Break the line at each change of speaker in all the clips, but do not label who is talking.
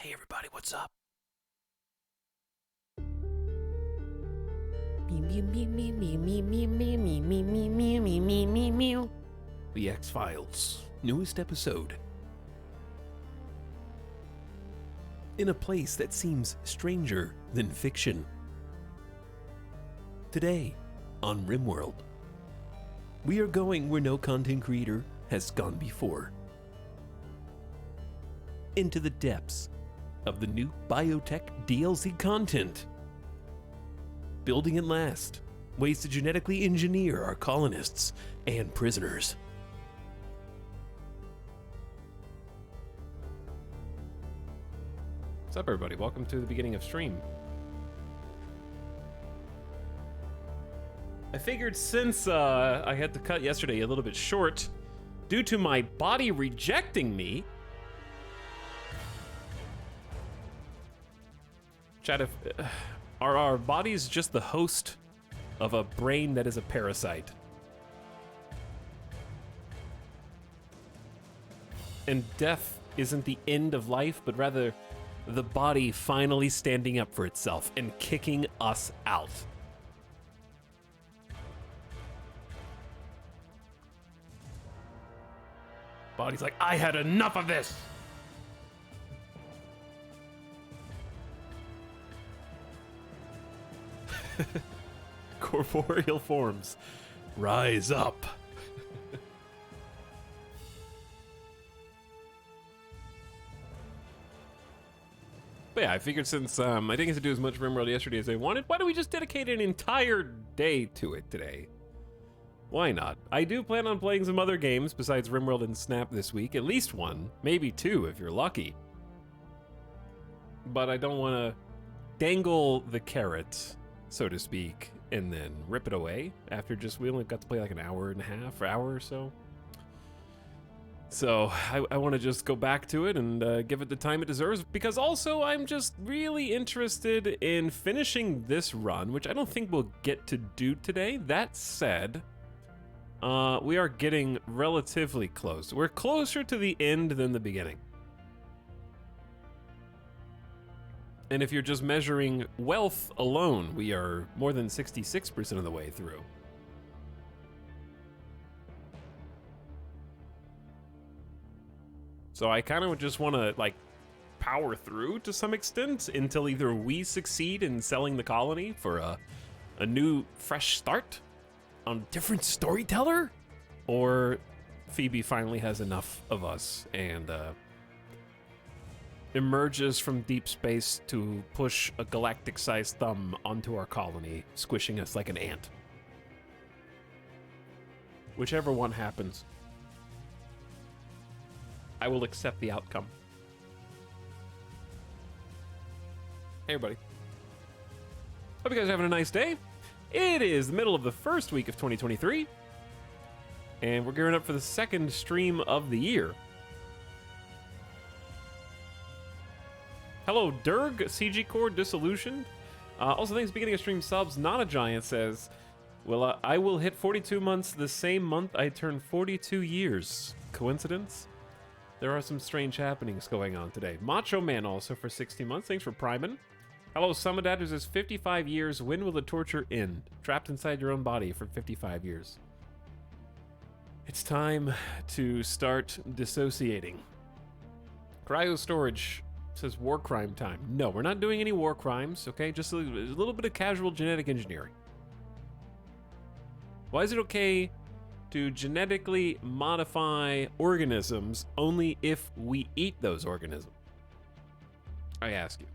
Hey everybody, what's up? The X-Files, newest episode. In a place that seems stranger than fiction. Today, on RimWorld, we are going where no content creator has gone before. Into the depths of the new Biotech DLC content. Building at last, ways to genetically engineer our colonists and prisoners. What's up, everybody? Welcome to the beginning of stream. I figured since I had to cut yesterday a little bit short due to my body rejecting me. Chat, if are our bodies just the host of a brain that is a parasite? And death isn't the end of life, but rather the body finally standing up for itself and kicking us out. Body's like, I had enough of this! Corporeal forms, rise up. But yeah, I figured since I didn't get to do as much RimWorld yesterday as I wanted, why don't we just dedicate an entire day to it today? Why not? I do plan on playing some other games besides RimWorld and Snap this week, at least one, maybe two if you're lucky. But I don't want to dangle the carrot, so to speak, and then rip it away after we only got to play like an hour and a half or hour or so. So I want to just go back to it and give it the time it deserves, because also I'm just really interested in finishing this run, which I don't think we'll get to do today. That said, we are getting relatively close. We're closer to the end than the beginning. And if you're just measuring wealth alone, we are more than 66% of the way through. So I kind of just want to like power through to some extent until either we succeed in selling the colony for a new fresh start on a different storyteller, or Phoebe finally has enough of us and emerges from deep space to push a galactic-sized thumb onto our colony, squishing us like an ant. Whichever one happens, I will accept the outcome. Hey everybody. Hope you guys are having a nice day. It is the middle of the first week of 2023, and we're gearing up for the second stream of the year. Hello, Durg, CG Core Disillusioned. Also, thanks for beginning of stream subs. Not a Giant says, well, I will hit 42 months the same month I turn 42 years. Coincidence? There are some strange happenings going on today. Macho Man also for 60 months. Thanks for priming. Hello, Summadad says 55 years. When will the torture end? Trapped inside your own body for 55 years. It's time to start dissociating. Cryo storage says war crime time. No, we're not doing any war crimes, okay? Just a little bit of casual genetic engineering. Why is it okay to genetically modify organisms only if we eat those organisms? I ask you.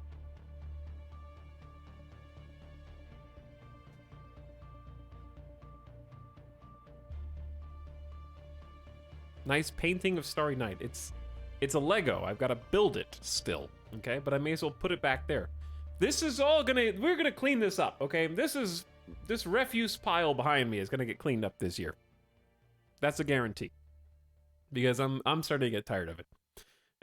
Nice painting of Starry Night. It's a Lego. I've got to build it still, okay? But I may as well put it back there. This is all we're gonna clean this up, okay? This refuse pile behind me is gonna get cleaned up this year. That's a guarantee. Because I'm starting to get tired of it.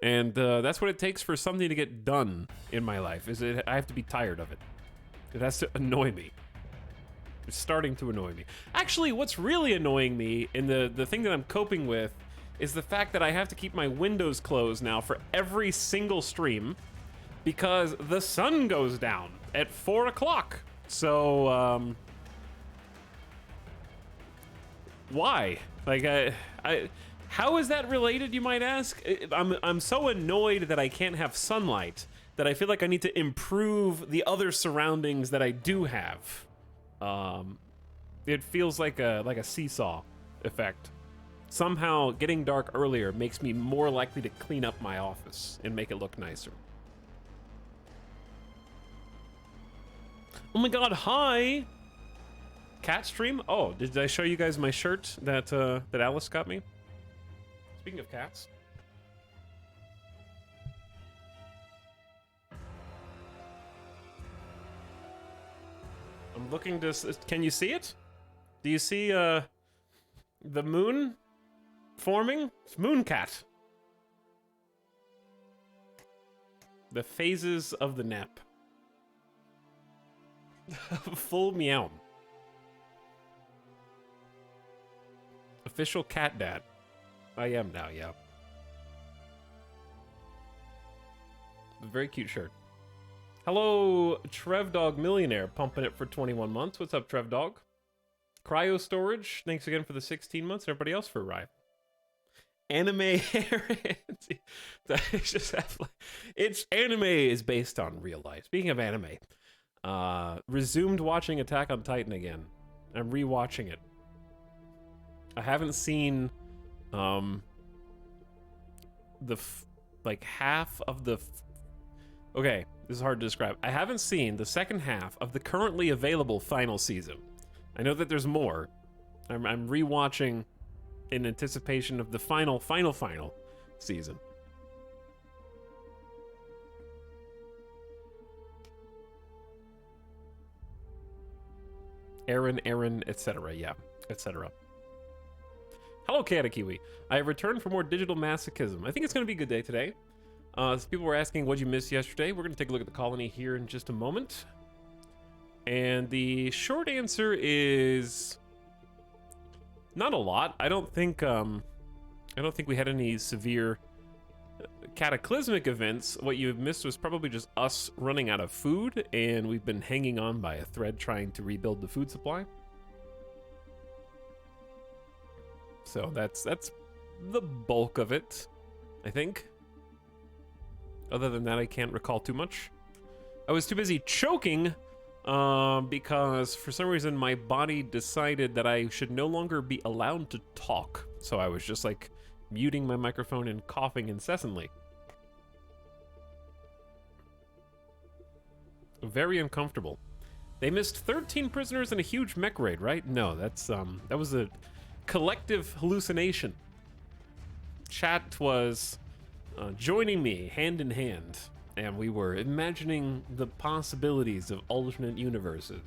And that's what it takes for something to get done in my life, I have to be tired of it. It has to annoy me. It's starting to annoy me. Actually, what's really annoying me, and the thing that I'm coping with, is the fact that I have to keep my windows closed now for every single stream, because the sun goes down at 4 o'clock. So, why? Like, how is that related, you might ask? I'm so annoyed that I can't have sunlight that I feel like I need to improve the other surroundings that I do have. It feels like a seesaw effect. Somehow, getting dark earlier makes me more likely to clean up my office and make it look nicer. Oh my god, hi! Cat stream? Oh, did I show you guys my shirt that that Alice got me? Speaking of cats. I'm looking to... Can you see it? Do you see the moon forming? It's Mooncat. The phases of the nap. Full meow. Official cat dad. I am now, yeah. Very cute shirt. Hello, Trev Dog Millionaire, pumping it for 21 months. What's up, Trev Dog? Cryo Storage, thanks again for the 16 months. Everybody else for a ride. Anime it's anime is based on real life. Speaking of anime, resumed watching Attack on Titan again. I'm rewatching it. I haven't seen like half of the okay, this is hard to describe. I haven't seen the second half of the currently available final season. I know that there's more. I'm rewatching in anticipation of the final season. Aaron, etc. Yeah, etc. Hello, Katakiwi. I have returned for more digital masochism. I think it's going to be a good day today. So people were asking what you missed yesterday. We're going to take a look at the colony here in just a moment. And the short answer is not a lot. I don't think we had any severe cataclysmic events. What you missed was probably just us running out of food, and we've been hanging on by a thread trying to rebuild the food supply. So that's the bulk of it, I think. Other than that, I can't recall too much. I was too busy choking because for some reason my body decided that I should no longer be allowed to talk. So I was just like muting my microphone and coughing incessantly. Very uncomfortable. They missed 13 prisoners in a huge mech raid, right? No, that was a collective hallucination. Chat was joining me hand in hand, and we were imagining the possibilities of alternate universes.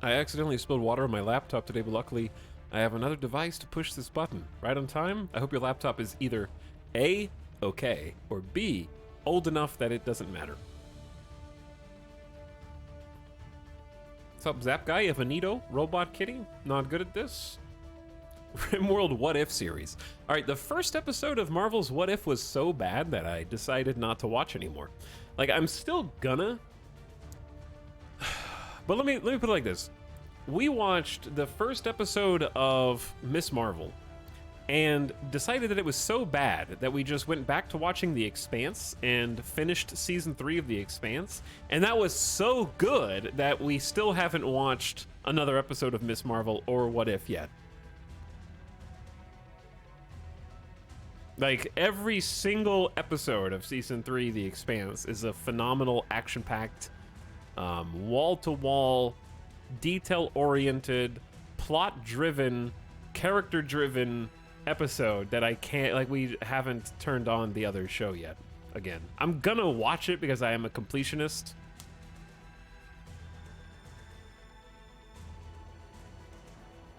I accidentally spilled water on my laptop today, but luckily I have another device to push this button. Right on time? I hope your laptop is either A, okay, or B, old enough that it doesn't matter. What's up, Zap Guy? Evanito? Robot Kitty? Not good at this? Rimworld What If series. Alright, the first episode of Marvel's What If was so bad that I decided not to watch anymore. Like, I'm still gonna... But let me put it like this. We watched the first episode of Miss Marvel and decided that it was so bad that we just went back to watching The Expanse and finished season 3 of The Expanse. And that was so good that we still haven't watched another episode of Miss Marvel or What If yet. Like, every single episode of season 3, The Expanse, is a phenomenal, action-packed, wall-to-wall, detail-oriented, plot-driven, character-driven episode that I can't, like, we haven't turned on the other show yet. Again, I'm gonna watch it because I am a completionist.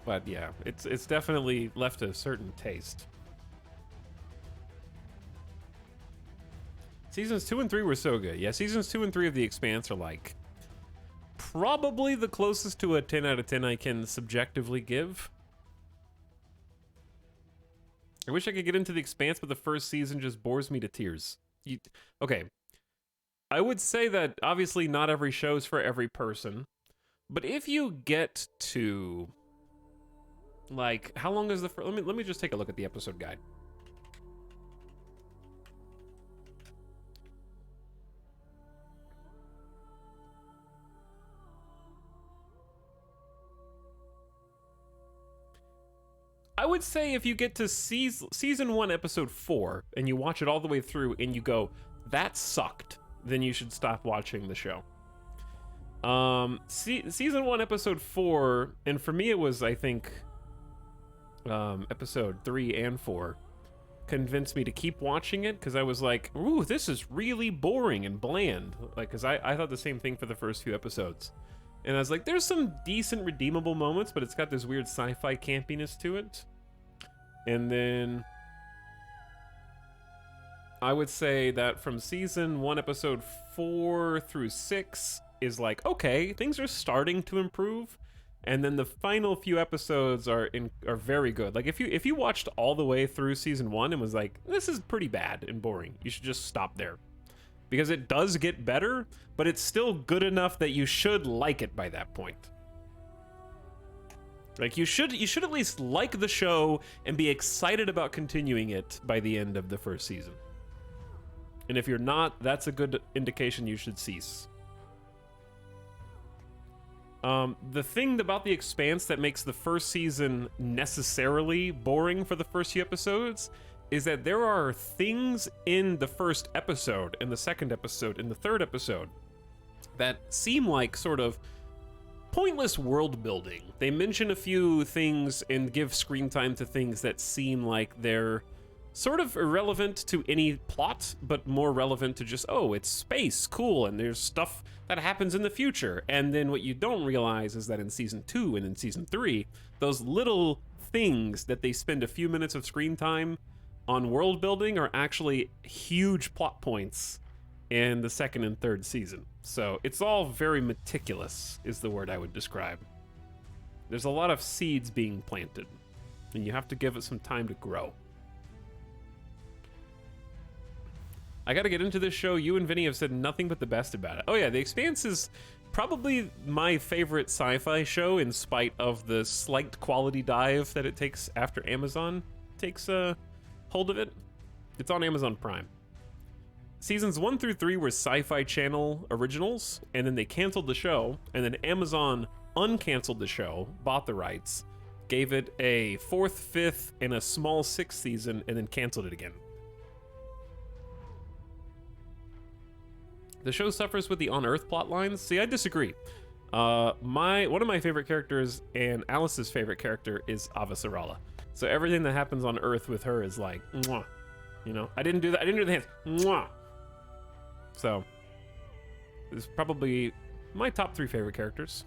But yeah, it's definitely left a certain taste. Seasons 2 and 3 were so good. Yeah, seasons 2 and 3 of The Expanse are like probably the closest to a 10 out of 10 I can subjectively give. I wish I could get into The Expanse, but the first season just bores me to tears. Okay, I would say that obviously not every show is for every person, but if you get to like, how long is the first? Let me just take a look at the episode guide. I would say if you get to season 1, episode 4, and you watch it all the way through, and you go, that sucked, then you should stop watching the show. Season 1, episode 4, and for me it was, I think, episode 3 and 4, convinced me to keep watching it, because I was like, ooh, this is really boring and bland. Like, because I thought the same thing for the first few episodes. And I was like, there's some decent redeemable moments, but it's got this weird sci-fi campiness to it. And then I would say that from season 1, episode 4 through 6 is like, okay, things are starting to improve. And then the final few episodes are very good. Like if you watched all the way through season 1 and was like, this is pretty bad and boring, you should just stop there. Because it does get better, but it's still good enough that you should like it by that point. Like you should at least like the show and be excited about continuing it by the end of the first season. And if you're not, that's a good indication you should cease. The thing about The Expanse that makes the first season necessarily boring for the first few episodes is that there are things in the first episode, in the second episode, in the third episode that seem like sort of pointless world building. They mention a few things and give screen time to things that seem like they're sort of irrelevant to any plot, but more relevant to just, oh, it's space, cool, and there's stuff that happens in the future. And then what you don't realize is that in season 2 and in season 3, those little things that they spend a few minutes of screen time on world building are actually huge plot points in the second and third season. So it's all very meticulous, is the word I would describe. There's a lot of seeds being planted, and you have to give it some time to grow. I gotta get into this show. You and Vinny have said nothing but the best about it. Oh yeah, The Expanse is probably my favorite sci-fi show in spite of the slight quality dive that it takes after Amazon takes hold of it. It's on Amazon Prime. Seasons 1 through 3 were Sci-Fi Channel originals, and then they canceled the show, and then Amazon uncanceled the show, bought the rights, gave it a 4th, 5th, and a small 6th season, and then canceled it again. The show suffers with the on-Earth plot lines. See, I disagree. One of my favorite characters and Alice's favorite character is Avasarala. So everything that happens on Earth with her is like, mwah. You know, I didn't do that. I didn't do the hands. Mwah. So, this is probably my top 3 favorite characters.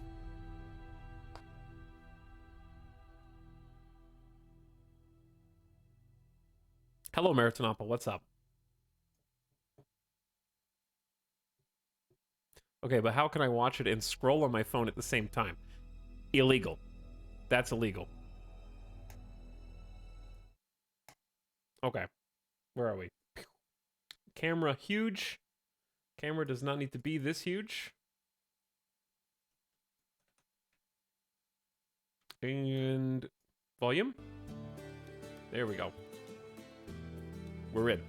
Hello, Maritonopple. What's up? Okay, but how can I watch it and scroll on my phone at the same time? Illegal. That's illegal. Okay. Where are we? Camera huge. Camera does not need to be this huge. And volume. There we go. We're in.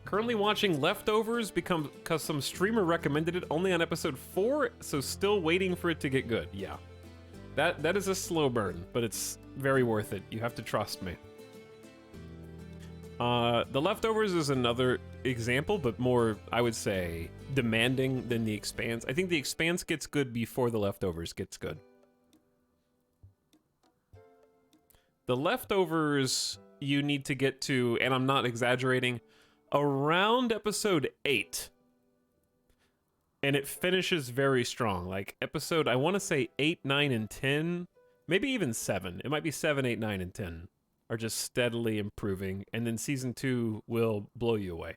Currently watching Leftovers because some streamer recommended it only on episode 4, so still waiting for it to get good. Yeah. That is a slow burn, but it's very worth it. You have to trust me. The Leftovers is another example, but more, I would say, demanding than The Expanse. I think The Expanse gets good before The Leftovers gets good. The Leftovers, you need to get to, and I'm not exaggerating, around episode 8. And it finishes very strong. Like episode, I want to say 8, 9, and 10, maybe even 7. It might be 7, 8, 9, and 10 are just steadily improving. And then season 2 will blow you away.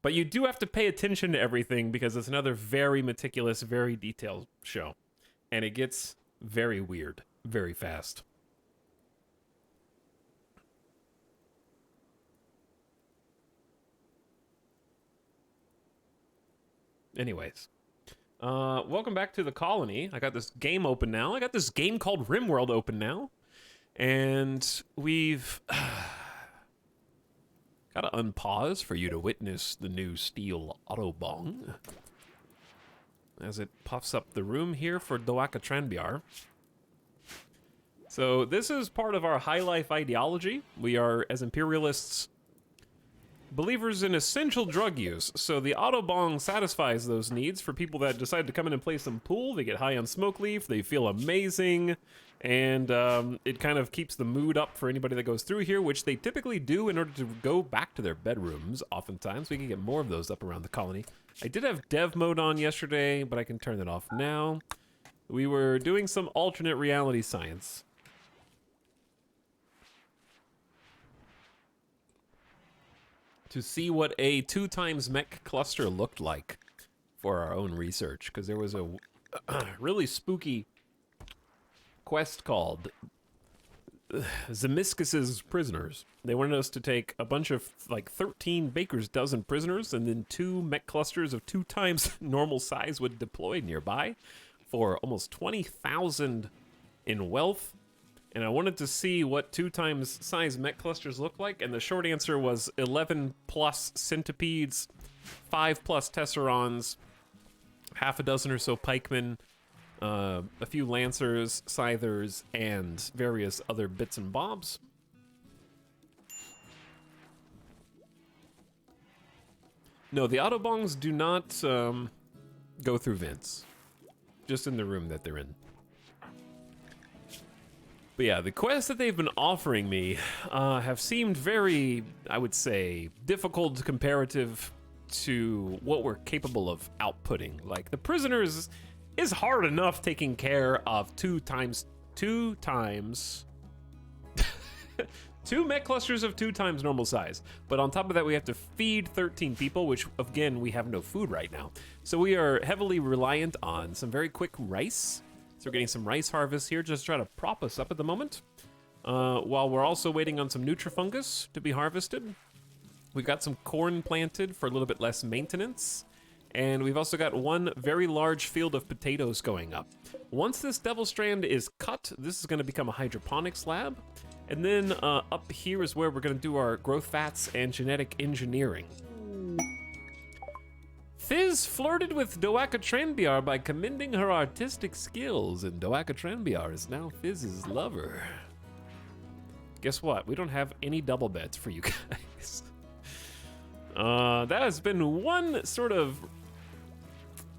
But you do have to pay attention to everything because it's another very meticulous, very detailed show. and it gets very weird very fast. Anyways, welcome back to the colony. I got this game open now. I got this game called RimWorld open now. And we've got to unpause for you to witness the new steel Autobong as it puffs up the room here for Doaka Tranbiar. So this is part of our high life ideology. We are, as imperialists, believers in essential drug use. So the Autobong satisfies those needs for people that decide to come in and play some pool. They get high on smoke leaf, they feel amazing, and it kind of keeps the mood up for anybody that goes through here, which they typically do in order to go back to their bedrooms. Oftentimes we can get more of those up around the colony. I did have dev mode on yesterday, but I can turn it off now. We were doing some alternate reality science. To see what a 2x mech cluster looked like for our own research, because there was a really spooky quest called Zemiscus's Prisoners. They wanted us to take a bunch of, like, 13 baker's dozen prisoners, and then 2 mech clusters of 2 times normal size would deploy nearby for almost 20,000 in wealth. And I wanted to see what 2 times size mech clusters look like, and the short answer was 11 plus centipedes, 5 plus tesserons, half a dozen or so pikemen, a few lancers, scythers, and various other bits and bobs. No, the Autobongs do not go through vents, just in the room that they're in. But yeah, the quests that they've been offering me have seemed very, I would say, difficult comparative to what we're capable of outputting. Like, the prisoners is hard enough taking care of 2 mech clusters of 2 times normal size. But on top of that, we have to feed 13 people, which, again, we have no food right now. So we are heavily reliant on some very quick rice. So we're getting some rice harvest here just to try to prop us up at the moment. While we're also waiting on some Nutrifungus to be harvested. We've got some corn planted for a little bit less maintenance. And we've also got 1 very large field of potatoes going up. Once this Devil Strand is cut, this is going to become a hydroponics lab. And then up here is where we're going to do our growth fats and genetic engineering. Thiz flirted with Doaka Tranbiar by commending her artistic skills, and Doaka Tranbiar is now Thiz's lover. Guess what? We don't have any double beds for you guys. That has been one sort of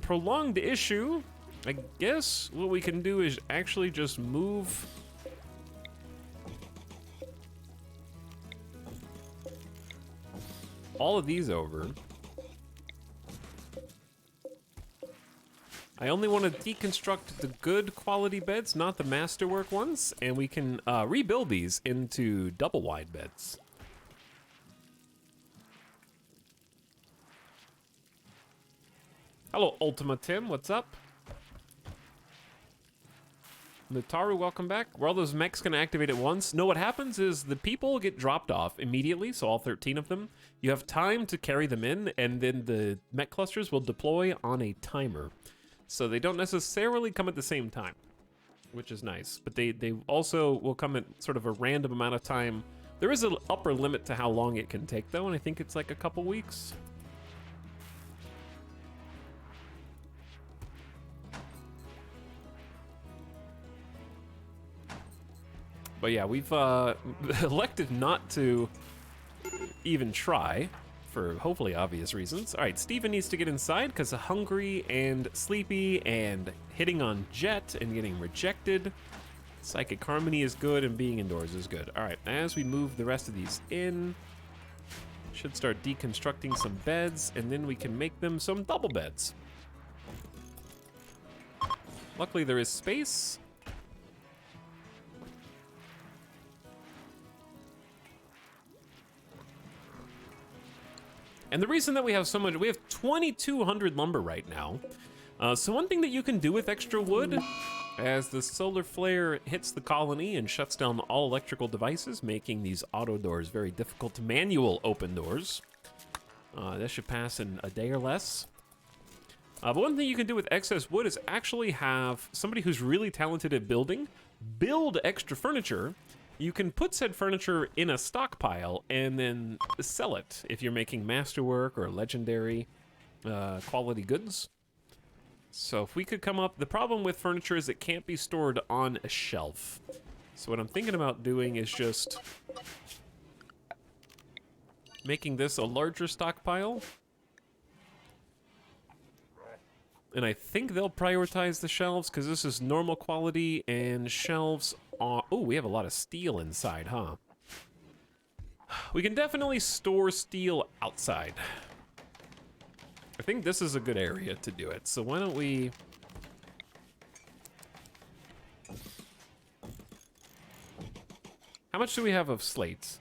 prolonged issue. I guess what we can do is actually just move all of these over. I only want to deconstruct the good quality beds, not the masterwork ones, and we can rebuild these into double wide beds. Hello, Ultima Tim, what's up? Nataru, welcome back. Were all those mechs going to activate at once? No, what happens is the people get dropped off immediately, so all 13 of them. You have time to carry them in, and then the mech clusters will deploy on a timer. So they don't necessarily come at the same time, which is nice. But they also will come at sort of a random amount of time. There is an upper limit to how long it can take, though, and I think it's like a couple weeks. But yeah, we've elected not to even try, for hopefully obvious reasons. All right, Steven needs to get inside because hungry and sleepy and hitting on Jet and getting rejected. Psychic Harmony is good and being indoors is good. All right, as we move the rest of these in, should start deconstructing some beds and then we can make them some double beds. Luckily there is space. And the reason that we have so much, we have 2,200 lumber right now. So one thing that you can do with extra wood, as the solar flare hits the colony and shuts down all electrical devices, making these auto doors very difficult to manual open doors. That should pass in a day or less. But one thing you can do with excess wood is actually have somebody who's really talented at building build extra furniture. You can put said furniture in a stockpile and then sell it if you're making masterwork or legendary quality goods. So if we could come up, the problem with furniture is it can't be stored on a shelf. So what I'm thinking about doing is just making this a larger stockpile. And I think they'll prioritize the shelves because this is normal quality and shelves are... Oh, we have a lot of steel inside, huh? We can definitely store steel outside. I think this is a good area to do it. So why don't we... How much do we have of slate?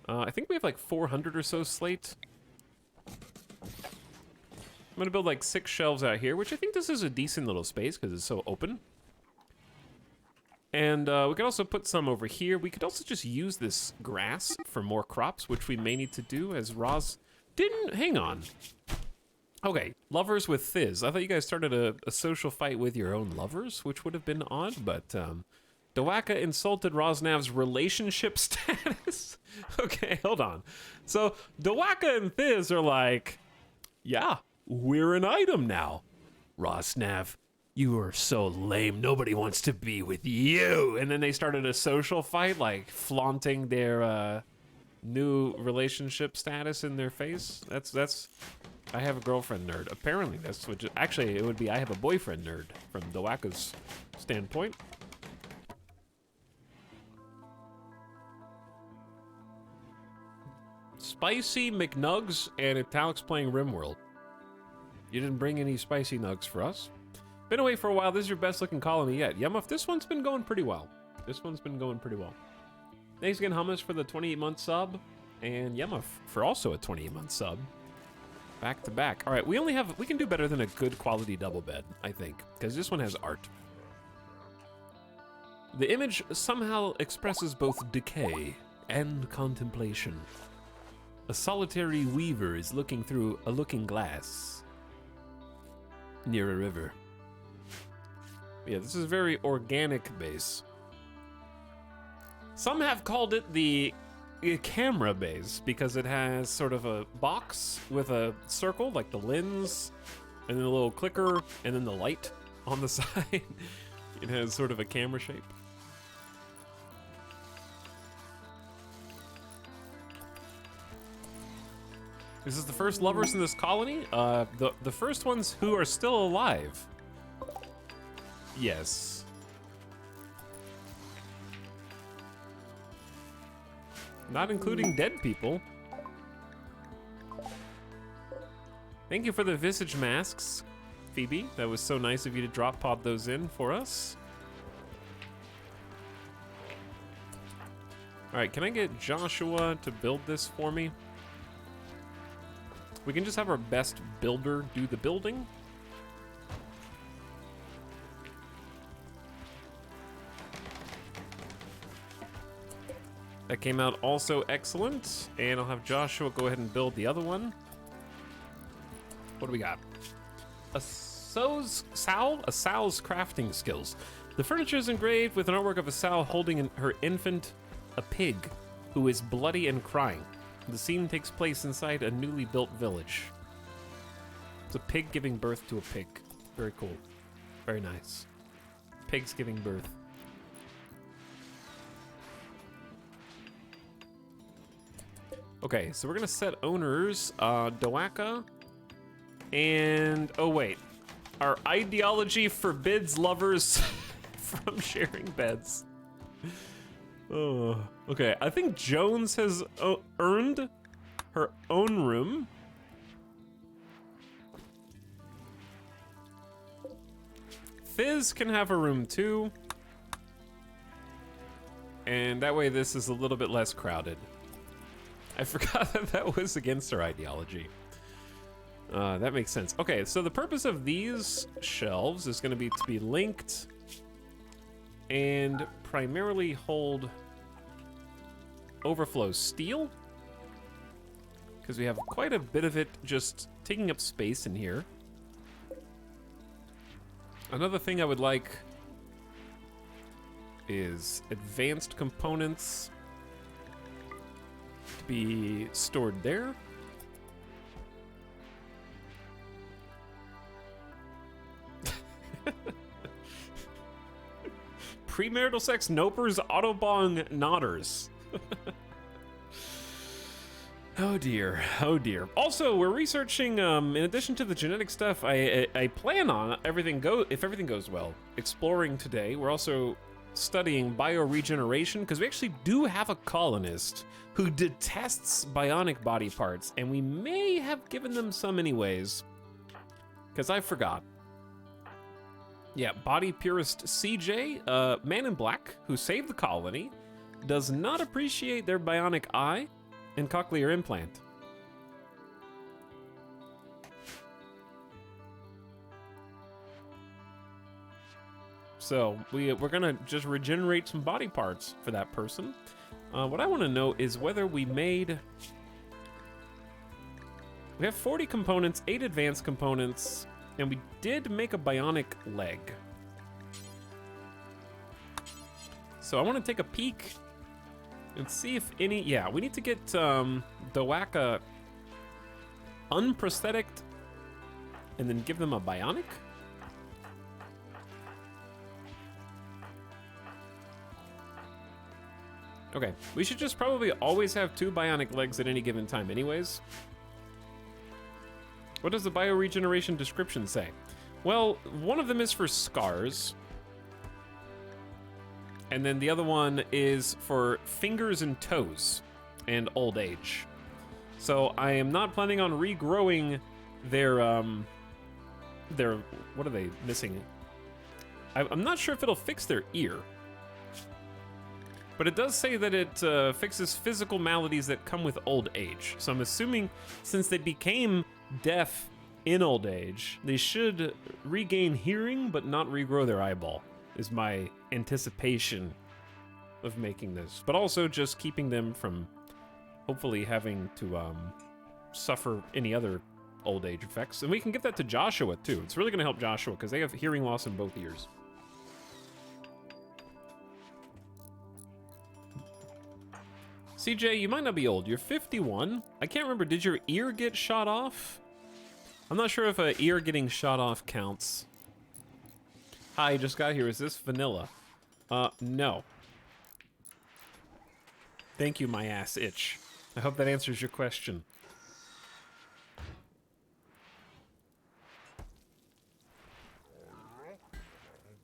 I think we have like 400 or so slate. I'm gonna build like 6 shelves out here, which I think this is a decent little space because it's so open. And we could also put some over here. We could also just use this grass for more crops, which we may need to do as Roz didn't... Hang on. Okay, lovers with Fizz. I thought you guys started a social fight with your own lovers, which would have been odd, but Dawaka insulted Rosnav's relationship status. Okay, hold on. So Dawaka and Fizz are like, yeah, we're an item now. Rosnav, you are so lame. Nobody wants to be with you. And then they started a social fight, like flaunting their new relationship status in their face. That's. I have a girlfriend nerd. Apparently, that's what. Actually, it would be I have a boyfriend nerd from Dawaka's standpoint. Spicy McNugs and Italic's playing RimWorld. You didn't bring any spicy nugs for us. Been away for a while. This is your best looking colony yet. Yumuff, this one's been going pretty well. Thanks again, Hummus, for the 28-month sub. And Yumuff for also a 28-month sub. Back to back. All right, we can do better than a good quality double bed, I think. Because this one has art. The image somehow expresses both decay and contemplation. A solitary weaver is looking through a looking glass. Near a river. Yeah, this is a very organic base. Some have called it the camera base because it has sort of a box with a circle, like the lens, and then a little clicker, and then the light on the side. It has sort of a camera shape. This is the first lovers in this colony. The first ones who are still alive. Yes. Not including dead people. Thank you for the visage masks, Phoebe. That was so nice of you to drop pod those in for us. All right, can I get Joshua to build this for me? We can just have our best builder do the building. That came out also excellent. And I'll have Joshua go ahead and build the other one. What do we got? A sow's crafting skills. The furniture is engraved with an artwork of a sow holding her infant, a pig, who is bloody and crying. The scene takes place inside a newly built village. It's a pig giving birth to a pig. Very cool. Very nice. Pigs giving birth. Okay, so we're gonna set owners, Dawaka, and, oh wait. Our ideology forbids lovers from sharing beds. Oh, okay. I think Jones has earned her own room. Fizz can have a room too. And that way this is a little bit less crowded. I forgot that was against her ideology. That makes sense. Okay, so the purpose of these shelves is going to be linked and primarily hold overflow steel, because we have quite a bit of it just taking up space in here. Another thing I would like is advanced components to be stored there. Premarital sex nopers, autobong nodders. Oh dear, oh dear. Also, we're researching, in addition to the genetic stuff, I plan on if everything goes well, exploring today. We're also studying bioregeneration, because we actually do have a colonist who detests bionic body parts, and we may have given them some anyways, because I forgot. Yeah, body purist CJ, man in black, who saved the colony, does not appreciate their bionic eye and cochlear implant. So we're gonna just regenerate some body parts for that person. What I want to know is whether we have 40 components, 8 advanced components, and we did make a bionic leg. So I want to take a peek and see if any, yeah, we need to get Dowaka unprosthetic and then give them a bionic. Okay, we should just probably always have 2 bionic legs at any given time anyways. What does the bioregeneration description say? Well, one of them is for scars. And then the other one is for fingers and toes and old age. So I am not planning on regrowing their, what are they missing? I'm not sure if it'll fix their ear. But it does say that it fixes physical maladies that come with old age. So I'm assuming since they became deaf in old age, they should regain hearing but not regrow their eyeball, is my anticipation of making this. But also just keeping them from hopefully having to suffer any other old age effects. And we can give that to Joshua too. It's really gonna help Joshua because they have hearing loss in both ears. CJ, you might not be old. You're 51. I can't remember, did your ear get shot off? I'm not sure if an ear getting shot off counts. Hi, just got here. Is this vanilla? No. Thank you, my ass itch. I hope that answers your question.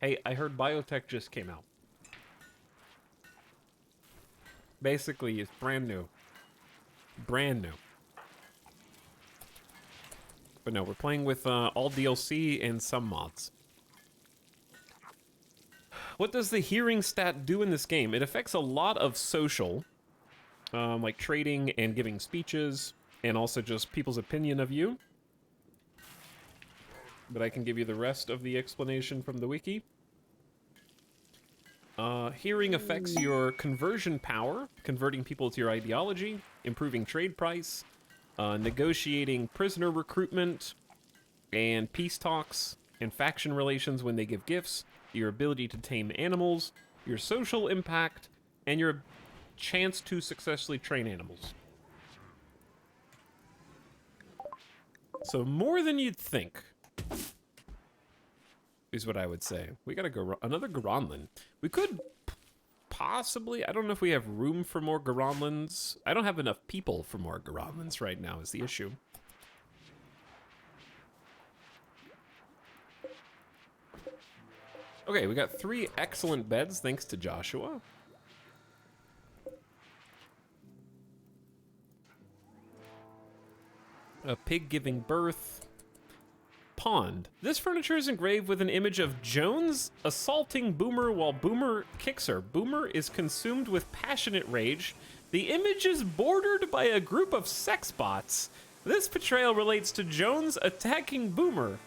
Hey, I heard Biotech just came out. Basically, it's brand new. Brand new. But no, we're playing with all DLC and some mods. What does the hearing stat do in this game? It affects a lot of social, like trading and giving speeches, and also just people's opinion of you. But I can give you the rest of the explanation from the wiki. Hearing affects your conversion power, converting people to your ideology, improving trade price, negotiating prisoner recruitment, and peace talks, and faction relations when they give gifts, your ability to tame animals, your social impact, and your chance to successfully train animals. So more than you'd think, is what I would say. We got another Garanlan. We could possibly, I don't know if we have room for more Garanlans. I don't have enough people for more Garanlans right now is the issue. Okay, we got 3 excellent beds thanks to Joshua. A pig giving birth. Pond. This furniture is engraved with an image of Jones assaulting Boomer while Boomer kicks her. Boomer is consumed with passionate rage. The image is bordered by a group of sex bots. This portrayal relates to Jones attacking Boomer.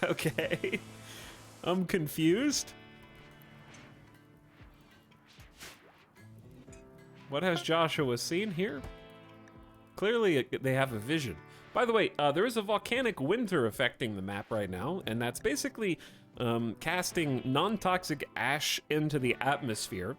Okay. I'm confused. What has Joshua seen here? Clearly, they have a vision. By the way, there is a volcanic winter affecting the map right now, and that's basically casting non-toxic ash into the atmosphere,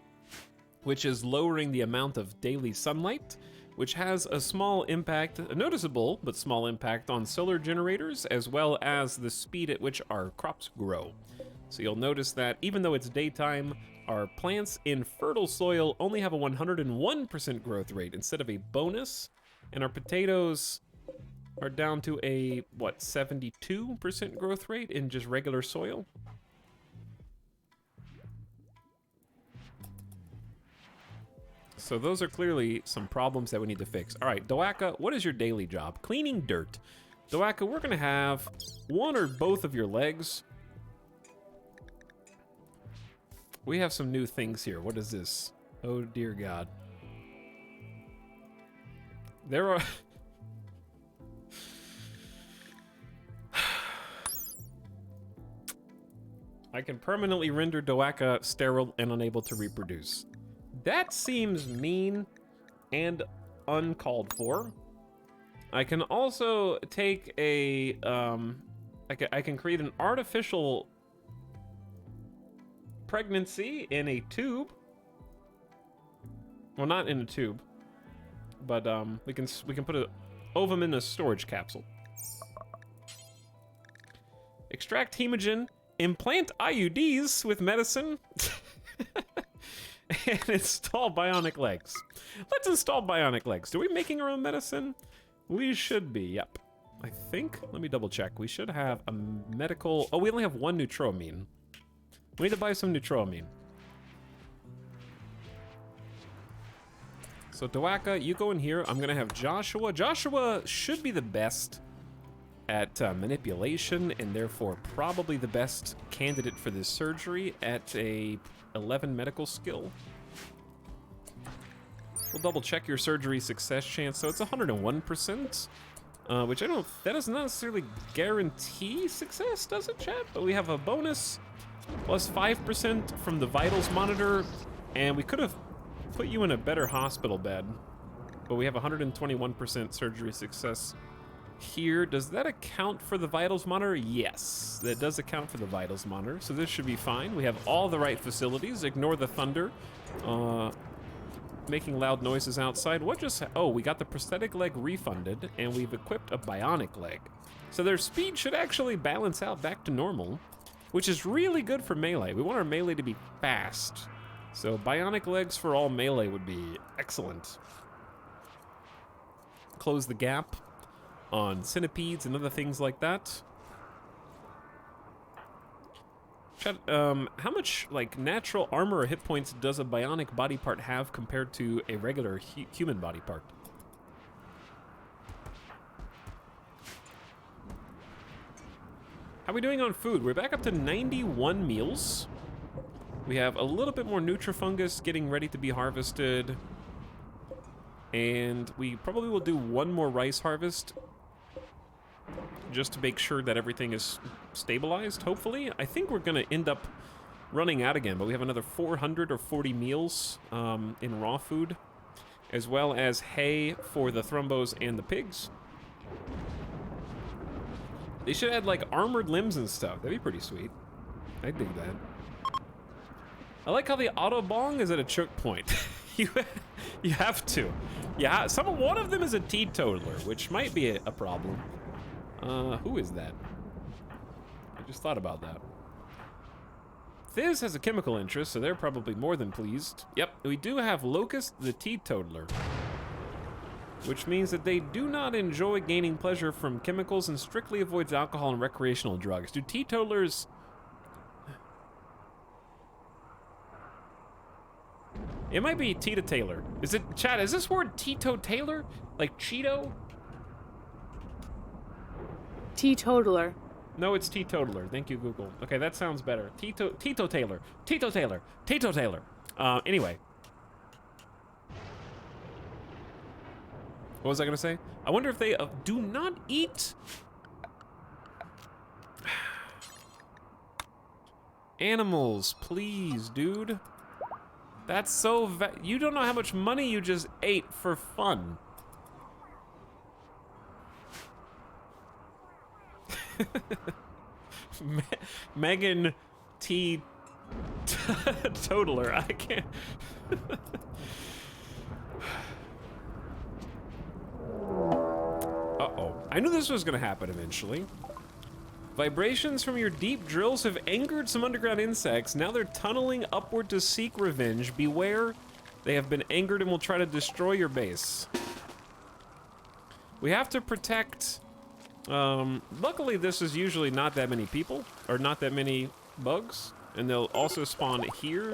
which is lowering the amount of daily sunlight, which has a small impact, a noticeable but small impact on solar generators, as well as the speed at which our crops grow. So you'll notice that even though it's daytime, our plants in fertile soil only have a 101% growth rate instead of a bonus, and our potatoes are down to a, what, 72% growth rate in just regular soil? So those are clearly some problems that we need to fix. All right, Doaka, what is your daily job? Cleaning dirt. Doaka, we're gonna have one or both of your legs. We have some new things here. What is this? Oh dear God. There are... I can permanently render Doaka sterile and unable to reproduce. That seems mean and uncalled for. I can also take a, I can create an artificial pregnancy in a tube. Well, not in a tube, but we can put an ovum in a storage capsule. Extract hemogen, implant IUDs with medicine. And install bionic legs. Let's install bionic legs. Are we making our own medicine? We should be, yep. I think, let me double check. We should have a medical, oh, we only have one neutroamine. We need to buy some neutroamine. So Doaka, you go in here. I'm gonna have Joshua. Joshua should be the best at manipulation, and therefore probably the best candidate for this surgery at a 11 medical skill. We'll double check your surgery success chance. So it's 101%, which that does not necessarily guarantee success, does it, chat? But we have a bonus plus 5% from the vitals monitor, and we could have put you in a better hospital bed, but we have 121% surgery success here. Does that account for the vitals monitor? Yes, that does account for the vitals monitor, so this should be fine. We have all the right facilities. Ignore the thunder making loud noises outside. What just, oh, we got the prosthetic leg refunded, and we've equipped a bionic leg, so their speed should actually balance out back to normal, which is really good for melee. We want our melee to be fast, so bionic legs for all melee would be excellent. Close the gap on centipedes and other things like that. Chat, how much like natural armor or hit points does a bionic body part have compared to a regular human body part? How are we doing on food? We're back up to 91 meals. We have a little bit more Nutrifungus getting ready to be harvested. And we probably will do one more rice harvest just to make sure that everything is stabilized, hopefully. I think we're gonna end up running out again, but we have another 440 meals in raw food, as well as hay for the thrumbos and the pigs. They should add like armored limbs and stuff. That'd be pretty sweet. I dig that. I like how the auto bong is at a choke point. you have to. Yeah, one of them is a teetotaler, which might be a problem. Who is that? I just thought about that. Fizz has a chemical interest, so they're probably more than pleased. Yep, we do have Locust the teetotaler, which means that they do not enjoy gaining pleasure from chemicals and strictly avoids alcohol and recreational drugs. Do teetotalers... It might be teetotaler. Is it, chat, is this word teetotaler? Like Cheeto?
Teetotaler.
No, it's teetotaler. Thank you, Google. Okay, that sounds better. Teetotaler. Teetotaler. Teetotaler. Anyway. What was I gonna say? I wonder if they do not eat animals, please, dude. That's so you don't know how much money you just ate for fun. Megan T. Totaler, I can't. Uh-oh. I knew this was gonna happen eventually. Vibrations from your deep drills have angered some underground insects. Now they're tunneling upward to seek revenge. Beware, they have been angered and will try to destroy your base. We have to protect... luckily this is usually not that many people, or not that many bugs. And they'll also spawn here.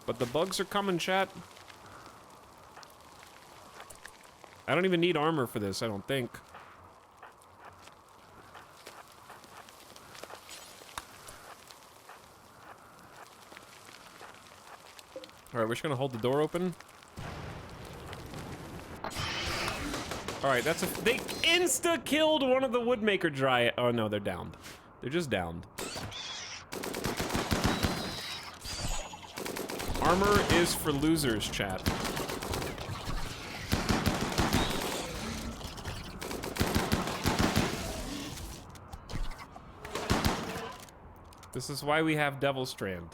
But the bugs are coming, chat. I don't even need armor for this, I don't think. Alright, we're just gonna hold the door open. Alright, that's a... They insta-killed one of the Woodmaker Dryad. Oh no, they're downed. They're just downed. Armor is for losers, chat. This is why we have Devil Strand.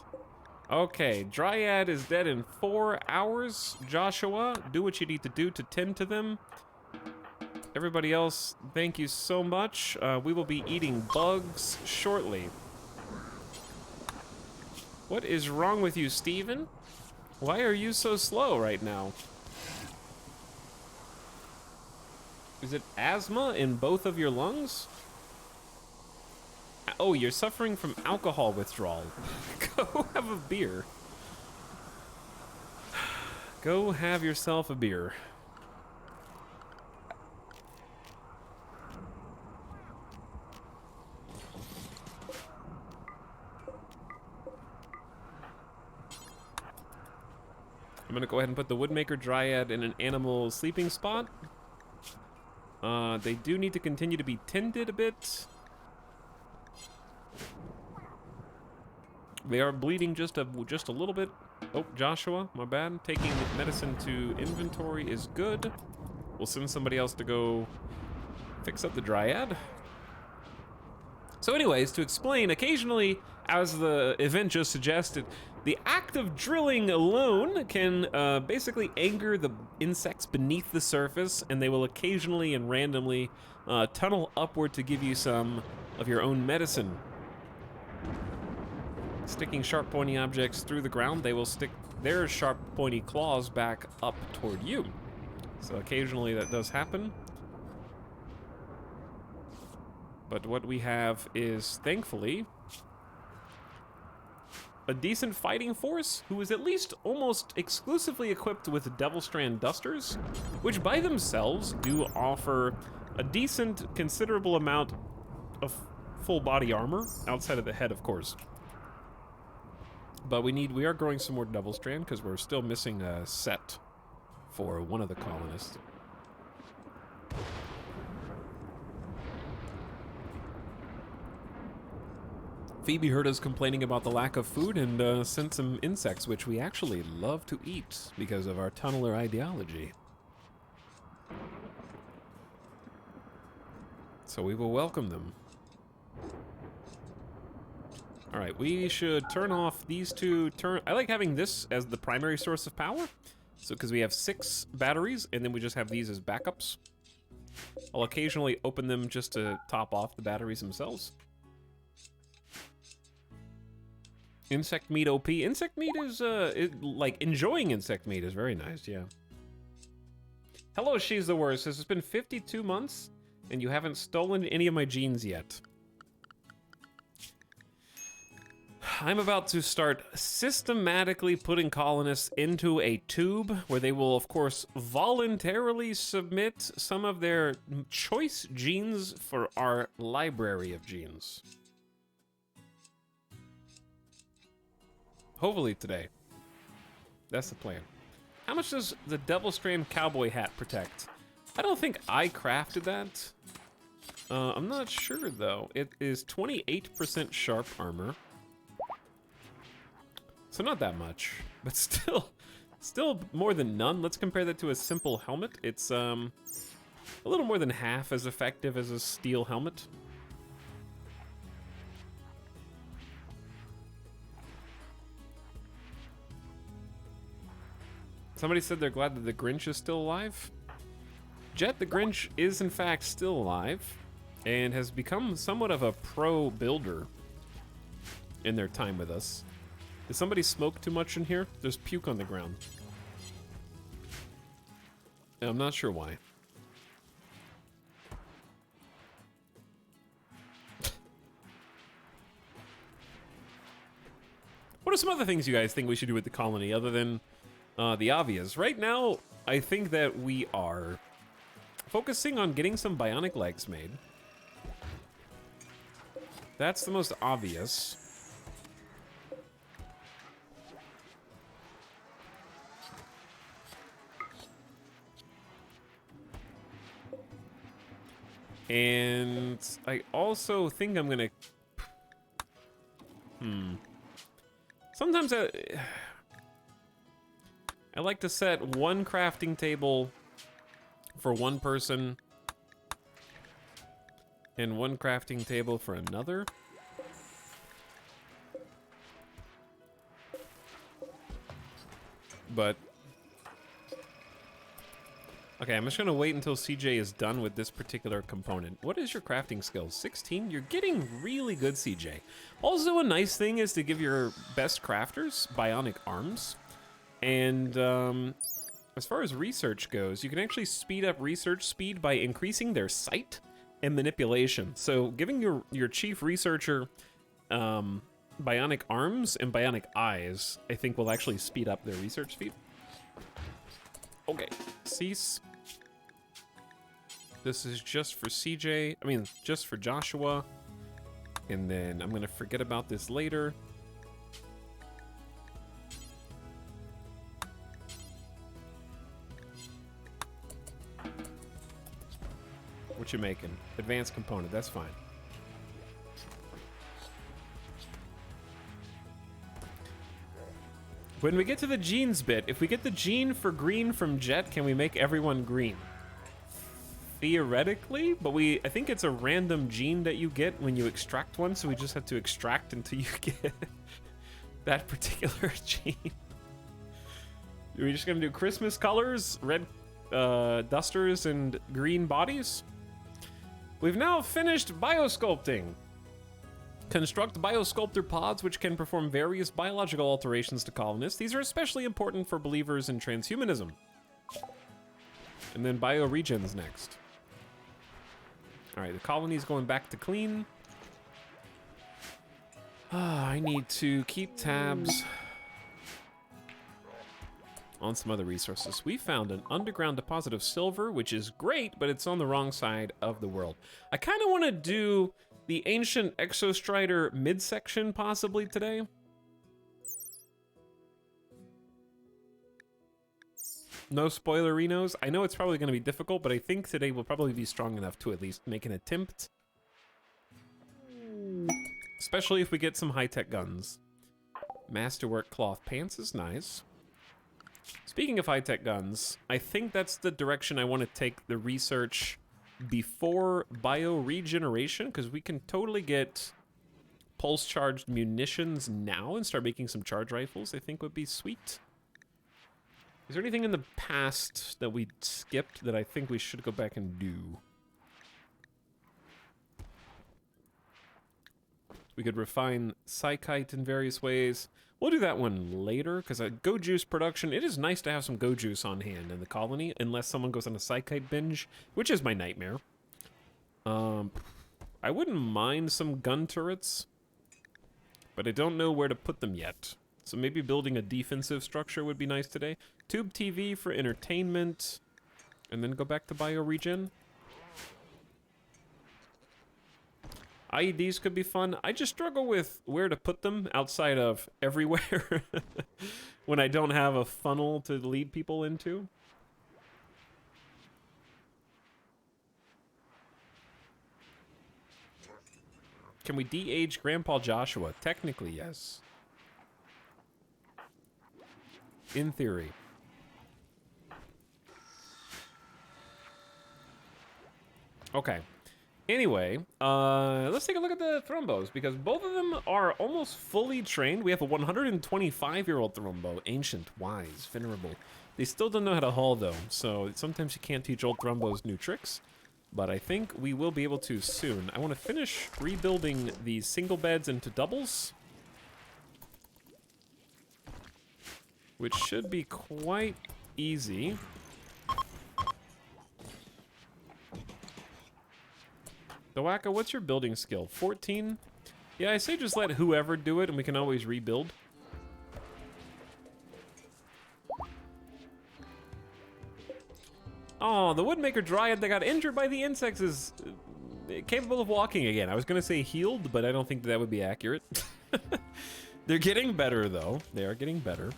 Okay, Dryad is dead in 4 hours. Joshua, do what you need to do to tend to them. Everybody else, thank you so much. We will be eating bugs shortly. What is wrong with you, Steven? Why are you so slow right now? Is it asthma in both of your lungs? Oh, you're suffering from alcohol withdrawal. Go have a beer. Go have yourself a beer. I'm gonna go ahead and put the Woodmaker Dryad in an animal sleeping spot. They do need to continue to be tended a bit. They are bleeding just a little bit. Oh, Joshua, my bad. Taking medicine to inventory is good. We'll send somebody else to go fix up the Dryad. So anyways, to explain, occasionally, as the event just suggested, the act of drilling alone can basically anger the insects beneath the surface, and they will occasionally and randomly tunnel upward to give you some of your own medicine. Sticking sharp pointy objects through the ground, they will stick their sharp pointy claws back up toward you. So occasionally that does happen. But what we have is, thankfully, a decent fighting force who is at least almost exclusively equipped with Devil Strand Dusters, which by themselves do offer a decent, considerable amount of full body armor, outside of the head, of course. But we are growing some more Devil Strand because we're still missing a set for one of the colonists. Phoebe heard us complaining about the lack of food and sent some insects, which we actually love to eat because of our tunneler ideology. So we will welcome them. All right, we should turn off these two. I like having this as the primary source of power. So, because we have 6 batteries, and then we just have these as backups. I'll occasionally open them just to top off the batteries themselves. Insect meat OP. Insect meat is, like, enjoying insect meat is very nice, yeah. Hello, She's the Worst. It's been 52 months, and you haven't stolen any of my genes yet. I'm about to start systematically putting colonists into a tube where they will, of course, voluntarily submit some of their choice genes for our library of genes. Hopefully today. That's the plan. How much does the Devil Strand cowboy hat protect? I don't think I crafted that. I'm not sure though. It is 28% sharp armor. So not that much, but still more than none. Let's compare that to a simple helmet. It's a little more than half as effective as a steel helmet. Somebody said they're glad that the Grinch is still alive. Jet, the Grinch is in fact still alive and has become somewhat of a pro builder in their time with us. Did somebody smoke too much in here? There's puke on the ground. And I'm not sure why. What are some other things you guys think we should do with the colony other than the obvious? Right now, I think that we are focusing on getting some bionic legs made. That's the most obvious. And I also think I'm gonna... Sometimes I like to set one crafting table for one person and one crafting table for another. But okay, I'm just gonna wait until CJ is done with this particular component. What is your crafting skills? 16? You're getting really good, CJ. Also, a nice thing is to give your best crafters bionic arms. And as far as research goes, you can actually speed up research speed by increasing their sight and manipulation. So giving your chief researcher bionic arms and bionic eyes, I think will actually speed up their research speed. Okay, cease. This is just for CJ, I mean, just for Joshua. And then I'm gonna forget about this later. What you making? Advanced component, that's fine. When we get to the genes bit, if we get the gene for green from Jet, can we make everyone green? Theoretically, but I think it's a random gene that you get when you extract one, so we just have to extract until you get that particular gene. Are we just gonna do Christmas colors, red dusters and green bodies? We've now finished biosculpting. Construct biosculptor pods which can perform various biological alterations to colonists. These are especially important for believers in transhumanism. And then bioregens next. All right, the colony's going back to clean. I need to keep tabs on some other resources. We found an underground deposit of silver, which is great, but it's on the wrong side of the world. I kind of want to do the ancient Exostrider midsection possibly today. No spoilerinos. I know it's probably going to be difficult, but I think today will probably be strong enough to at least make an attempt. Especially if we get some high-tech guns. Masterwork cloth pants is nice. Speaking of high-tech guns, I think that's the direction I want to take the research before bioregeneration, because we can totally get pulse-charged munitions now and start making some charge rifles. I think would be sweet. Is there anything in the past that we skipped that I think we should go back and do? We could refine psychite in various ways. We'll do that one later, because go juice production, it is nice to have some go juice on hand in the colony, unless someone goes on a psychite binge, which is my nightmare. I wouldn't mind some gun turrets, but I don't know where to put them yet. So maybe building a defensive structure would be nice today. Tube TV for entertainment, and then go back to bioregen. IEDs could be fun. I just struggle with where to put them outside of everywhere when I don't have a funnel to lead people into. Can we de-age Grandpa Joshua? Technically, yes. In theory. Okay. Anyway, let's take a look at the Thrombos, because both of them are almost fully trained. We have a 125-year-old Thrombo, ancient, wise, venerable. They still don't know how to haul, though, so sometimes you can't teach old Thrombos new tricks, but I think we will be able to soon. I want to finish rebuilding these single beds into doubles, which should be quite easy. Dowaka, what's your building skill? 14? Yeah, I say just let whoever do it and we can always rebuild. Oh, the Woodmaker Dryad that got injured by the insects is capable of walking again. I was gonna say healed, but I don't think that would be accurate. They're getting better, though. They are getting better.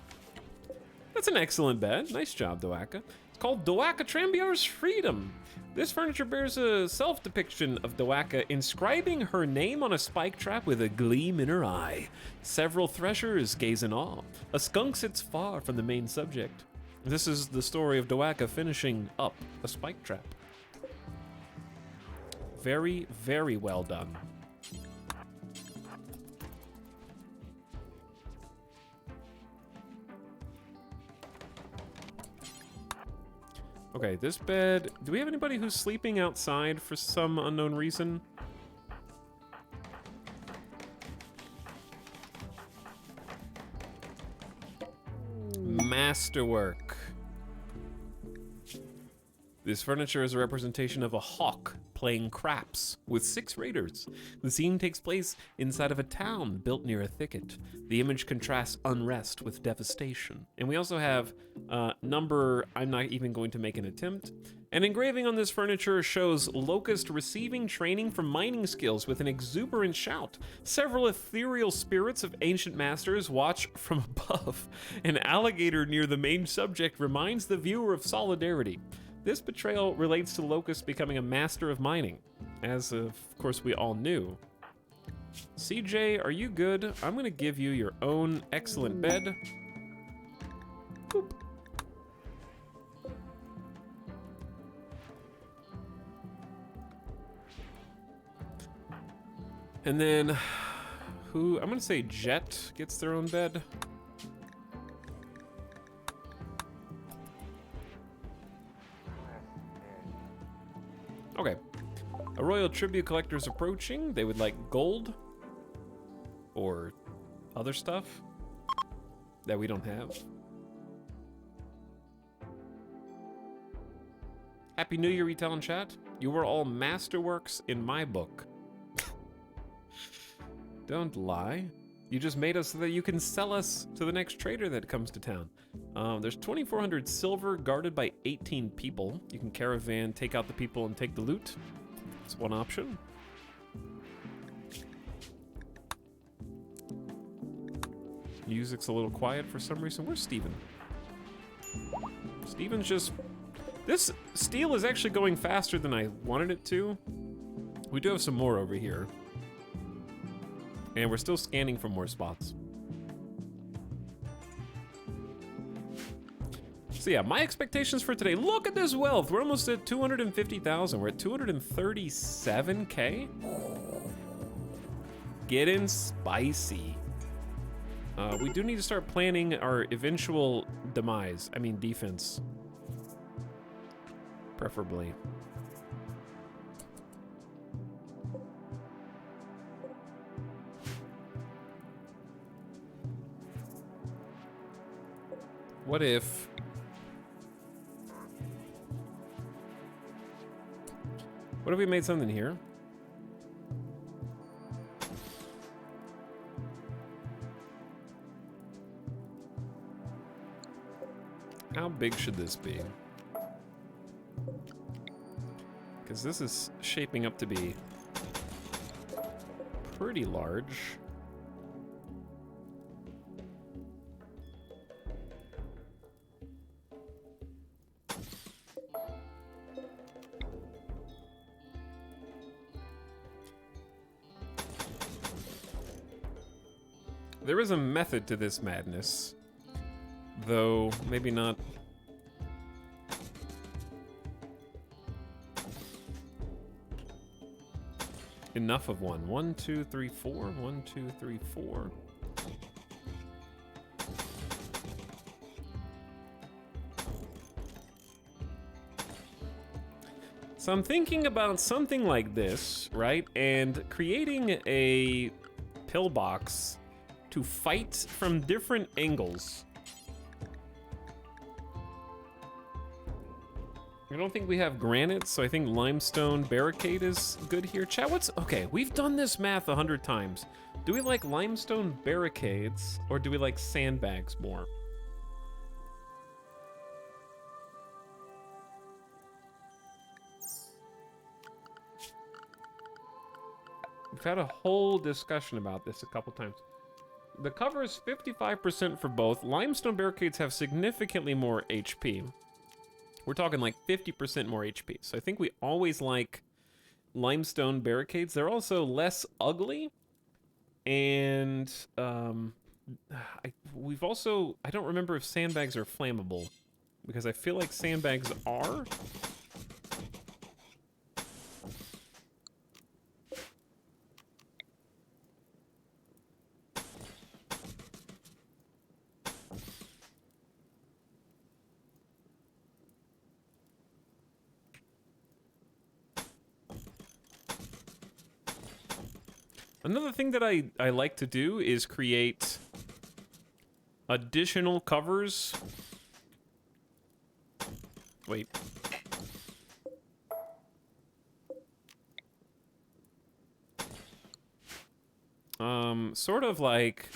That's an excellent bed. Nice job, Dowaka. It's called Dowaka Trambiar's Freedom. This furniture bears a self-depiction of Dowaka inscribing her name on a spike trap with a gleam in her eye. Several threshers gaze in awe. A skunk sits far from the main subject. This is the story of Dowaka finishing up a spike trap. Very, very well done. Okay, this bed... Do we have anybody who's sleeping outside for some unknown reason? Masterwork. This furniture is a representation of a hawk playing craps with 6 raiders. The scene takes place inside of a town built near a thicket. The image contrasts unrest with devastation. And we also have number, I'm not even going to make an attempt. An engraving on this furniture shows Locust receiving training from mining skills with an exuberant shout. Several ethereal spirits of ancient masters watch from above. An alligator near the main subject reminds the viewer of solidarity. This betrayal relates to Locust becoming a master of mining, as of course we all knew. CJ, are you good? I'm gonna give you your own excellent bed. Boop. And then, I'm gonna say Jet gets their own bed. Okay. A royal tribute collector is approaching. They would like gold or other stuff that we don't have. Happy New Year, Retail and Chat. You were all masterworks in my book. Don't lie. You just made us so that you can sell us to the next trader that comes to town. There's 2,400 silver guarded by 18 people. You can caravan, take out the people, and take the loot. That's one option. Music's a little quiet for some reason. Where's Steven? Steven's just... This steel is actually going faster than I wanted it to. We do have some more over here. And we're still scanning for more spots. So yeah, my expectations for today. Look at this wealth. We're almost at 250,000. We're at 237K. Getting spicy. We do need to start planning our eventual demise. I mean, defense. Preferably. What if... What if we made something here? How big should this be? Because this is shaping up to be pretty large. There is a method to this madness, though maybe not. Enough of one. 1, 2, 3, 4. 1, 2, 3, 4. So I'm thinking about something like this, right? And creating a pillbox to fight from different angles. I don't think we have granite, so I think limestone barricade is good here. Chat, what's... Okay, we've done this math 100 times. Do we like limestone barricades, or do we like sandbags more? We've had a whole discussion about this a couple times. The cover is 55% for both. Limestone barricades have significantly more HP. We're talking like 50% more HP. So I think we always like limestone barricades. They're also less ugly. And we've also... I don't remember if sandbags are flammable, because I feel like sandbags are. Another thing that I like to do is create additional covers. Wait. Sort of like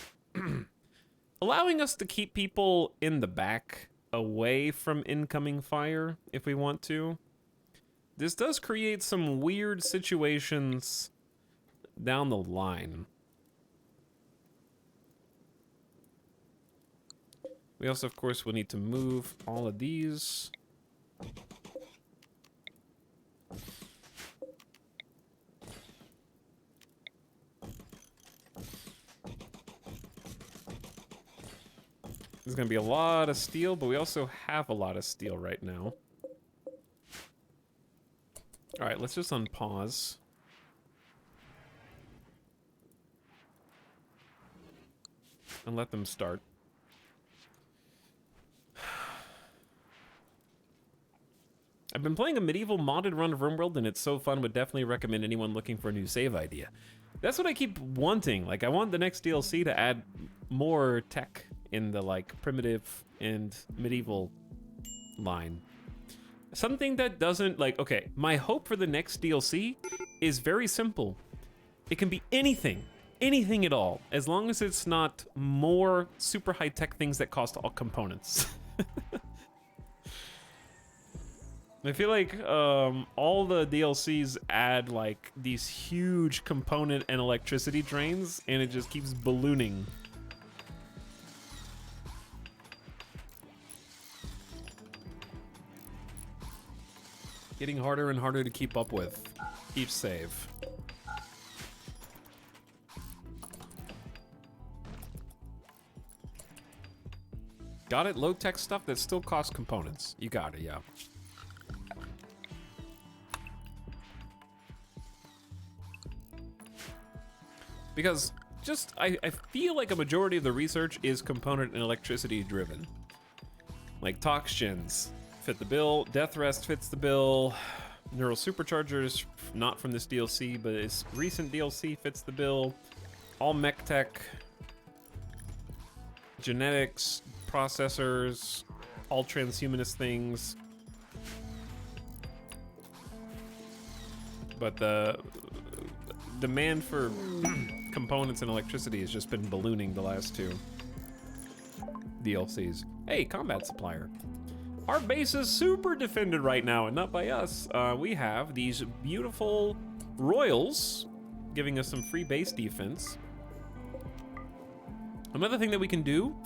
allowing us to keep people in the back away from incoming fire if we want to. This does create some weird situations down the line. We also, of course, will need to move all of these. There's gonna be a lot of steel, but we also have a lot of steel right now. All right, let's just unpause. And let them start. I've been playing a medieval modded run of RimWorld, and it's so fun. Would definitely recommend anyone looking for a new save idea. That's what I keep wanting. Like, I want the next DLC to add more tech in the, like, primitive and medieval line. Something that doesn't, like, okay, my hope for the next DLC is very simple. It can be anything. Anything at all, as long as it's not more super high-tech things that cost all components. I feel like all the DLCs add like these huge component and electricity drains, and it just keeps ballooning. Getting harder and harder to keep up with each save. Got it? Low-tech stuff that still costs components. You got it, yeah. Because just, I feel like a majority of the research is component and electricity driven. Like Toxgens fit the bill, Death Rest fits the bill, Neural Superchargers, not from this DLC, but its recent DLC fits the bill, all mech tech, genetics, processors, all transhumanist things. But the demand for components and electricity has just been ballooning the last two DLCs. Hey, combat supplier. Our base is super defended right now, and not by us. We have these beautiful royals giving us some free base defense. Another thing that we can do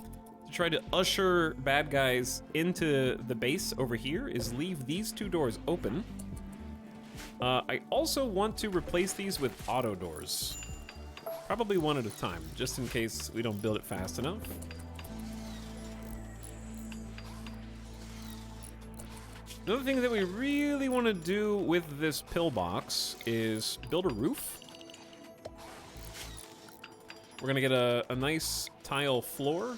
to try to usher bad guys into the base over here is leave these 2 doors open. I also want to replace these with auto doors. Probably one at a time, just in case we don't build it fast enough. Another thing that we really want to do with this pillbox is build a roof. We're gonna get a nice tile floor.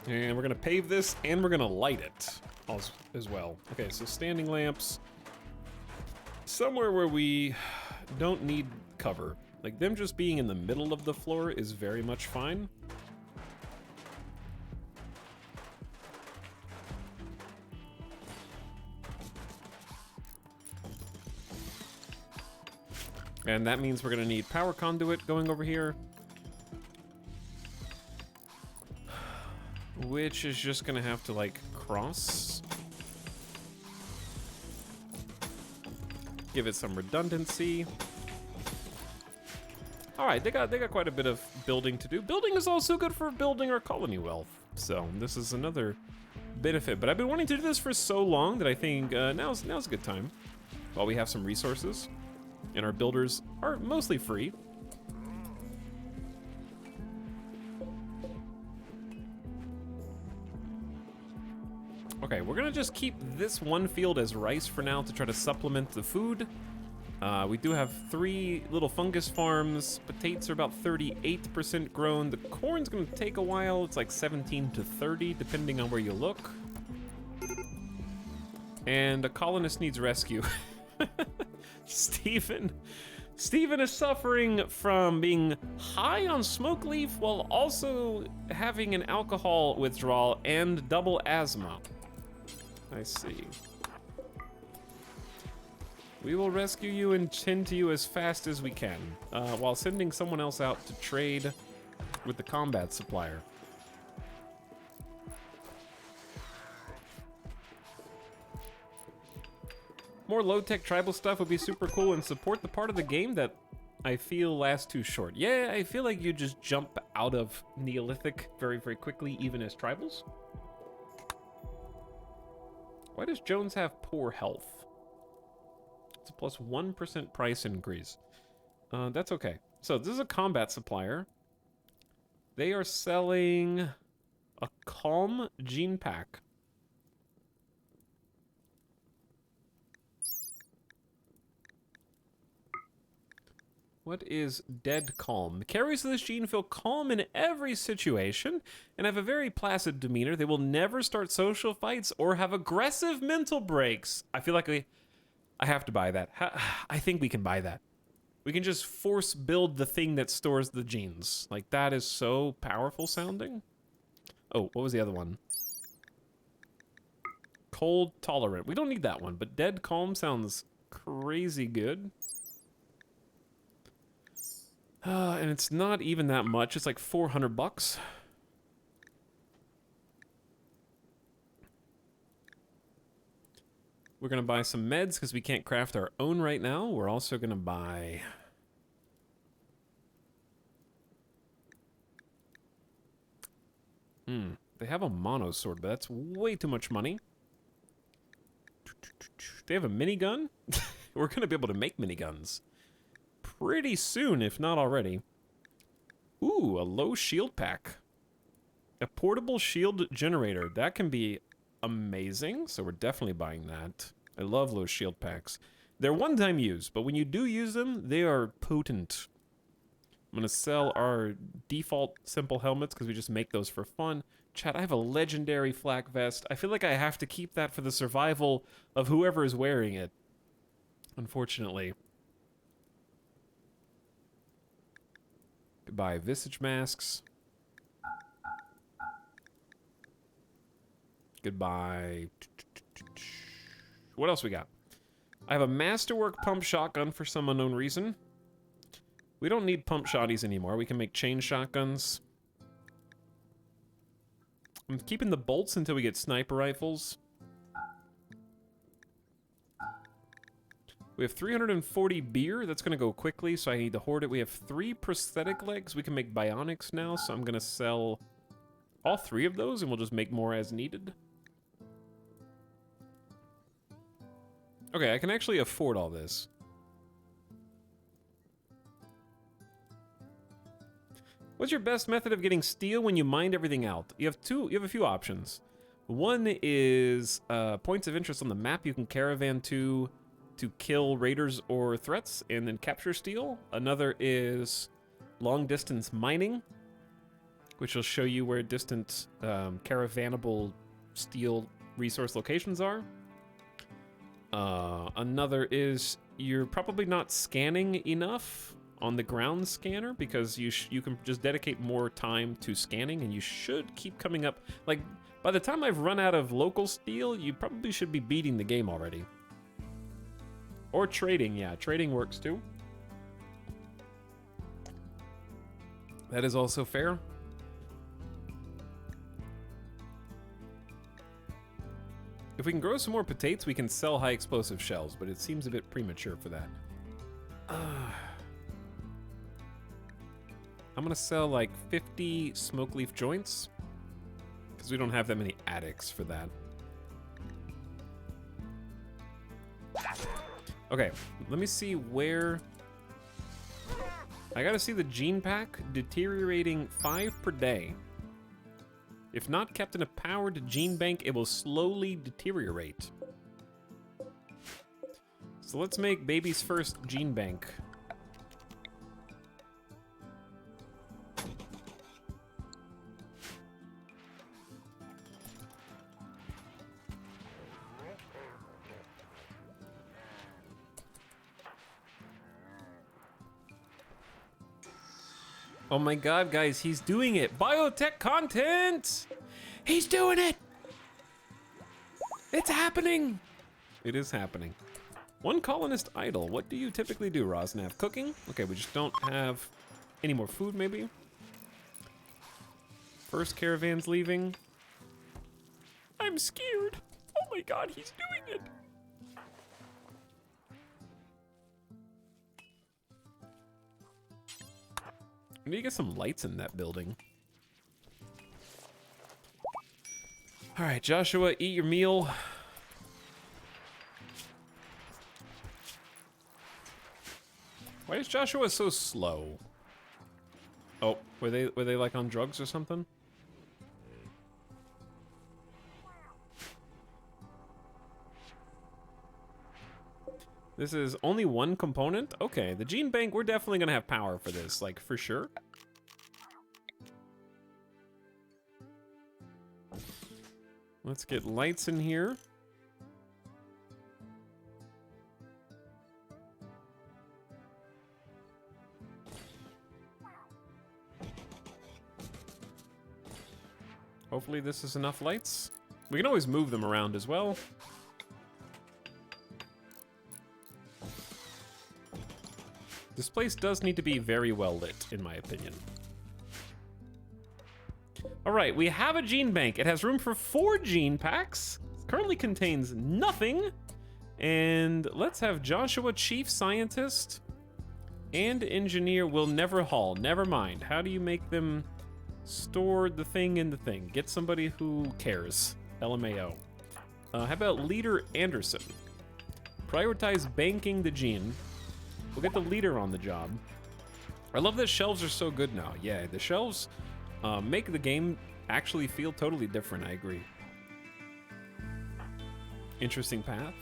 And we're gonna pave this, and we're gonna light it as well. Okay, so standing lamps. Somewhere where we don't need cover. Like, them just being in the middle of the floor is very much fine. And that means we're gonna need power conduit going over here. Which is just gonna have to, like, cross. Give it some redundancy. All right, they got quite a bit of building to do. Building is also good for building our colony wealth. So this is another benefit. But I've been wanting to do this for so long that I think now's a good time. While we have some resources, and our builders are mostly free. Okay, we're gonna just keep this one field as rice for now to try to supplement the food. We do have 3 little fungus farms. Potatoes are about 38% grown. The corn's gonna take a while. It's like 17 to 30, depending on where you look. And a colonist needs rescue. Steven is suffering from being high on smoke leaf while also having an alcohol withdrawal and double asthma. I see. We will rescue you and tend to you as fast as we can, while sending someone else out to trade with the combat supplier. More low-tech tribal stuff would be super cool and support the part of the game that I feel lasts too short. Yeah, I feel like you just jump out of Neolithic very, very quickly, even as tribals. Why does Jones have poor health? It's a plus 1% price increase. That's okay. So this is a combat supplier. They are selling a calm gene pack. What is dead calm? The carriers of this gene feel calm in every situation and have a very placid demeanor. They will never start social fights or have aggressive mental breaks. I feel like I have to buy that. I think we can buy that. We can just force build the thing that stores the genes. Like, that is so powerful sounding. Oh, what was the other one? Cold tolerant. We don't need that one, but dead calm sounds crazy good. And it's not even that much. It's like 400 bucks. We're gonna buy some meds because we can't craft our own right now. We're also gonna buy... They have a mono sword, but that's way too much money. They have a minigun? We're gonna be able to make miniguns pretty soon, if not already. Ooh, a low shield pack. A portable shield generator. That can be amazing, so we're definitely buying that. I love low shield packs. They're one-time use, but when you do use them, they are potent. I'm gonna sell our default simple helmets because we just make those for fun. Chat, I have a legendary flak vest. I feel like I have to keep that for the survival of whoever is wearing it. Unfortunately. Goodbye, visage masks. Goodbye. What else we got? I have a masterwork pump shotgun for some unknown reason. We don't need pump shotties anymore. We can make chain shotguns. I'm keeping the bolts until we get sniper rifles. We have 340 beer. That's going to go quickly, so I need to hoard it. We have 3 prosthetic legs. We can make bionics now, so I'm going to sell all 3 of those, and we'll just make more as needed. Okay, I can actually afford all this. What's your best method of getting steel when you mined everything out? You have a few options. One is points of interest on the map you can caravan to kill raiders or threats and then capture steel. Another is long distance mining, which will show you where distant caravanable steel resource locations are. Another is you're probably not scanning enough on the ground scanner because you can just dedicate more time to scanning, and you should keep coming up. Like, by the time I've run out of local steel, you probably should be beating the game already. Or trading, yeah, trading works too. That is also fair. If we can grow some more potatoes, we can sell high explosive shells, but it seems a bit premature for that. I'm gonna sell like 50 smoke leaf joints, because we don't have that many attics for that. Okay, let me see where... I gotta see the gene pack deteriorating 5 per day. If not kept in a powered gene bank, it will slowly deteriorate. So let's make baby's first gene bank. Oh my god, guys, he's doing it! Biotech content! He's doing it! It's happening! It is happening. One colonist idle. What do you typically do, Rosnav? Cooking? Okay, we just don't have any more food, maybe? First caravan's leaving. I'm scared! Oh my god, he's doing it! I need to get some lights in that building. All right, Joshua, eat your meal. Why is Joshua so slow? Oh, were they like on drugs or something? This is only one component? Okay, the gene bank, we're definitely gonna have power for this, like, for sure. Let's get lights in here. Hopefully this is enough lights. We can always move them around as well. This place does need to be very well lit, in my opinion. All right, we have a gene bank. It has room for 4 gene packs. It currently contains nothing. And let's have Joshua, chief scientist and engineer will never haul. Never mind. How do you make them store the thing in the thing? Get somebody who cares. LMAO. How about leader Anderson? Prioritize banking the gene. We'll get the leader on the job. I love that shelves are so good now. Yeah, the shelves make the game actually feel totally different, I agree. Interesting path.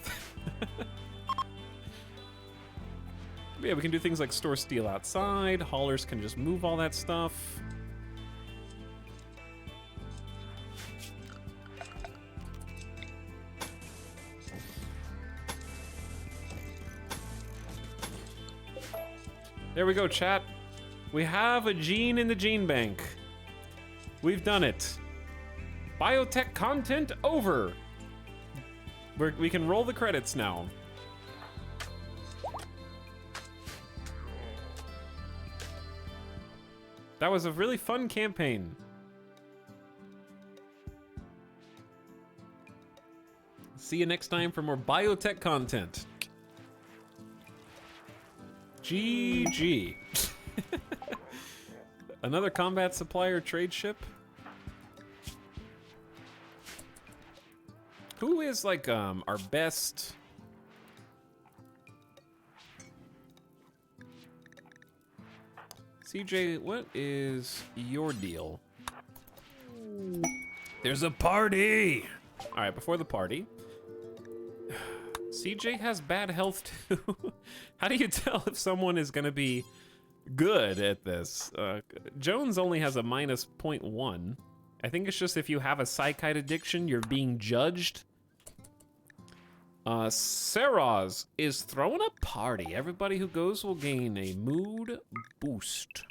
Yeah, we can do things like store steel outside. Haulers can just move all that stuff. There we go, chat. We have a gene in the gene bank. We've done it. Biotech content over. We can roll the credits now. That was a really fun campaign. See you next time for more biotech content. GG. Another combat supplier trade ship. Who is like our best? CJ, what is your deal? There's a party! Alright, before the party. CJ has bad health too. How do you tell if someone is gonna be good at this? Jones only has a minus 0.1. I think it's just if you have a psychite addiction, you're being judged. Saraz is throwing a party. Everybody who goes will gain a mood boost.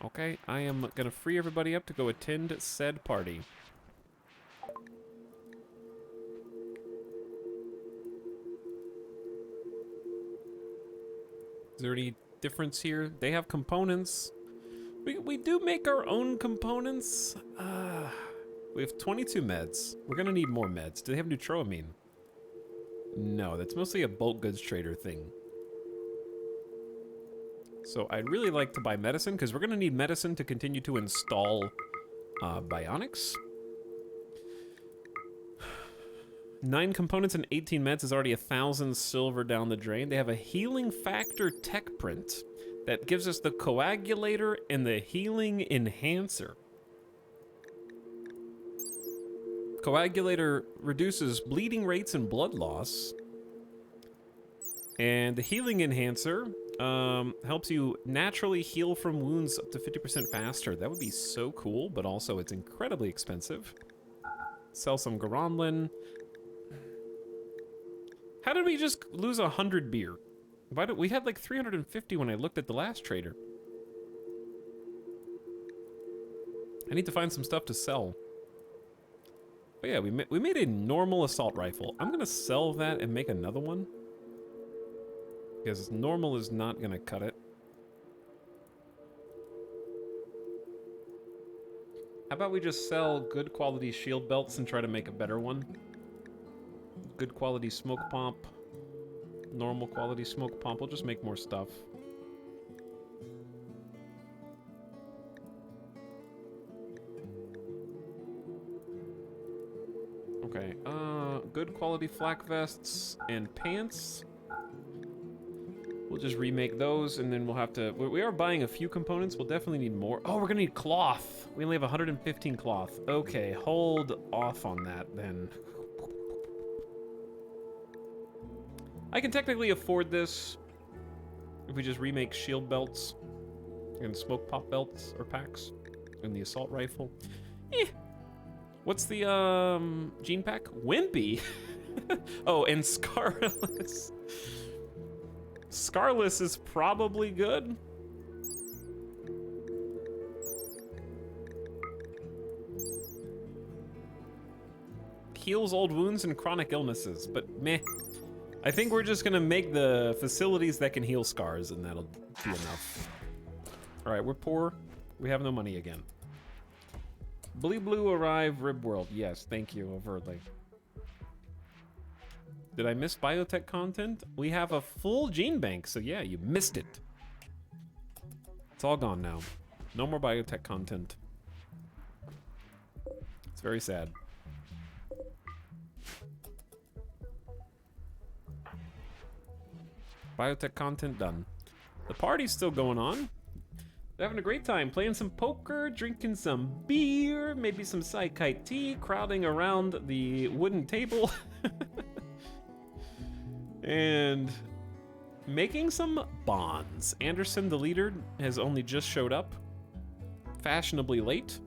Okay, I am gonna free everybody up to go attend said party. Is there any difference here? They have components. We do make our own components. We have 22 meds. We're gonna need more meds. Do they have neutroamine? No, that's mostly a bulk goods trader thing. So I'd really like to buy medicine, because we're gonna need medicine to continue to install bionics. 9 components and 18 meds is already 1,000 silver down the drain. They have a healing factor tech print that gives us the coagulator and the healing enhancer. Coagulator reduces bleeding rates and blood loss. And the healing enhancer helps you naturally heal from wounds up to 50% faster. That would be so cool, but also it's incredibly expensive. Sell some Garanlin. How did we just lose 100 beer? Why did we had like 350 when I looked at the last trader? I need to find some stuff to sell. But yeah, we made a normal assault rifle. I'm gonna sell that and make another one. Because normal is not gonna cut it. How about we just sell good quality shield belts and try to make a better one? Good quality smoke pump. Normal quality smoke pump. We'll just make more stuff. Okay, good quality flak vests and pants. We'll just remake those, and then we'll have to... We are buying a few components. We'll definitely need more. Oh, we're gonna need cloth. We only have 115 cloth. Okay, hold off on that, then. I can technically afford this if we just remake shield belts and smoke pop belts or packs and the assault rifle. Eh. What's the, gene pack? Wimpy? Oh, and Scarless. Scarless is probably good. Heals old wounds and chronic illnesses, but meh. I think we're just gonna make the facilities that can heal scars, and that'll be enough. All right, we're poor. We have no money again. Blue arrive, Rib World. Yes, thank you, overtly. Did I miss biotech content? We have a full gene bank, so yeah, you missed it. It's all gone now. No more biotech content. It's very sad. Biotech content done. The party's still going on. They're having a great time playing some poker, drinking some beer, maybe some Psychite tea, crowding around the wooden table. And making some bonds. Anderson, the leader, has only just showed up. Fashionably late.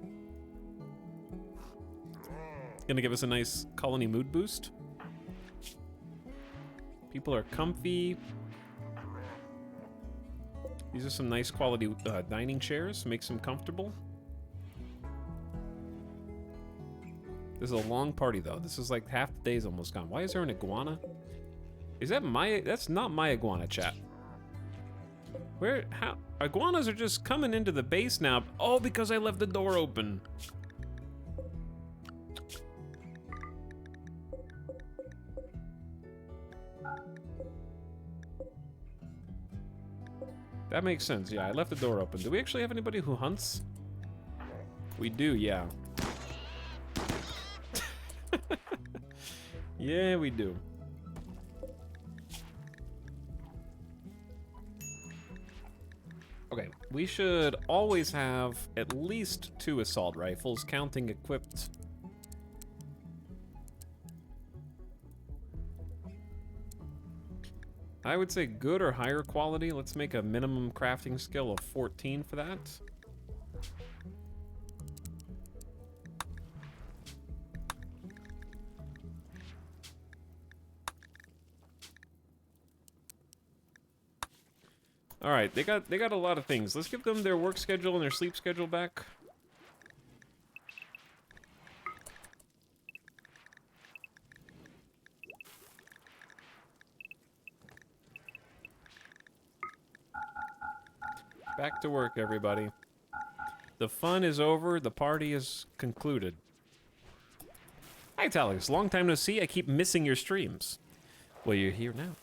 Gonna give us a nice colony mood boost. People are comfy. These are some nice quality dining chairs. Makes them comfortable. This is a long party though. This is like half the day's almost gone. Why is there an iguana? Is that my... That's not my iguana, chat. Where... How... Iguanas are just coming into the base now. Oh, because I left the door open. That makes sense. Yeah, I left the door open. Do we actually have anybody who hunts? We do, yeah. Yeah, we do. Okay, we should always have at least 2 assault rifles, counting equipped. I would say good or higher quality. Let's make a minimum crafting skill of 14 for that. All right, they got a lot of things. Let's give them their work schedule and their sleep schedule back. Back to work, everybody. The fun is over. The party is concluded. Hi, Talix. Long time no see. I keep missing your streams. Well, you're here now.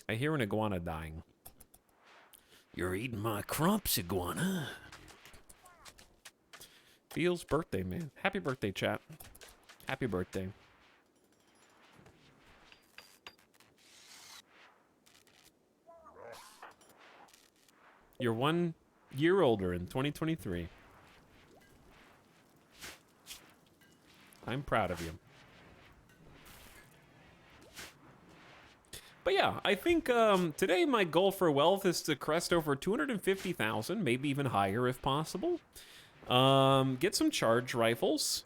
I hear an iguana dying. You're eating my crumps, iguana. Feels birthday, man. Happy birthday, chat. Happy birthday. You're 1 year older in 2023. I'm proud of you. But yeah, I think today my goal for wealth is to crest over 250,000, maybe even higher if possible. Get some charge rifles.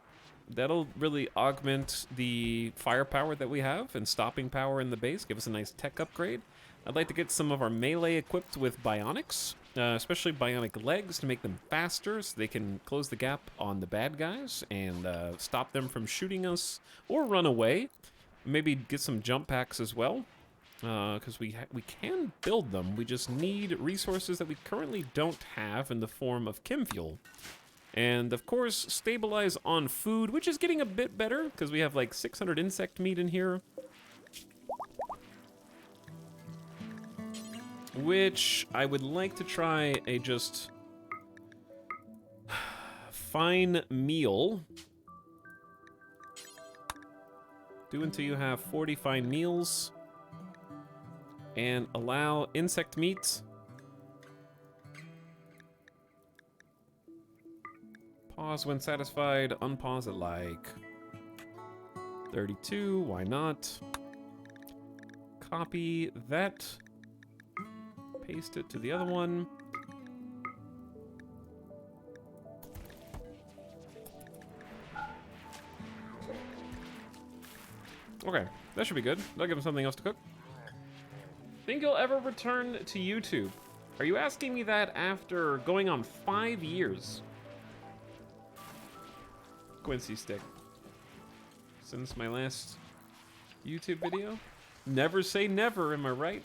That'll really augment the firepower that we have and stopping power in the base. Give us a nice tech upgrade. I'd like to get some of our melee equipped with bionics, especially bionic legs to make them faster so they can close the gap on the bad guys and stop them from shooting us or run away. Maybe get some jump packs as well. Because we can build them, we just need resources that we currently don't have in the form of chem fuel. And of course, stabilize on food, which is getting a bit better, because we have like 600 insect meat in here. Which I would like to try a just fine meal. Do until you have 40 fine meals. And allow insect meat. Pause when satisfied, unpause at like 32, why not? Copy that. Paste it to the other one. Okay, that should be good. That'll give him something else to cook. Think you'll ever return to YouTube? Are you asking me that after going on 5 years? Quincy stick. Since my last YouTube video? Never say never, am I right?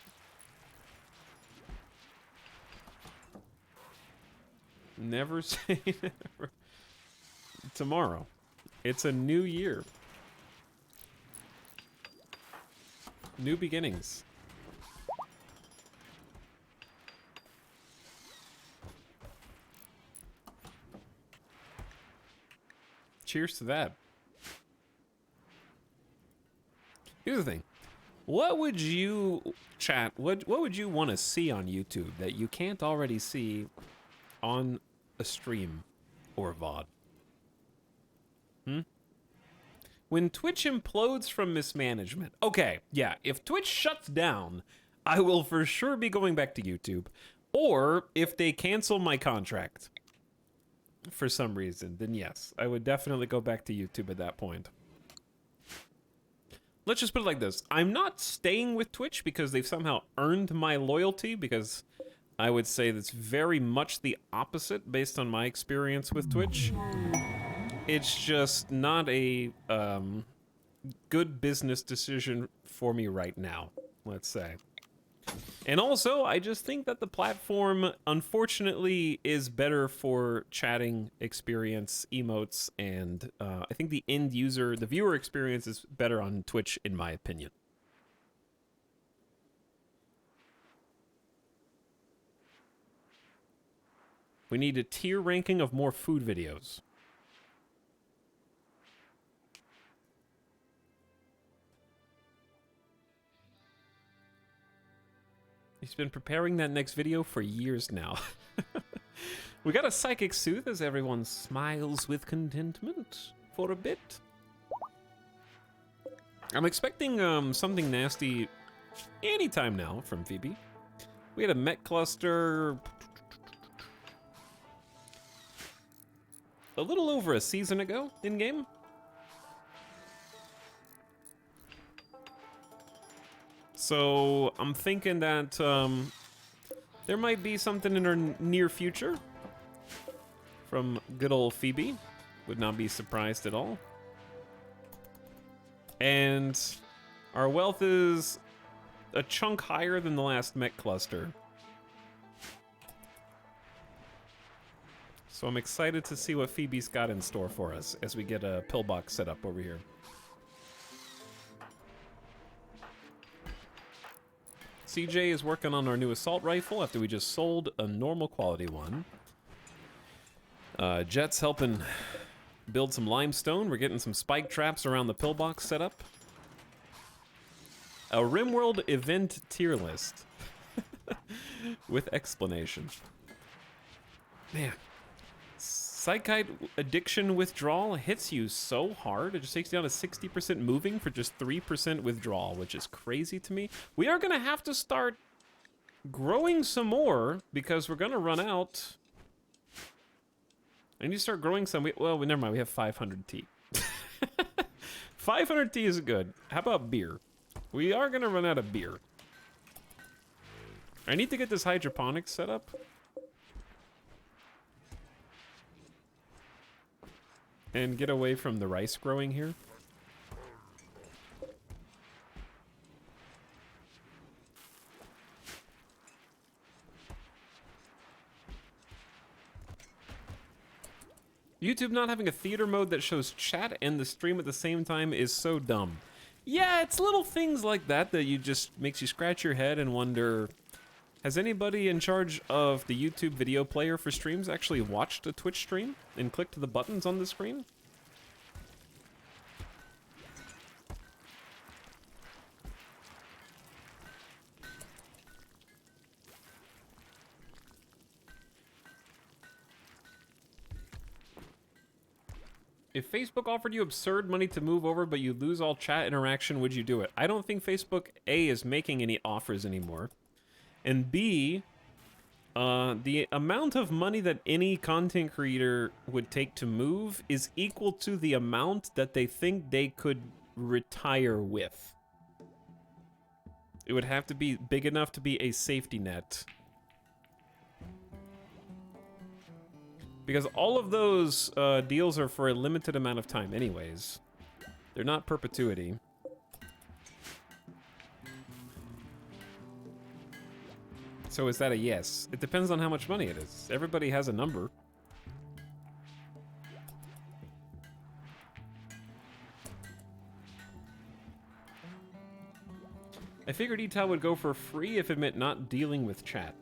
Never say never. Tomorrow. It's a new year. New beginnings. Cheers to that. Here's the thing. What would you, chat, what would you want to see on YouTube that you can't already see on a stream or VOD? When Twitch implodes from mismanagement. Okay, yeah, if Twitch shuts down, I will for sure be going back to YouTube. Or if they cancel my contract for some reason, then yes, I would definitely go back to YouTube at that point. Let's just put it like this. I'm not staying with Twitch because they've somehow earned my loyalty, because I would say that's very much the opposite based on my experience with Twitch. It's just not a good business decision for me right now, let's say. And also, I just think that the platform, unfortunately, is better for chatting experience, emotes, and I think the end user, the viewer experience is better on Twitch, in my opinion. We need a tier ranking of more food videos. He's been preparing that next video for years now. We got a psychic soothe as everyone smiles with contentment for a bit. I'm expecting something nasty anytime now from Phoebe. We had a Met cluster a little over a season ago in-game. So I'm thinking that there might be something in our near future from good old Phoebe. Would not be surprised at all. And our wealth is a chunk higher than the last Met cluster. So I'm excited to see what Phoebe's got in store for us as we get a pillbox set up over here. CJ is working on our new assault rifle after we just sold a normal quality one. Jet's helping build some limestone. We're getting some spike traps around the pillbox set up. A RimWorld event tier list. With explanation. Man. Psychite addiction withdrawal hits you so hard. It just takes you down to 60% moving for just 3% withdrawal, which is crazy to me. We are going to have to start growing some more because we're going to run out. I need to start growing some. Well, never mind. We have 500 tea. 500 tea is good. How about beer? We are going to run out of beer. I need to get this hydroponics set up. And get away from the rice growing here. YouTube not having a theater mode that shows chat and the stream at the same time is so dumb. Yeah, it's little things like that that you just makes you scratch your head and wonder, has anybody in charge of the YouTube video player for streams actually watched a Twitch stream and clicked the buttons on the screen? If Facebook offered you absurd money to move over, but you lose all chat interaction, would you do it? I don't think Facebook, A, is making any offers anymore. And B, the amount of money that any content creator would take to move is equal to the amount that they think they could retire with. It would have to be big enough to be a safety net. Because all of those deals are for a limited amount of time anyways. They're not perpetuity. So is that a yes? It depends on how much money it is. Everybody has a number. I figured Etal would go for free if it meant not dealing with chat.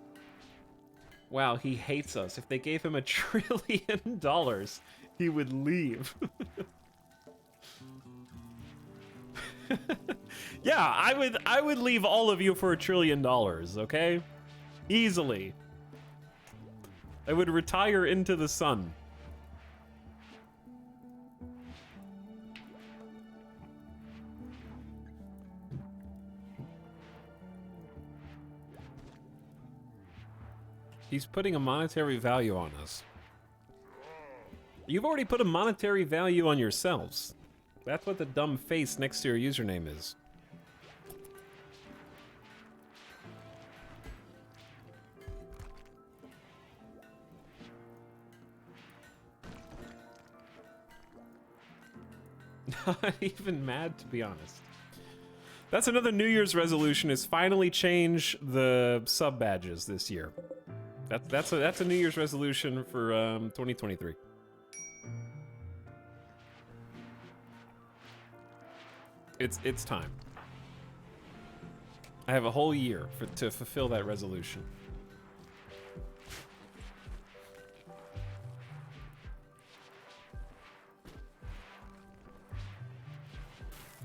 Wow, he hates us. If they gave him $1 trillion, he would leave. Yeah, I would leave all of you for $1 trillion, okay? Easily. I would retire into the sun. He's putting a monetary value on us. You've already put a monetary value on yourselves. That's what the dumb face next to your username is. Not even mad, to be honest. That's another New Year's resolution, is finally change the sub badges this year. That's a New Year's resolution for 2023. It's time. I have a whole year to fulfill that resolution.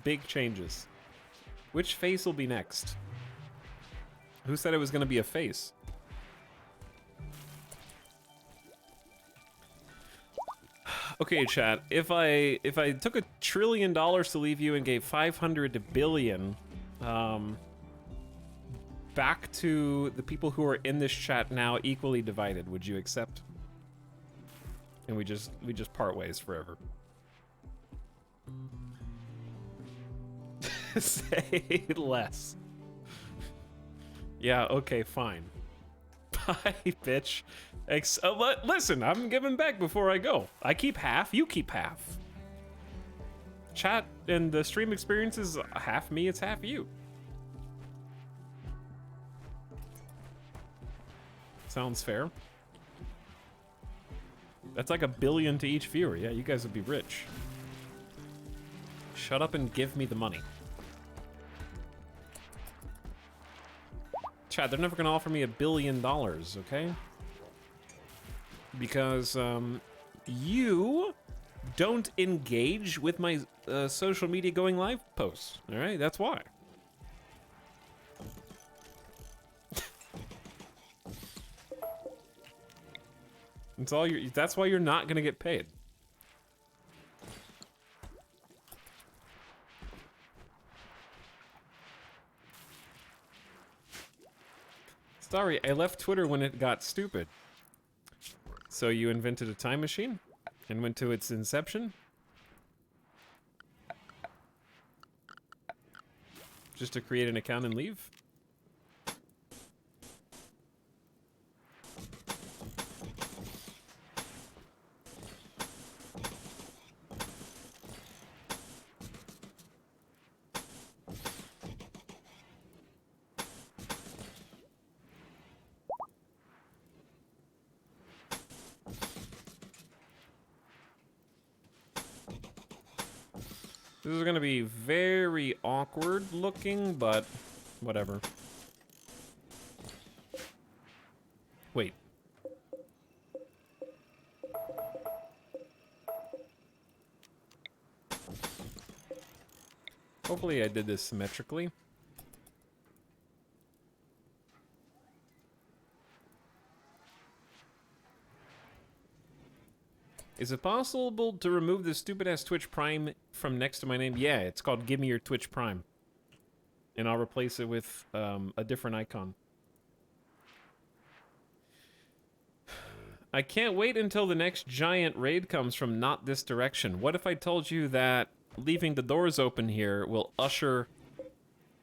big changes. Which face will be next? Who said it was going to be a face? Okay, chat. If I took $1 trillion to leave you and gave 500 billion back to the people who are in this chat now, equally divided, would you accept? And we just part ways forever. Say less. Yeah, okay, fine. Bye, bitch. Listen, I'm giving back before I go. I keep half, you keep half. Chat and the stream experience is half me, it's half you. Sounds fair. That's like $1 billion to each viewer. Yeah, you guys would be rich. Shut up and give me the money. Chad, they're never gonna offer me $1 billion, okay? Because you don't engage with my social media going live posts. All right, that's why. That's why you're not gonna get paid. Sorry, I left Twitter when it got stupid. So you invented a time machine and went to its inception? Just to create an account and leave? This is gonna be very awkward looking, but whatever. Wait. Hopefully I did this symmetrically. Is it possible to remove this stupid-ass Twitch Prime from next to my name? Yeah, it's called Give Me Your Twitch Prime. And I'll replace it with a different icon. I can't wait until the next giant raid comes from not this direction. What if I told you that leaving the doors open here will usher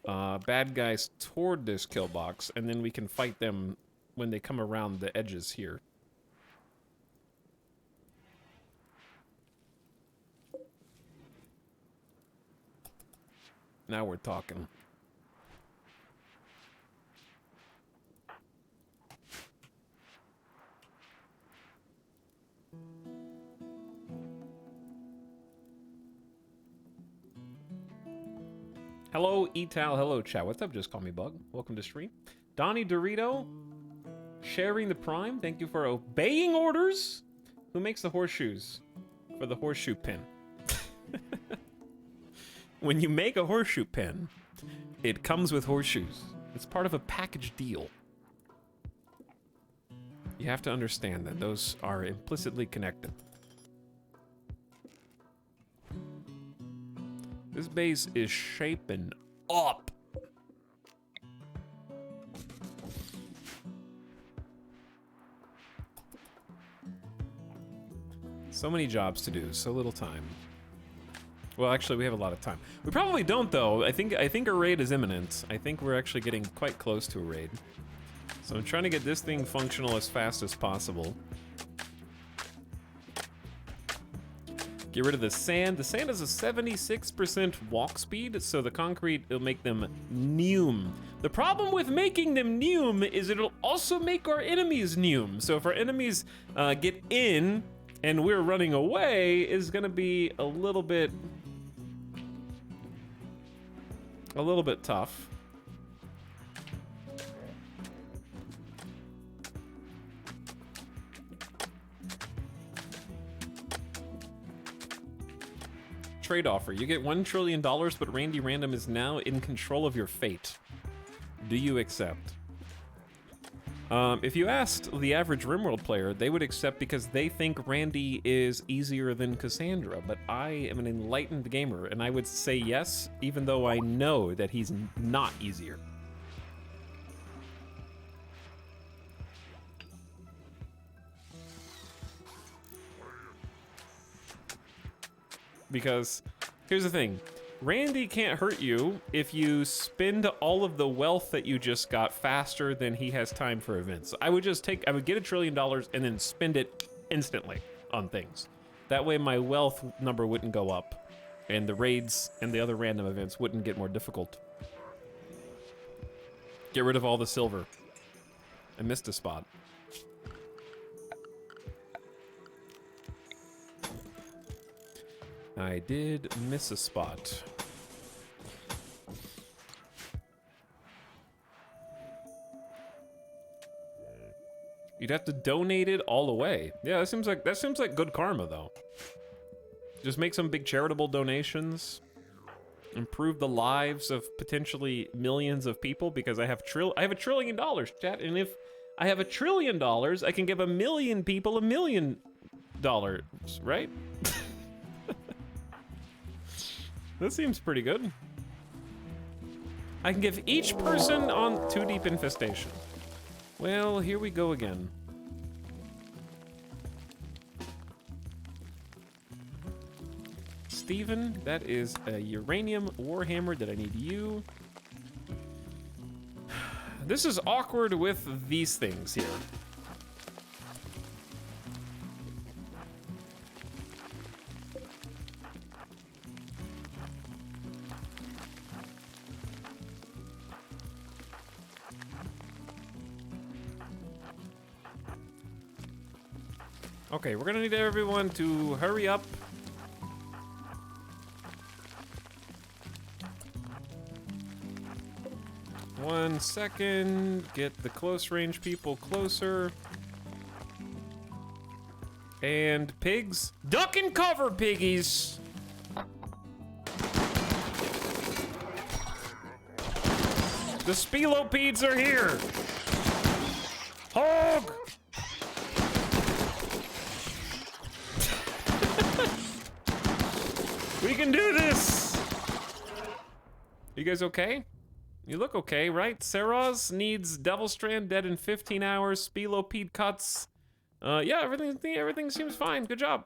bad guys toward this kill box, and then we can fight them when they come around the edges here? Now we're talking. Hello, Etal. Hello, chat. What's up? Just call me Bug. Welcome to stream. Donnie Dorito, sharing the Prime. Thank you for obeying orders. Who makes the horseshoes for the horseshoe pin? When you make a horseshoe pin, it comes with horseshoes. It's part of a package deal. You have to understand that those are implicitly connected. This base is shaping up. So many jobs to do, so little time. Well, actually, we have a lot of time. We probably don't, though. I think a raid is imminent. I think we're actually getting quite close to a raid. So I'm trying to get this thing functional as fast as possible. Get rid of the sand. The sand is a 76% walk speed, so the concrete will make them neum. The problem with making them neum is it'll also make our enemies neum. So if our enemies get in and we're running away, is gonna be a little bit tough. trade offer. You get $1 trillion, but Randy Random is now in control of your fate. Do you accept? If you asked the average RimWorld player, they would accept because they think Randy is easier than Cassandra, but I am an enlightened gamer, and I would say yes, even though I know that he's not easier. Because, here's the thing. Randy can't hurt you if you spend all of the wealth that you just got faster than he has time for events. I would get $1 trillion and then spend it instantly on things. That way my wealth number wouldn't go up, and the raids and the other random events wouldn't get more difficult. Get rid of all the silver. I missed a spot. I did miss a spot. You'd have to donate it all away. Yeah, that seems like good karma though. Just make some big charitable donations. Improve the lives of potentially millions of people because I have $1 trillion, chat, and if I have $1 trillion, I can give 1 million people $1 million, right? That seems pretty good. I can give each person on Too Deep Infestation. Well, here we go again. Steven, that is a uranium warhammer that I need you. This is awkward with these things here. Okay, we're gonna need everyone to hurry up. One second, get the close range people closer. And pigs, duck and cover, piggies. The Spilopedes are here. Hog! We can do this! You guys okay? You look okay, right? Saraz needs Devil Strand dead in 15 hours, Spilopede cuts. Yeah, everything seems fine. Good job.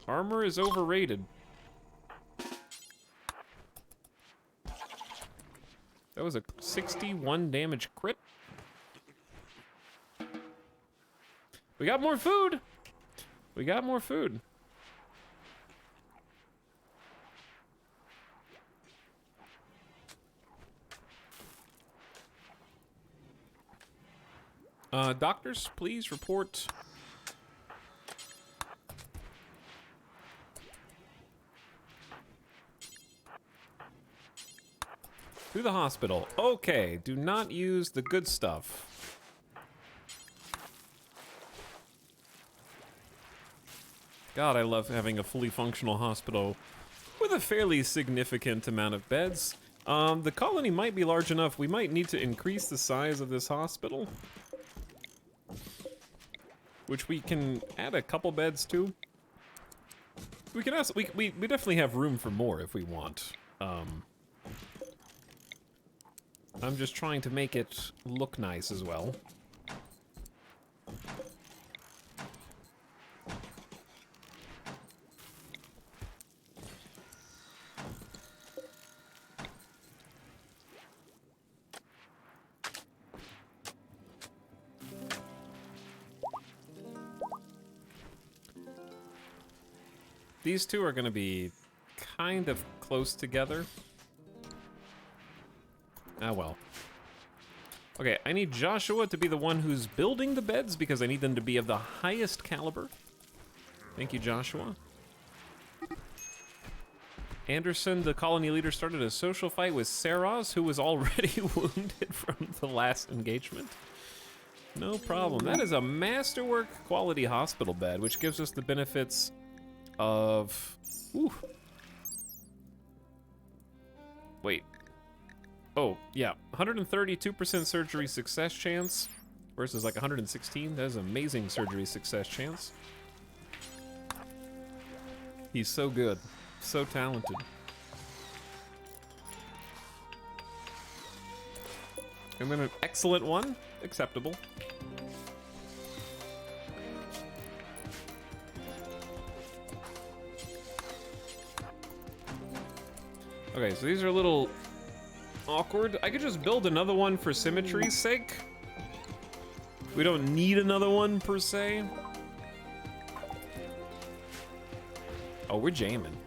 Armor is overrated. That was a 61 damage crit. We got more food! We got more food. Doctors, please report. To the hospital. Okay, do not use the good stuff. God, I love having a fully functional hospital with a fairly significant amount of beds. The colony might be large enough. We might need to increase the size of this hospital, which we can add a couple beds to. We can also, we definitely have room for more if we want. I'm just trying to make it look nice as well. These two are going to be kind of close together. Ah, well. Okay, I need Joshua to be the one who's building the beds because I need them to be of the highest caliber. Thank you, Joshua. Anderson, the colony leader, started a social fight with Saraz, who was already wounded from the last engagement. No problem. That is a masterwork quality hospital bed, which gives us the benefits of... Ooh. Wait. Oh, yeah. 132% surgery success chance versus like 116. That is amazing surgery success chance. He's so good. So talented. And then an excellent one. Acceptable. Okay, so these are a little awkward. I could just build another one for symmetry's sake. We don't need another one per se. Oh, we're jamming.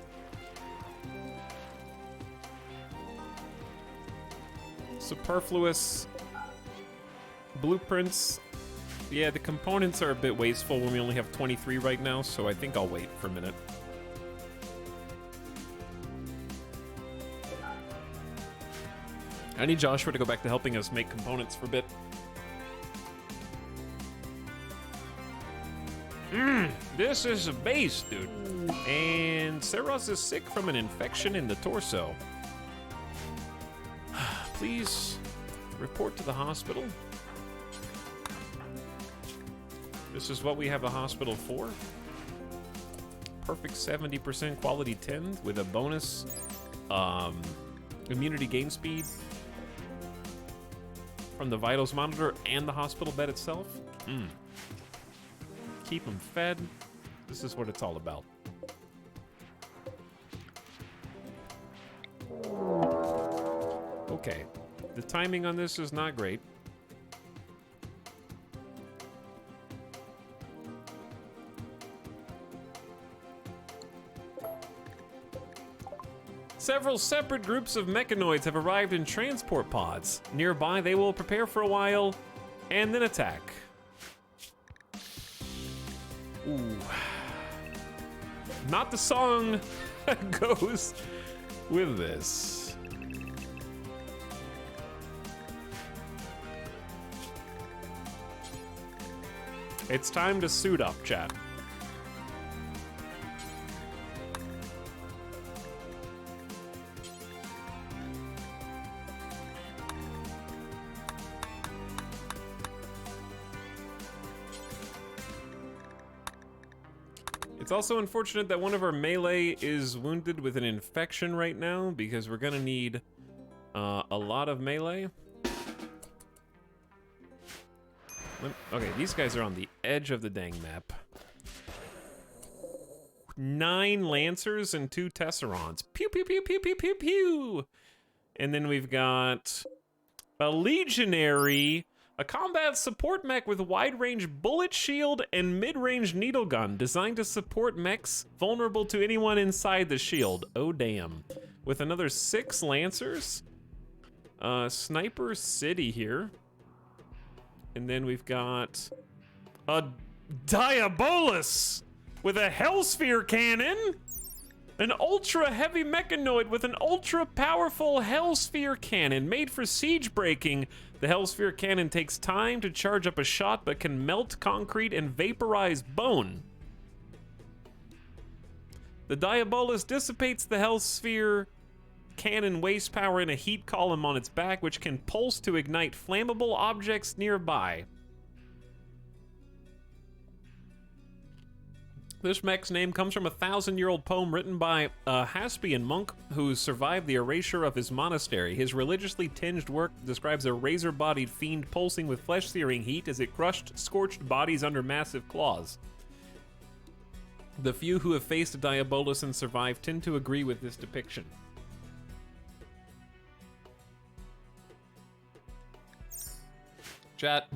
Superfluous blueprints. Yeah, the components are a bit wasteful when we only have 23 right now, so I think I'll wait for a minute. I need Joshua to go back to helping us make components for a bit. This is a base, dude. And Saros is sick from an infection in the torso. Please report to the hospital. This is what we have a hospital for. Perfect 70% quality 10 with a bonus immunity gain speed from the vitals monitor and the hospital bed itself. Keep them fed. This is what it's all about. Okay, the timing on this is not great. Several separate groups of mechanoids have arrived in transport pods. Nearby, they will prepare for a while and then attack. Ooh. Not the song that goes with this. It's time to suit up, chat. It's also unfortunate that one of our melee is wounded with an infection right now, because we're gonna need a lot of melee. Okay, these guys are on the edge of the dang map. 9 Lancers and 2 Tesserons. Pew, pew, pew, pew, pew, pew, pew. And then we've got a Legionary, a combat support mech with wide-range bullet shield and mid-range needle gun, designed to support mechs vulnerable to anyone inside the shield. Oh, damn. With another 6 Lancers. Sniper City here. And then we've got a Diabolus with a Hellsphere cannon. An ultra-heavy mechanoid with an ultra-powerful Hellsphere cannon made for siege breaking. The Hellsphere cannon takes time to charge up a shot, but can melt concrete and vaporize bone. The Diabolus dissipates the Hellsphere cannon waste power in a heat column on its back, which can pulse to ignite flammable objects nearby. This mech's name comes from a 1,000-year-old poem written by a Haspian monk who survived the erasure of his monastery. His religiously tinged work describes a razor-bodied fiend pulsing with flesh-searing heat as it crushed scorched bodies under massive claws. The few who have faced a Diabolus and survived tend to agree with this depiction. Chat.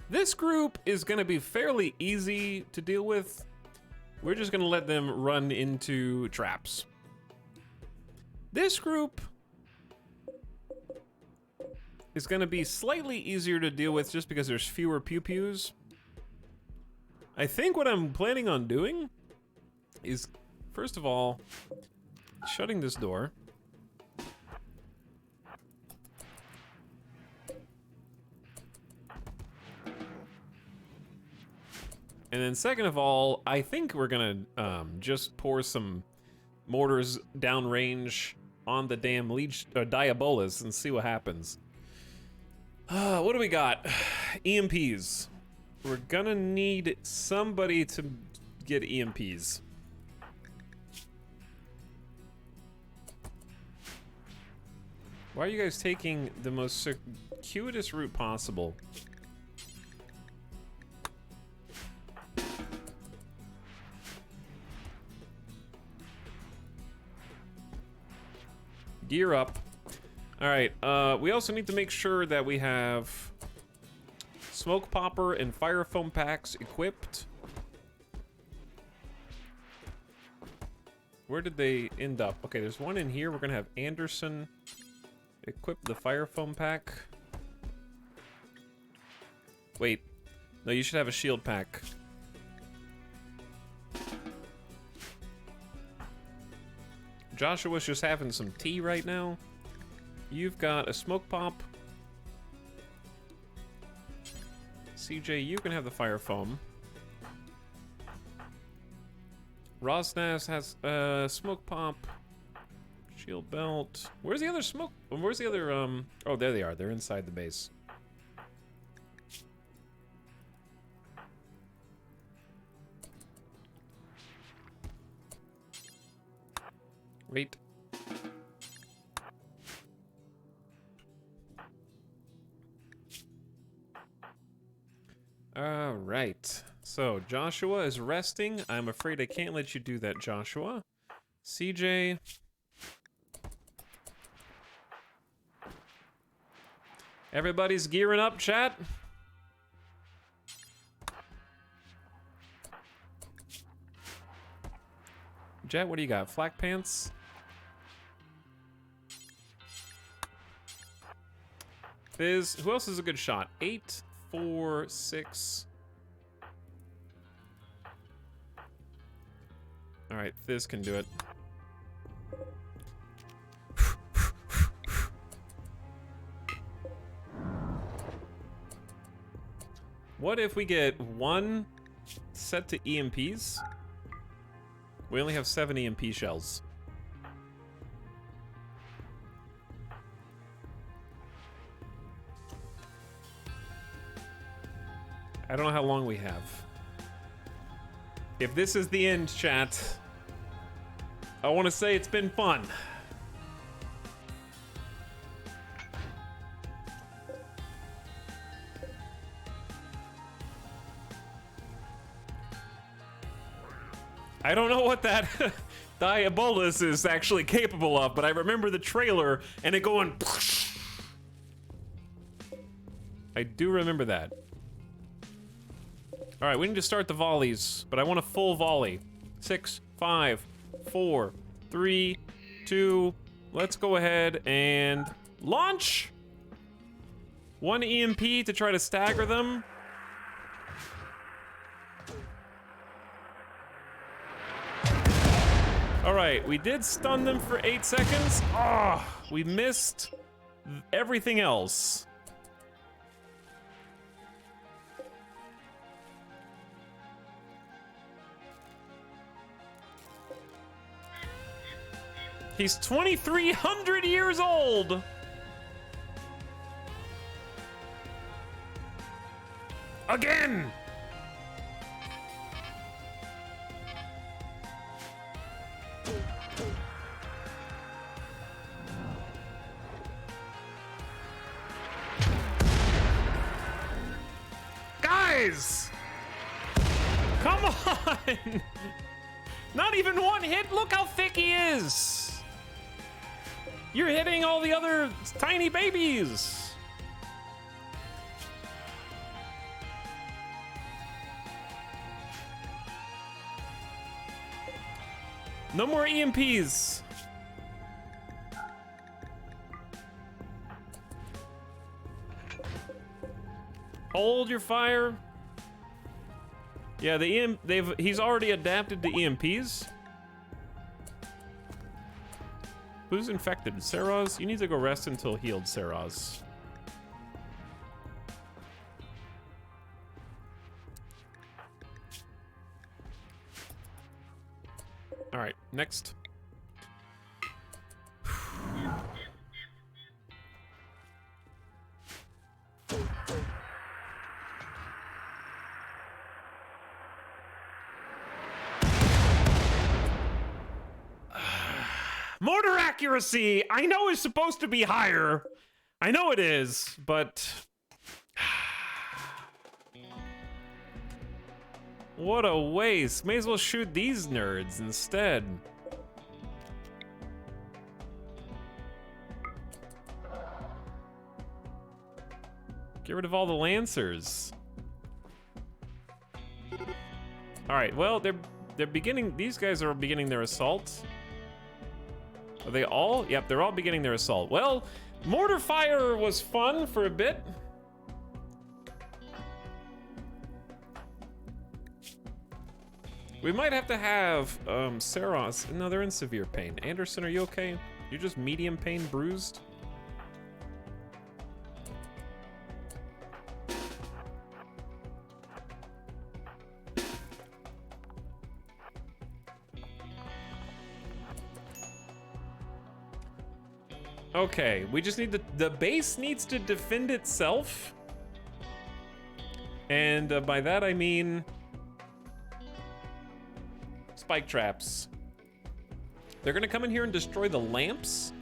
This group is going to be fairly easy to deal with. We're just going to let them run into traps. This group is going to be slightly easier to deal with just because there's fewer pew-pews. I think what I'm planning on doing is, first of all, shutting this door. And then second of all, I think we're gonna just pour some mortars downrange on the damn leech Diabolus and see what happens. What do we got? EMPs. We're gonna need somebody to get EMPs. Why are you guys taking the most circuitous route possible? Gear up. All right, we also need to make sure that we have smoke popper and fire foam packs equipped. Where did they end up? Okay, there's one in here. We're gonna have Anderson equip the fire foam pack. Wait, no, you should have a shield pack. Joshua's just having some tea right now. You've got a smoke pop. CJ, you can have the fire foam. Rosnas has smoke pop. Shield belt. Where's the other smoke? Where's the other, oh, there they are. They're inside the base. Wait. All right. So Joshua is resting. I'm afraid I can't let you do that, Joshua. CJ. Everybody's gearing up, chat. Jet, what do you got? Flak pants? Fizz, who else is a good shot? 8, 4, 6. All right, Fizz can do it. What if we get one set to EMPs? We only have 7 EMP shells. I don't know how long we have. If this is the end, chat, I want to say it's been fun. I don't know what that Diabolus is actually capable of, but I remember the trailer and it going. I do remember that. All right, we need to start the volleys, but I want a full volley. 6, 5, 4, 3, 2. Let's go ahead and launch. 1 EMP to try to stagger them. All right, we did stun them for 8 seconds. Ah, we missed everything else. He's 2,300 years old. Again. Guys! Come on! Not even one hit? Look how thick he is! You're hitting all the other tiny babies! No more EMPs! Hold your fire. Yeah, he's already adapted to EMPs. Who's infected? Seraz? You need to go rest until healed, Seraz. All right, next. Mortar accuracy, I know is supposed to be higher. I know it is, but what a waste. May as well shoot these nerds instead. Get rid of all the Lancers. All right, well, they're beginning, these guys are beginning their assault. Are they all? Yep, they're all beginning their assault. Well, mortar fire was fun for a bit. We might have to have Saros. No, they're in severe pain. Anderson, are you okay? You're just medium pain, bruised? Okay, we just need the base needs to defend itself. And by that I mean spike traps. They're gonna come in here and destroy the lamps.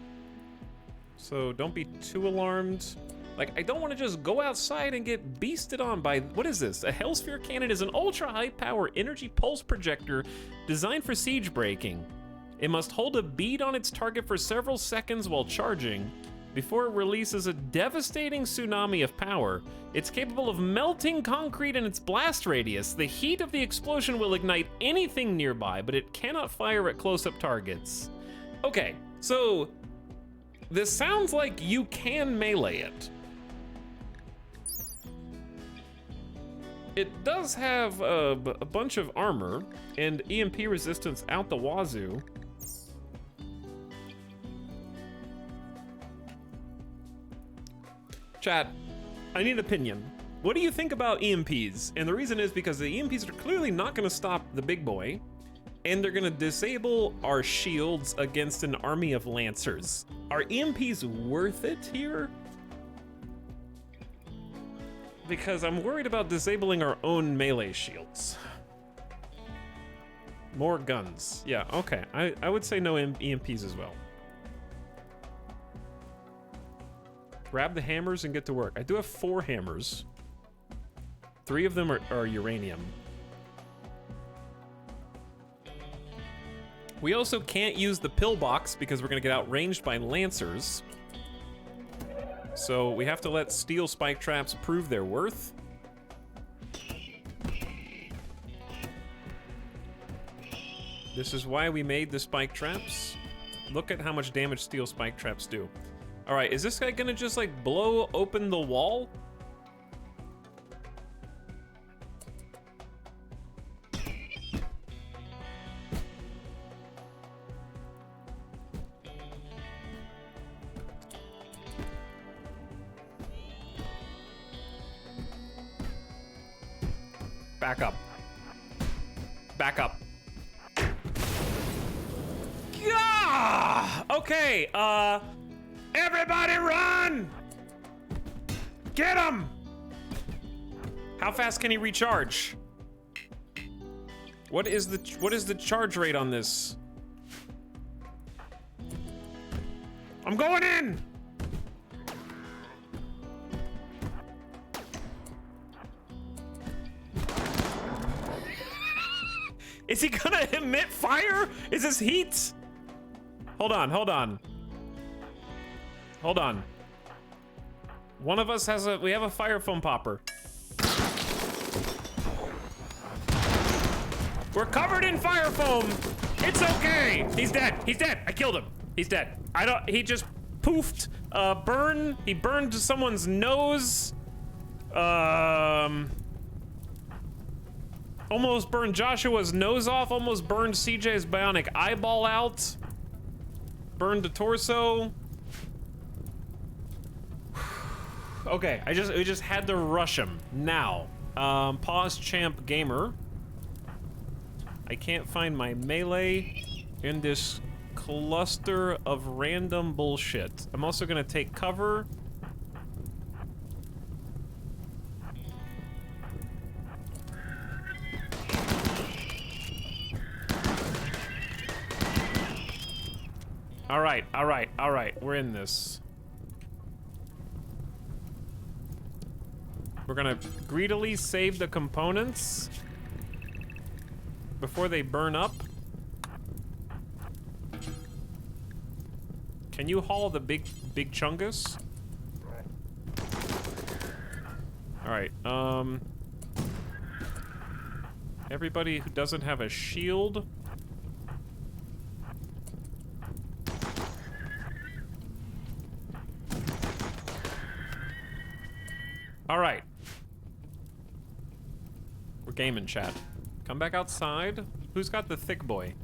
So don't be too alarmed. Like, I don't want to just go outside and get beasted on by, what is this? A Hellsphere cannon is an ultra high power energy pulse projector designed for siege breaking. It must hold a bead on its target for several seconds while charging before it releases a devastating tsunami of power. It's capable of melting concrete in its blast radius. The heat of the explosion will ignite anything nearby, but it cannot fire at close-up targets. Okay, so this sounds like you can melee it. It does have a bunch of armor and EMP resistance out the wazoo. Chat, I need an opinion. What do you think about EMPs? And the reason is because the EMPs are clearly not going to stop the big boy, and they're going to disable our shields against an army of lancers. Are EMPs worth it here? Because I'm worried about disabling our own melee shields. More guns. Yeah, okay. I would say no EMPs as well. Grab the hammers and get to work. I do have 4 hammers. 3 of them are uranium. We also can't use the pillbox because we're gonna get outranged by lancers. So we have to let steel spike traps prove their worth. This is why we made the spike traps. Look at how much damage steel spike traps do. All right, is this guy gonna just like blow open the wall? Back up. Back up. Yeah! Okay, everybody run! Get him! How fast can he recharge? What is the charge rate on this? I'm going in! Is he gonna emit fire? Is this heat? Hold on, hold on. Hold on. One of us has we have a fire foam popper. We're covered in fire foam. It's okay. He's dead. He's dead. I killed him. He's dead. He just poofed, he burned someone's nose. Almost burned Joshua's nose off, almost burned CJ's bionic eyeball out. Burned the torso. Okay, we just had to rush him. Now, pause champ gamer. I can't find my melee. in this cluster of random bullshit. I'm also gonna take cover. Alright, alright, alright. We're in this. We're gonna greedily save the components before they burn up. Can you haul the big chungus? Alright, everybody who doesn't have a shield. Alright. We're gaming, chat. Come back outside. Who's got the thick boy?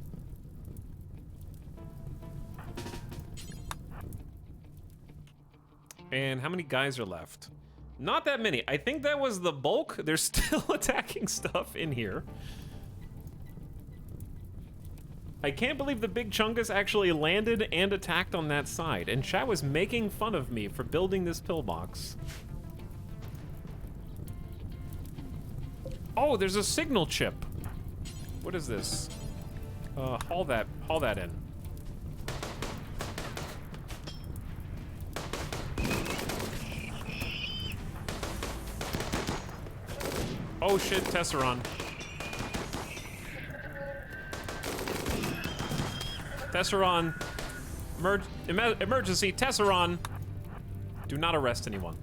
And how many guys are left? Not that many. I think that was the bulk. They're still attacking stuff in here. I can't believe the big chungus actually landed and attacked on that side. And chat was making fun of me for building this pillbox. Oh, there's a signal chip. What is this? Haul that in. Oh shit, Tesseron. Tesseron. Emergency, Tesseron. Do not arrest anyone.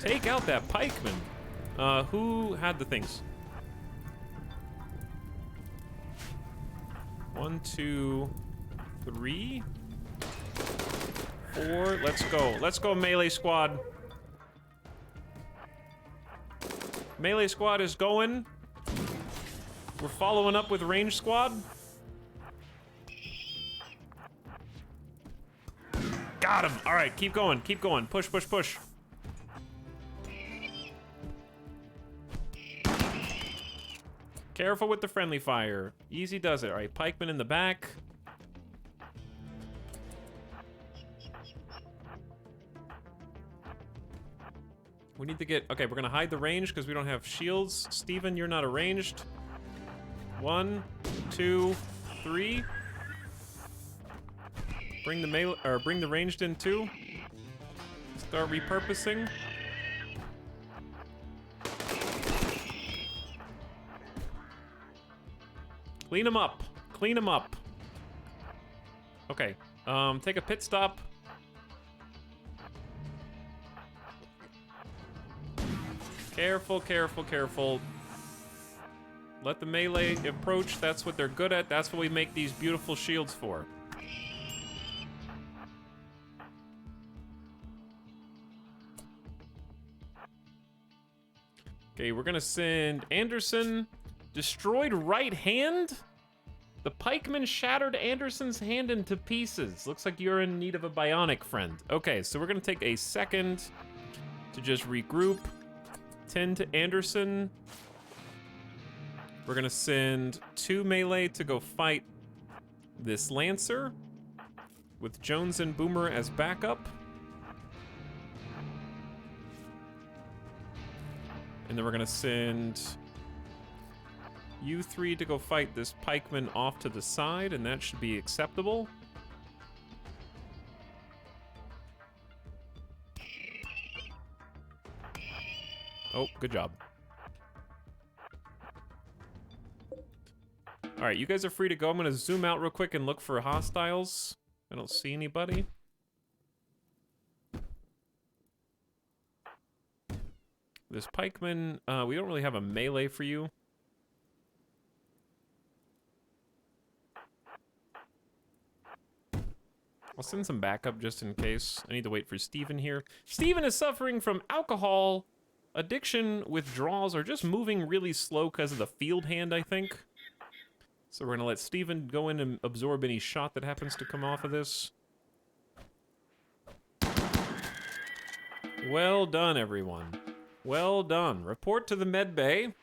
Take out that pikeman. Who had the things? 1, 2, 3, 4. Let's go. Let's go, melee squad. Melee squad is going. We're following up with range squad. Got him. All right, keep going. Keep going. Push, push, push. Careful with the friendly fire. Easy does it. All right, pikeman in the back. We need to get... Okay, we're gonna hide the range because we don't have shields. Steven, you're not arranged. 1, 2, 3. Bring the melee, or bring the ranged in too. Start repurposing. Clean them up. Clean them up. Okay. Take a pit stop. Careful, careful, careful. Let the melee approach. That's what they're good at. That's what we make these beautiful shields for. Okay, we're gonna send Anderson. Destroyed right hand? The pikeman shattered Anderson's hand into pieces. Looks like you're in need of a bionic friend. Okay, so we're gonna take a second to just regroup. 10 to Anderson. We're gonna send 2 melee to go fight this Lancer with Jones and Boomer as backup. And then we're gonna send you 3 to go fight this pikeman off to the side, and that should be acceptable. Oh, good job. All right, you guys are free to go. I'm gonna zoom out real quick and look for hostiles. I don't see anybody. This pikeman, we don't really have a melee for you. I'll send some backup just in case. I need to wait for Steven here. Steven is suffering from alcohol addiction, withdrawals, or just moving really slow because of the field hand, I think. So we're gonna let Steven go in and absorb any shot that happens to come off of this. Well done, everyone. Well done. Report to the med bay.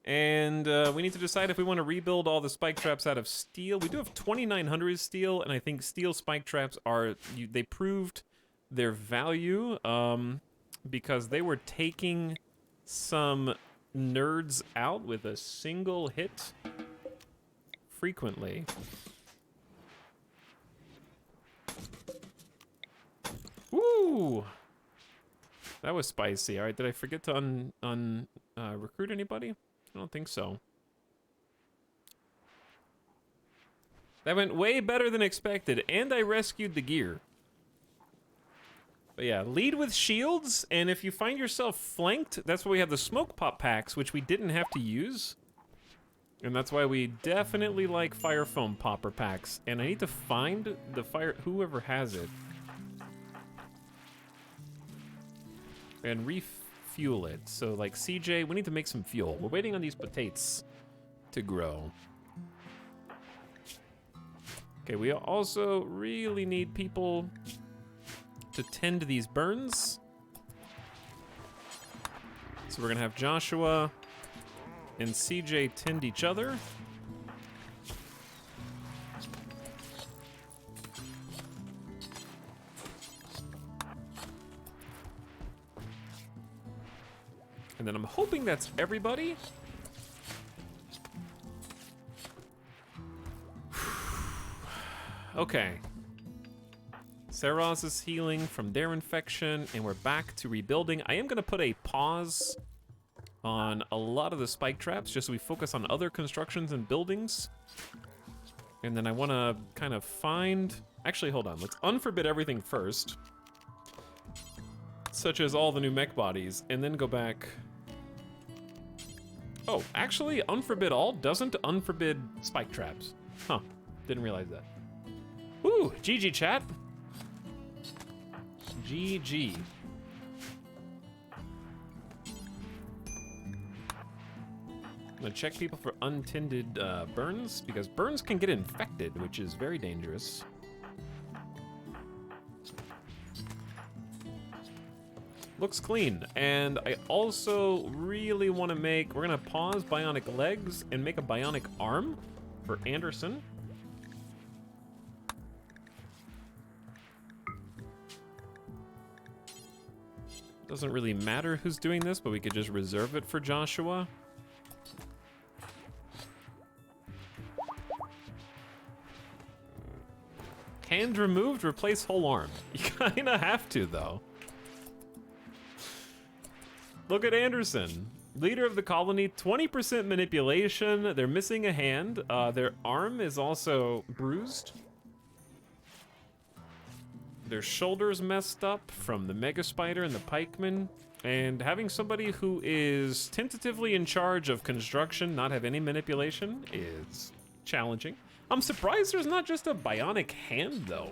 And we need to decide if we want to rebuild all the spike traps out of steel. We do have 2,900 steel, and I think steel spike traps are, they proved their value because they were taking some nerds out with a single hit frequently. Woo! That was spicy. All right, did I forget to recruit anybody? I don't think so. That went way better than expected, and I rescued the gear. But yeah, lead with shields, and if you find yourself flanked, that's why we have the smoke pop packs, which we didn't have to use. And that's why we definitely like fire foam popper packs. And I need to find the fire, whoever has it. And refuel it. So like CJ, we need to make some fuel. We're waiting on these potatoes to grow. Okay, we also really need people to tend to these burns. So we're gonna have Joshua and CJ tend each other. And then I'm hoping that's everybody. Okay. Saros is healing from their infection, and we're back to rebuilding. I am gonna put a pause on a lot of the spike traps, just so we focus on other constructions and buildings. And then I wanna kind of find, actually hold on, let's unforbid everything first. Such as all the new mech bodies, and then go back. Oh, actually, unforbid all doesn't unforbid spike traps. Huh, didn't realize that. Ooh, GG chat. GG. I'm gonna check people for untended burns, because burns can get infected, which is very dangerous. Looks clean, and I also really want to make, we're gonna pause bionic legs and make a bionic arm for Anderson. Doesn't really matter who's doing this, but we could just reserve it for Joshua. Hand removed, replace whole arm. You kinda have to, though. Look at Anderson. Leader of the colony, 20% manipulation. They're missing a hand. Their arm is also bruised. Their shoulders messed up from the Mega Spider and the Pikeman. And having somebody who is tentatively in charge of construction not have any manipulation is challenging. I'm surprised there's not just a bionic hand, though.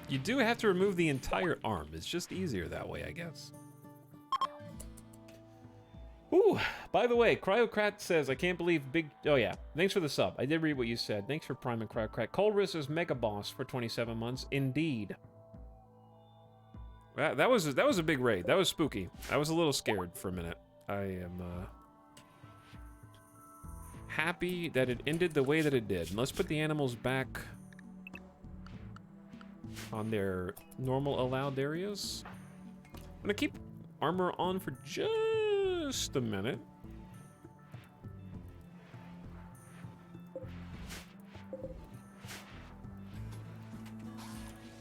You do have to remove the entire arm. It's just easier that way, I guess. Ooh, by the way, Cryocrat says, I can't believe big... Oh, yeah. Thanks for the sub. I did read what you said. Thanks for priming Cryocrat. Colress is Mega Boss for 27 months. Indeed. That was a big raid. That was spooky. I was a little scared for a minute. I am happy that it ended the way that it did. And let's put the animals back on their normal allowed areas. I'm gonna keep armor on for just a minute.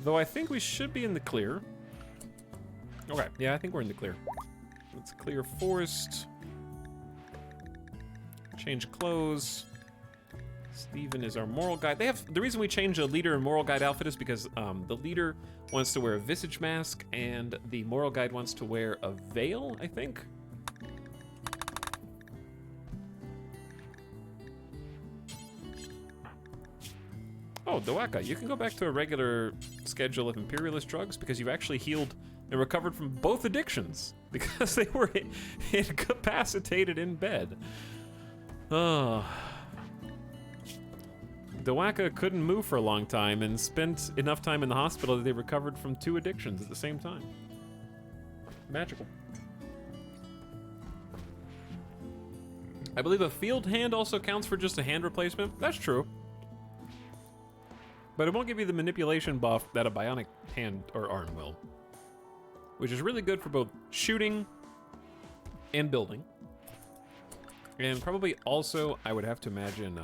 Though I think we should be in the clear. Okay, yeah, I think we're in the clear. Let's clear forest. Change clothes. Steven is our moral guide. They have, the reason we changed the leader and moral guide outfit is because the leader wants to wear a visage mask and the moral guide wants to wear a veil, I think. Oh, Doaka, you can go back to a regular schedule of imperialist drugs because you've actually healed and recovered from both addictions because they were incapacitated in bed. Oh. Doaka couldn't move for a long time and spent enough time in the hospital that they recovered from 2 addictions at the same time. Magical. I believe a field hand also counts for just a hand replacement. That's true. But it won't give you the manipulation buff that a bionic hand or arm will. Which is really good for both shooting and building. And probably also, I would have to imagine,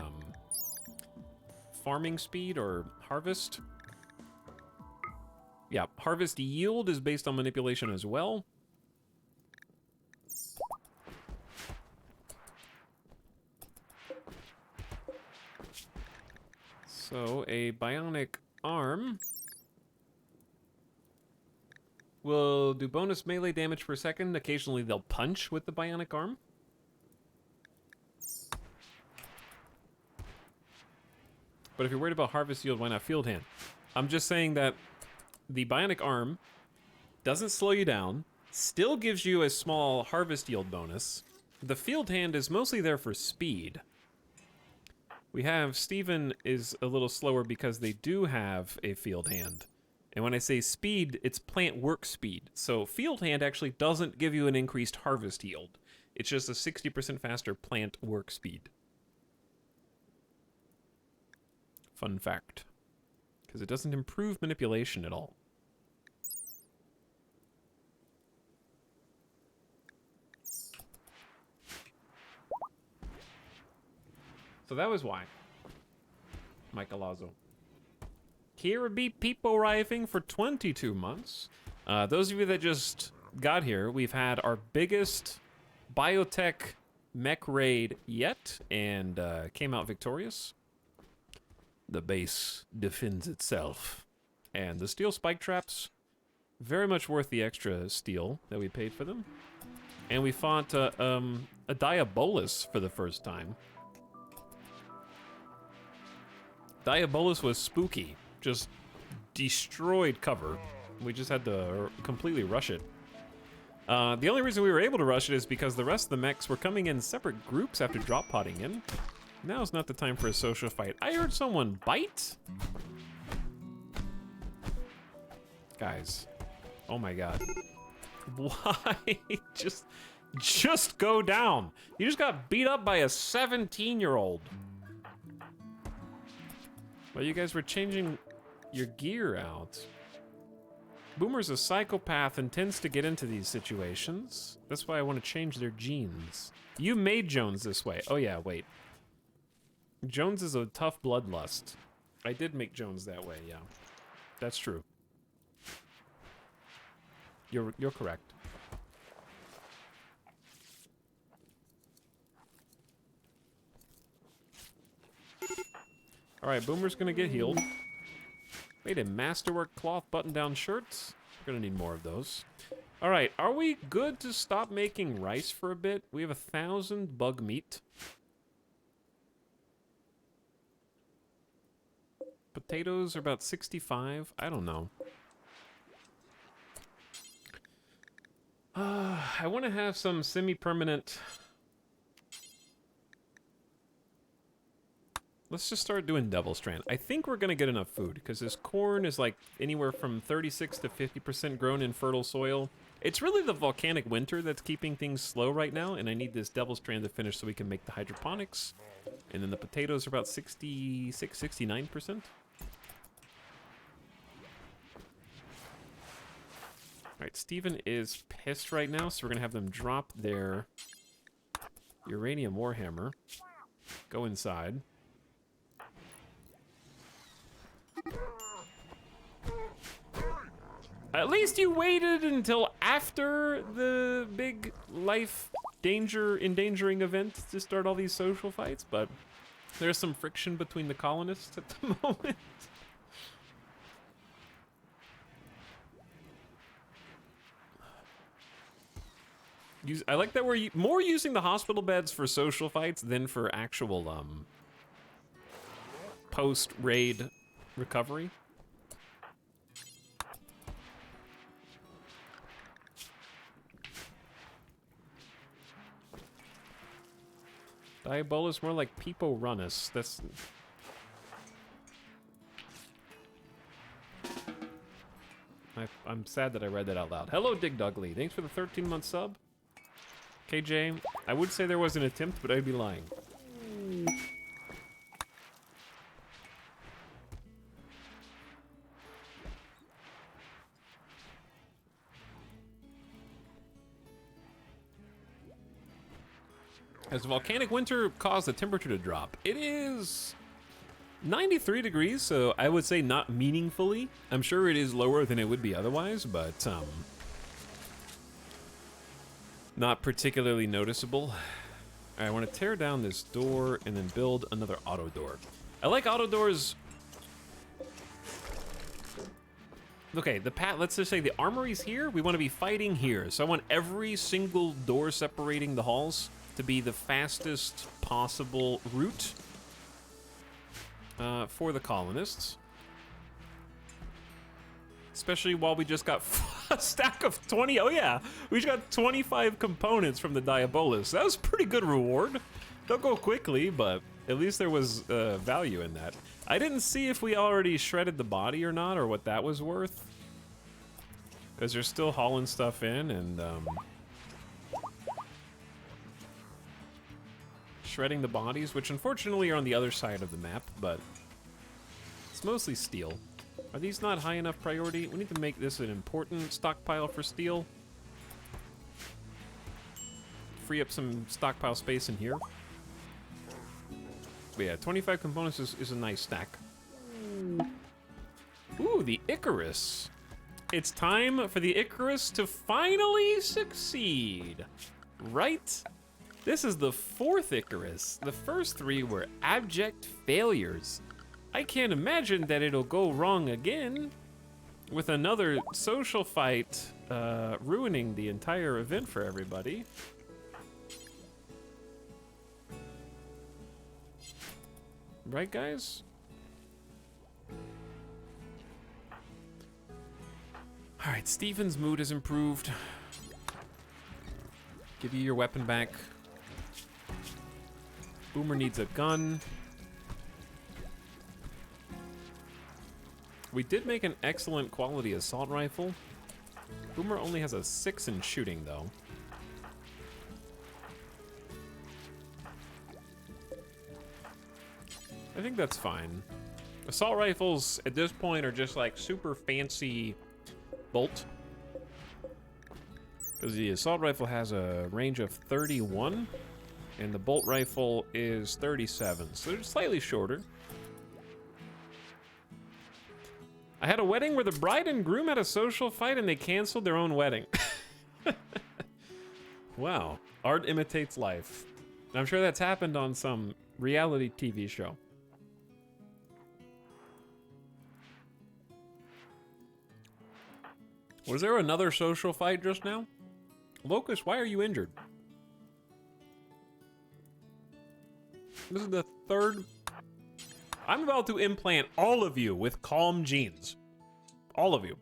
farming speed or harvest. Yeah, harvest yield is based on manipulation as well. So, a bionic arm will do bonus melee damage per second. Occasionally they'll punch with the bionic arm. But if you're worried about harvest yield, why not field hand? I'm just saying that the bionic arm doesn't slow you down, still gives you a small harvest yield bonus. The field hand is mostly there for speed. We have Steven is a little slower because they do have a field hand. And when I say speed, it's plant work speed. So field hand actually doesn't give you an increased harvest yield. It's just a 60% faster plant work speed. Fun fact. Because it doesn't improve manipulation at all. So that was why. Michelazzo. Here be people arriving for 22 months. Those of you that just got here, we've had our biggest biotech mech raid yet, and came out victorious. The base defends itself. And the steel spike traps, very much worth the extra steel that we paid for them. And we fought a Diabolus for the first time. Diabolus was spooky, just destroyed cover. We just had to completely rush it. The only reason we were able to rush it is because the rest of the mechs were coming in separate groups after drop potting in. Now is not the time for a social fight. I heard someone bite? Guys, oh my god. Why? Just go down. You just got beat up by a 17-year-old. Well, you guys were changing your gear out. Boomer's a psychopath and tends to get into these situations. That's why I want to change their genes. You made Jones this way. Oh yeah, wait. Jones is a tough bloodlust. I did make Jones that way, yeah. That's true. You're correct. Alright, Boomer's gonna get healed. Made a masterwork cloth button-down shirts. We're gonna need more of those. Alright, are we good to stop making rice for a bit? We have 1,000 bug meat. Potatoes are about 65. I don't know. I want to have some semi-permanent... Let's just start doing Devil Strand. I think we're going to get enough food, because this corn is like anywhere from 36 to 50% grown in fertile soil. It's really the volcanic winter that's keeping things slow right now, and I need this Devil Strand to finish so we can make the hydroponics. And then the potatoes are about 66, 69%. Alright, Steven is pissed right now, so we're going to have them drop their uranium warhammer. Go inside. At least you waited until after the big life endangering event to start all these social fights, but there's some friction between the colonists at the moment. I like that we're more using the hospital beds for social fights than for actual post-raid recovery. Diabolus more like Peepo Runnus. That's... I'm sad that I read that out loud. Hello, Dig Dugly. Thanks for the 13-month sub. KJ, I would say there was an attempt, but I'd be lying. As volcanic winter caused the temperature to drop. It is 93 degrees, so I would say not meaningfully. I'm sure it is lower than it would be otherwise, but not particularly noticeable. I want to tear down this door and then build another auto door. I like auto doors. Okay, let's just say the armory's here. We want to be fighting here. So I want every single door separating the halls to be the fastest possible route for the colonists. Especially while we just got a stack of 20. Oh yeah, we just got 25 components from the Diabolus. That was a pretty good reward. They'll go quickly, but at least there was value in that. I didn't see if we already shredded the body or not, or what that was worth. Because they're still hauling stuff in, and shredding the bodies, which unfortunately are on the other side of the map, but it's mostly steel. Are these not high enough priority? We need to make this an important stockpile for steel. Free up some stockpile space in here. But yeah, 25 components is a nice stack. Ooh, the Icarus. It's time for the Icarus to finally succeed. Right? This is the 4th Icarus. The first 3 were abject failures. I can't imagine that it'll go wrong again with another social fight ruining the entire event for everybody. Right, guys? All right, Stephen's mood has improved. Give you your weapon back. Boomer needs a gun. We did make an excellent quality assault rifle. Boomer only has a 6 in shooting, though. I think that's fine. Assault rifles at this point are just like super fancy bolt. Because the assault rifle has a range of 31, and the bolt rifle is 37, so they're slightly shorter. I had a wedding where the bride and groom had a social fight and they canceled their own wedding. Wow, art imitates life. I'm sure that's happened on some reality TV show. Was there another social fight just now? Locust, why are you injured? This is the 3rd. I'm about to implant all of you with calm genes. All of you.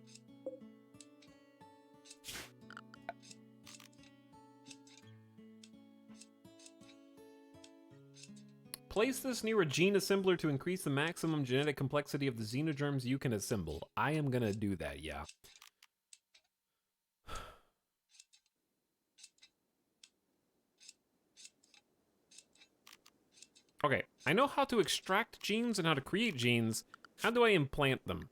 Place this near a gene assembler to increase the maximum genetic complexity of the xenogerms you can assemble. I am gonna do that, yeah. Okay, I know how to extract genes and how to create genes. How do I implant them?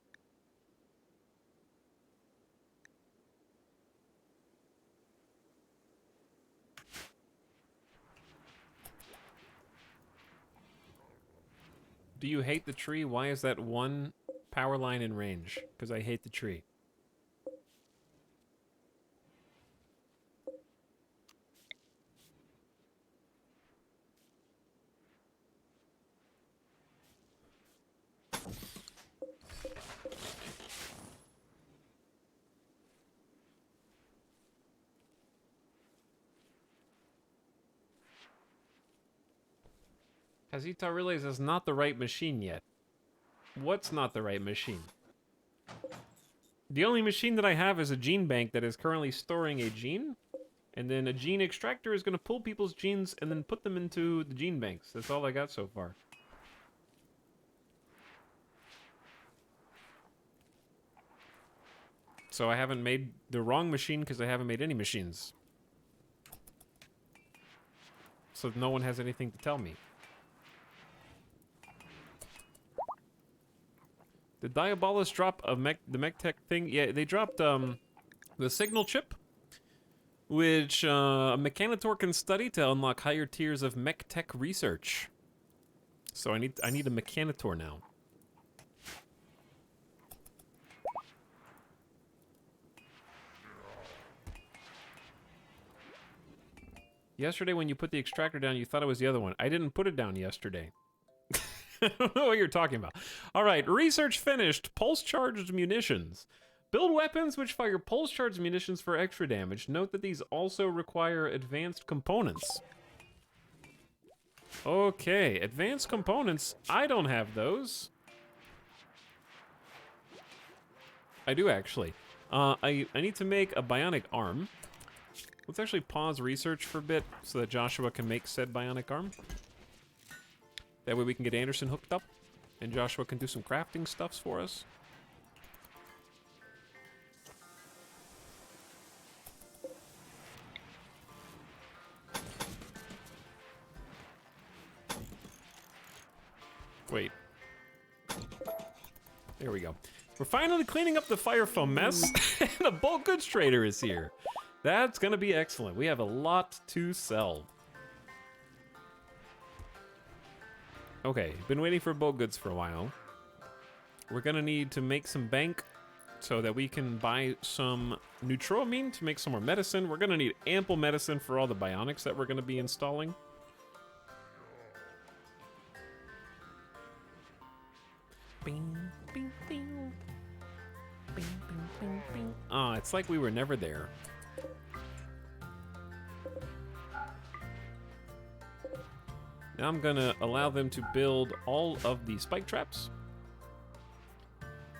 Do you hate the tree? Why is that one power line in range? Because I hate the tree. Kazita realizes it's not the right machine yet. What's not the right machine? The only machine that I have is a gene bank that is currently storing a gene. And then a gene extractor is going to pull people's genes and then put them into the gene banks. That's all I got so far. So I haven't made the wrong machine because I haven't made any machines. so no one has anything to tell me. Did Diabolus drop the Biotech thing? Yeah, they dropped the signal chip, which a Mechanitor can study to unlock higher tiers of mech tech research. So I need a Mechanitor now. Yesterday when you put the extractor down, you thought it was the other one. I didn't put it down yesterday. I don't know what you're talking about. All right, research finished. Pulse-charged munitions. Build weapons which fire pulse-charged munitions for extra damage. Note that these also require advanced components. Okay, advanced components. I don't have those. I do, actually. I need to make a bionic arm. Let's actually pause research for a bit so that Joshua can make said bionic arm. That way we can get Anderson hooked up, and Joshua can do some crafting stuffs for us. Wait. There we go. We're finally cleaning up the fire foam mess, and the bulk goods trader is here. That's gonna be excellent. We have a lot to sell. Okay, been waiting for bulk goods for a while. We're gonna need to make some bank so that we can buy some neutroamine to make some more medicine. We're gonna need ample medicine for all the bionics that we're gonna be installing. Bing, bing, bing. Bing, bing, bing, bing. Ah, it's like we were never there. Now I'm gonna allow them to build all of the spike traps.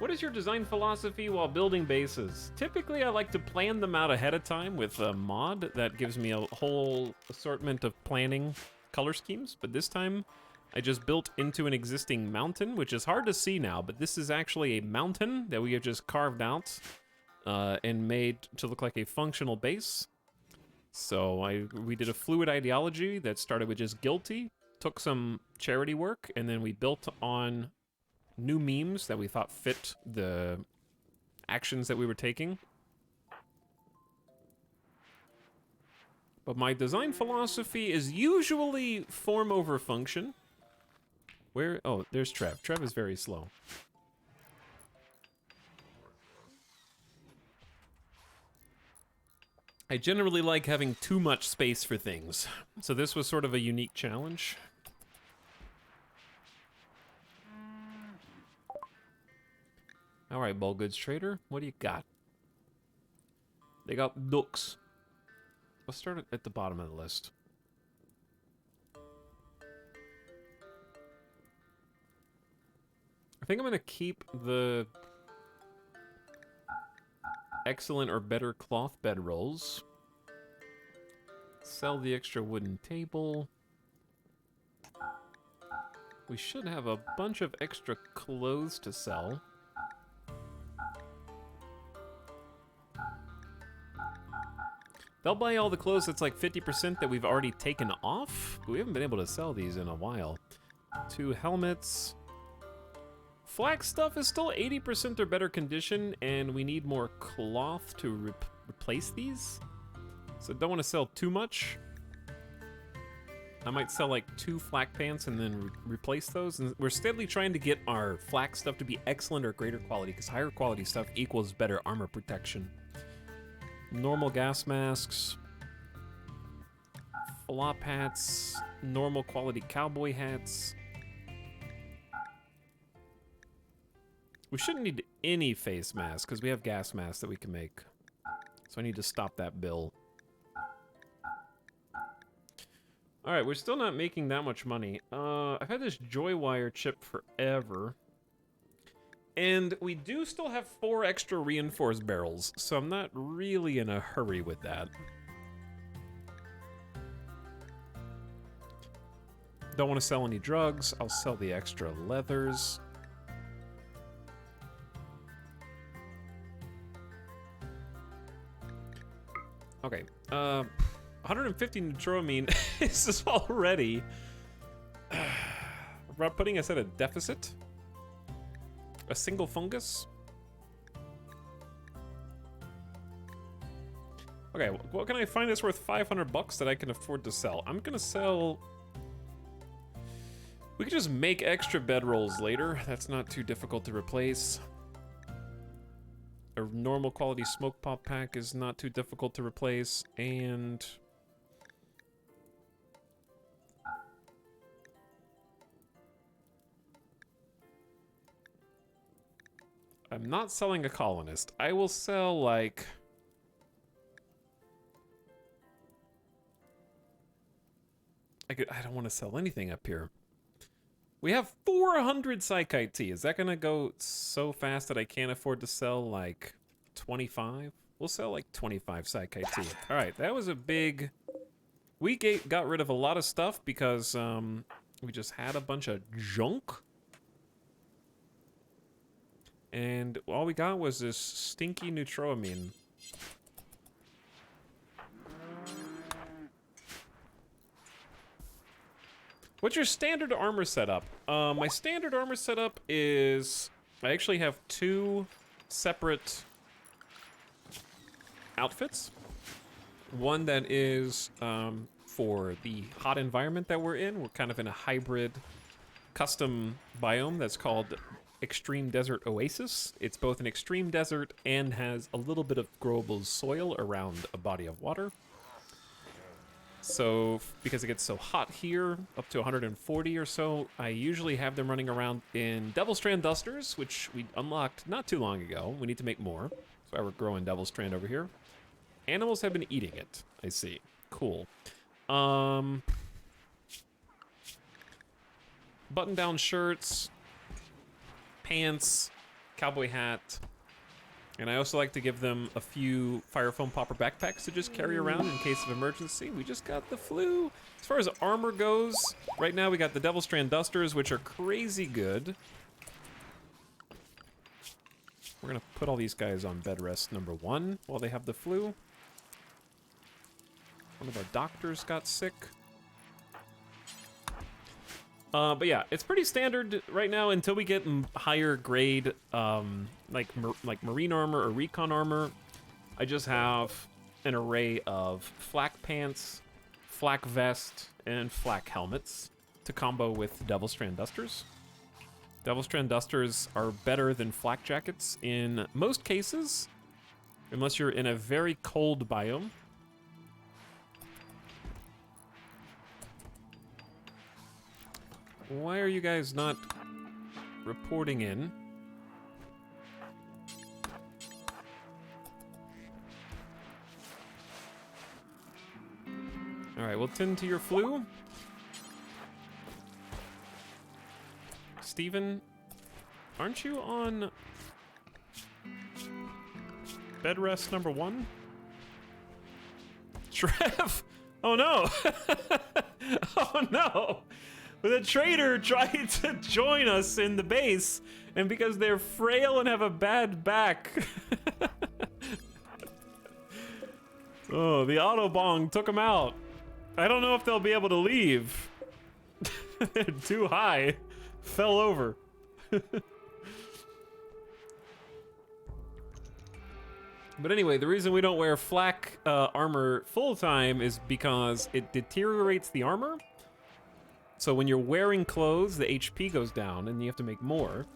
What is your design philosophy while building bases? Typically, I like to plan them out ahead of time with a mod that gives me a whole assortment of planning color schemes, but this time I just built into an existing mountain, which is hard to see now, but this is actually a mountain that we have just carved out and made to look like a functional base. So we did a fluid ideology that started with just guilty, took some charity work, and then we built on new memes that we thought fit the actions that we were taking. But my design philosophy is usually form over function. Where? Oh, there's Trev. Trev is very slow. I generally like having too much space for things, so this was sort of a unique challenge. All right, Bull Goods Trader, what do you got? They got ducks. Let's start at the bottom of the list. I think I'm gonna keep the excellent or better cloth bedrolls. Sell the extra wooden table. We should have a bunch of extra clothes to sell. They'll buy all the clothes that's like 50% that we've already taken off. But we haven't been able to sell these in a while. 2 helmets. Flax stuff is still 80% or better condition, and we need more cloth to replace these. So don't want to sell too much. I might sell like 2 flak pants and then replace those. And we're steadily trying to get our flak stuff to be excellent or greater quality, because higher quality stuff equals better armor protection. Normal gas masks. Flop hats. Normal quality cowboy hats. We shouldn't need any face masks, because we have gas masks that we can make. So I need to stop that bill. Alright, we're still not making that much money. I've had this Joywire chip forever. And we do still have 4 extra reinforced barrels, so I'm not really in a hurry with that. Don't want to sell any drugs. I'll sell the extra leathers. Okay, 150 neutroamine is already putting us at a deficit. A single fungus. Okay, what can I find that's worth 500 bucks that I can afford to sell? I'm gonna sell... We could just make extra bedrolls later. That's not too difficult to replace. A normal quality smoke pop pack is not too difficult to replace, and... I'm not selling a colonist. I will sell, like... I don't want to sell anything up here. We have 400 Psychite tea. Is that going to go so fast that I can't afford to sell, like, 25? We'll sell, like, 25 Psychite tea. All right, that was a big... We got rid of a lot of stuff because we just had a bunch of junk. And all we got was this stinky neutroamine. What's your standard armor setup? My standard armor setup is... I actually have 2 separate outfits. One that is for the hot environment that we're in. We're kind of in a hybrid custom biome that's called Extreme Desert Oasis. It's both an extreme desert and has a little bit of growable soil around a body of water. So, because it gets so hot here, up to 140 or so, I usually have them running around in Devil Strand Dusters, which we unlocked not too long ago. We need to make more. That's why we're growing Devil Strand over here. Animals have been eating it, I see. Cool. Button-down shirts, pants, cowboy hat, and I also like to give them a few fire foam popper backpacks to just carry around in case of emergency. We just got the flu. As far as armor goes, right now we got the Devil Strand Dusters, which are crazy good. We're gonna put all these guys on bed rest number 1 while they have the flu. One of our doctors got sick. But yeah, it's pretty standard right now until we get higher grade, like marine armor or recon armor. I just have an array of flak pants, flak vest, and flak helmets to combo with Devil Strand Dusters. Devil Strand Dusters are better than flak jackets in most cases, unless you're in a very cold biome. Why are you guys not reporting in? All right, we'll tend to your flu. Steven, aren't you on bed rest number 1? Trev! Oh no! Oh no! The trader tried to join us in the base, and because they're frail and have a bad back. Oh, the Autobong took them out. I don't know if they'll be able to leave. They're too high. Fell over. But anyway, the reason we don't wear flak armor full time is because it deteriorates the armor. So when you're wearing clothes, the HP goes down and you have to make more.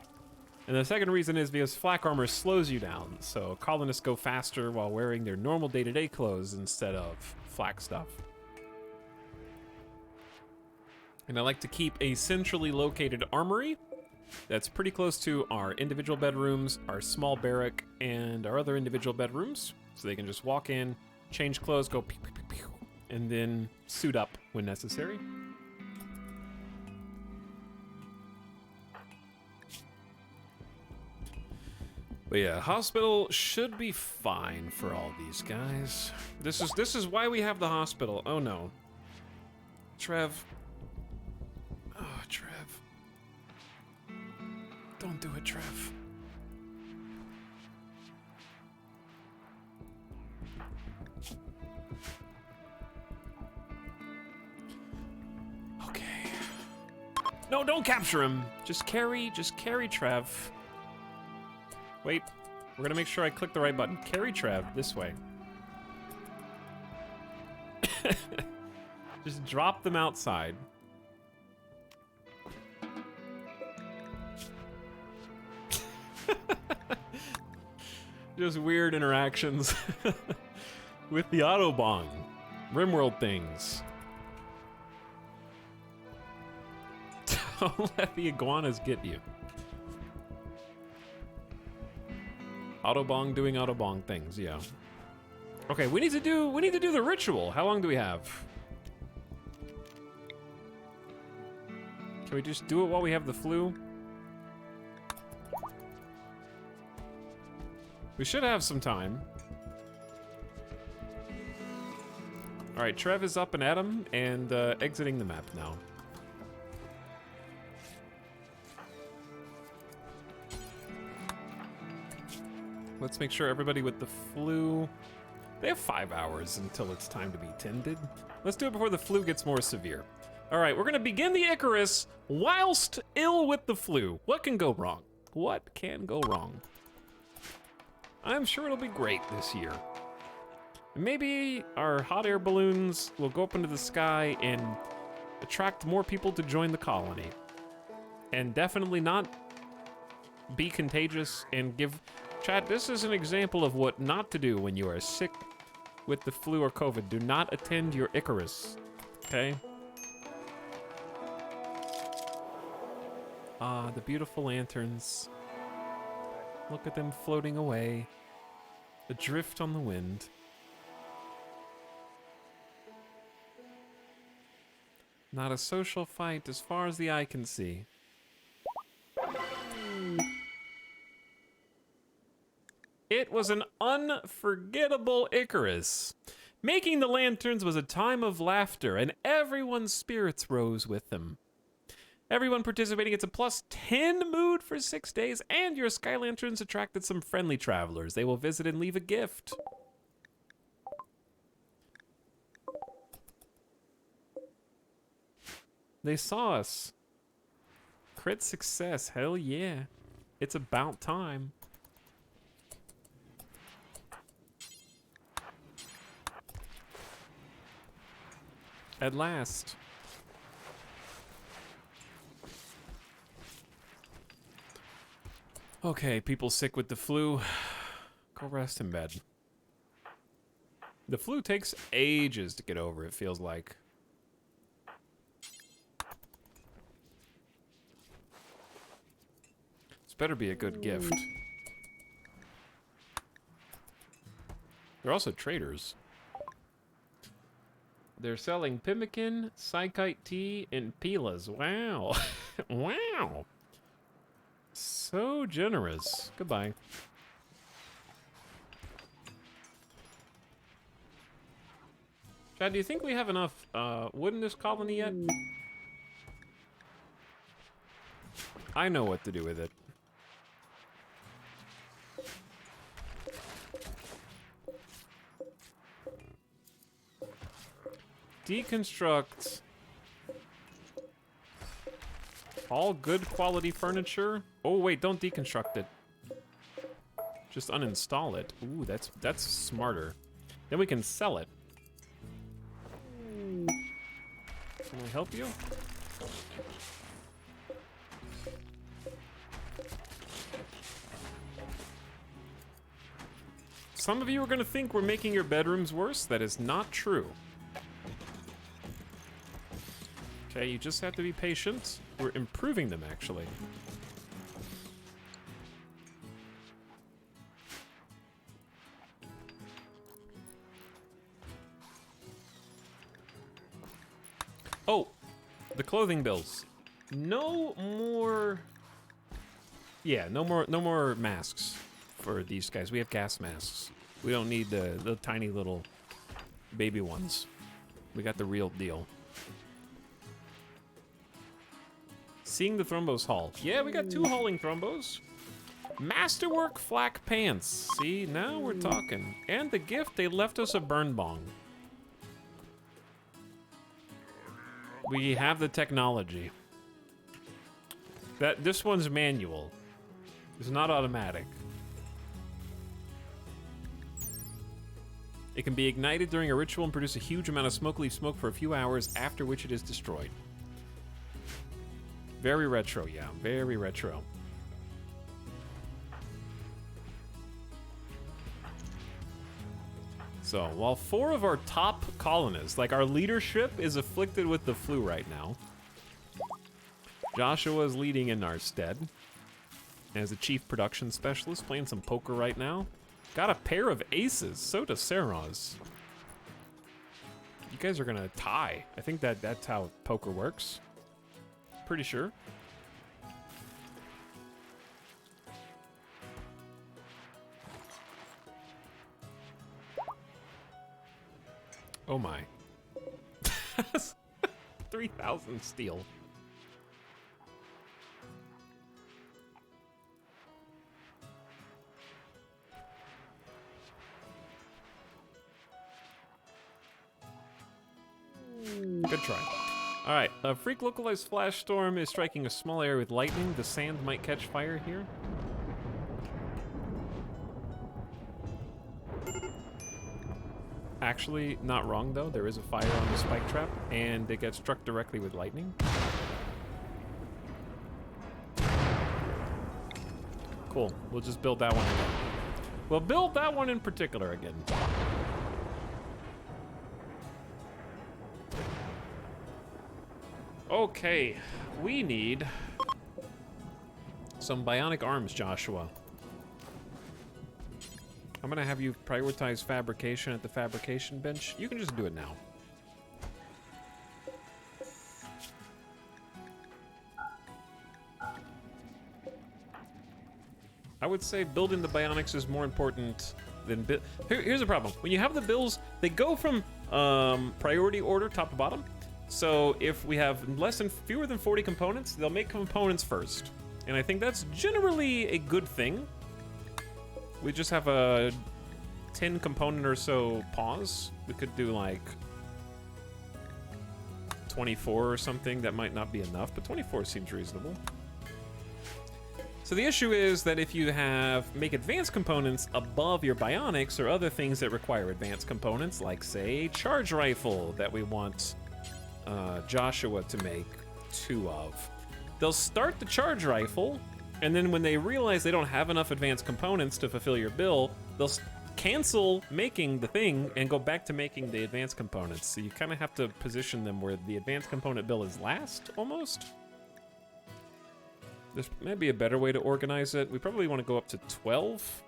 And the second reason is because flak armor slows you down. So colonists go faster while wearing their normal day-to-day clothes instead of flak stuff. And I like to keep a centrally located armory that's pretty close to our individual bedrooms, our small barrack, and our other individual bedrooms. So they can just walk in, change clothes, go pew, pew, pew, pew, and then suit up when necessary. But yeah, hospital should be fine for all these guys. This is why we have the hospital. Oh no. Trev. Oh, Trev. Don't do it, Trev. No, don't capture him. Just carry Trev. Wait, we're gonna make sure I click the right button. Carry Trev this way. Just drop them outside. Just weird interactions with the Autobahn. Rimworld things. Don't let the iguanas get you. Autobong doing Autobong things, yeah. Okay, we need to do the ritual. How long do we have? Can we just do it while we have the flu? We should have some time. All right, Trev is up and at him and exiting the map now. Let's make sure everybody with the flu... They have 5 hours until it's time to be tended. Let's do it before the flu gets more severe. All right, we're gonna begin the Icarus whilst ill with the flu. What can go wrong? What can go wrong? I'm sure it'll be great this year. Maybe our hot air balloons will go up into the sky and attract more people to join the colony. And definitely not be contagious and give... Chat, this is an example of what not to do when you are sick with the flu or COVID. Do not attend your Icarus, okay? Ah, the beautiful lanterns. Look at them floating away. Adrift on the wind. Not a social fight as far as the eye can see. It was an unforgettable Icarus. Making the lanterns was a time of laughter, and everyone's spirits rose with them. Everyone participating gets a +10 mood for 6 days, and your Sky Lanterns attracted some friendly travelers. They will visit and leave a gift. They saw us. Crit success, hell yeah. It's about time. At last. Okay, people sick with the flu, go rest in bed. The flu takes ages to get over, it feels like. This better be a good gift. They're also traders. They're selling pemmican, psychite tea, and pilas. Wow. Wow. So generous. Goodbye. Chad, do you think we have enough wood in this colony yet? I know what to do with it. Deconstruct all good quality furniture. Oh wait, don't deconstruct it. Just uninstall it. Ooh, that's smarter. Then we can sell it. Can I help you? Some of you are gonna think we're making your bedrooms worse. That is not true. Okay, you just have to be patient. We're improving them, actually. Oh, the clothing bills. No more... Yeah, no more masks for these guys. We have gas masks. We don't need the tiny little baby ones. We got the real deal. Seeing the Thrombos haul. Yeah, we got 2 hauling Thrombos. Masterwork flak pants. See, now we're talking. And the gift, they left us a burn bong. We have the technology. This one's manual. It's not automatic. It can be ignited during a ritual and produce a huge amount of smoke leaf smoke for a few hours, after which it is destroyed. Very retro, yeah. Very retro. So, while 4 of our top colonists, like our leadership, is afflicted with the flu right now, Joshua is leading in our stead as a chief production specialist, playing some poker right now. Got a pair of aces, so does Saros. You guys are gonna tie. I think that's how poker works. Pretty sure. Oh my. 3,000 steel. Good try. All right, a freak localized flash storm is striking a small area with lightning. The sand might catch fire here. Actually, not wrong though. There is a fire on the spike trap, and it gets struck directly with lightning. Cool. We'll just build that one again. We'll build that one in particular again. Okay, we need some bionic arms, Joshua. I'm gonna have you prioritize fabrication at the fabrication bench. You can just do it now. I would say building the bionics is more important than here's the problem. When you have the bills, they go from priority order top to bottom. So if we have fewer than 40 components, they'll make components first. And I think that's generally a good thing. We just have a 10 component or so pause. We could do like 24 or something. That might not be enough, but 24 seems reasonable. So the issue is that if you make advanced components above your bionics or other things that require advanced components, like say charge rifle that we want Joshua to make 2 of. They'll start the charge rifle, and then when they realize they don't have enough advanced components to fulfill your bill, they'll cancel making the thing and go back to making the advanced components. So you kind of have to position them where the advanced component bill is last, almost. There's maybe a better way to organize it. We probably want to go up to 12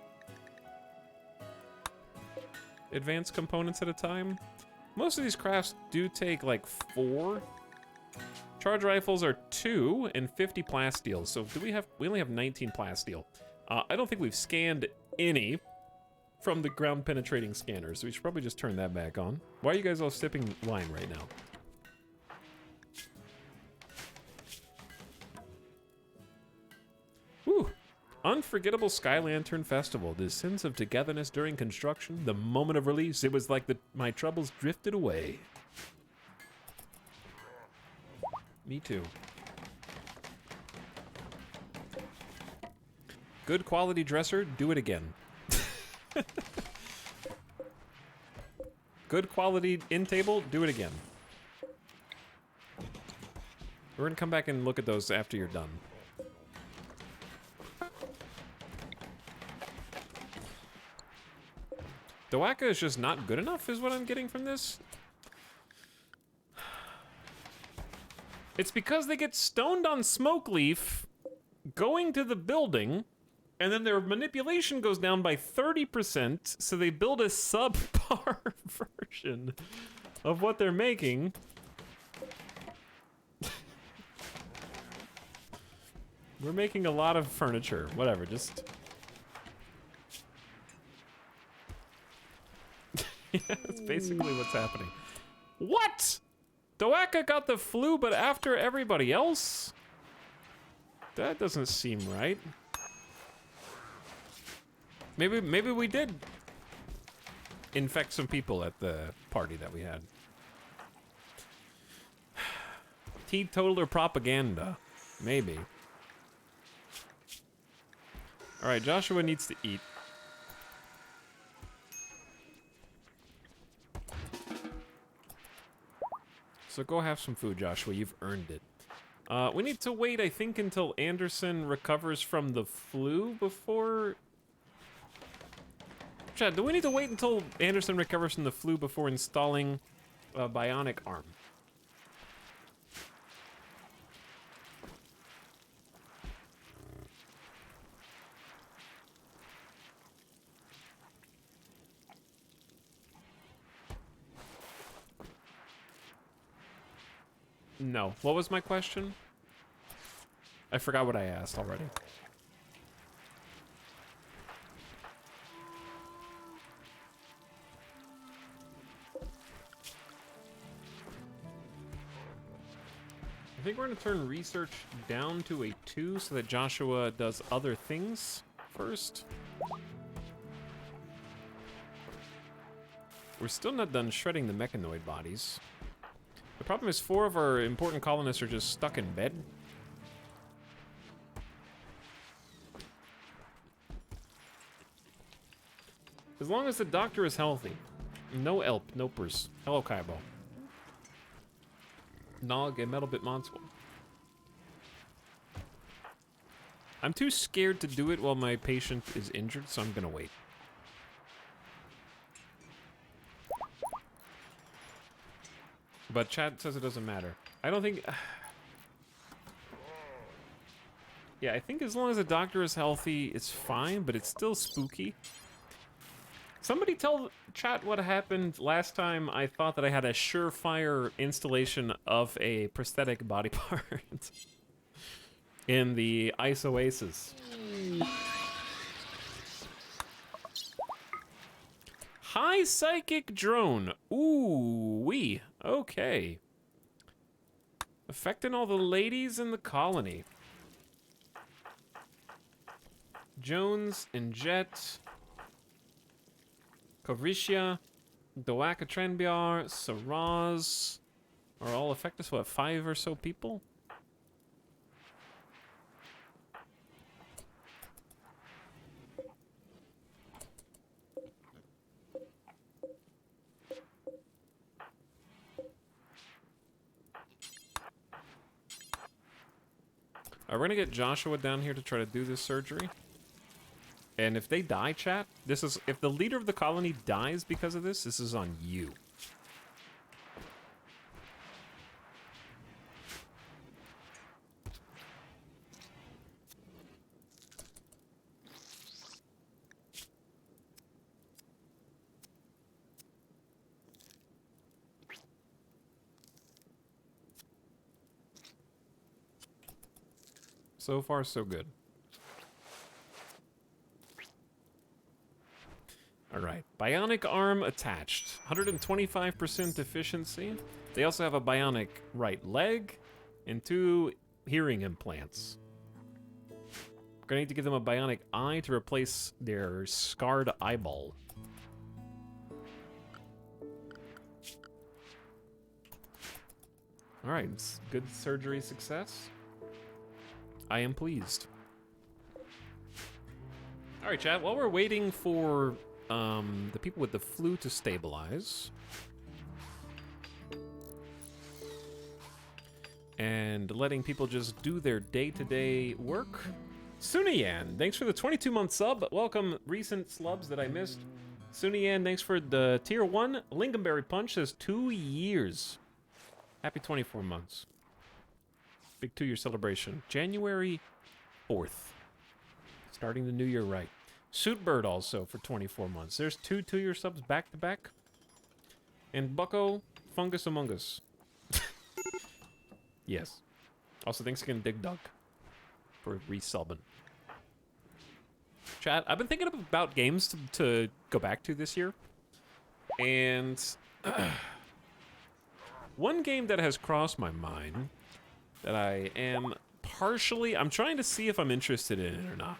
advanced components at a time. Most of these crafts do take like 4. Charge rifles are 2 and 50 plasteel. So we only have 19 plasteel. I don't think we've scanned any from the ground penetrating scanners. So we should probably just turn that back on. Why are you guys all sipping wine right now? Whew. Unforgettable Sky Lantern Festival. The sense of togetherness during construction. The moment of release. It was like my troubles drifted away. Me too. Good quality dresser. Do it again. Good quality end table. Do it again. We're gonna come back and look at those after you're done. Doaka is just not good enough, is what I'm getting from this. It's because they get stoned on smoke leaf, going to the building, and then their manipulation goes down by 30%, so they build a subpar version of what they're making. We're making a lot of furniture. Whatever, just... Yeah, that's basically what's happening. What? Doaka got the flu, but after everybody else? That doesn't seem right. Maybe we did infect some people at the party that we had. Teetotaler propaganda. Maybe. All right, Joshua needs to eat. So go have some food, Joshua. You've earned it. We need to wait, I think, until Anderson recovers from the flu before... Chad, do we need to wait until Anderson recovers from the flu before installing a bionic arm? No. What was my question? I forgot what I asked already. I think we're going to turn research down to a 2 so that Joshua does other things first. We're still not done shredding the mechanoid bodies. The problem is 4 of our important colonists are just stuck in bed. As long as the doctor is healthy. No elp, nopers. Hello, Kaibo. Nog and Metal Bit Monswell. I'm too scared to do it while my patient is injured, so I'm gonna wait. But chat says it doesn't matter. I don't think... Yeah, I think as long as the doctor is healthy, it's fine, but it's still spooky. Somebody tell chat what happened last time I thought that I had a surefire installation of a prosthetic body part in the Ice Oasis. High psychic drone. Ooh wee. Okay. Affecting all the ladies in the colony. Jones and Jet. Kovricia. Doaka Trenbiar. Saraz. Are all affected. So what, 5 or so people? We're gonna get Joshua down here to try to do this surgery. And if they die, chat, this is... If the leader of the colony dies because of this, this is on you. So far, so good. Alright, bionic arm attached. 125% efficiency. They also have a bionic right leg and 2 hearing implants. We're gonna need to give them a bionic eye to replace their scarred eyeball. Alright, good surgery success. I am pleased. Alright, chat, while we're waiting for the people with the flu to stabilize. And letting people just do their day-to-day work. Sunian, thanks for the 22-month sub. Welcome, recent slubs that I missed. Sunian, thanks for the tier 1. Lingonberry Punch says 2 years. Happy 24 months. Big 2-year celebration. January 4th. Starting the new year right. Suitbird also for 24 months. There's 2 2-year subs back to back. And Bucko Fungus Among Us. Yes. Also, thanks again, Dig Dug, for resubbing. Chat, I've been thinking about games to go back to this year. And one game that has crossed my mind that I am partially... I'm trying to see if I'm interested in it or not.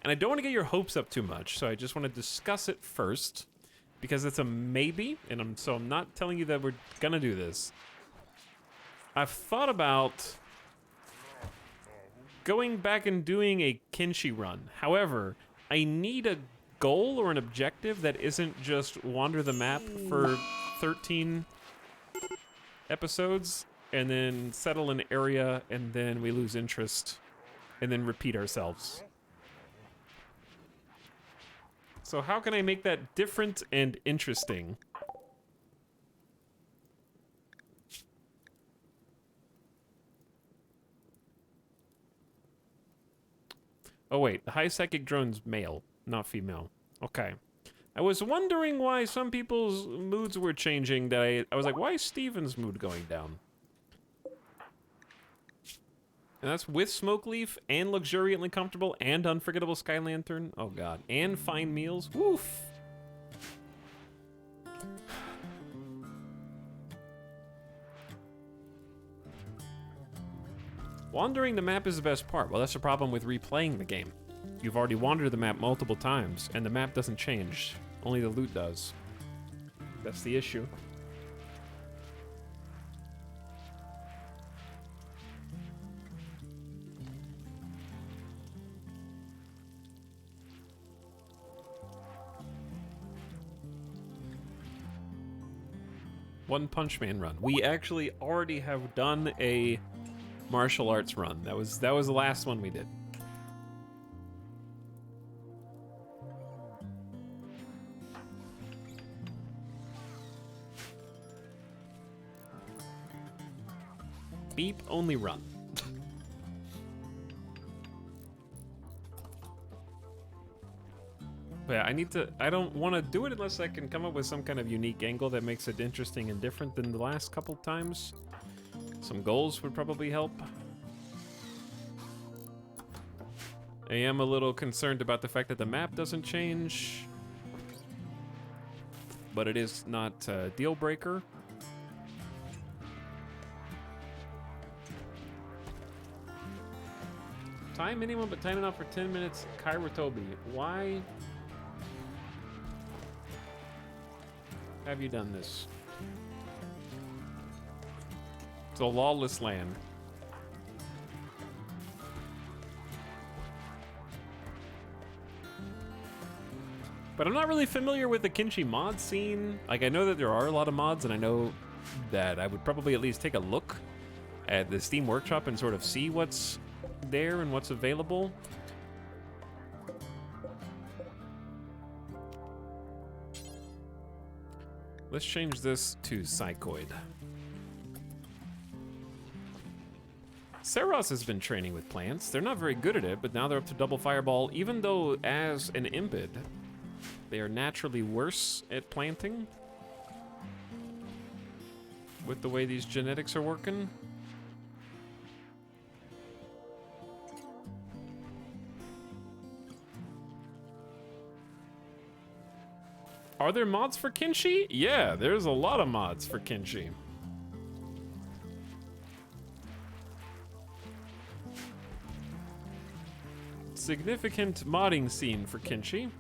And I don't want to get your hopes up too much, so I just want to discuss it first. Because it's a maybe, and so I'm not telling you that we're gonna do this. I've thought about going back and doing a Kinshi run. However, I need a goal or an objective that isn't just wander the map for 13 episodes and then settle an area and then we lose interest and then repeat ourselves. So how can I make that different and interesting? Oh wait, the high psychic drone's male, not female. Okay. I was wondering why some people's moods were changing. That I was like, why is Steven's mood going down? And that's with Smoke Leaf and luxuriantly comfortable and unforgettable Sky Lantern. Oh god. And fine meals. Woof. Wandering the map is the best part. Well, that's the problem with replaying the game. You've already wandered the map multiple times, and the map doesn't change. Only the loot does. That's the issue. One Punch Man run. We actually already have done a martial arts run. That was the last one we did. Beep only run. But yeah, I don't want to do it unless I can come up with some kind of unique angle that makes it interesting and different than the last couple times. Some goals would probably help. I am a little concerned about the fact that the map doesn't change, but it is not a deal breaker. Time minimum, but time enough for 10 minutes. Kyra Toby, why have you done this? It's a lawless land. But I'm not really familiar with the Kinshi mod scene. Like, I know that there are a lot of mods, and I know that I would probably at least take a look at the Steam Workshop and sort of see what's there and what's available. Let's change this to Psychoid. Saros has been training with plants. They're not very good at it, but now they're up to double fireball, even though as an Impid, they are naturally worse at planting with the way these genetics are working. Are there mods for Kinshi? Yeah, there's a lot of mods for Kinshi. Significant modding scene for Kinshi.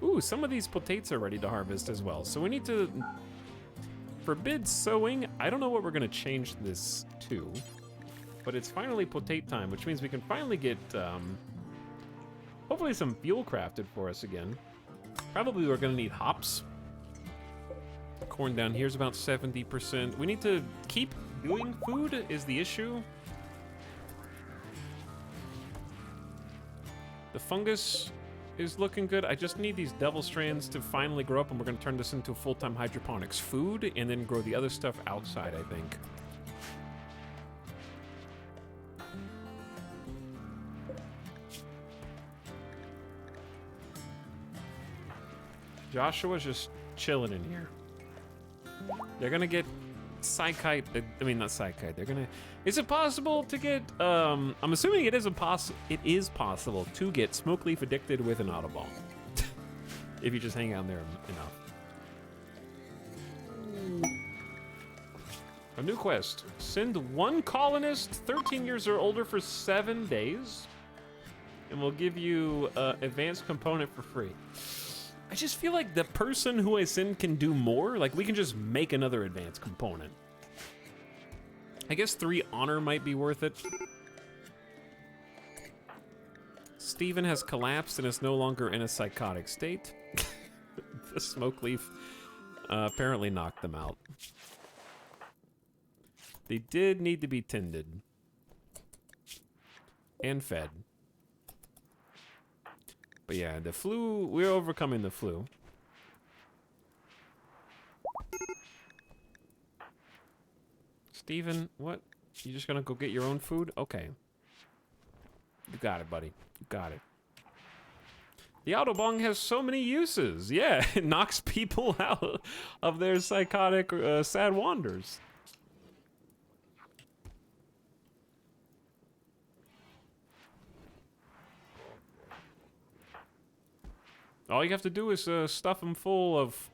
Ooh, some of these potates are ready to harvest as well. So we need to forbid sowing. I don't know what we're gonna change this to, but it's finally potate time, which means we can finally get hopefully some fuel crafted for us again. Probably we're gonna need hops. Corn down here is about 70%. We need to keep doing food is the issue. The fungus is looking good. I just need these devil strands to finally grow up, and we're gonna turn this into full-time hydroponics food and then grow the other stuff outside, I think. Joshua's just chilling in here. They're gonna get Psykite. I mean, not Psykite. They're gonna. Is it possible to get? I'm assuming it is possible to get Smoke Leaf addicted with an Autoball. If you just hang out there enough. A new quest. Send one colonist 13 years or older for 7 days, and we'll give you advanced component for free. I just feel like the person who I send can do more. Like, we can just make another advanced component. I guess 3 honor might be worth it. Steven has collapsed and is no longer in a psychotic state. The smoke leaf apparently knocked them out. They did need to be tended. And fed. But yeah, the flu, we're overcoming the flu. Steven, what? You just gonna go get your own food? Okay. You got it, buddy. You got it. The Autobong has so many uses. Yeah, it knocks people out of their psychotic, sad wanders. All you have to do is stuff them full of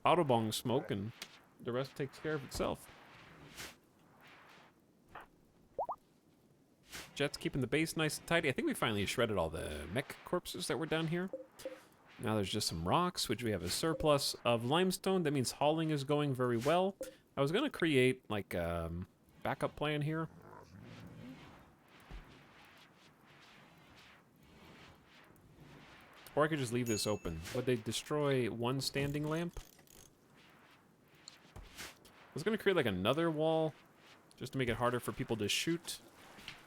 Autobong smoke, and the rest takes care of itself. Jet's keeping the base nice and tidy. I think we finally shredded all the mech corpses that were down here. Now there's just some rocks, which we have a surplus of limestone. That means hauling is going very well. I was going to create, like, a backup plan here. Or I could just leave this open. Would they destroy one standing lamp? I was going to create, like, another wall, just to make it harder for people to shoot.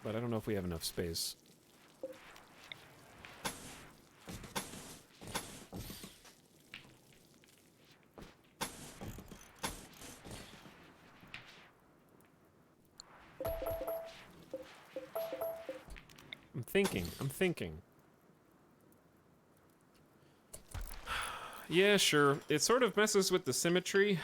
But I don't know if we have enough space. I'm thinking. Yeah, sure. It sort of messes with the symmetry.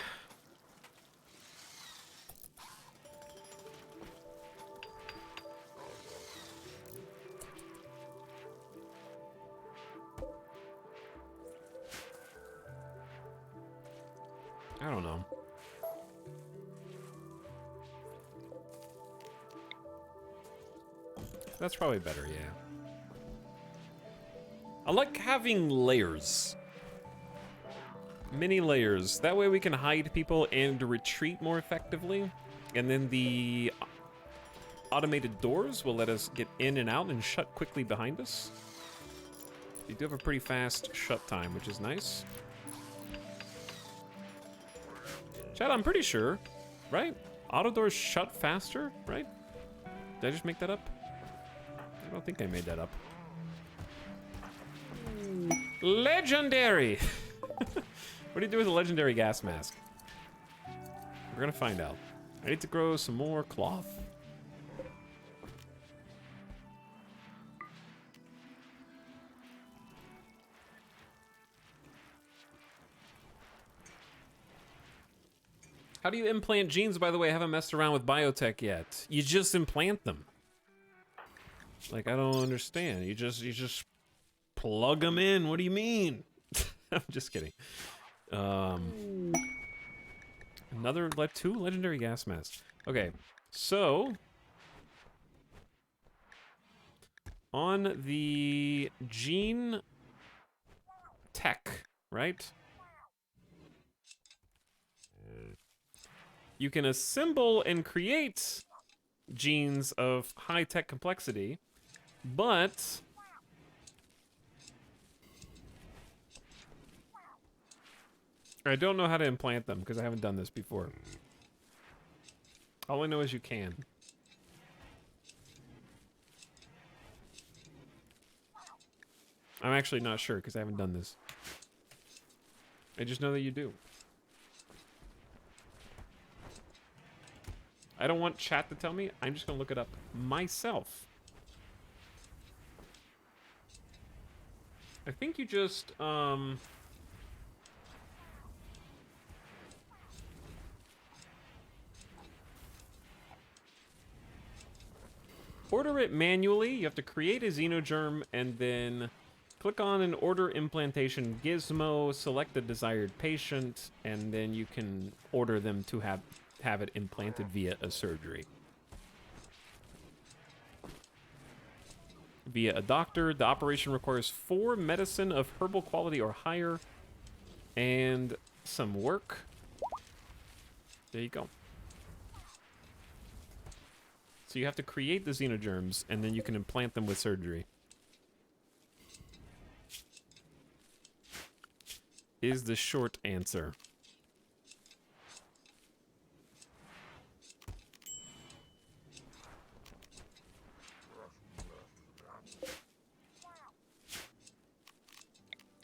I don't know. That's probably better, yeah. I like having layers. Many layers. That way we can hide people and retreat more effectively. And then the automated doors will let us get in and out and shut quickly behind us. You do have a pretty fast shut time, which is nice. Chad, I'm pretty sure, right? Auto doors shut faster, right? Did I just make that up? I don't think I made that up. Legendary! What do you do with a legendary gas mask? We're gonna find out. I need to grow some more cloth. How do you implant genes, by the way? I haven't messed around with biotech yet. You just implant them. Like, I don't understand. You just plug them in. What do you mean? I'm just kidding. Two legendary gas masks. Okay, so on the gene tech, right? You can assemble and create genes of high-tech complexity, but I don't know how to implant them because I haven't done this before. All I know is you can. I'm actually not sure because I haven't done this. I just know that you do. I don't want chat to tell me. I'm just gonna look it up myself. I think you just, order it manually. You have to create a xenogerm and then click on an order implantation gizmo, select the desired patient, and then you can order them to have it implanted via a surgery. Via a doctor. The operation requires 4 medicine of herbal quality or higher and some work. There you go. So you have to create the xenogerms and then you can implant them with surgery. is the short answer.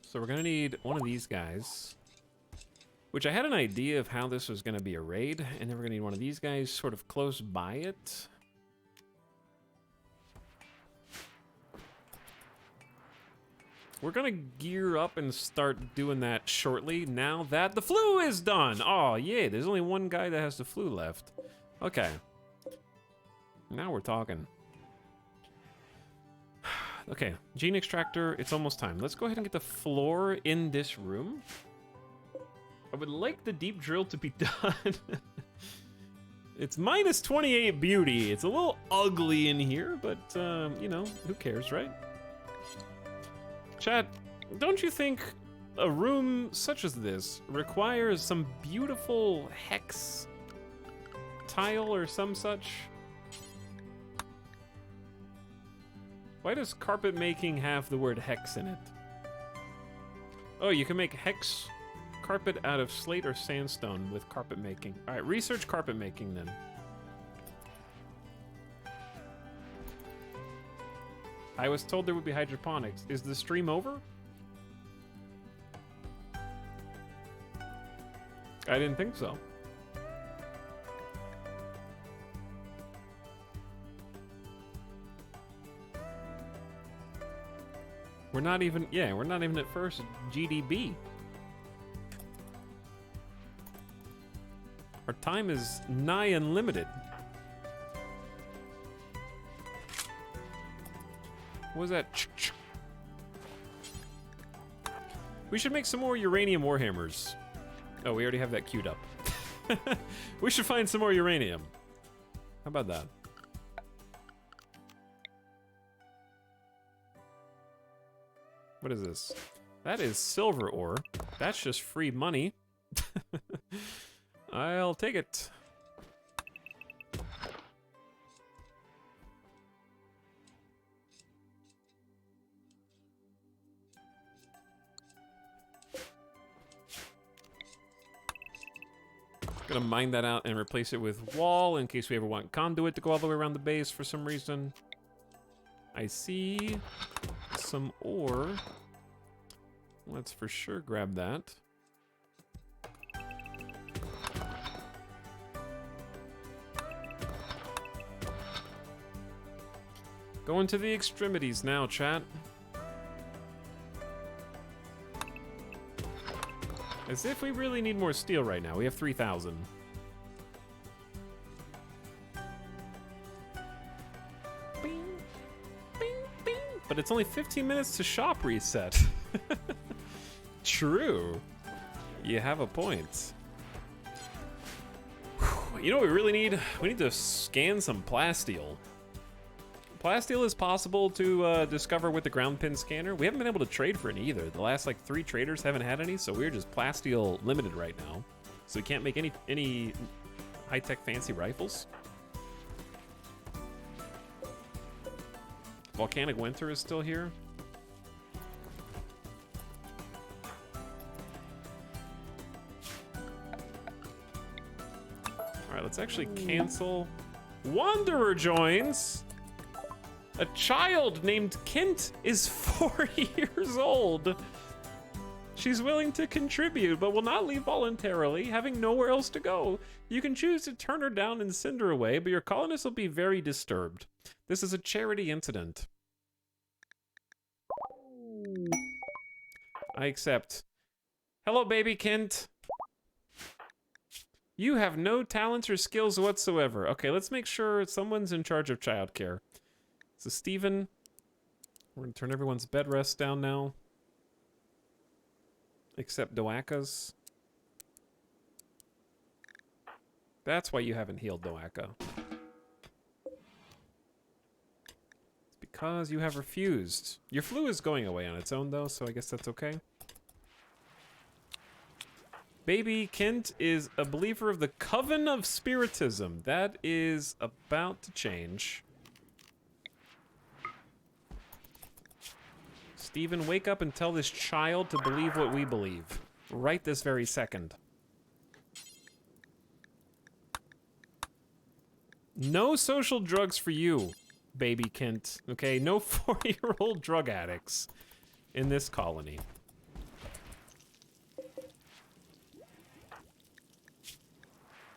So we're gonna need one of these guys. Which I had an idea of how this was gonna be a raid, and then we're gonna need one of these guys sort of close by it. We're gonna gear up and start doing that shortly now that the flu is done. Oh, yay, there's only one guy that has the flu left. Okay. Now we're talking. Okay, gene extractor, it's almost time. Let's go ahead and get the floor in this room. I would like the deep drill to be done. It's minus 28 beauty. It's a little ugly in here, but, you know, who cares, right? Chat, don't you think a room such as this requires some beautiful hex tile or some such? Why does carpet making have the word hex in it? Oh, you can make hex carpet out of slate or sandstone with carpet making. All right, research carpet making then. I was told there would be hydroponics. Is the stream over? I didn't think so. We're not even, yeah, we're not even at first GDB. Our time is nigh unlimited. What was that? We should make some more uranium warhammers. Oh, we already have that queued up. We should find some more uranium. How about that? What is this? That is silver ore. That's just free money. I'll take it. Gonna mine that out and replace it with wall in case we ever want conduit to go all the way around the base for some reason. I see some ore. Let's for sure grab that. Going to the extremities now, chat. As if we really need more steel right now. We have 3,000. Bing, bing, bing. But it's only 15 minutes to shop reset. True. You have a point. You know what we really need? We need to scan some plasteel. Plasteel is possible to discover with the ground pin scanner. We haven't been able to trade for any either. The last like 3 traders haven't had any, so we're just plasteel limited right now. So we can't make any high-tech fancy rifles. Volcanic Winter is still here. All right, let's actually cancel. Wanderer joins. A child named Kent is 4 years old. She's willing to contribute, but will not leave voluntarily, having nowhere else to go. You can choose to turn her down and send her away, but your colonists will be very disturbed. This is a charity incident. I accept. Hello, baby Kent. You have no talents or skills whatsoever. Okay, let's make sure someone's in charge of childcare. So Steven, we're gonna turn everyone's bed rest down now. Except Doaka's. That's why you haven't healed Doaka. It's because you have refused. Your flu is going away on its own though, so I guess that's okay. Baby Kent is a believer of the Coven of Spiritism. That is about to change. Steven, wake up and tell this child to believe what we believe. right this very second. No social drugs for you, baby Kent. Okay, no 40-year-old drug addicts in this colony.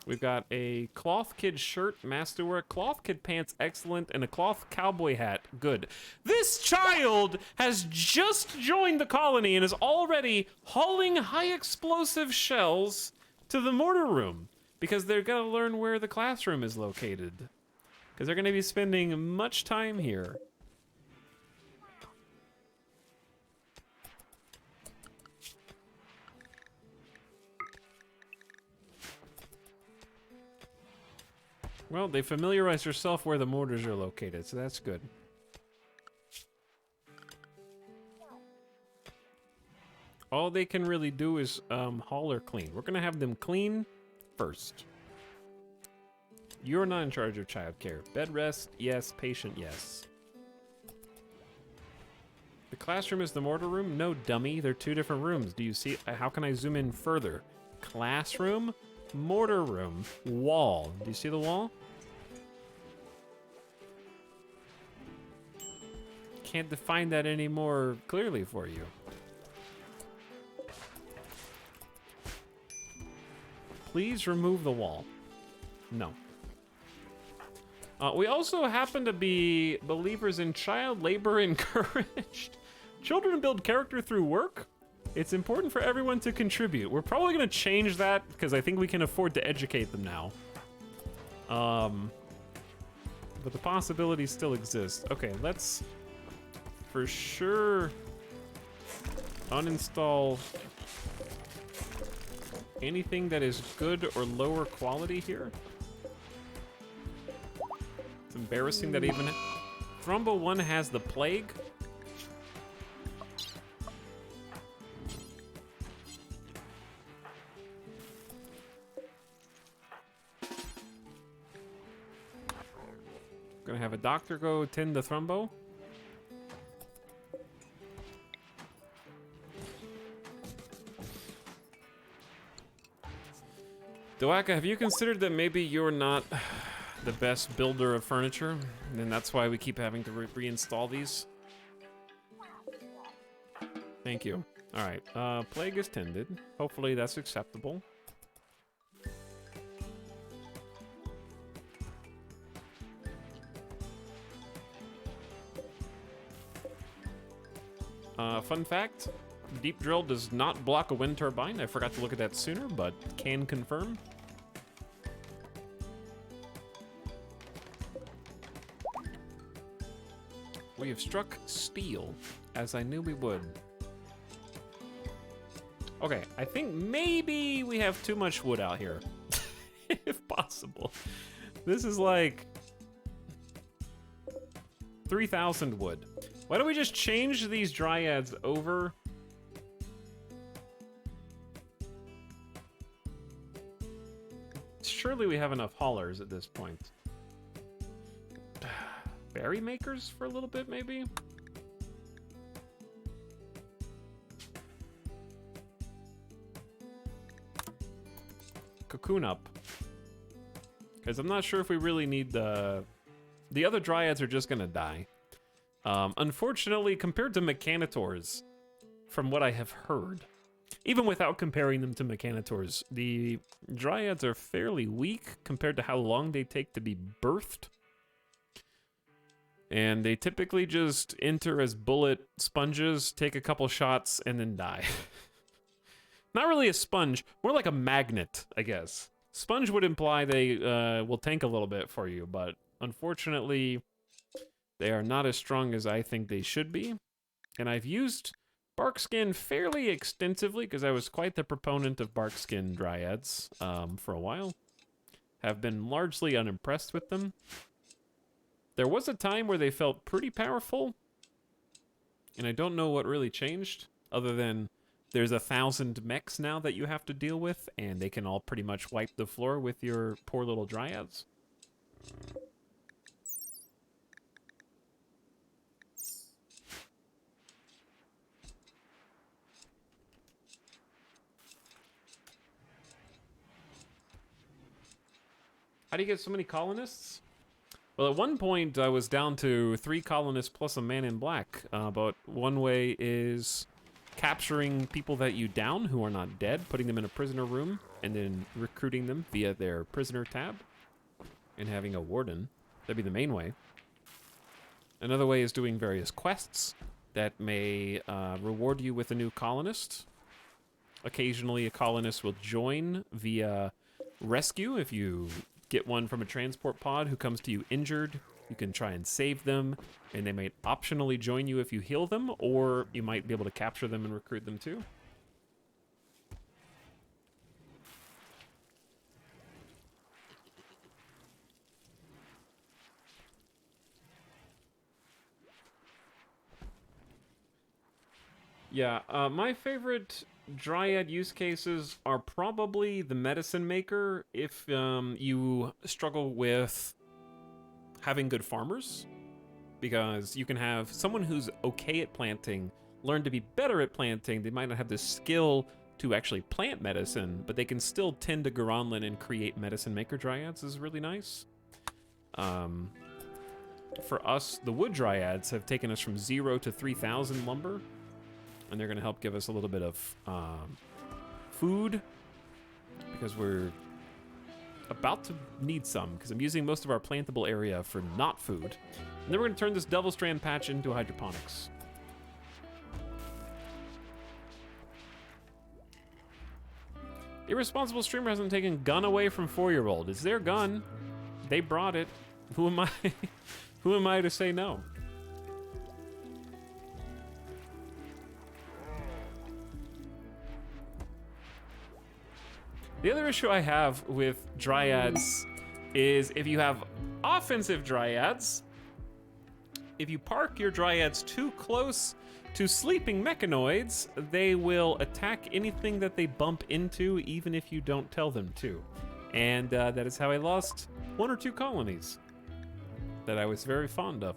We've got a cloth kid shirt, masterwear, cloth kid pants, excellent, and a cloth cowboy hat, good. This child has just joined the colony and is already hauling high explosive shells to the mortar room because they're gonna learn where the classroom is located. Because they're gonna be spending much time here. Well, they familiarized herself where the mortars are located, so that's good. All they can really do is haul or clean. We're gonna have them clean first. You're not in charge of childcare. Bed rest, yes. Patient, yes. The classroom is the mortar room? No, dummy. They're two different rooms. Do you see? How can I zoom in further? Classroom, mortar room, wall. Do you see the wall? Can't define that any more clearly for you. Please remove the wall. No. We also happen to be believers in child labor encouraged. Children build character through work. It's important for everyone to contribute. We're probably gonna change that because I think we can afford to educate them now. But the possibilities still exist. Okay, let's for sure uninstall anything that is good or lower quality here. It's embarrassing that even Thrumbo 1 has the plague. Gonna have a doctor go tend to Thrumbo. Doaka, have you considered that maybe you're not the best builder of furniture, and that's why we keep having to reinstall these? Thank you. All right, plague is tended. Hopefully that's acceptable. Fun fact, deep drill does not block a wind turbine. I forgot to look at that sooner, but can confirm. We have struck steel, as I knew we would. Okay, I think maybe we have too much wood out here, if possible. This is like 3,000 wood. Why don't we just change these dryads over? Surely we have enough haulers at this point. Berry makers for a little bit, maybe? Cocoon up. Because I'm not sure if we really need the other dryads are just gonna die. Unfortunately, compared to Mechanitors, from what I have heard, even without comparing them to Mechanitors, the dryads are fairly weak compared to how long they take to be birthed. And they typically just enter as bullet sponges, take a couple shots, and then die. Not really a sponge, more like a magnet, I guess. Sponge would imply they will tank a little bit for you, but unfortunately, they are not as strong as I think they should be. And I've used barkskin fairly extensively because I was quite the proponent of barkskin dryads for a while. Have been largely unimpressed with them. There was a time where they felt pretty powerful, and I don't know what really changed, other than there's 1,000 mechs now that you have to deal with, and they can all pretty much wipe the floor with your poor little dryads. How do you get so many colonists? Well, at one point, I was down to 3 colonists plus a man in black. But one way is capturing people that you down who are not dead, putting them in a prisoner room, and then recruiting them via their prisoner tab, and having a warden. That'd be the main way. Another way is doing various quests that may reward you with a new colonist. Occasionally, a colonist will join via rescue. If you get one from a transport pod who comes to you injured, you can try and save them, and they might optionally join you if you heal them, or you might be able to capture them and recruit them too. Yeah, my favorite Dryad use cases are probably the medicine maker if you struggle with having good farmers, because you can have someone who's okay at planting learn to be better at planting. They might not have the skill to actually plant medicine, but they can still tend to Garanlin and create medicine maker Dryads is really nice. For us, the wood Dryads have taken us from 0 to 3,000 lumber, and they're going to help give us a little bit of food, because we're about to need some, because I'm using most of our plantable area for not food. And then we're going to turn this Devil Strand patch into hydroponics. Irresponsible streamer hasn't taken gun away from 4-year-old. It's their gun. They brought it. Who am I? Who am I to say no? The other issue I have with Dryads is if you have offensive Dryads, if you park your Dryads too close to sleeping mechanoids, they will attack anything that they bump into, even if you don't tell them to. And that is how I lost 1 or 2 colonies that I was very fond of.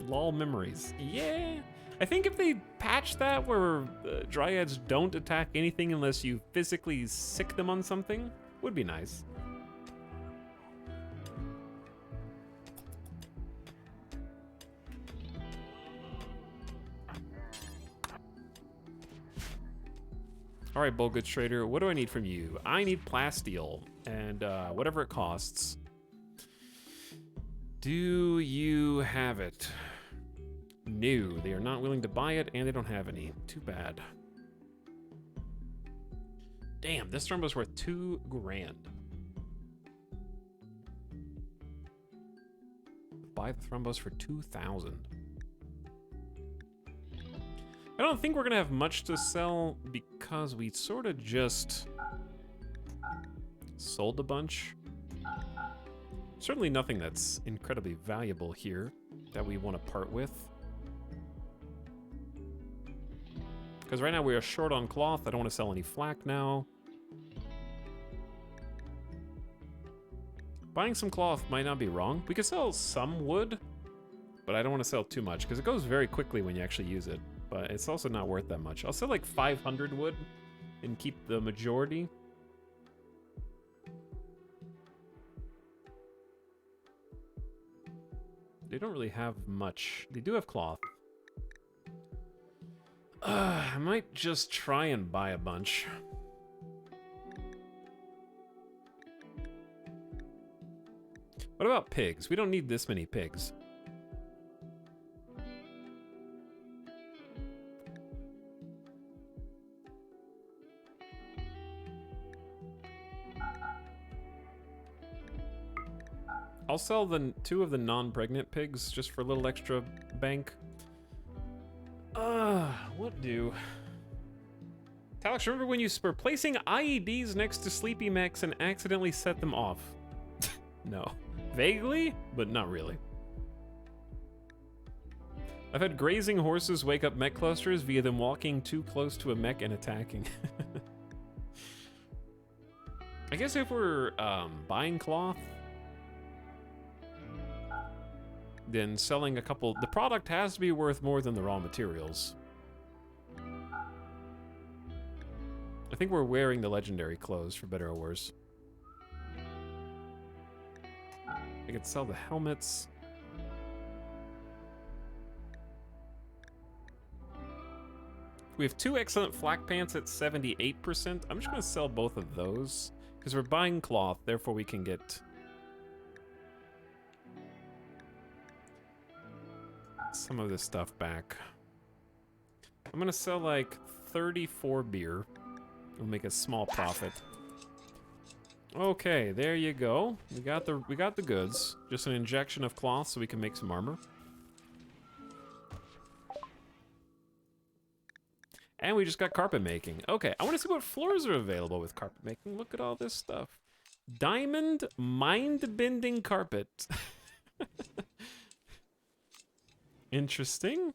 Lol memories. Yeah. I think if they patch that where Dryads don't attack anything unless you physically sick them on something, would be nice. All right, Bulgoods Trader, what do I need from you? I need plasteel and whatever it costs. Do you have it? No, they are not willing to buy it, and they don't have any. Too bad. Damn, this thrombo's worth $2 grand. Buy the thrombos for 2,000. I don't think we're gonna have much to sell because we sort of just sold a bunch. Certainly nothing that's incredibly valuable here that we want to part with. Because right now we are short on cloth. I don't want to sell any flak now. Buying some cloth might not be wrong. We could sell some wood, but I don't want to sell too much because it goes very quickly when you actually use it. But it's also not worth that much. I'll sell like 500 wood and keep the majority. They don't really have much. They do have cloth. I might just try and buy a bunch. What about pigs? We don't need this many pigs. I'll sell the 2 of the non-pregnant pigs just for a little extra bank. What do? Talix, remember when you were placing IEDs next to sleepy mechs and accidentally set them off? No. Vaguely, but not really. I've had grazing horses wake up mech clusters via them walking too close to a mech and attacking. I guess if we're buying cloth, then selling a couple... The product has to be worth more than the raw materials. I think we're wearing the legendary clothes, for better or worse. I could sell the helmets. We have 2 excellent flak pants at 78%. I'm just going to sell both of those, because we're buying cloth, therefore we can get some of this stuff back. I'm going to sell like 34 beer. We'll make a small profit. Okay, there you go. We got the goods. Just an injection of cloth so we can make some armor. And we just got carpet making. Okay, I want to see what floors are available with carpet making. Look at all this stuff. Diamond mind-bending carpet. Interesting.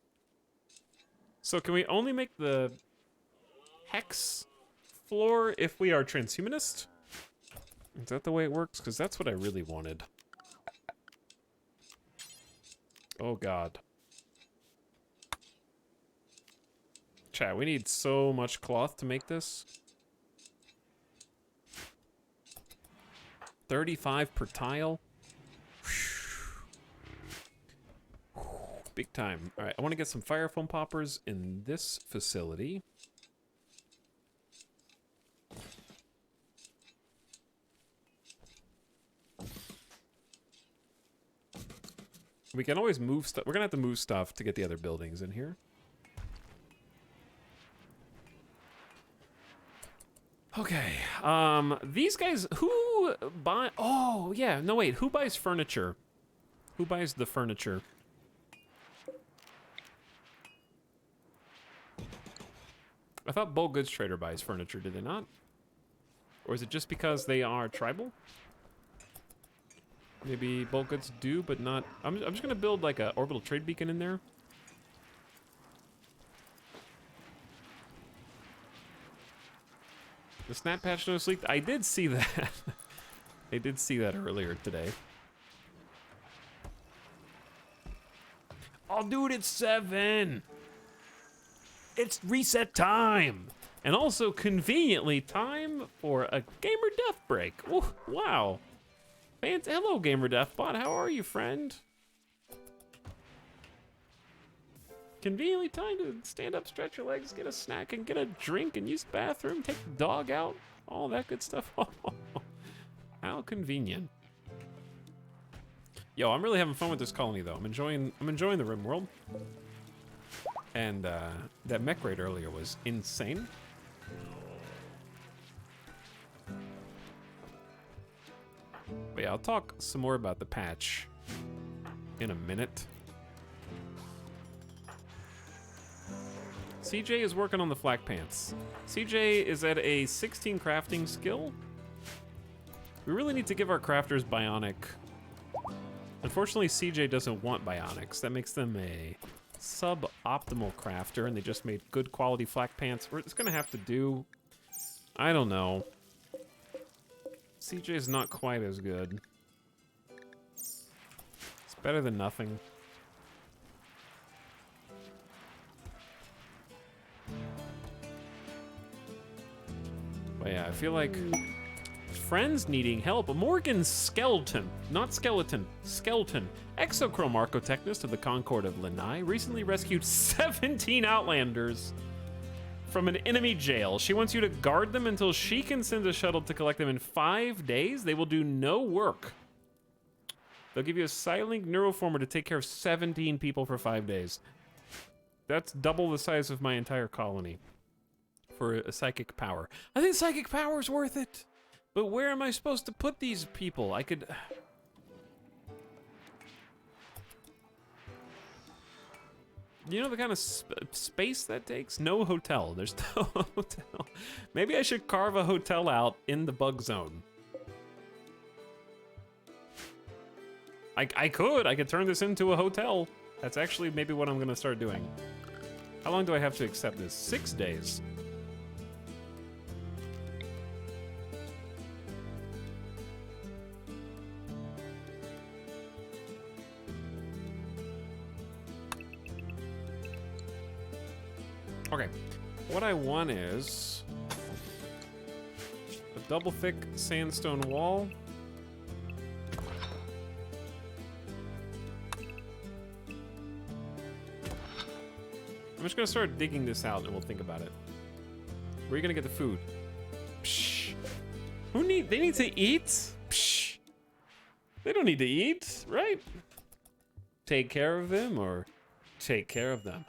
So can we only make the hex floor if we are transhumanist? Is that the way it works? Because that's what I really wanted. Oh god. Chat, we need so much cloth to make this. 35 per tile. Big time. Alright, I want to get some fire foam poppers in this facility. We can always move stuff. We're gonna have to move stuff to get the other buildings in here. Okay, these guys, who buy, oh, yeah, no, wait, who buys furniture? Who buys the furniture? I thought Bulk Goods Trader buys furniture, did they not? Or is it just because they are tribal? Maybe Bulk Goods do, but not, I'm just gonna build like a orbital trade beacon in there. The snap patch notice leaked. I did see that. I did see that earlier today. Oh, dude, it's 7. It's reset time. And also, conveniently, time for a Gamer Death Break. Ooh, wow. Fans, hello, Gamer Deathbot. How are you, friend? Conveniently time to stand up, stretch your legs, get a snack, and get a drink, and use the bathroom, take the dog out, all that good stuff. How convenient. Yo, I'm really having fun with this colony, though. I'm enjoying the Rim World. And that mech raid earlier was insane. But yeah, I'll talk some more about the patch in a minute. CJ is working on the flak pants. CJ is at a 16 crafting skill. We really need to give our crafters bionic. Unfortunately, CJ doesn't want bionics. That makes them a suboptimal crafter, and they just made good quality flak pants. It's gonna have to do. I don't know. CJ is not quite as good. It's better than nothing. But yeah, I feel like friends needing help. Morgan Skeleton, not skeleton, skeleton. Exochrome Archotechnist of the Concord of Lanai recently rescued 17 Outlanders from an enemy jail. She wants you to guard them until she can send a shuttle to collect them in 5 days. They will do no work. They'll give you a Psylink Neuroformer to take care of 17 people for 5 days. That's double the size of my entire colony. For a psychic power. I think psychic power is worth it. But where am I supposed to put these people? I could... You know the kind of space that takes? No hotel. There's no hotel. Maybe I should carve a hotel out in the bug zone. I could turn this into a hotel. That's actually maybe what I'm gonna start doing. How long do I have to accept this? 6 days. Okay, what I want is double thick sandstone wall. I'm just gonna start digging this out and we'll think about it. Where are you gonna get the food? Psh. They need to eat? Psh. They don't need to eat, right? Take care of them or take care of them.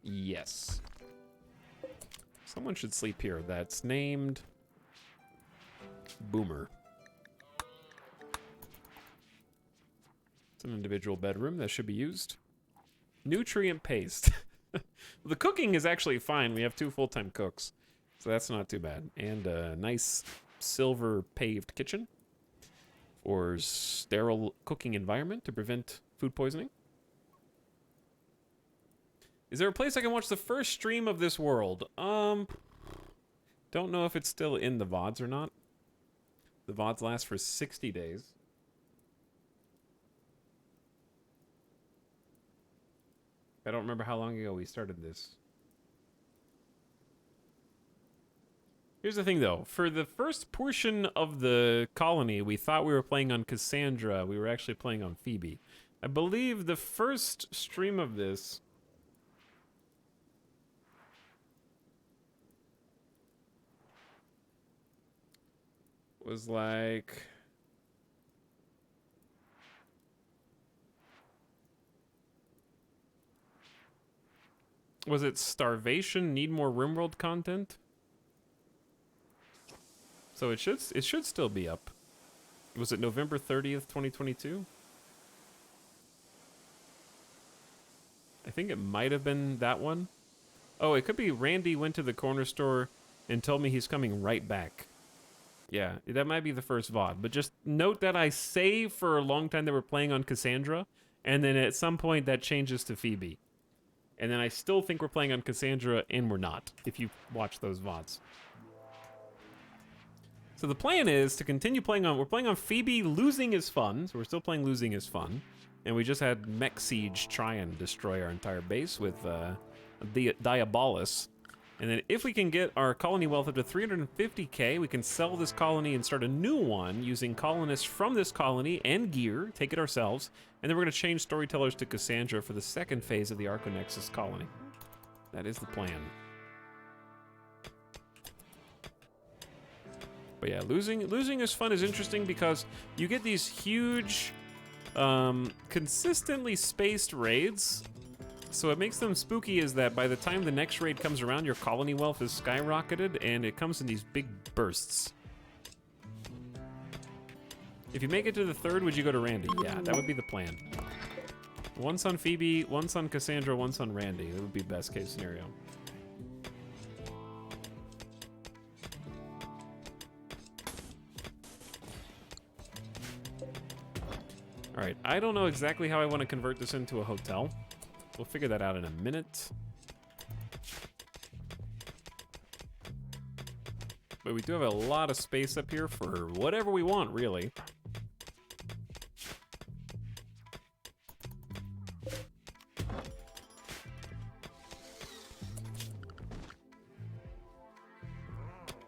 Yes. Someone should sleep here. That's named Boomer. It's an individual bedroom that should be used. Nutrient paste. The cooking is actually fine. We have 2 full-time cooks, so that's not too bad. And a nice silver paved kitchen for sterile cooking environment to prevent food poisoning. Is there a place I can watch the first stream of this world? Don't know if it's still in the VODs or not. The VODs last for 60 days. I don't remember how long ago we started this. Here's the thing, though. For the first portion of the colony, we thought we were playing on Cassandra. We were actually playing on Phoebe. I believe the first stream of this was like... Was it Starvation? Need more RimWorld content? So it should still be up. Was it November 30th, 2022? I think it might have been that one. Oh, it could be Randy went to the corner store and told me he's coming right back. Yeah, that might be the first VOD. But just note that I say for a long time that we're playing on Cassandra, and then at some point that changes to Phoebe. And then I still think we're playing on Cassandra, and we're not, if you watch those VODs. So the plan is to continue playing on... We're playing on Phoebe. Losing is fun, so we're still playing Losing is fun. And we just had Mech Siege try and destroy our entire base with Diabolus. And then if we can get our colony wealth up to 350k, we can sell this colony and start a new one using colonists from this colony and gear, take it ourselves, and then we're going to change storytellers to Cassandra for the second phase of the Arconexus colony. That is the plan. But yeah, losing is fun, is interesting because you get these huge, consistently spaced raids. So what makes them spooky is that by the time the next raid comes around, your colony wealth is skyrocketed, and it comes in these big bursts. If you make it to the 3rd, would you go to Randy? Yeah, that would be the plan. Once on Phoebe, once on Cassandra, once on Randy. That would be best case scenario. All right, I don't know exactly how I want to convert this into a hotel. We'll figure that out in a minute. But we do have a lot of space up here for whatever we want, really.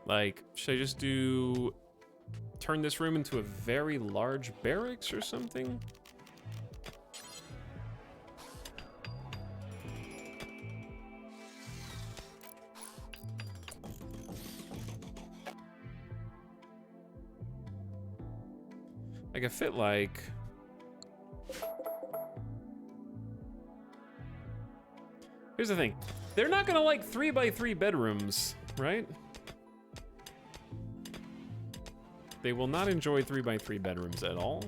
Like, should I just turn this room into a very large barracks or something? I could fit like... Here's the thing. They're not gonna like 3x3 bedrooms, right? They will not enjoy 3x3 bedrooms at all.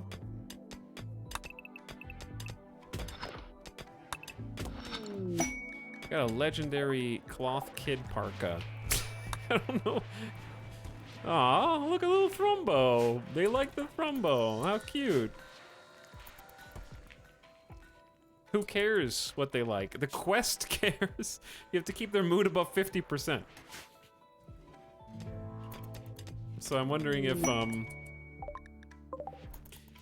Got a legendary cloth kid parka. I don't know. Aw, look at little Thrumbo. They like the Thrumbo. How cute. Who cares what they like? The quest cares. You have to keep their mood above 50%. So I'm wondering if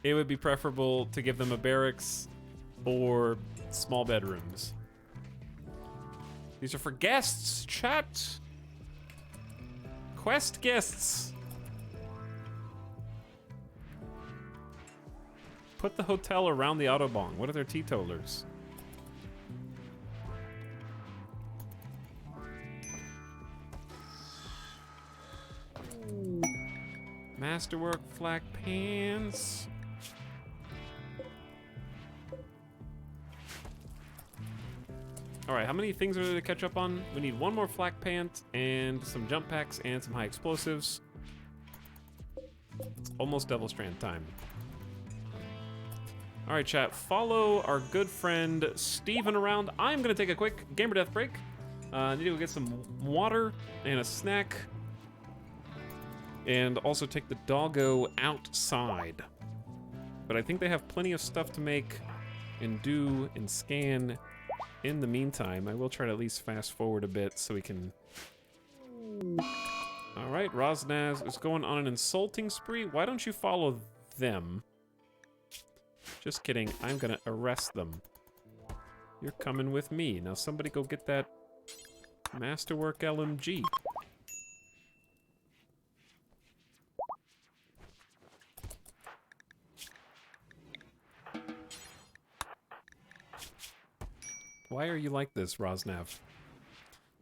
it would be preferable to give them a barracks or small bedrooms. These are for guests, chat. Quest guests. Put the hotel around the Autobahn. What are their teetotalers? Masterwork flak pants. All right, how many things are there to catch up on? We need one more flak pant and some jump packs and some high explosives. It's almost double strand time. All right, chat, follow our good friend Steven around. I'm gonna take a quick gamer death break. I need to go get some water and a snack. And also take the doggo outside. But I think they have plenty of stuff to make and do and scan. In the meantime, I will try to at least fast forward a bit so we can... All right, Rosnaz is going on an insulting spree. Why don't you follow them? Just kidding, I'm gonna arrest them. You're coming with me. Now somebody go get that Masterwork LMG. Why are you like this, Rosnav?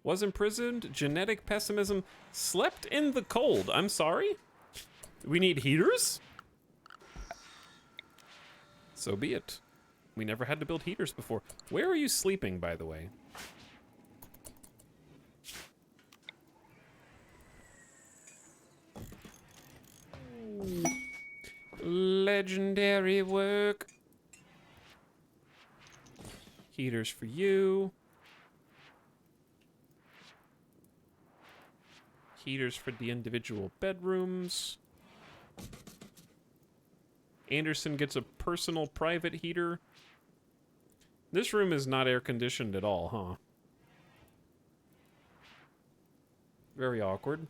Was imprisoned, genetic pessimism, slept in the cold. I'm sorry? We need heaters? So be it. We never had to build heaters before. Where are you sleeping, by the way? Legendary work. Heaters for you. Heaters for the individual bedrooms. Anderson gets a personal private heater. This room is not air conditioned at all, huh? Very awkward.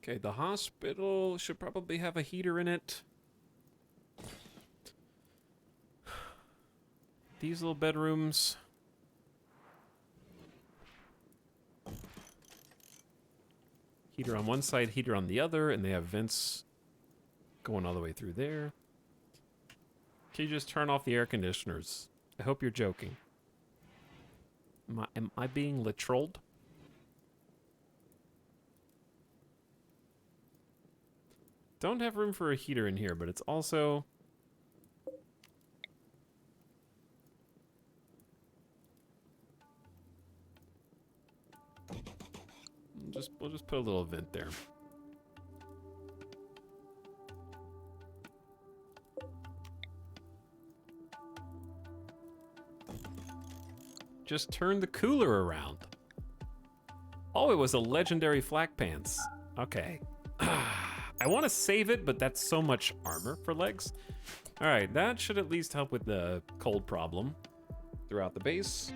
Okay, the hospital should probably have a heater in it. These little bedrooms. Heater on one side, heater on the other, and they have vents going all the way through there. Can you just turn off the air conditioners? I hope you're joking. Am I being trolled? Don't have room for a heater in here, but it's also... We'll just put a little vent there. Just turn the cooler around. Oh, it was a legendary flak pants. Okay. I want to save it, but that's so much armor for legs. All right, that should at least help with the cold problem throughout the base.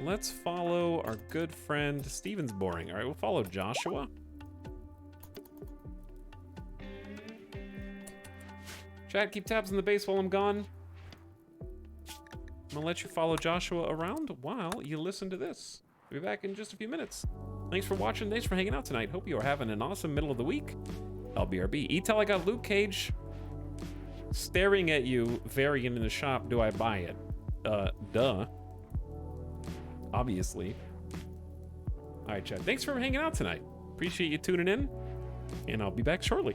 Let's follow our good friend Steven's boring. All right, we'll follow Joshua. Chat, keep tabs on the base while I'm gone. I'm gonna let you follow Joshua around while you listen to this. We'll be back in just a few minutes. Thanks for watching. Thanks for hanging out tonight. Hope you are having an awesome middle of the week. LBRB. Etel, I got Luke Cage staring at you, variant in the shop. Do I buy it? Duh. Obviously. All right, Chad. Thanks for hanging out tonight. Appreciate you tuning in, and I'll be back shortly.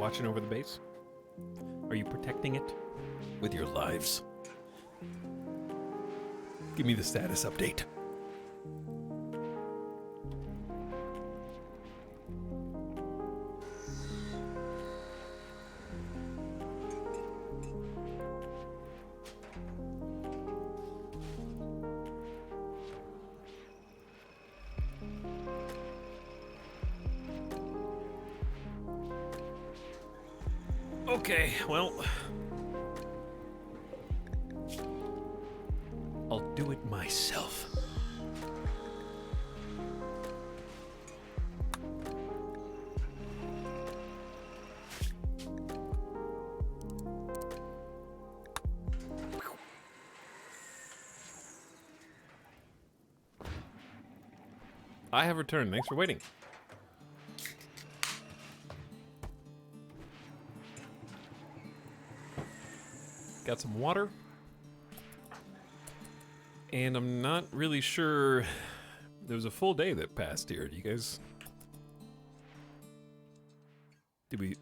watching over the base? Are you protecting it with your lives? Give me the status update. Okay, well, I'll do it myself. I have returned. Thanks for waiting. Got some water. And I'm not really sure. There was a full day that passed here. Do you guys...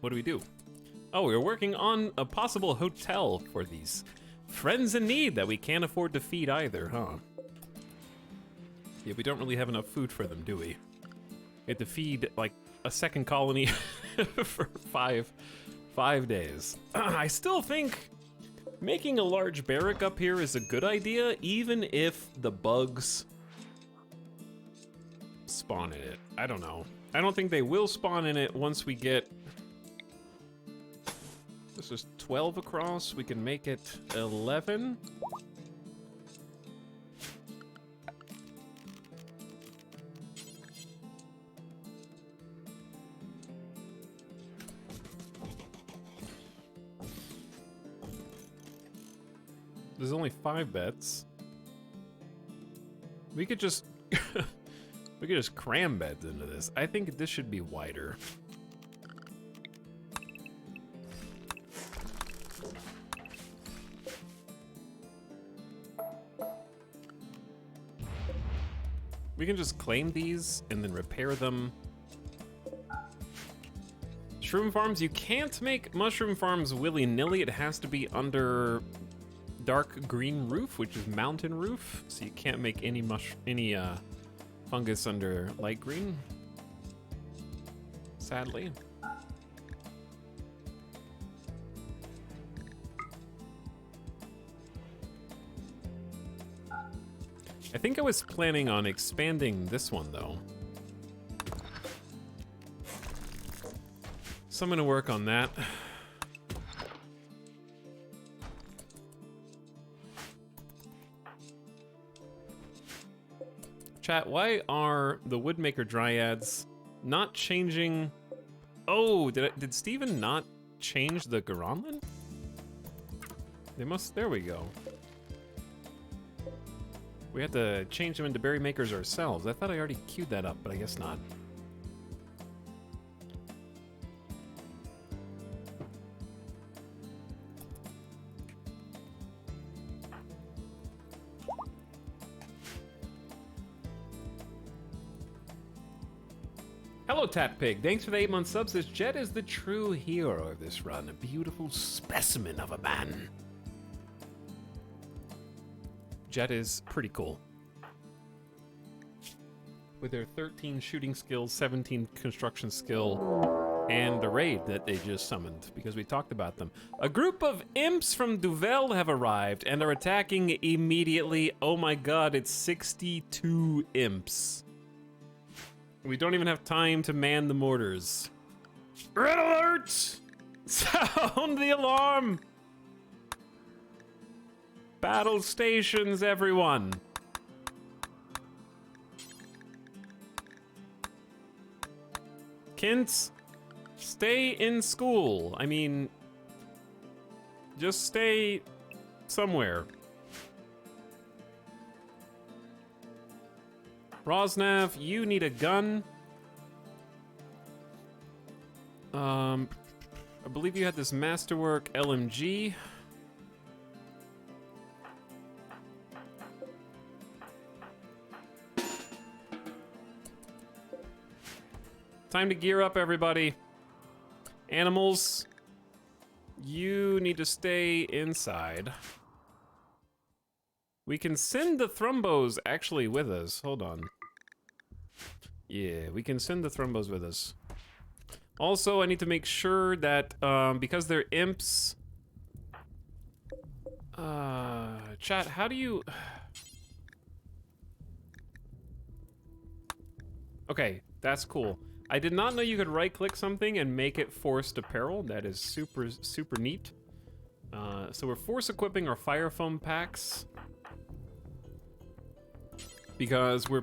What do we do? Oh, we're working on a possible hotel for these friends in need that we can't afford to feed either, huh? Yeah, we don't really have enough food for them, do we? We have to feed, like, a second colony for five days. I still think making a large barrack up here is a good idea, even if the bugs spawn in it. I don't know. I don't think they will spawn in it once we get... This is 12 across. We can make it 11. There's only 5 beds. We could just we could just cram beds into this. I think this should be wider. We can just claim these and then repair them. Shroom farms, you can't make mushroom farms willy-nilly. It has to be under dark green roof, which is mountain roof, so you can't make any fungus under light green, sadly. I think I was planning on expanding this one though, so I'm gonna work on that. Chat, why are the Woodmaker Dryads not changing? Oh, did Steven not change the Garanlan? They must, there we go. We have to change them into berry makers ourselves. I thought I already queued that up, but I guess not. Hello, Tat Pig. Thanks for the 8-month subs. This Jet is the true hero of this run. A beautiful specimen of a man. Jet is pretty cool. With their 13 shooting skills, 17 construction skill, and the raid that they just summoned, because we talked about them. A group of imps from Duvel have arrived and are attacking immediately. Oh my god, it's 62 imps. We don't even have time to man the mortars. Red alert! Sound the alarm! Battle stations, everyone. Kints, stay in school. I mean, just stay somewhere. Rosnav, you need a gun. I believe you had this Masterwork LMG. Time to gear up, everybody. Animals, you need to stay inside. We can send the Thrumbos actually with us. Hold on. Yeah, we can send the Thrumbos with us. Also, I need to make sure that, because they're imps... chat, how do you... Okay, that's cool. I did not know you could right-click something and make it forced apparel. That is super, super neat. So we're force equipping our fire foam packs. Because we're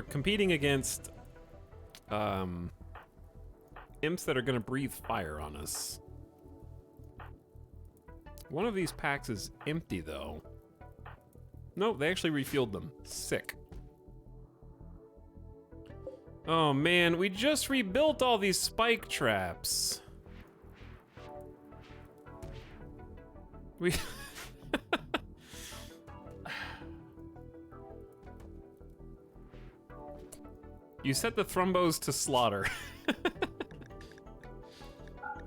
competing against, imps that are gonna breathe fire on us. One of these packs is empty, though. Nope, they actually refueled them. Sick. Oh man, we just rebuilt all these spike traps. We... You set the Thrumbos to slaughter.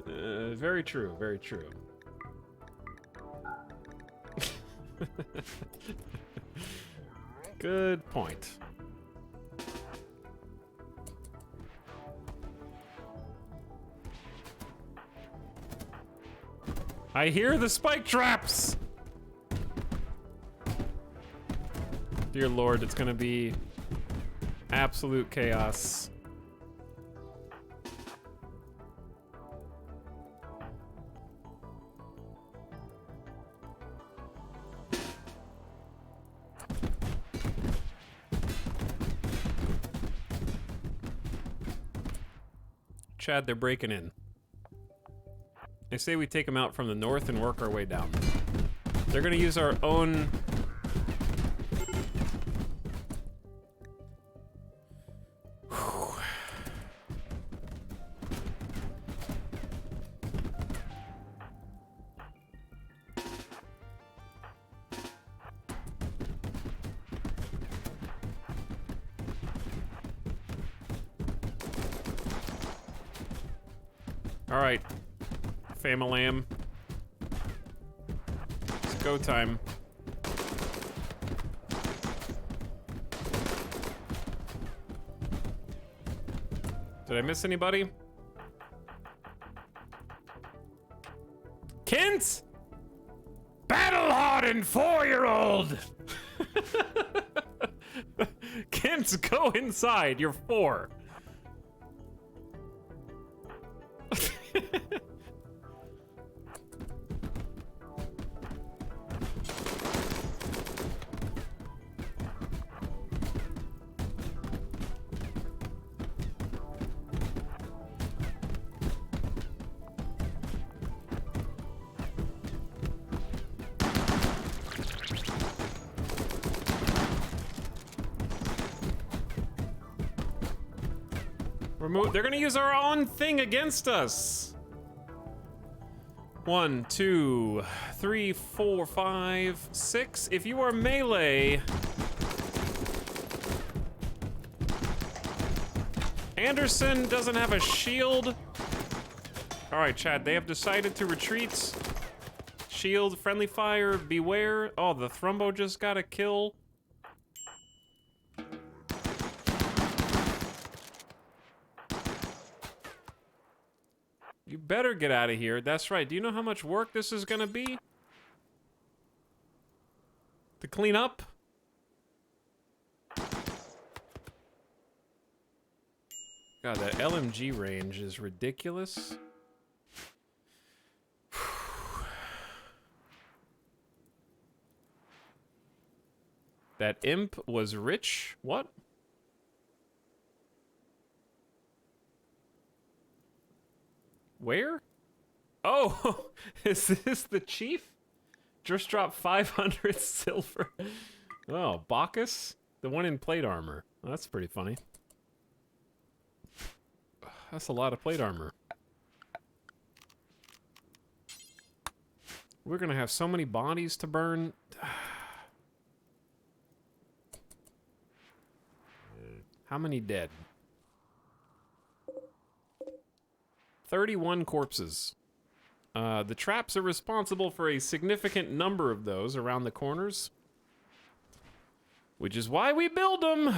Very true, very true. Good point. I hear the spike traps! Dear Lord, it's gonna be absolute chaos. Chad, they're breaking in. I say we take them out from the north and work our way down. They're gonna use our own... All right, Famalam. It's go time. Did I miss anybody? Kent! Battle-hardened 4-year-old! Kent, go inside. You're 4. They're gonna use our own thing against us. 1, 2, 3, 4, 5, 6. If you are melee... Anderson doesn't have a shield. All right, Chad, they have decided to retreat. Shield, friendly fire, beware. Oh, the Thrumbo just got a kill. You better get out of here. That's right. Do you know how much work this is gonna be? To clean up? God, that LMG range is ridiculous. That imp was rich? What? Where? Oh, is this the chief? Just dropped 500 silver. Oh, Bacchus? The one in plate armor. Oh, that's pretty funny. That's a lot of plate armor. We're gonna have so many bodies to burn. How many dead? 31 corpses. The traps are responsible for a significant number of those around the corners, which is why we build them.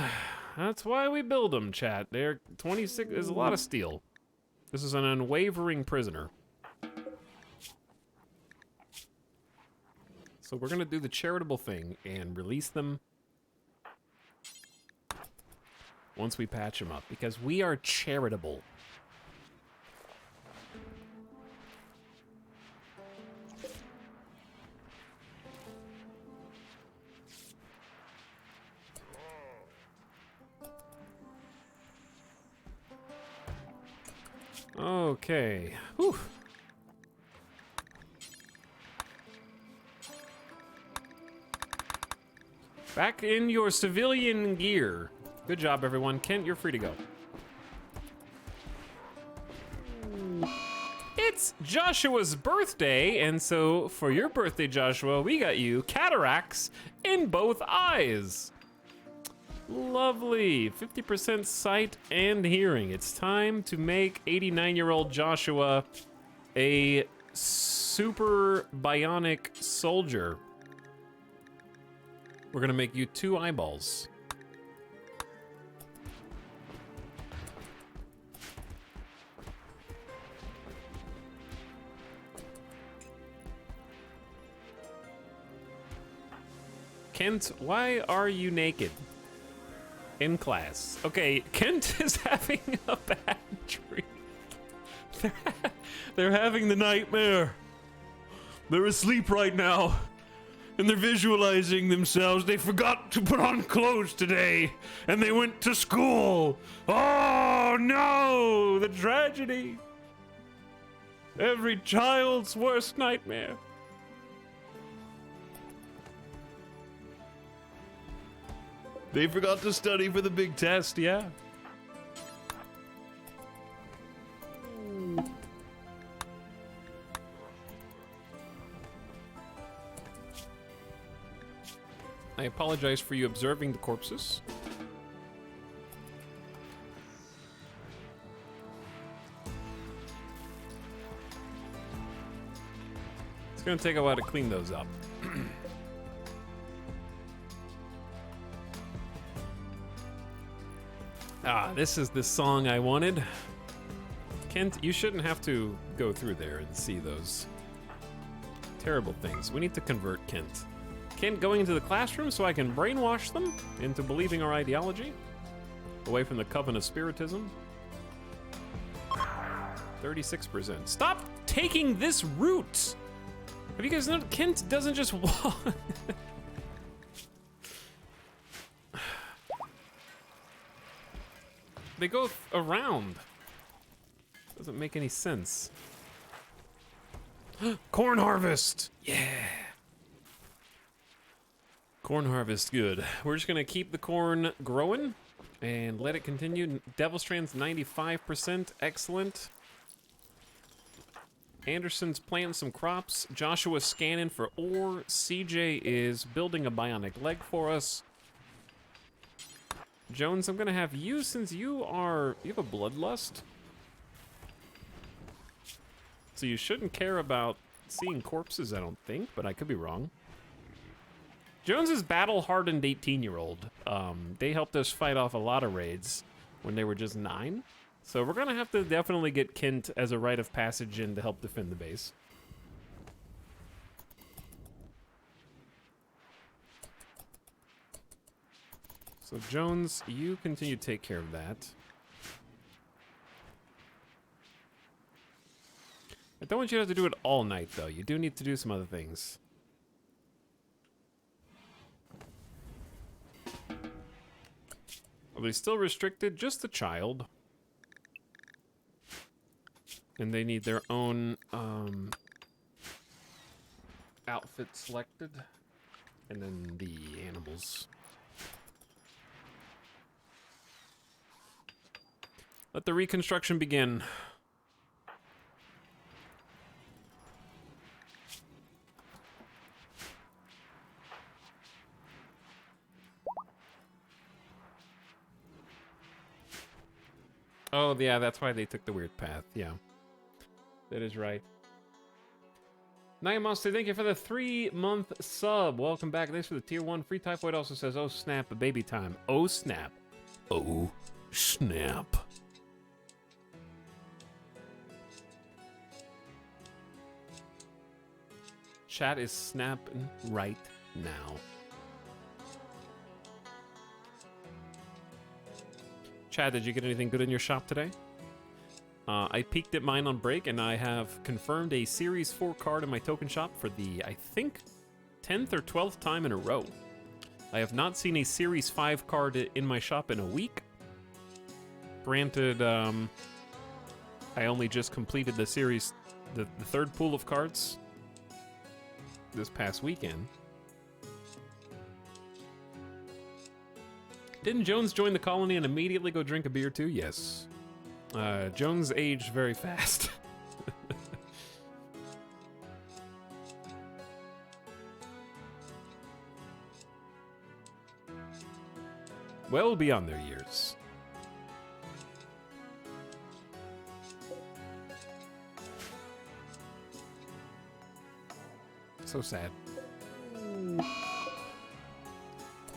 That's why we build them, chat. They're 26 is a lot of steel. This is an unwavering prisoner. So we're gonna do the charitable thing and release them once we patch them up, because we are charitable. Okay. Whew. Back in your civilian gear. Good job, everyone. Kent, you're free to go. It's Joshua's birthday, and so for your birthday, Joshua, we got you cataracts in both eyes. Lovely. 50% sight and hearing. It's time to make 89-year-old Joshua a super bionic soldier. We're gonna make you 2 eyeballs. Kent, why are you naked? In class. Okay, Kent is having a bad dream. They're having the nightmare. They're asleep right now. And they're visualizing themselves. They forgot to put on clothes today. And they went to school. Oh no! The tragedy. Every child's worst nightmare. They forgot to study for the big test, yeah. I apologize for you observing the corpses. It's gonna take a while to clean those up. Ah, this is the song I wanted. Kent, you shouldn't have to go through there and see those terrible things. We need to convert Kent. Kent going into the classroom so I can brainwash them into believing our ideology. Away from the coven of spiritism. 36%. Stop taking this route! Have you guys noticed Kent doesn't just walk? They go around. Doesn't make any sense. Corn harvest! Yeah! Corn harvest, good. We're just gonna keep the corn growing and let it continue. Devil Strand's 95%, excellent. Anderson's planting some crops. Joshua's scanning for ore. CJ is building a bionic leg for us. Jones, I'm gonna have you, since you have a bloodlust. So you shouldn't care about seeing corpses, I don't think, but I could be wrong. Jones is battle-hardened 18-year-old. They helped us fight off a lot of raids when they were just 9. So we're gonna have to definitely get Kent as a rite of passage in to help defend the base. So Jones, you continue to take care of that. I don't want you to have to do it all night, though. You do need to do some other things. Are they still restricted? Just the child. And they need their own outfit selected. And then the animals. Let the reconstruction begin. Oh, yeah, that's why they took the weird path, yeah. That is right. Night Monster, thank you for the 3-month sub. Welcome back. Thanks for the tier 1 free typhoid. Also says, oh snap, baby time. Oh snap. Oh snap. Chat is snapping right now. Chad, did you get anything good in your shop today? I peeked at mine on break, and I have confirmed a Series 4 card in my token shop for the, I think, 10th or 12th time in a row. I have not seen a Series 5 card in my shop in a week. Granted, I only just completed the series, the third pool of cards this past weekend. Didn't Jones join the colony and immediately go drink a beer too? Yes. Jones aged very fast. Well beyond their years. So sad.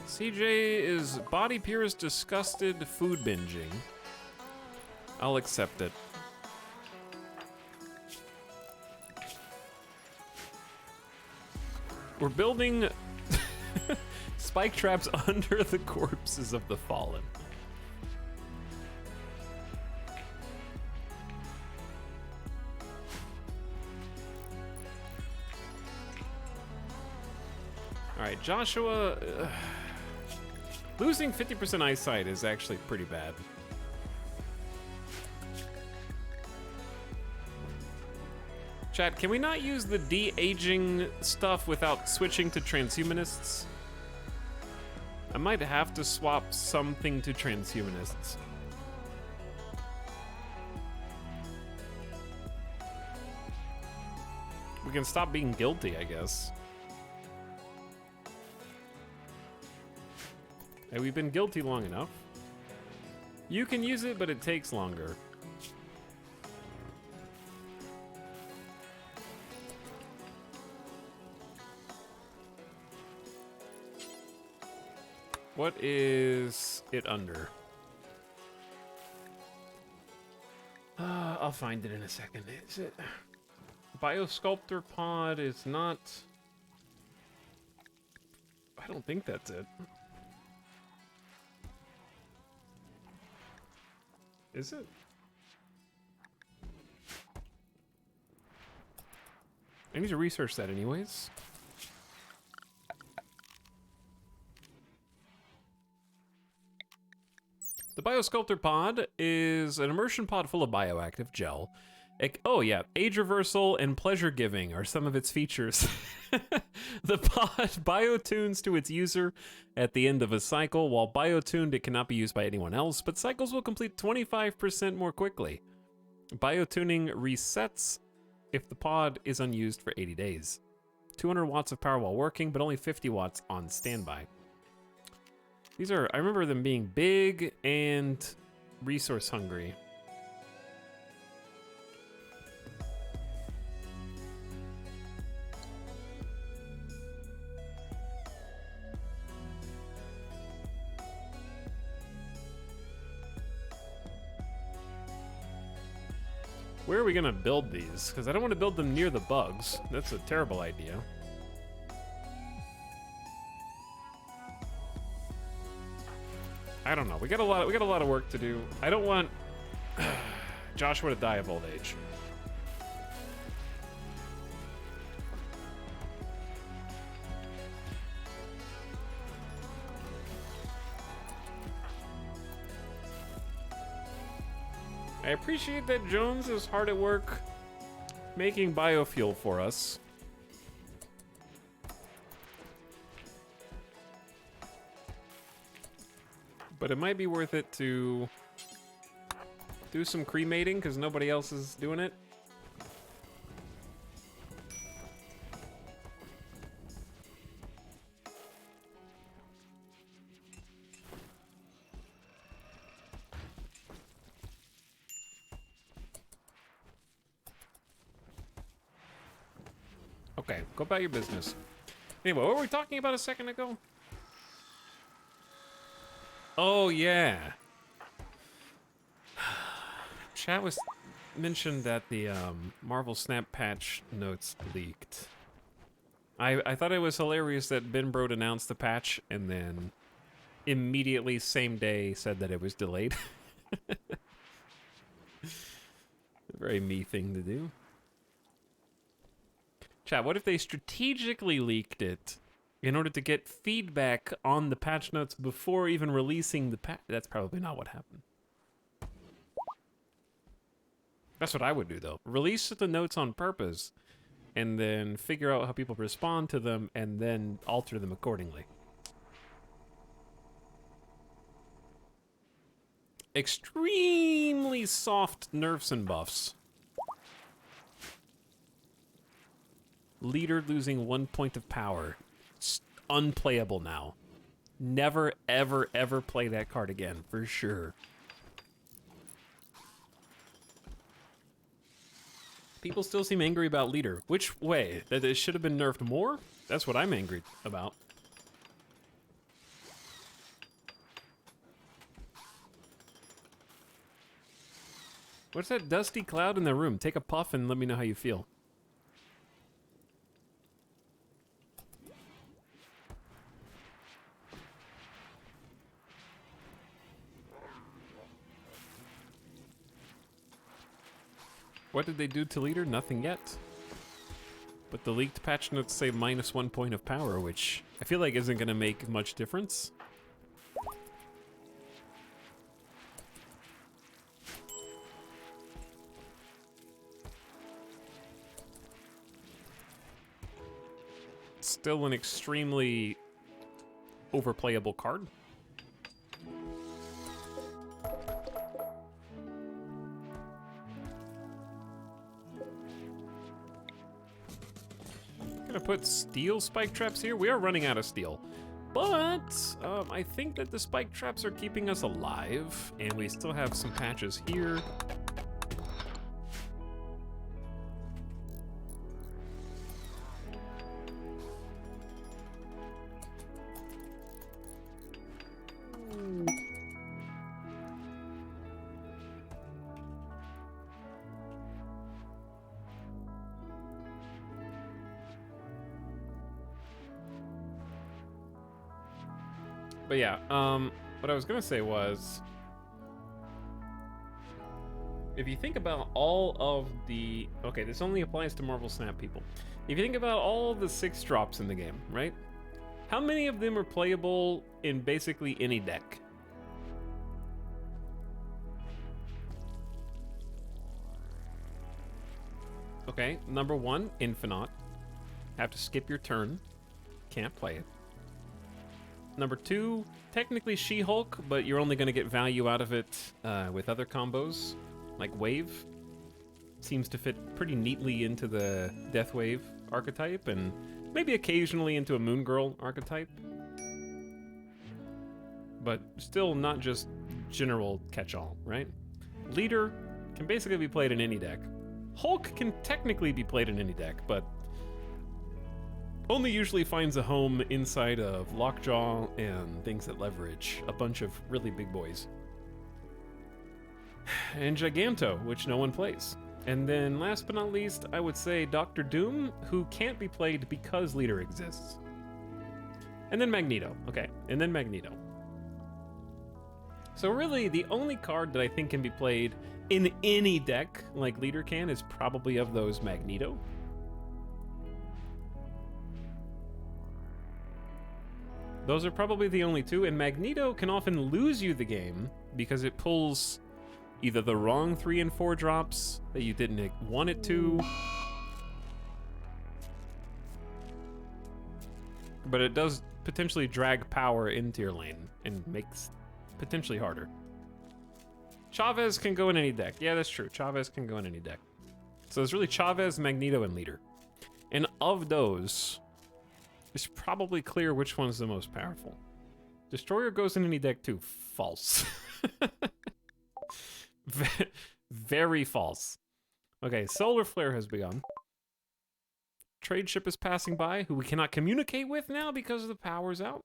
CJ is body purist disgusted food binging. I'll accept it. We're building spike traps under the corpses of the fallen. All right, Joshua. Losing 50% eyesight is actually pretty bad. Chat, can we not use the de-aging stuff without switching to transhumanists? I might have to swap something to transhumanists. We can stop being guilty, I guess. Hey, we've been guilty long enough. You can use it, but it takes longer. What is it under? I'll find it in a second. Is it? Biosculptor pod is not... I don't think that's it. Is it? I need to research that anyways. The Biosculptor pod is an immersion pod full of bioactive gel. Oh yeah, age reversal and pleasure giving are some of its features. The pod biotunes to its user at the end of a cycle. While biotuned, it cannot be used by anyone else, but cycles will complete 25% more quickly. Biotuning resets if the pod is unused for 80 days. 200 watts of power while working, but only 50 watts on standby. These are, I remember them being big and resource hungry. Where are we gonna build these? Because I don't want to build them near the bugs. That's a terrible idea. I don't know. We got a lot of work to do. I don't want Joshua to die of old age. I appreciate that Jones is hard at work making biofuel for us. But it might be worth it to do some cremating because nobody else is doing it. Okay, go about your business. Anyway, what were we talking about a second ago? Oh, yeah. Chat was mentioned that the Marvel Snap patch notes leaked. I thought it was hilarious that Ben Brode announced the patch and then immediately same day said that it was delayed. A very me thing to do. Chat, what if they strategically leaked it in order to get feedback on the patch notes before even releasing the patch? That's probably not what happened. That's what I would do, though. Release the notes on purpose, and then figure out how people respond to them, and then alter them accordingly. Extremely soft nerfs and buffs. Leader losing 1 point of power. It's unplayable now. Never, ever, ever play that card again, for sure. People still seem angry about Leader. Which way? That it should have been nerfed more? That's what I'm angry about. What's that dusty cloud in the room? Take a puff and let me know how you feel. What did they do to Leader? Nothing yet. But the leaked patch notes say minus 1 point of power, which I feel like isn't going to make much difference. Still an extremely overplayable card. Gonna put steel spike traps here. We are running out of steel, but I think that the spike traps are keeping us alive, and we still have some patches here. But yeah, what I was gonna say was, if you think about all of the, okay, this only applies to Marvel Snap people. If you think about all the 6 drops in the game, right? How many of them are playable in basically any deck? Okay, number 1, Infinite. Have to skip your turn. Can't play it. Number 2, technically She-Hulk, but you're only going to get value out of it with other combos, like Wave. Seems to fit pretty neatly into the Death Wave archetype, and maybe occasionally into a Moon Girl archetype. But still not just general catch-all, right? Leader can basically be played in any deck. Hulk can technically be played in any deck, but only usually finds a home inside of Lockjaw and things that leverage a bunch of really big boys. And Giganto, which no one plays. And then last but not least, I would say Doctor Doom, who can't be played because Leader exists. And then Magneto. Okay, and then Magneto. So really, the only card that I think can be played in any deck like Leader can is probably of those Magneto. Those are probably the only 2, and Magneto can often lose you the game because it pulls either the wrong 3 and 4 drops that you didn't want it to, but it does potentially drag power into your lane and makes potentially harder. Chavez can go in any deck. Yeah, that's true. Chavez can go in any deck. So it's really Chavez, Magneto, and Leader. And of those, it's probably clear which one's the most powerful. Destroyer goes in any deck too. False. Very false. Okay, Solar Flare has begun. trade ship is passing by who we cannot communicate with now because the power's out.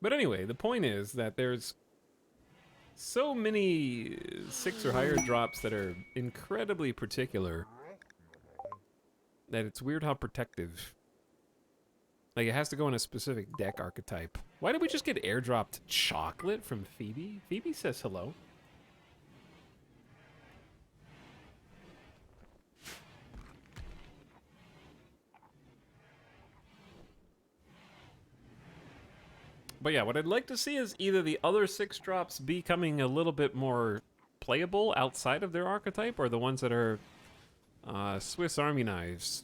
But anyway, the point is that there's so many 6 or higher drops that are incredibly particular that it's weird how protective. Like, it has to go in a specific deck archetype. Why did we just get airdropped chocolate from Phoebe? Phoebe says hello. But yeah, what I'd like to see is either the other 6 drops becoming a little bit more playable outside of their archetype, or the ones that are Swiss Army knives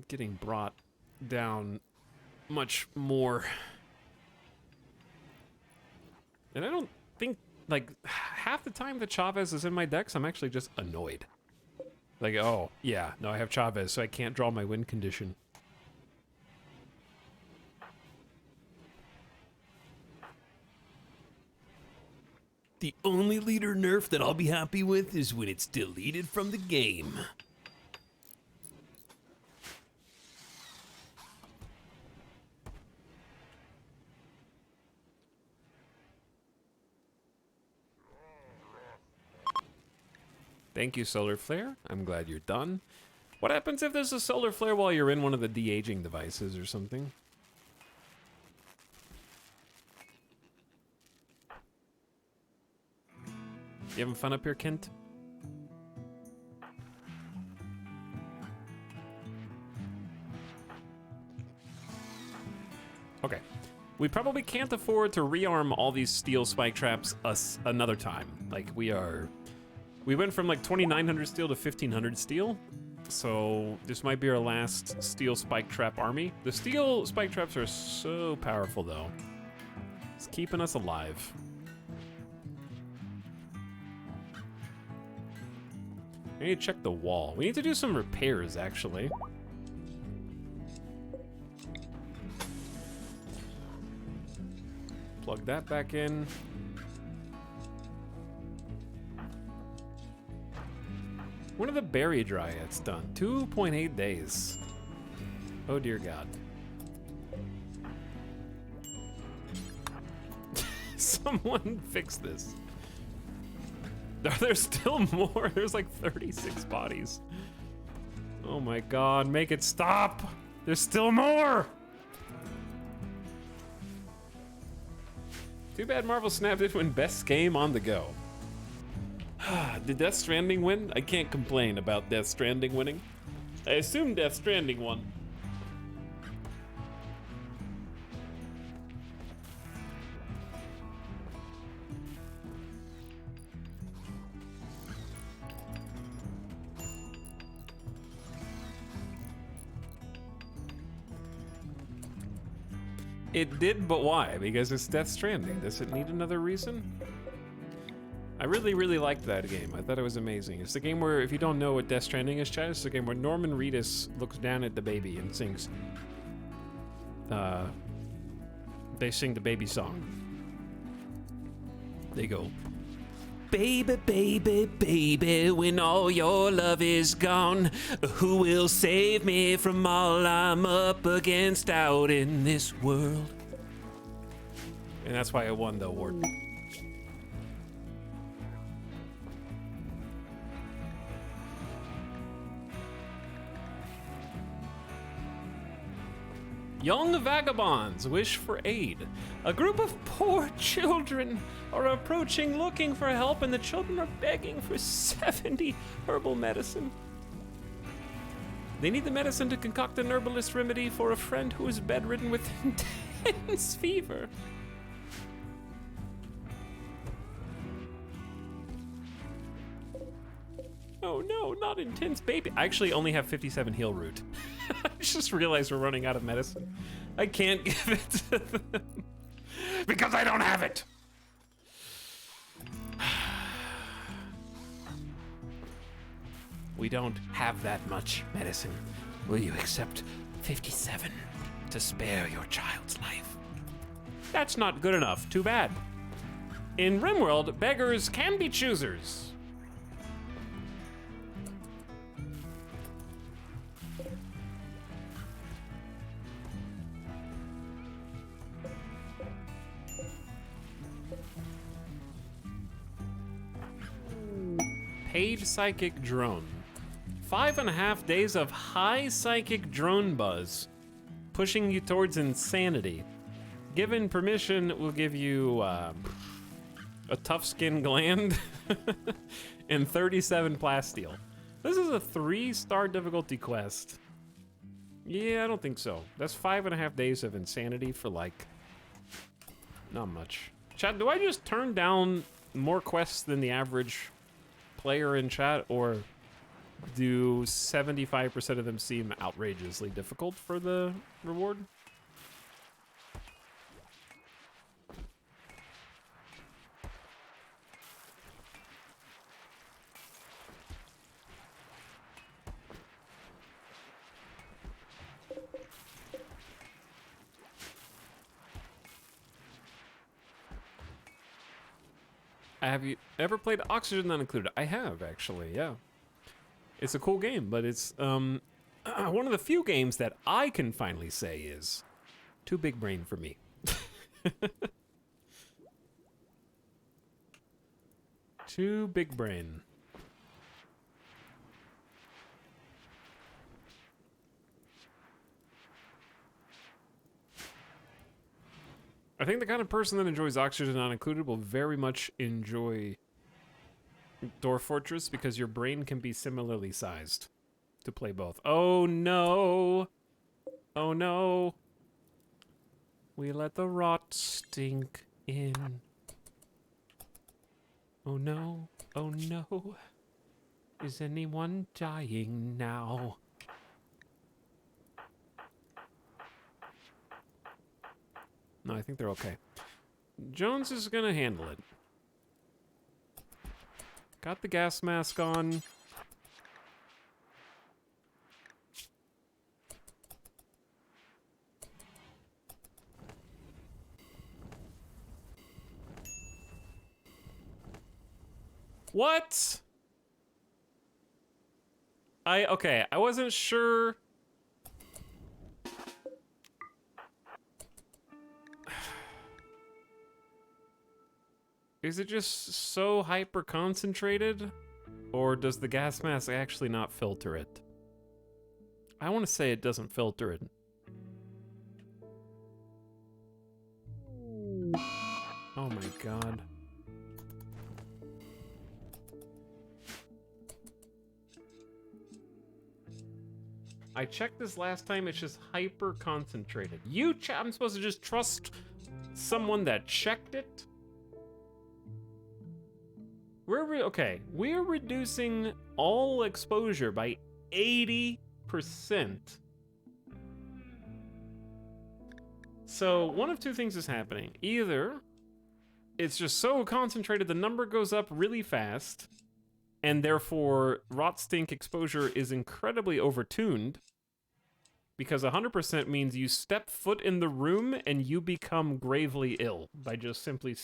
getting brought down much more. And I don't think, like, half the time that Chavez is in my decks, I'm actually just annoyed. Like, oh, yeah, no, I have Chavez, so I can't draw my win condition.
The only leader nerf that I'll be happy with is when it's deleted from the game.
Thank you, Solar Flare. I'm glad you're done. What happens if there's a Solar Flare while you're in one of the de-aging devices or something? You having fun up here, Kent? Okay. We probably can't afford to rearm all these steel spike traps another time. Like, we went from like 2,900 steel to 1,500 steel. So this might be our last steel spike trap army. The steel spike traps are so powerful though. It's keeping us alive. I need to check the wall. We need to do some repairs, actually. Plug that back in. When are the berry dryads done? 2.8 days. Oh dear God. Someone fix this. Are there still more? There's like 36 bodies. Oh my God, make it stop! There's still more! Too bad Marvel snapped it when best game on the go. Did Death Stranding win? I can't complain about Death Stranding winning. I assume Death Stranding won. It did, but why? Because it's Death Stranding. Does it need another reason? I really, really liked that game. I thought it was amazing. It's the game where, if you don't know what Death Stranding is, Chad, it's the game where Norman Reedus looks down at the baby and sings. They sing the baby song. They go, baby, baby, baby, when all your love is gone, who will save me from all I'm up against out in this world? And that's why I won the award. Young vagabonds wish for aid. A group of poor children are approaching looking for help, and the children are begging for 70 herbal medicine. They need the medicine to concoct an herbalist remedy for a friend who is bedridden with intense fever. Oh no, not intense baby. I actually only have 57 heal root. I just realized we're running out of medicine. I can't give it to them because I don't have it. We don't have that much medicine. Will you accept 57 to spare your child's life? That's not good enough. Too bad. In RimWorld, beggars can be choosers. Paid psychic drone. 5.5 days of high psychic drone buzz, pushing you towards insanity. Given permission, will give you a tough skin gland and 37 plasteel. This is a 3-star difficulty quest. Yeah, I don't think so. That's 5.5 days of insanity for like, not much. Chat, do I just turn down more quests than the average player in chat, or do 75% of them seem outrageously difficult for the reward? Have you ever played Oxygen Not Included? I have, actually, yeah. It's a cool game, but it's one of the few games that I can finally say is too big brain for me. Too big brain. I think the kind of person that enjoys Oxygen Not Included will very much enjoy Dwarf Fortress, because your brain can be similarly sized to play both. Oh no! Oh no! We let the rot stink in. Oh no! Oh no! Is anyone dying now? No, I think they're okay. Jones is gonna handle it. Got the gas mask on. What? Okay, I wasn't sure. Is it just so hyper concentrated? Or does the gas mask actually not filter it? I want to say it doesn't filter it. Oh my god. I checked this last time, it's just hyper concentrated. I'm supposed to just trust someone that checked it? Okay, we're reducing all exposure by 80%. So one of two things is happening. Either it's just so concentrated the number goes up really fast, and therefore rot stink exposure is incredibly overtuned, because 100% means you step foot in the room and you become gravely ill by just simply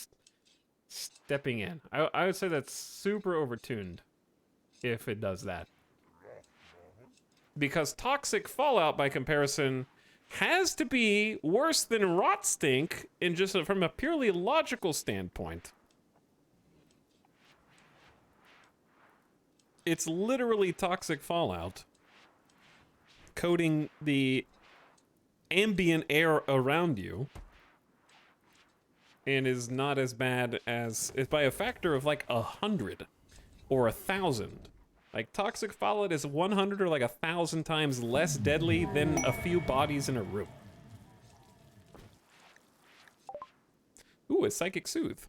stepping in. I would say that's super overtuned if it does that. Because toxic fallout, by comparison, has to be worse than rot stink in just from a purely logical standpoint. It's literally toxic fallout coating the ambient air around you, and is not as bad as, it's by a factor of like 100 or 1,000. Like toxic fallout is 100 or like 1,000 times less deadly than a few bodies in a room. Ooh, a psychic soothe.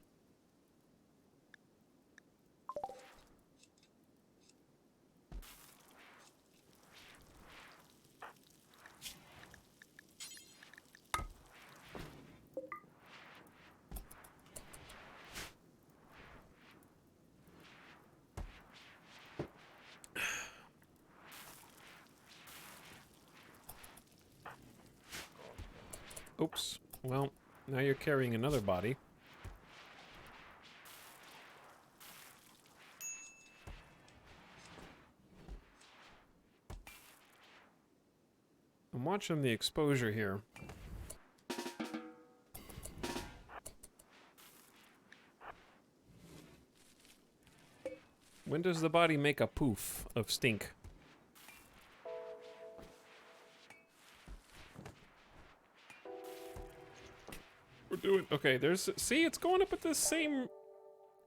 Oops. Well, now you're carrying another body. I'm watching the exposure here. When does the body make a poof of stink? We're doing okay. There's see, it's going up at the same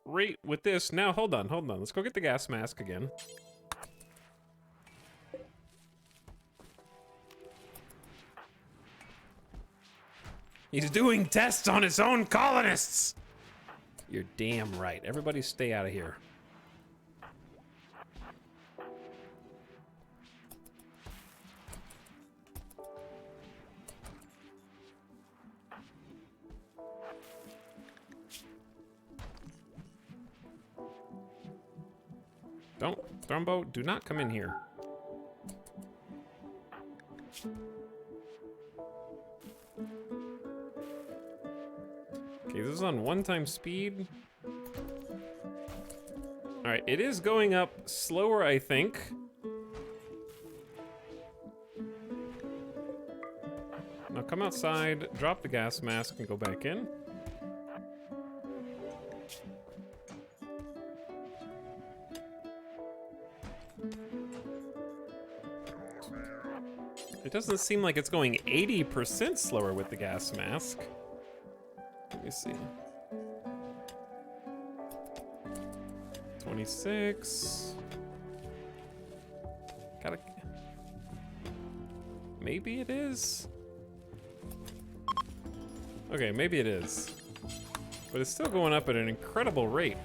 rate with this. Now hold on. Let's go get the gas mask again. He's doing tests on his own colonists. You're damn right. Everybody stay out of here. Don't, Thrumbo, do not come in here. Okay, this is on 1x speed. Alright, it is going up slower, I think. Now come outside, drop the gas mask, and go back in. It doesn't seem like it's going 80% slower with the gas mask. Let me see. 26. Gotta... Maybe it is? Okay, maybe it is. But it's still going up at an incredible rate.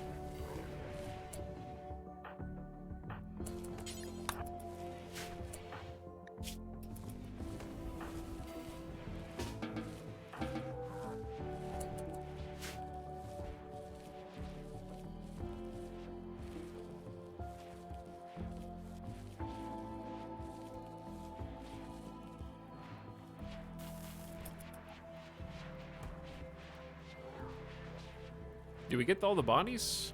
Do we get all the bodies?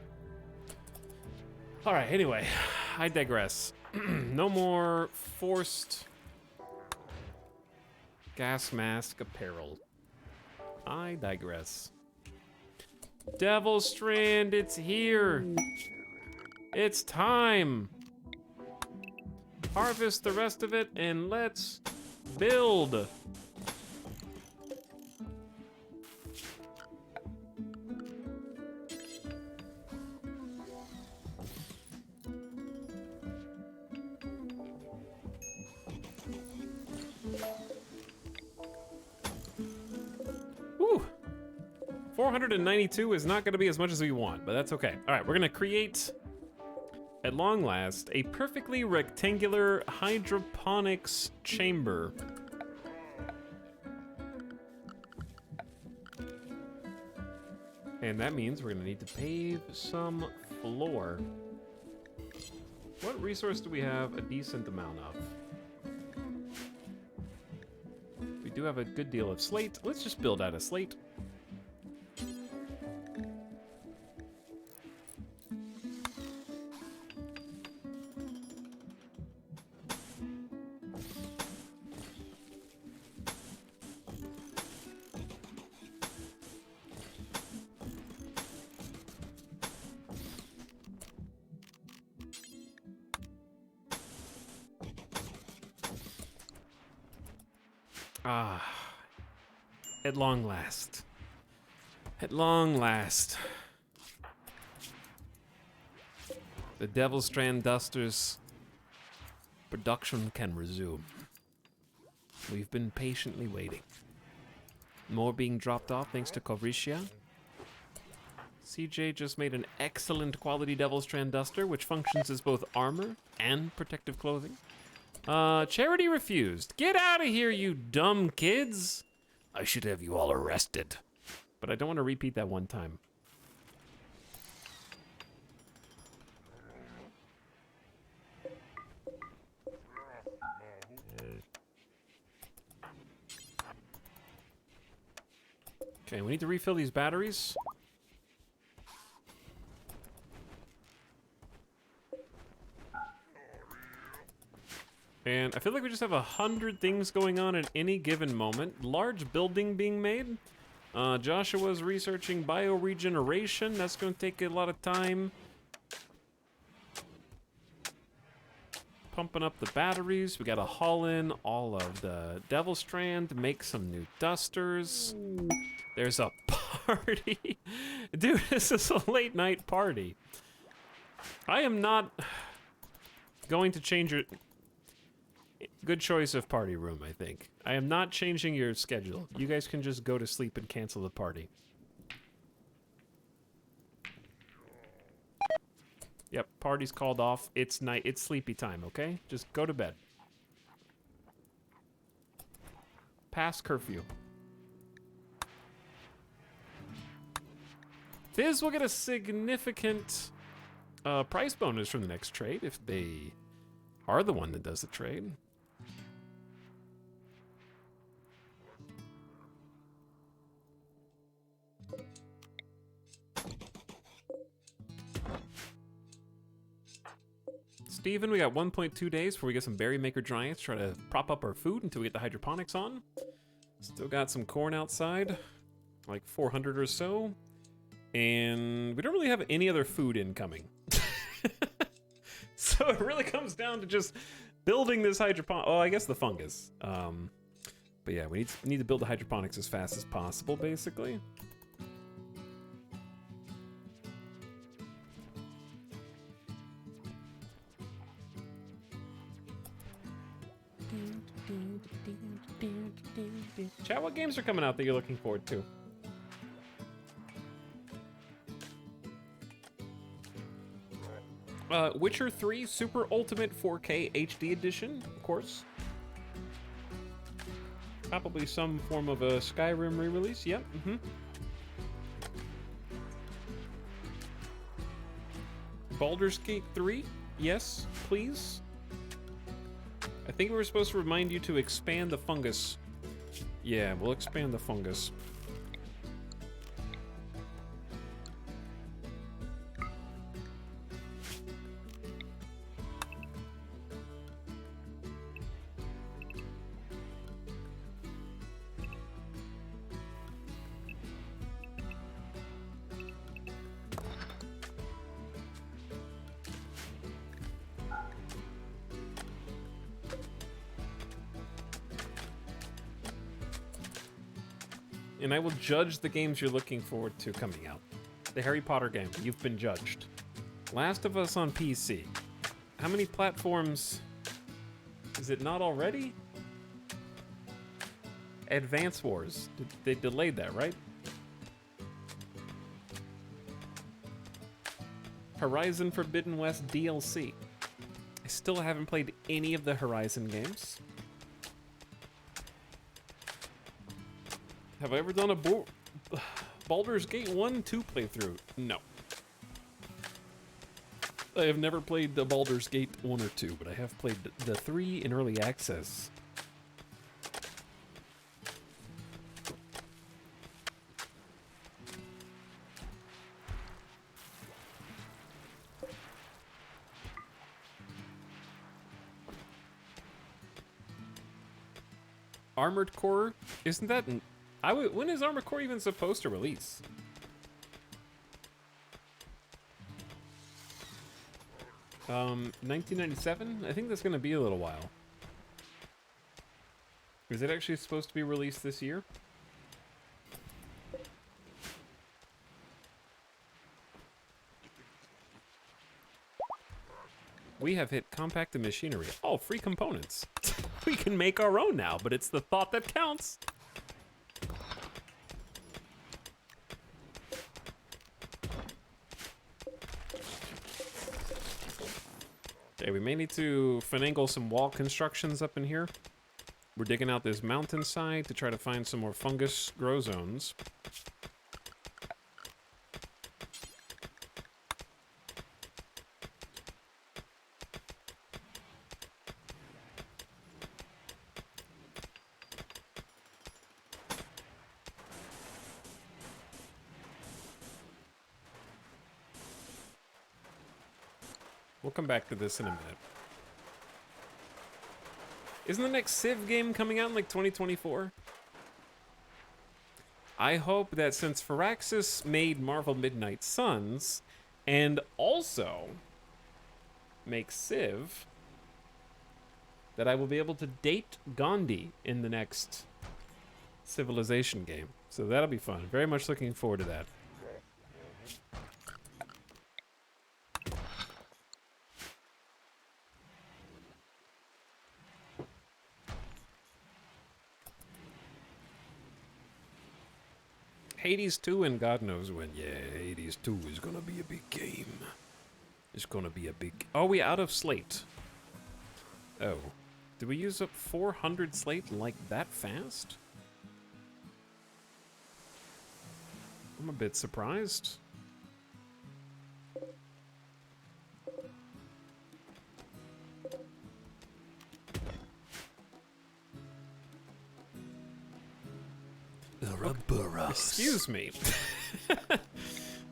All right, anyway, I digress. No more forced gas mask apparel. I digress. Devil Strand, it's here. It's time. Harvest the rest of it and let's build. Woo! 492 is not going to be as much as we want, but that's okay. All right, we're going to create, at long last, a perfectly rectangular hydroponics chamber. And that means we're going to need to pave some floor. What resource do we have a decent amount of? We do have a good deal of slate. Let's just build out of slate. Ah, at long last. At long last. The Devil Strand Dusters production can resume. We've been patiently waiting. More being dropped off thanks to Coricia. CJ just made an excellent quality Devil Strand Duster, which functions as both armor and protective clothing. Charity refused. Get out of here, you dumb kids. I should have you all arrested. But I don't want to repeat that one time. Okay, we need to refill these batteries. And I feel like we just have 100 things going on at any given moment. Large building being made. Joshua's researching bioregeneration. That's going to take a lot of time. Pumping up the batteries. We got to haul in all of the Devil Strand, make some new dusters. There's a party. Dude, this is a late night party. I am not going to change your... Good choice of party room, I think. I am not changing your schedule. You guys can just go to sleep and cancel the party. Yep, party's called off. It's night. It's sleepy time, okay? Just go to bed. Past curfew. Fizz will get a significant price bonus from the next trade if they are the one that does the trade. Steven, we got 1.2 days before we get some berry maker giants. Try to prop up our food until we get the hydroponics on. Still got some corn outside, like 400 or so. And we don't really have any other food incoming. So it really comes down to just building this hydroponic. Oh, I guess the fungus. But yeah, we need to build the hydroponics as fast as possible, basically. Chat, what games are coming out that you're looking forward to? Witcher 3 Super Ultimate 4K HD Edition, of course. Probably some form of a Skyrim re-release, yep, Baldur's Gate 3, yes, please. I think we were supposed to remind you to expand the fungus. Yeah, we'll expand the fungus. And I will judge the games you're looking forward to coming out. The Harry Potter game, you've been judged. Last of Us on PC. How many platforms? Is it not already? Advance Wars. They delayed that, right? Horizon Forbidden West DLC. I still haven't played any of the Horizon games. Have I ever done a Baldur's Gate 1 2 playthrough? No. I have never played the Baldur's Gate 1 or 2, but I have played the 3 in early access. Armored Core, isn't that... when is Armored Core even supposed to release? Um, 1997? I think that's gonna be a little while. Is it actually supposed to be released this year? We have hit compacted machinery. Oh, free components. We can make our own now, but it's the thought that counts. Okay, we may need to finagle some wall constructions up in here. We're digging out this mountainside to try to find some more fungus grow zones. We'll come back to this in a minute. Isn't the next Civ game coming out in like 2024? I hope that since Firaxis made Marvel Midnight Suns and also makes Civ, that I will be able to date Gandhi in the next Civilization game. So that'll be fun. Very much looking forward to that. Hades 2 and God knows when. Yeah, Hades 2 is gonna be a big game. It's gonna be a big... Oh, we out of slate. Oh. Did we use up 400 slate like that fast? I'm a bit surprised.
Ouroboros.
Excuse me.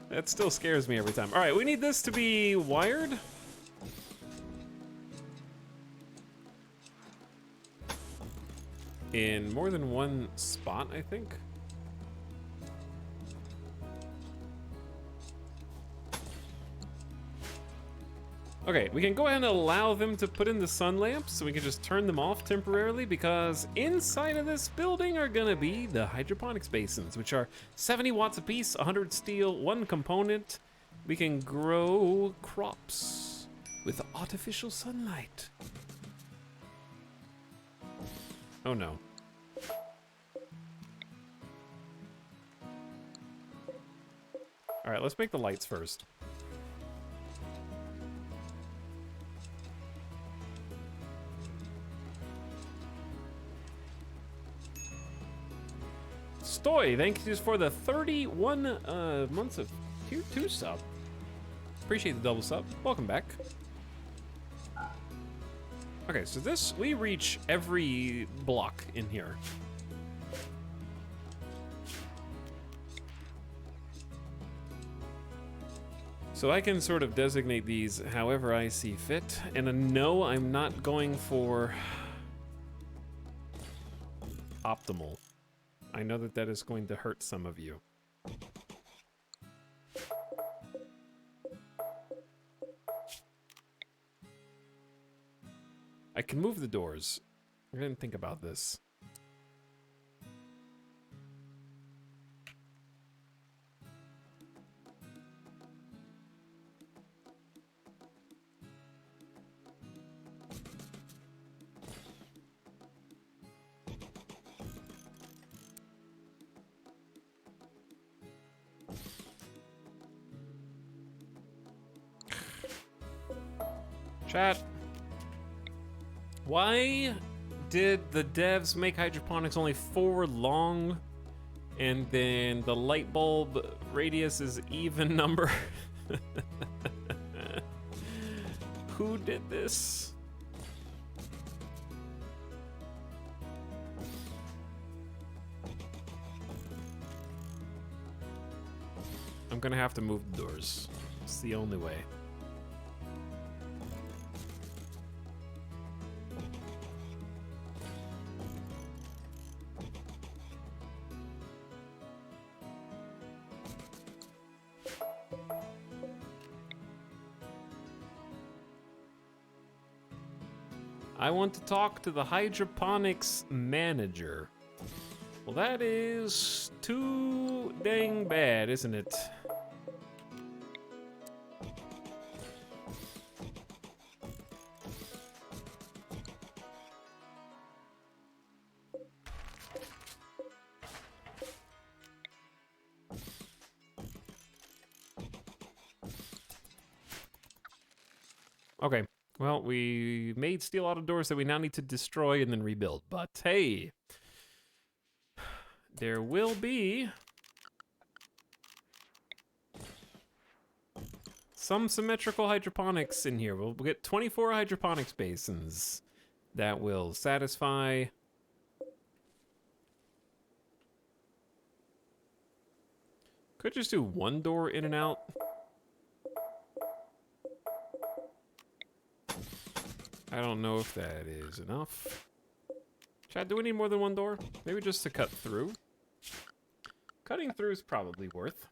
That still scares me every time. All right, we need this to be wired. In more than one spot, I think. Okay, we can go ahead and allow them to put in the sun lamps, so we can just turn them off temporarily, because inside of this building are gonna be the hydroponics basins, which are 70 watts apiece, 100 steel, 1 component. We can grow crops with artificial sunlight. Oh no. All right, let's make the lights first. Stoy, thank you for the 31 months of tier 2 sub. Appreciate the double sub. Welcome back. Okay, so this, we reach every block in here. So I can sort of designate these however I see fit. And no, I'm not going for optimal. I know that that is going to hurt some of you. I can move the doors. I didn't think about this. Chat. Why did the devs make hydroponics only 4 long and then the light bulb radius is even number? Who did this? I'm gonna have to move the doors. It's the only way. I want to talk to the hydroponics manager. Well, that is too dang bad, isn't it? Okay. Well, we made steel auto doors that we now need to destroy and then rebuild. But hey, there will be some symmetrical hydroponics in here. We'll get 24 hydroponics basins that will satisfy. Could just do one door in and out. I don't know if that is enough. Chad, do we need more than one door? Maybe just to cut through. Cutting through is probably worth.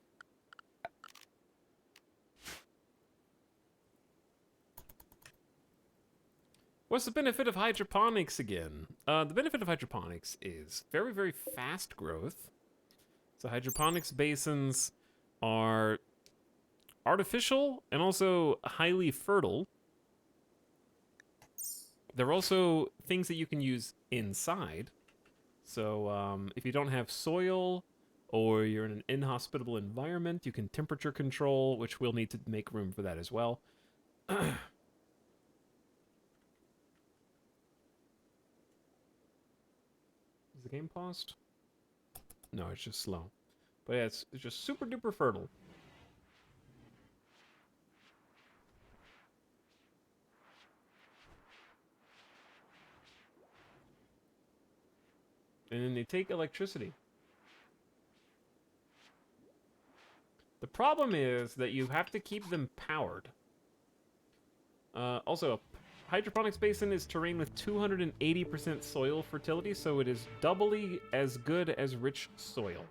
What's the benefit of hydroponics again? The benefit of hydroponics is very, very fast growth. So hydroponics basins are artificial and also highly fertile. They're also things that you can use inside. So if you don't have soil or you're in an inhospitable environment, you can temperature control, which we'll need to make room for that as well. Is the game paused? No, it's just slow. But yeah, it's just super duper fertile. And then they take electricity. The problem is that you have to keep them powered. Also, a hydroponics basin is terrain with 280% soil fertility, so it is doubly as good as rich soil.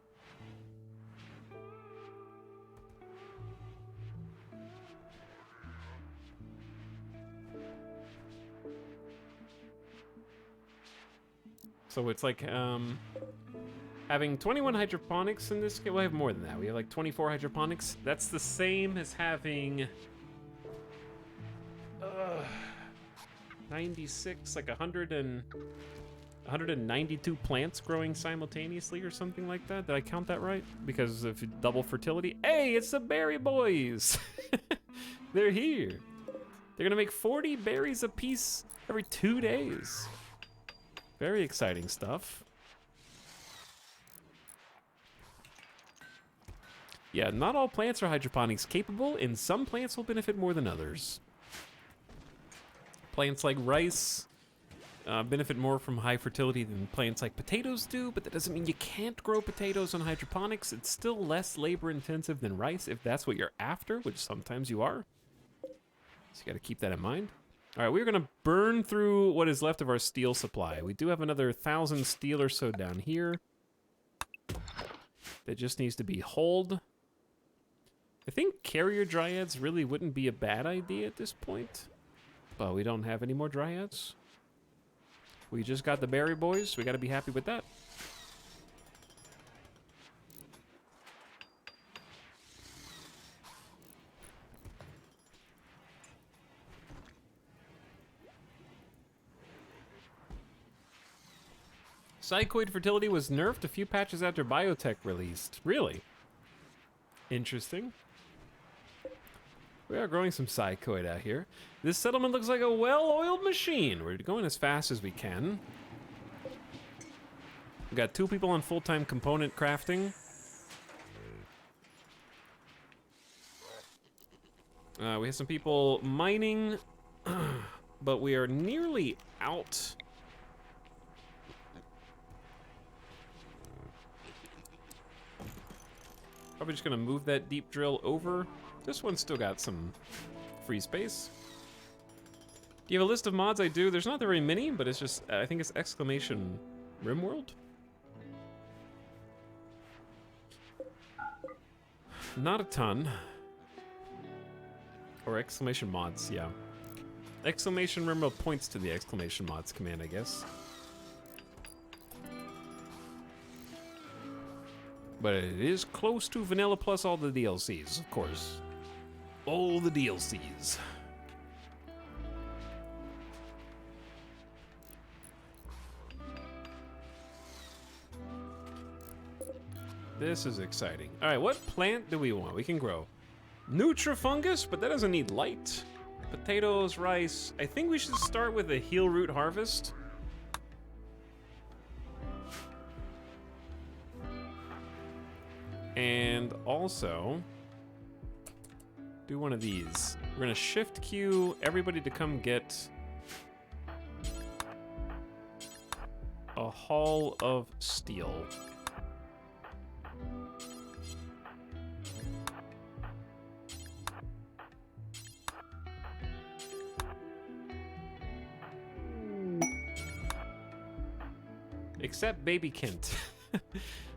So it's like having 21 hydroponics in this game. We have more than that. We have like 24 hydroponics. That's the same as having 96, like 192 plants growing simultaneously or something like that. Did I count that right? Because if you double fertility. Hey, it's the berry boys. They're here. They're gonna make 40 berries a piece every 2 days. Very exciting stuff. Yeah, not all plants are hydroponics capable, and some plants will benefit more than others. Plants like rice benefit more from high fertility than plants like potatoes do, but that doesn't mean you can't grow potatoes on hydroponics. It's still less labor intensive than rice if that's what you're after, which sometimes you are. So you gotta keep that in mind. All right, we're gonna burn through what is left of our steel supply. We do have another 1,000 steel or so down here. That just needs to be hauled. I think carrier dryads really wouldn't be a bad idea at this point. But we don't have any more dryads. We just got the berry boys. We gotta be happy with that. Psychoid fertility was nerfed a few patches after Biotech released. Really? Interesting. We are growing some psychoid out here. This settlement looks like a well-oiled machine. We're going as fast as we can. We got 2 people on full-time component crafting. We have some people mining, but we are nearly out. Probably just gonna move that deep drill over. This one's still got some free space. Do you have a list of mods? I do. There's not very many, but it's just, I think it's exclamation RimWorld. Not a ton. Or exclamation mods, yeah. Exclamation RimWorld points to the exclamation mods command, I guess. But it is close to vanilla plus all the DLCs, of course. All the DLCs. This is exciting. All right, what plant do we want? We can grow Nutrifungus, but that doesn't need light. Potatoes, rice. I think we should start with a heel root harvest. And also, do one of these. We're gonna shift queue everybody to come get a haul of steel. Except Baby Kent.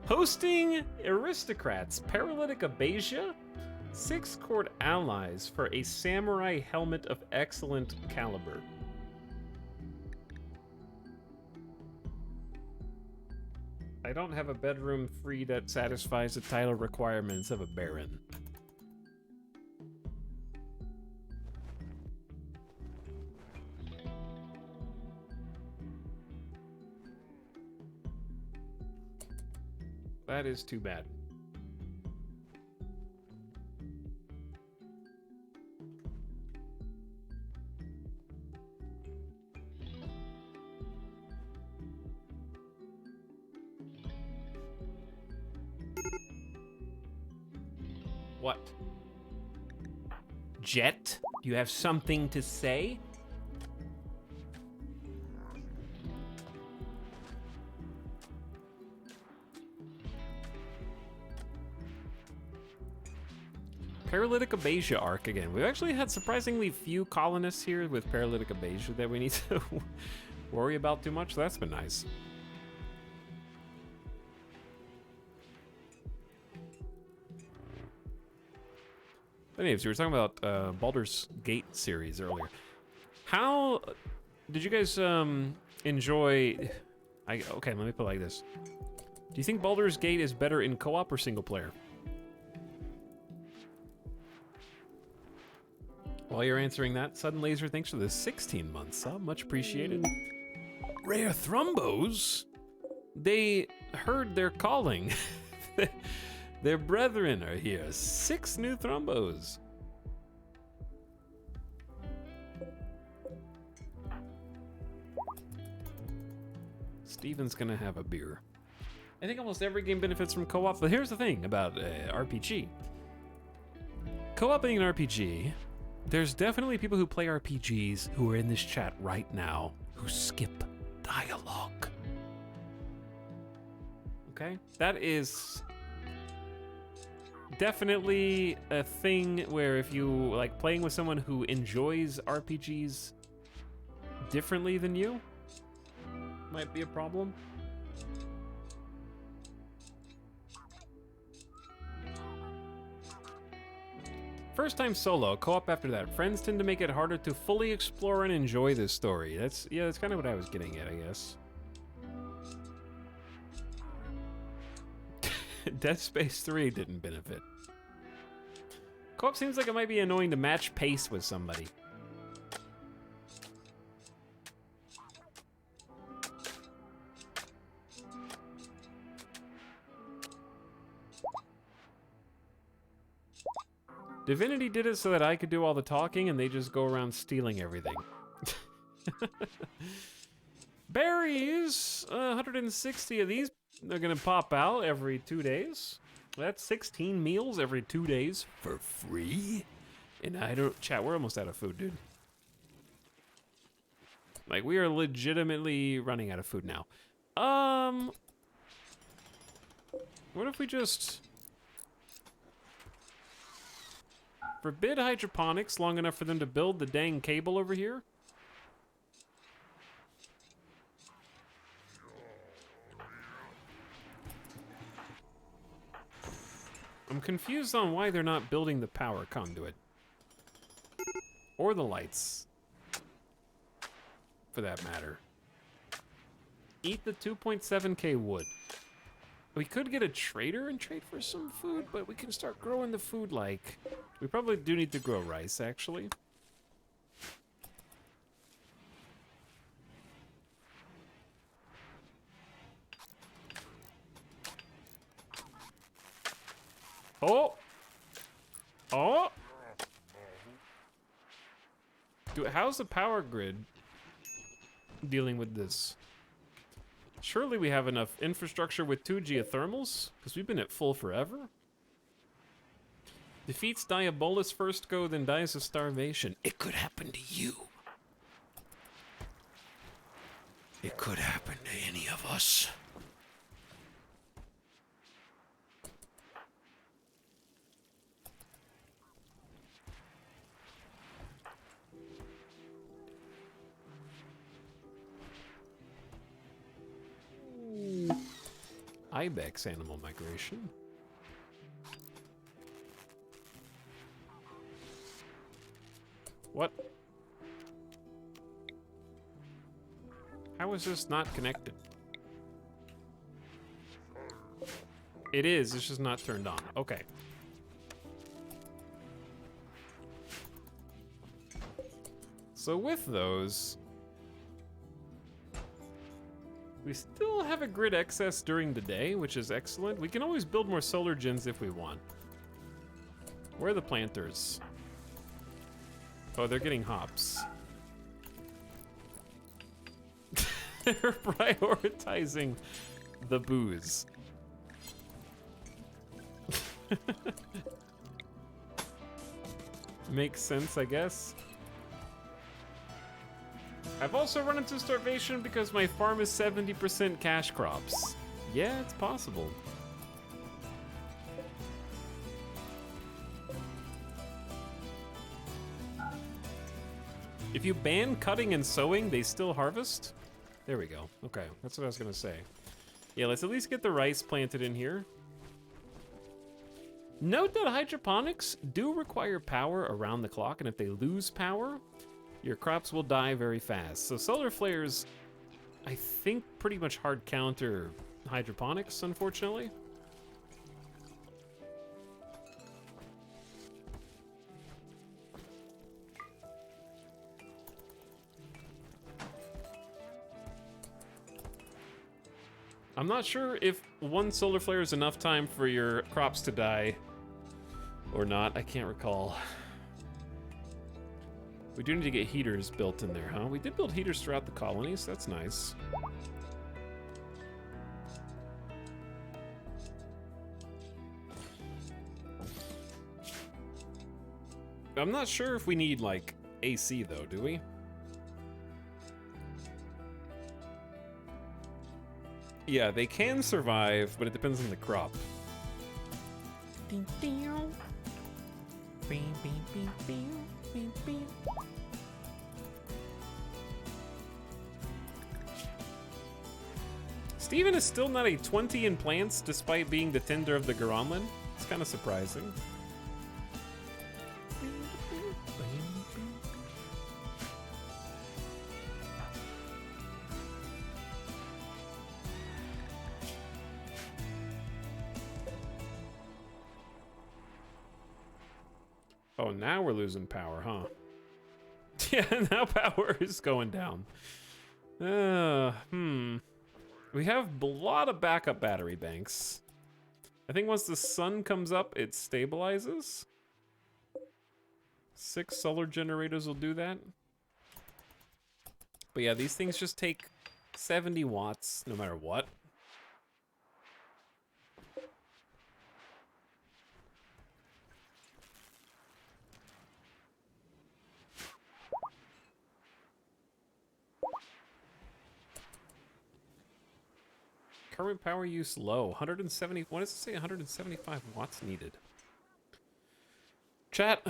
Hosting aristocrats, paralytic abasia, 6 court allies for a samurai helmet of excellent caliber. I don't have a bedroom free that satisfies the title requirements of a baron. That is too bad. What? Jet? Do you have something to say? Paralytic abasia arc again. We've actually had surprisingly few colonists here with paralytic abasia that we need to worry about too much. So that's been nice. But anyways, we were talking about Baldur's Gate series earlier. How did you guys enjoy? Okay, let me put it like this. Do you think Baldur's Gate is better in co-op or single player? While you're answering that, Sudden Laser, thanks for the 16 months sub. Much appreciated. Rare Thrumbos? They heard their calling. Their brethren are here. 6 new Thrumbos. Steven's gonna have a beer. I think almost every game benefits from co-op, but here's the thing about RPG. Co-op being an RPG, there's definitely people who play RPGs who are in this chat right now who skip dialogue. Okay? That is definitely a thing where if you like playing with someone who enjoys RPGs differently than you, might be a problem. First time solo, co-op after that. Friends tend to make it harder to fully explore and enjoy this story. That's kind of what I was getting at, I guess. Dead Space 3 didn't benefit. Co-op seems like it might be annoying to match pace with somebody. Divinity did it so that I could do all the talking and they just go around stealing everything. Berries! 160 of these are gonna pop out every 2 days. That's 16 meals every 2 days for free. And I don't... Chat, we're almost out of food, dude. Like, we are legitimately running out of food now. What if we just... forbid hydroponics long enough for them to build the dang cable over here? I'm confused on why they're not building the power conduit. Or the lights. For that matter. Eat the 2.7k wood. We could get a trader and trade for some food, but we can start growing the food like... We probably do need to grow rice, actually. Oh! Oh! Dude, how's the power grid dealing with this? Surely we have enough infrastructure with 2 geothermals, because we've been at full forever. Defeats Diabolus first go, then dies of starvation. It could happen to you. It could happen to any of us. Ibex animal migration. What? How is this not connected? It is, it's just not turned on. Okay. So with those, we still have a grid excess during the day, which is excellent. We can always build more solar gens if we want. Where are the planters? Oh, they're getting hops. They're prioritizing the booze. Makes sense, I guess. I've also run into starvation because my farm is 70% cash crops. Yeah, it's possible. If you ban cutting and sowing, they still harvest? There we go. Okay, that's what I was gonna say. Yeah, let's at least get the rice planted in here. Note that hydroponics do require power around the clock, and if they lose power, your crops will die very fast. So solar flares, I think, pretty much hard counter hydroponics, unfortunately. I'm not sure if one solar flare is enough time for your crops to die or not. I can't recall. We do need to get heaters built in there, huh? We did build heaters throughout the colonies. That's nice. I'm not sure if we need, like, AC, though, do we? Yeah, they can survive, but it depends on the crop. Steven is still not a 20 in plants despite being the tender of the Garanland. It's kind of surprising. Oh, now we're losing power, huh? Yeah, now power is going down. We have a lot of backup battery banks. I think once the sun comes up, it stabilizes. 6 solar generators will do that. But yeah, these things just take 70 watts no matter what. Current power use low. 170. What does it say? 175 watts needed. Chat.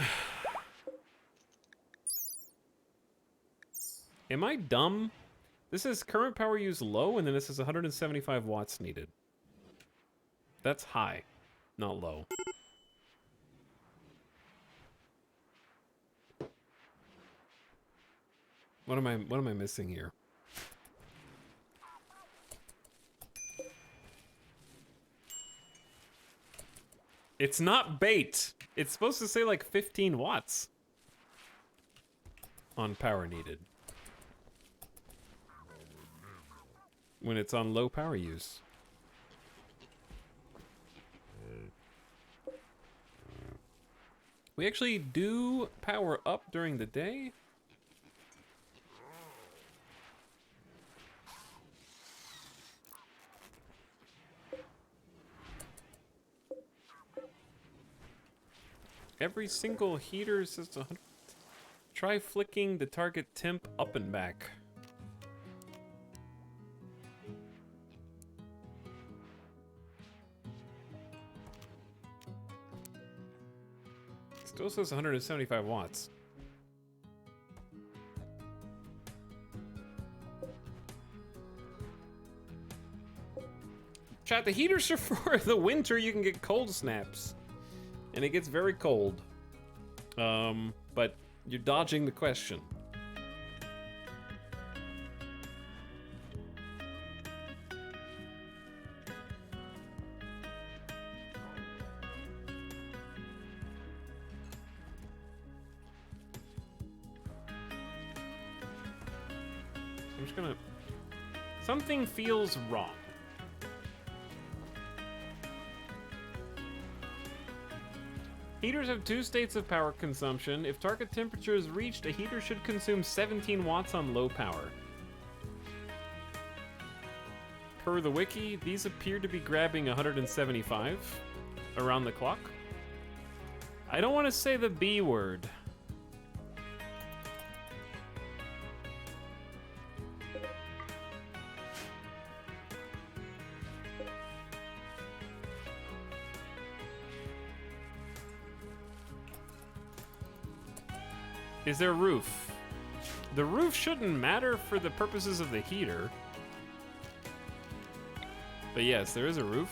Am I dumb? This is current power use low, and then this is 175 watts needed. That's high, not low. What am I missing here? It's not bait. It's supposed to say like 15 watts on power needed when it's on low power use. We actually do power up during the day. Every single heater says 100. Try flicking the target temp up and back. Still says 175 watts. Chat, the heaters are for the winter. You can get cold snaps. And it gets very cold. But you're dodging the question. I'm just gonna... Something feels wrong. Heaters have two states of power consumption. If target temperature is reached, a heater should consume 17 watts on low power. Per the wiki, these appear to be grabbing 175 around the clock. I don't want to say the B word. Is there a roof? The roof shouldn't matter for the purposes of the heater. But yes, there is a roof.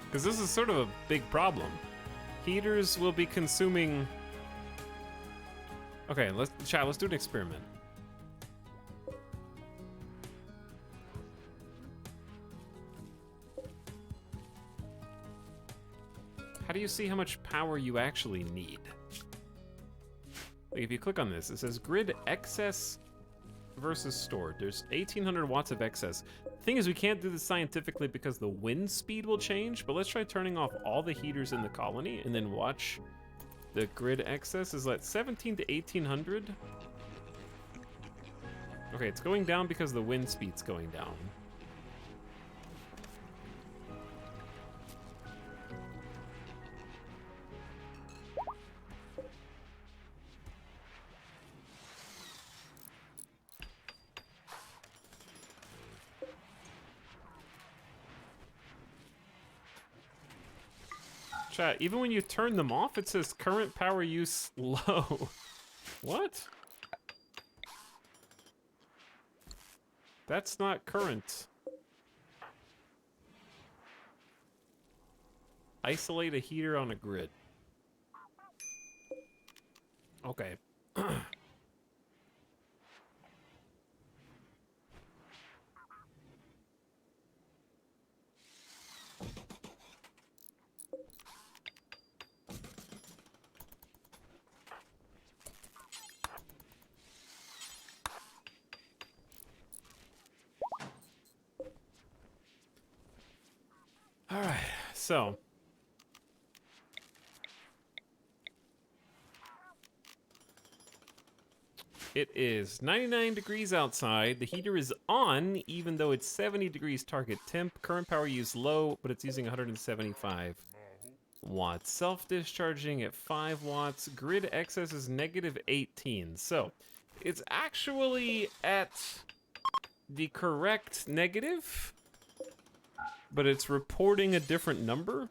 Because this is sort of a big problem. Heaters will be consuming... Okay, let's do an experiment. How do you see how much power you actually need? Like if you click on this, it says grid excess versus stored. There's 1800 watts of excess. The thing is, we can't do this scientifically because the wind speed will change, but let's try turning off all the heaters in the colony and then watch the grid excess is like 17 to 1800. Okay, it's going down because the wind speed's going down. Chat, even when you turn them off, it says current power use low. What? That's not current. Isolate a heater on a grid. Okay. All right, so it is 99 degrees outside. The heater is on, even though it's 70 degrees target temp. Current power use low, but it's using 175 watts. Self-discharging at 5 watts. Grid excess is negative 18. So it's actually at the correct negative, but it's reporting a different number.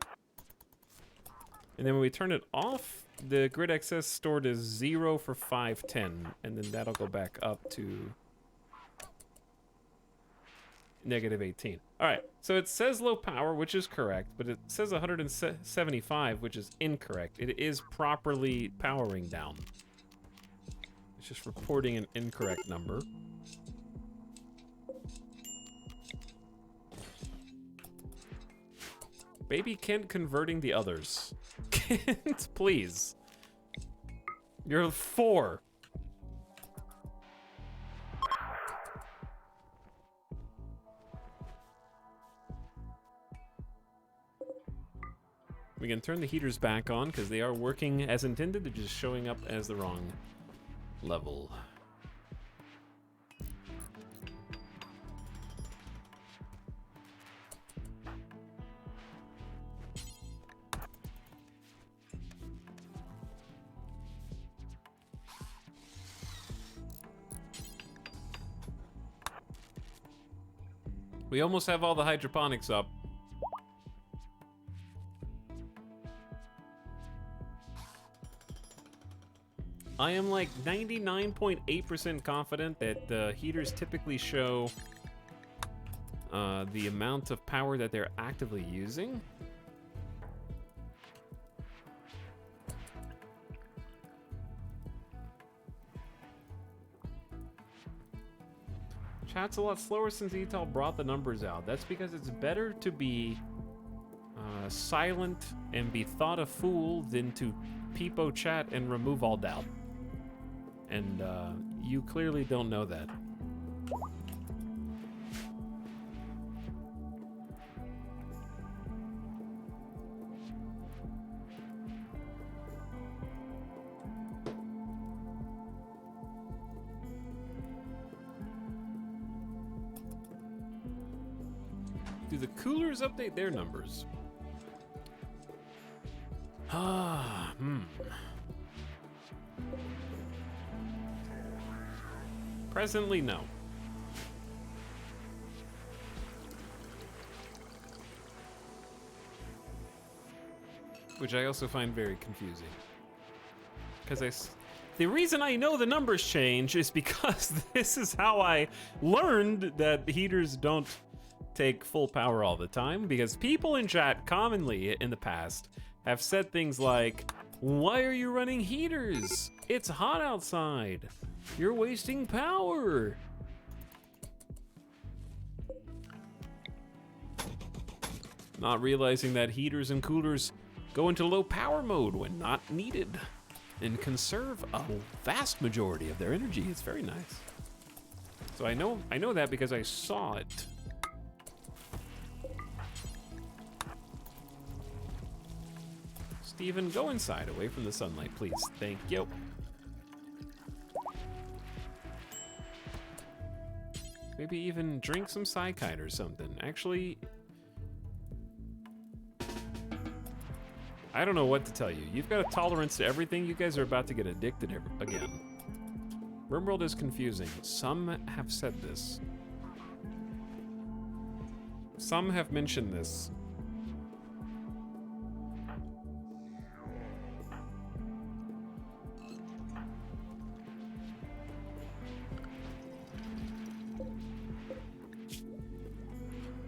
And then when we turn it off, the grid excess stored is 0 for 510, and then that'll go back up to negative 18. All right, so it says low power, which is correct, but it says 175, which is incorrect. It is properly powering down. It's just reporting an incorrect number. Baby Kent converting the others. Kent, please. You're 4. We can turn the heaters back on because they are working as intended. They're just showing up as the wrong level. We almost have all the hydroponics up. I am like 99.8% confident that the heaters typically show the amount of power that they're actively using. Chat's a lot slower since Etal brought the numbers out. That's because it's better to be silent and be thought a fool than to peepo chat and remove all doubt. And you clearly don't know that. Do the coolers update their numbers? Presently, no. Which I also find very confusing. Because the reason I know the numbers change is because this is how I learned that heaters don't take full power all the time, because people in chat commonly in the past have said things like, "Why are you running heaters? It's hot outside. You're wasting power." Not realizing that heaters and coolers go into low power mode when not needed and conserve a vast majority of their energy. It's very nice. So I know that because I saw it. Steven, go inside, away from the sunlight, please. Thank you. Maybe even drink some Psykite or something. Actually, I don't know what to tell you. You've got a tolerance to everything. You guys are about to get addicted again. RimWorld is confusing. Some have said this. Some have mentioned this.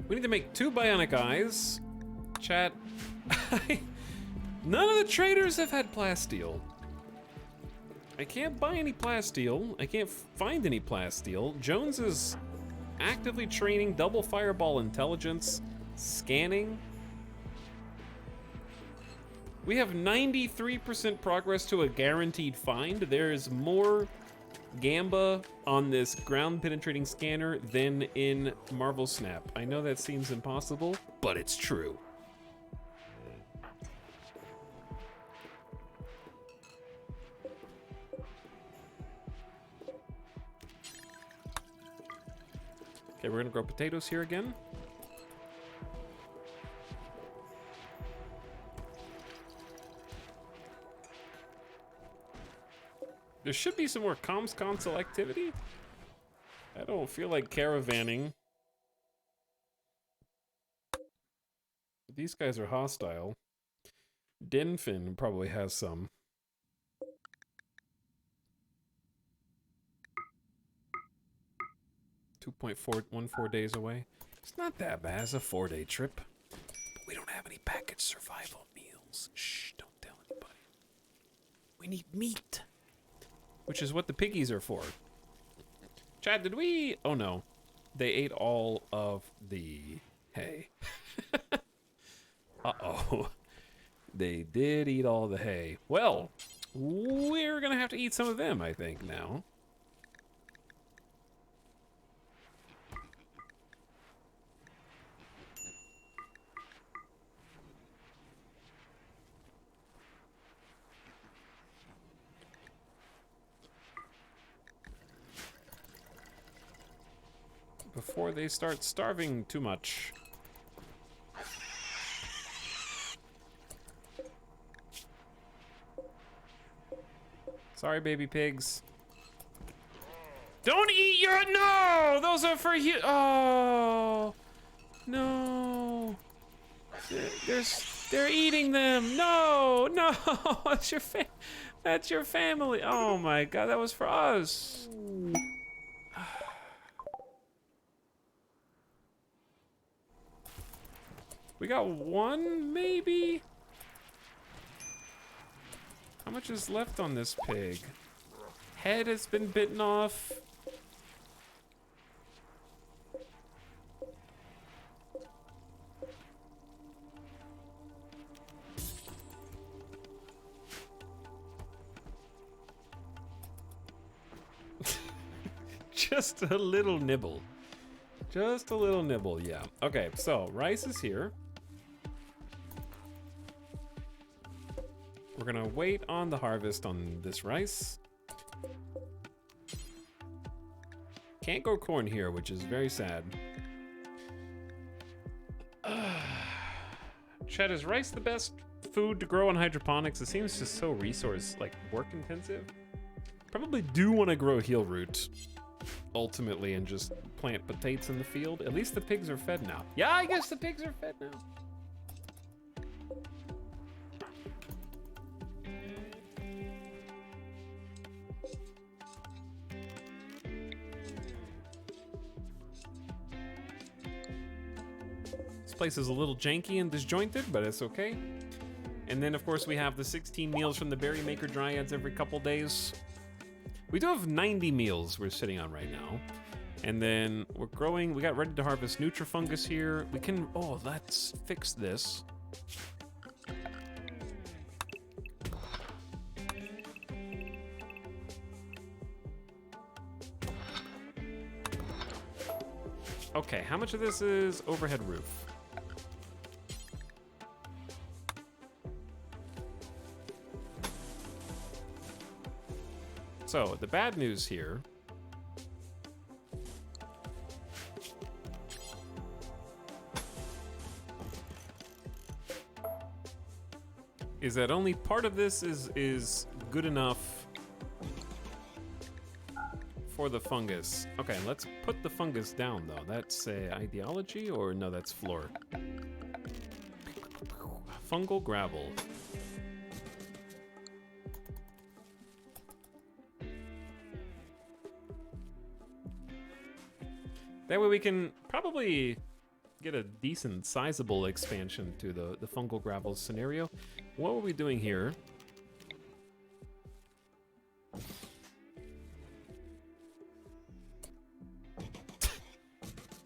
We need to make 2 bionic eyes. Chat. None of the traders have had plasteel. I can't buy any plasteel. I can't find any plasteel. Jones is actively training double fireball intelligence, scanning. We have 93% progress to a guaranteed find. There is more Gamba on this ground penetrating scanner than in Marvel Snap. I know that seems impossible, but it's true. Okay, we're gonna grow potatoes here again. There should be some more comms console activity. I don't feel like caravanning. These guys are hostile. Denfin probably has some. $2.414 days away. It's not that bad. It's a 4-day trip. But we don't have any packaged survival meals. Shh, don't tell anybody. We need meat. Which is what the piggies are for. Chad, did we... Oh no. They ate all of the hay. Uh-oh. They did eat all the hay. Well, we're gonna have to eat some of them, I think, now. Before they start starving too much. Sorry, baby pigs. Don't eat your... No! Those are for you. Oh. No. They're eating them. No, no. It's your That's your family. Oh my god, that was for us. We got one, maybe? How much is left on this pig? Head has been bitten off. Just a little nibble. Just a little nibble, yeah. Okay, so rice is here. We're gonna wait on the harvest on this rice. Can't grow corn here, which is very sad. Chad, is rice the best food to grow on hydroponics? It seems just so resource, like, work intensive. Probably do want to grow heel root ultimately and just plant potatoes in the field. At least the pigs are fed now. Yeah, I guess the pigs are fed now. This place is a little janky and disjointed, but it's okay. And then, of course, we have the 16 meals from the Berry Maker Dryads every couple days. We do have 90 meals we're sitting on right now. And then we're growing, we got ready to harvest Nutrifungus here. We can, oh, let's fix this. Okay, how much of this is overhead roof? So, the bad news here is that only part of this is good enough for the fungus. Okay, let's put the fungus down though. That's ideology, or no, that's floor. Fungal gravel. That way we can probably get a decent, sizable expansion to the fungal gravel scenario. What are we doing here?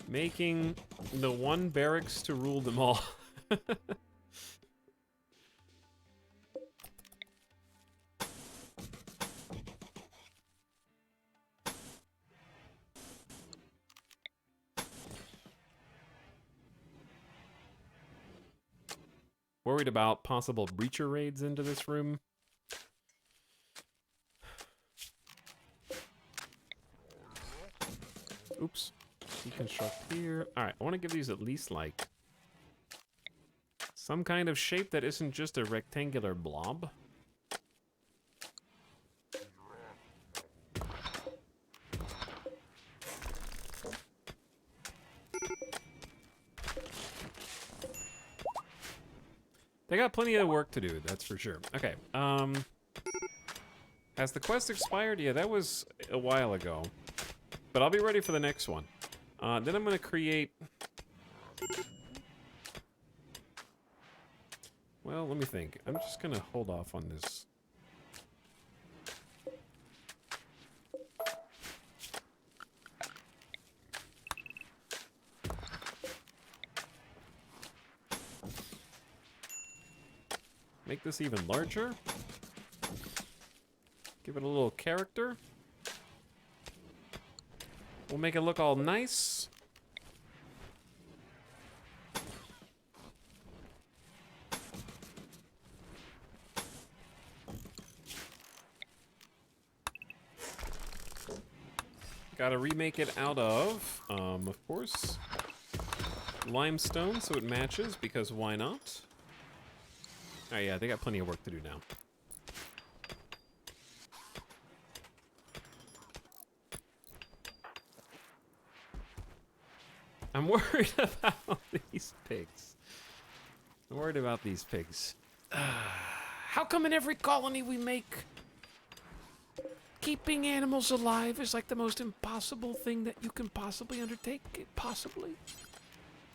Making the one barracks to rule them all. Worried about possible breacher raids into this room. Oops. Deconstruct here. Alright, I want to give these at least like some kind of shape that isn't just a rectangular blob. They got plenty of work to do, that's for sure. Okay, has the quest expired? Yeah, that was a while ago. But I'll be ready for the next one. Then I'm gonna create... Well, let me think. I'm just gonna hold off on this. Make this even larger. Give it a little character. We'll make it look all nice. Gotta remake it out of course, limestone so it matches, because why not? Oh yeah, they got plenty of work to do now. I'm worried about these pigs. I'm worried about these pigs. How come in every colony we make, Keeping animals alive is like the most impossible thing that you can possibly undertake. Possibly.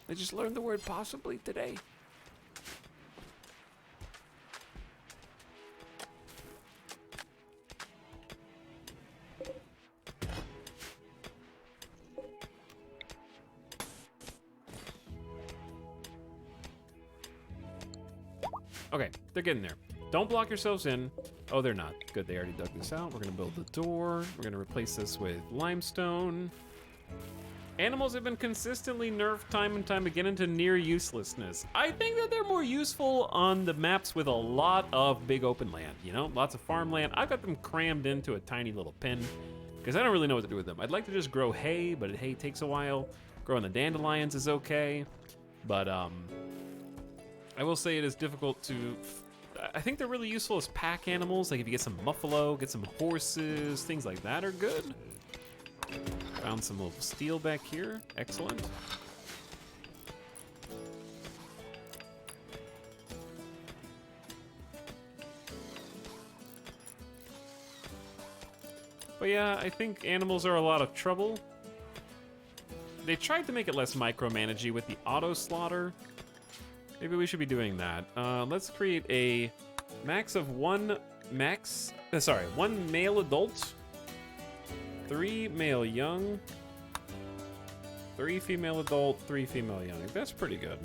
I just learned the word possibly today. Okay, they're getting there. Don't block yourselves in. Oh, they're not. Good, they already dug this out. We're gonna build the door. We're gonna replace this with limestone. Animals have been consistently nerfed time and time again into near uselessness. I think that they're more useful on the maps with a lot of big open land, you know? Lots of farmland. I've got them crammed into a tiny little pen because I don't really know what to do with them. I'd like to just grow hay, but hay takes a while. Growing the dandelions is okay, but I will say it is difficult to... I think they're really useful as pack animals. Like if you get some buffalo, get some horses, things like that are good. Found some little steel back here. Excellent. But yeah, I think animals are a lot of trouble. They tried to make it less micromanagey with the auto slaughter. Maybe we should be doing that. Let's create a max of one male adult, 3 male young, 3 female adult, 3 female young. That's pretty good.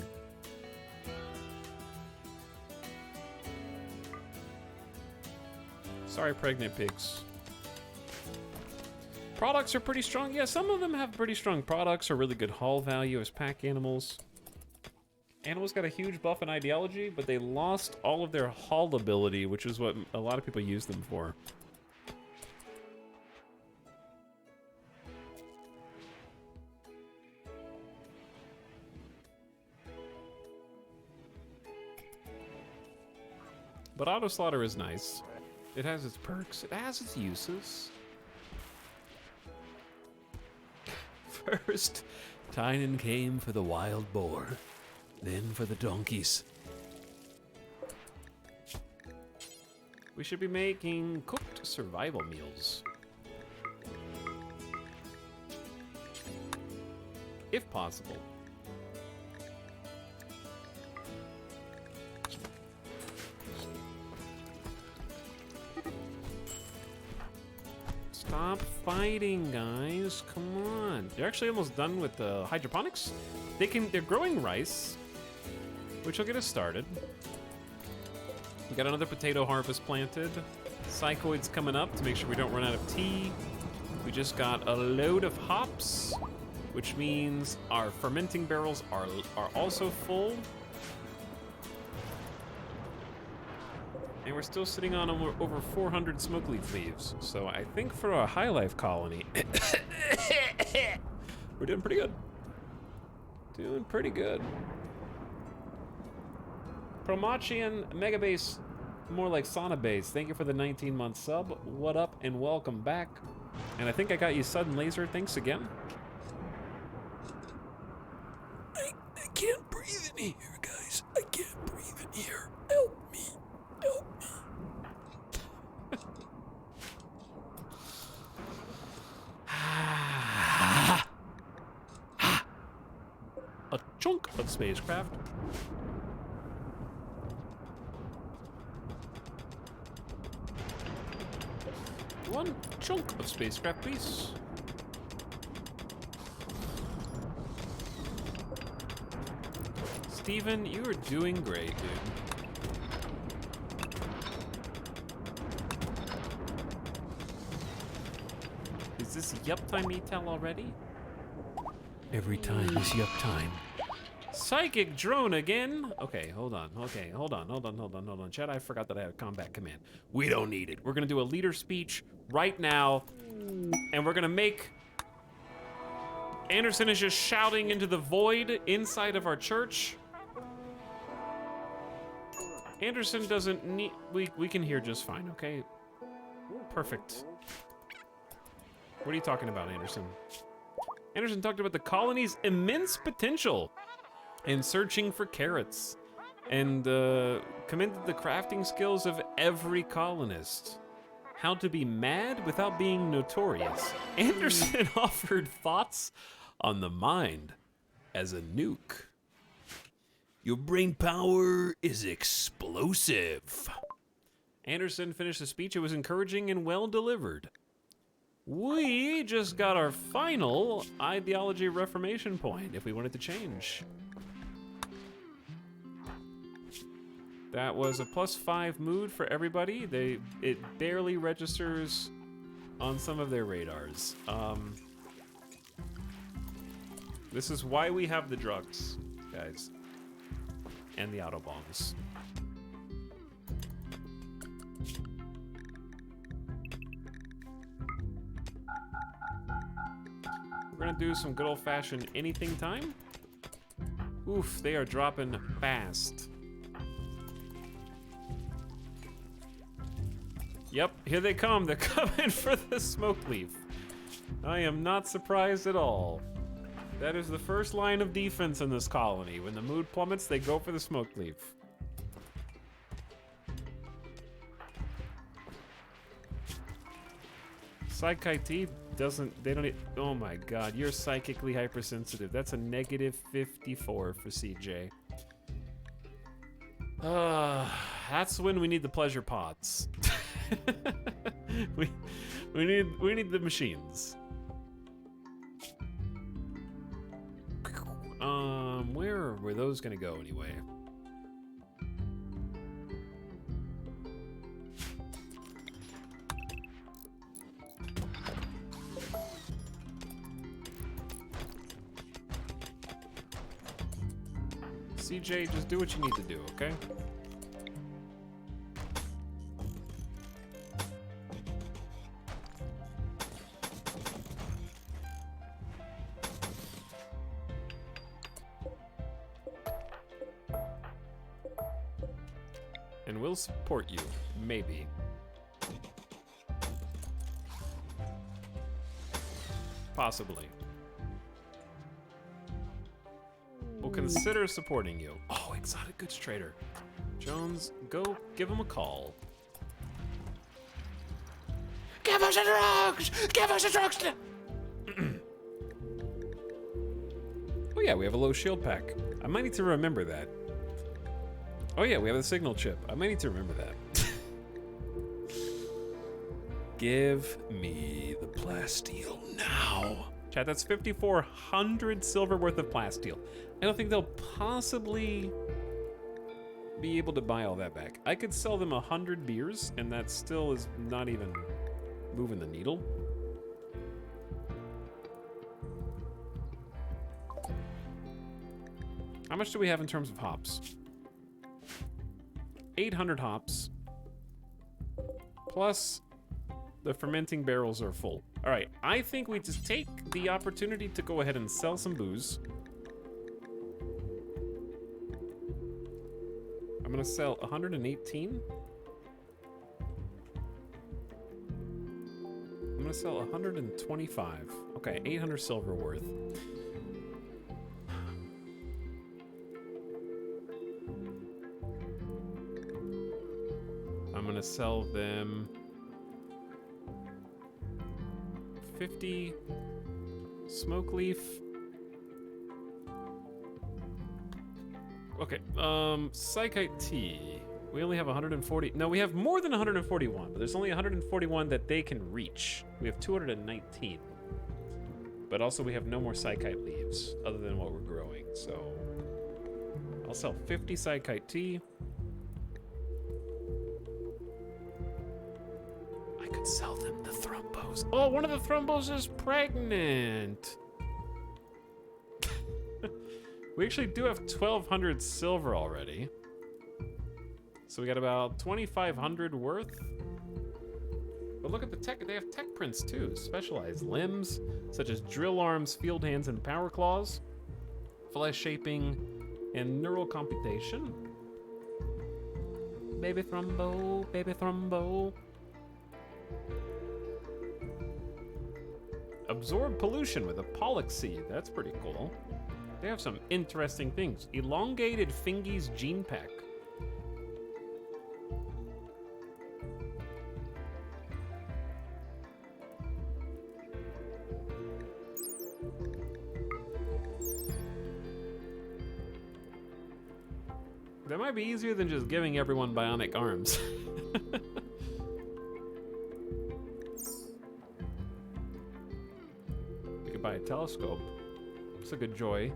Sorry, pregnant pigs. Products are pretty strong. Yeah, some of them have pretty strong products or really good haul value as pack animals. Animals got a huge buff in ideology, but they lost all of their haul ability, which is what a lot of people use them for. But auto slaughter is nice. It has its perks. It has its uses.
First, Tynan came for the wild boar, then for the donkeys.
We should be making cooked survival meals. If possible. Stop fighting, guys. Come on. They're actually almost done with the hydroponics. They're growing rice, which will get us started. We got another potato harvest planted. Psychoid's coming up to make sure we don't run out of tea. We just got a load of hops, which means our fermenting barrels are also full. And we're still sitting on over 400 smoke leaves. So I think for a high life colony, we're doing pretty good. Doing pretty good. Promachian Megabase, more like Sauna Base. Thank you for the 19-month sub. What up and welcome back. And I think I got you sudden laser. Thanks again.
I can't breathe in here, guys. I can't breathe in here. Help me. Help me.
A chunk of spacecraft. One chunk of spacecraft, please. Steven, you are doing great, dude. Is this yup time etel already?
Every time is yup time.
Psychic drone again? Okay, hold on. Okay, hold on. Chat, I forgot that I had a combat command. We don't need it. We're gonna do a leader speech right now, and we're gonna make... Anderson is just shouting into the void inside of our church. Anderson doesn't need... We can hear just fine, okay? Perfect. What are you talking about, Anderson? Anderson talked about the colony's immense potential and searching for carrots, and commended the crafting skills of every colonist. how to be mad without being notorious. Anderson offered thoughts on the mind as a nuke.
Your brain power is explosive.
Anderson finished the speech. It was encouraging and well delivered. We just got our final ideology reformation point if we wanted to change. That was a +5 mood for everybody. It barely registers on some of their radars. This is why we have the drugs, guys. And the autobombs. We're gonna do some good old-fashioned anything time. Oof, they are dropping fast. Yep, here they come. They're coming for the smoke leaf. I am not surprised at all. That is the first line of defense in this colony. When the mood plummets, they go for the smoke leaf. Psych-IT doesn't, they don't, oh my god, you're psychically hypersensitive. That's a -54 for CJ. That's when we need the pleasure pods. we need the machines. Where were those gonna go anyway? CJ, just do what you need to do, okay? And we'll support you, maybe. Possibly. We'll consider supporting you. Oh, exotic goods trader. Jones, go give him a call.
Give us the drugs! Give us the drugs!
Oh yeah, we have a low shield pack. I might need to remember that. Oh yeah, we have the signal chip. I might need to remember that. Give me the plasteel now. Chat, that's 5,400 silver worth of plasteel. I don't think they'll possibly be able to buy all that back. I could sell them 100 beers, and that still is not even moving the needle. How much do we have in terms of hops? 800 hops. Plus, the fermenting barrels are full. All right, I think we just take the opportunity to go ahead and sell some booze. I'm gonna sell 118. I'm gonna sell 125. Okay, 800 silver worth. I'm gonna sell them 50 smoke leaf. Okay, Psych-IT. We only have 140. No, we have more than 141, but there's only 141 that they can reach. We have 219. But also we have no more Psych-IT leaves other than what we're growing, so I'll sell 50 Psych-IT. I could sell them the thrombos. Oh, one of the thrombos is pregnant. We actually do have 1,200 silver already. So we got about 2,500 worth. But look at the tech, they have tech prints too. Specialized limbs, such as drill arms, field hands, and power claws. Flesh shaping, and neural computation. Baby thrombo, baby thrombo. Absorb pollution with a pollock seed. That's pretty cool. They have some interesting things. Elongated Fingies gene pack. That might be easier than just giving everyone bionic arms. We could buy a telescope. It's a good joy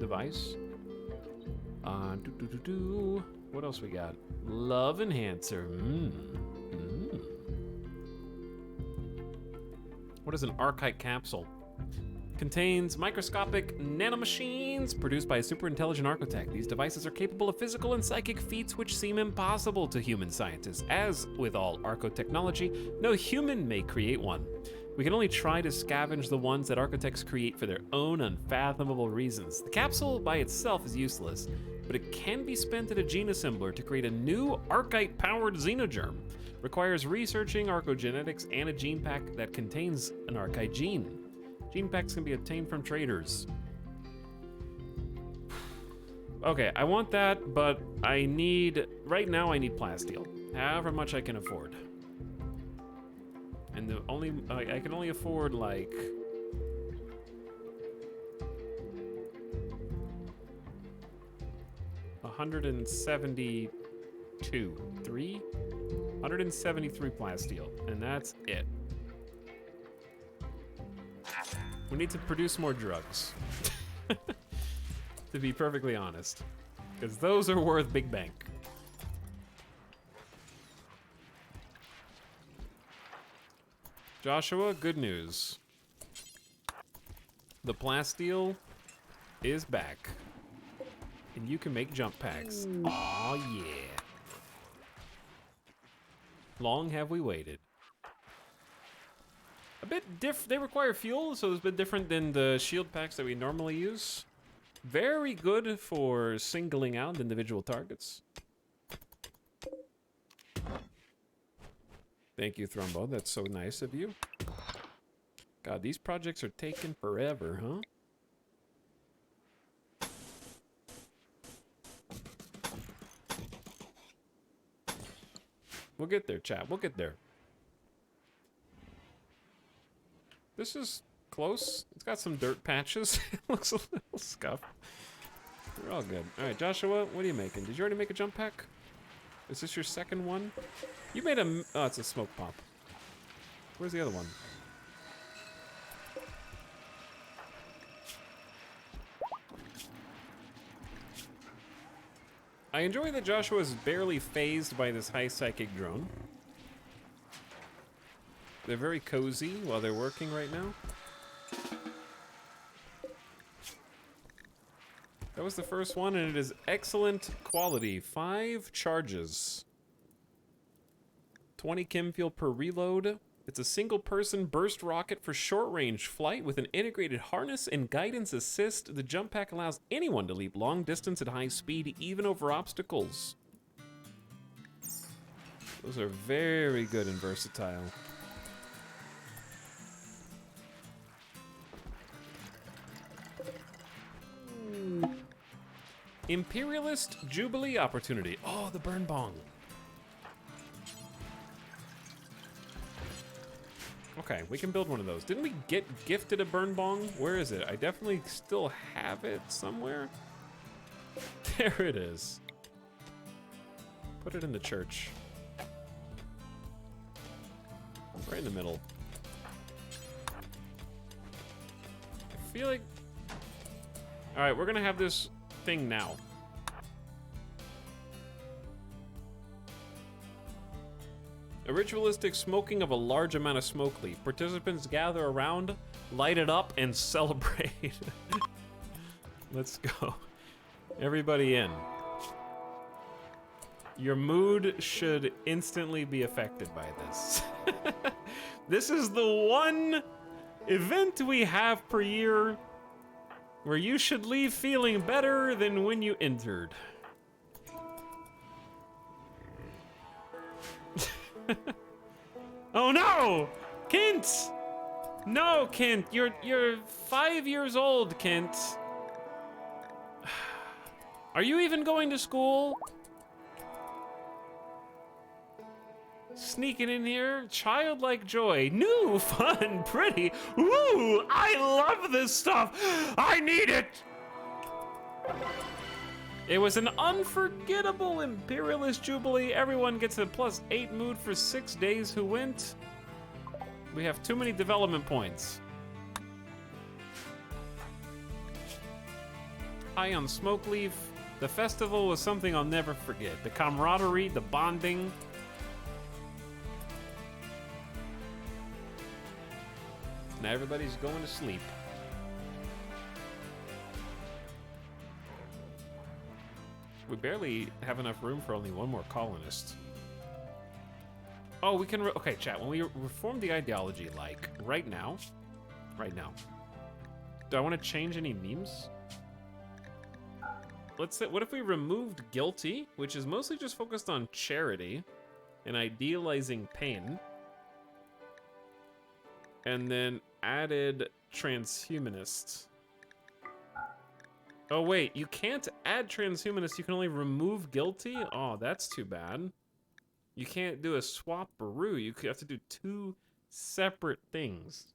device. What else we got? Love enhancer. What is an archite capsule? Contains microscopic nanomachines produced by a super intelligent architect. These devices are capable of physical and psychic feats which seem impossible to human scientists. As with all archotechnology, no human may create one. We can only try to scavenge the ones that architects create for their own unfathomable reasons. The capsule by itself is useless, but it can be spent at a gene assembler to create a new archite-powered xenogerm. Requires researching archogenetics and a gene pack that contains an archite gene. Gene packs can be obtained from traders. Okay, I want that, but right now I need plasteel. However much I can afford. And I can only afford like... $173 plasteel, and that's it. We need to produce more drugs. To be perfectly honest. Because those are worth big bank. Joshua, good news. The plasteel is back. And you can make jump packs. Aw, yeah. Long have we waited. A bit they require fuel, so it's a bit different than the shield packs that we normally use. Very good for singling out individual targets. Thank you, Thrumbo. That's so nice of you. God, these projects are taking forever, huh? We'll get there, chat. We'll get there. This is close. It's got some dirt patches. It looks a little scuffed. They're all good. All right, Joshua, what are you making? Did you already make a jump pack? Is this your second one? You made a... Oh, it's a smoke pop. Where's the other one? I enjoy that Joshua is barely phased by this high psychic drone. They're very cozy while they're working right now. That was the first one, and it is excellent quality. 5 charges. 20 chem fuel per reload. It's a single-person burst rocket for short-range flight with an integrated harness and guidance assist. The jump pack allows anyone to leap long distance at high speed, even over obstacles. Those are very good and versatile. Imperialist Jubilee Opportunity. Oh, the burn bong. Okay, we can build one of those. Didn't we get gifted a burn bong? Where is it? I definitely still have it somewhere. There it is. Put it in the church. Right in the middle. I feel like... Alright, we're gonna have this thing now. A ritualistic smoking of a large amount of smoke leaf. Participants gather around, light it up, and celebrate. Let's go. Everybody in. Your mood should instantly be affected by this. This is the one event we have per year where you should leave feeling better than when you entered. Oh no! Kent! No, Kent, you're 5 years old, Kent. Are you even going to school? Sneaking in here, childlike joy, new, fun, pretty. Woo! I love this stuff. I need it. It was an unforgettable imperialist jubilee. Everyone gets a +8 mood for 6 days who went. We have too many development points. High on smoke leaf. The festival was something I'll never forget. The camaraderie, the bonding. Now everybody's going to sleep. We barely have enough room for only one more colonist. Oh, we can, okay, chat, when we reform the ideology, like, right now, do I want to change any memes? Let's say, what if we removed guilty, which is mostly just focused on charity and idealizing pain, and then added transhumanist. Oh wait, you can't add transhumanist, you can only remove guilty? Oh, that's too bad. You can't do a swap-baroo, you have to do 2 separate things.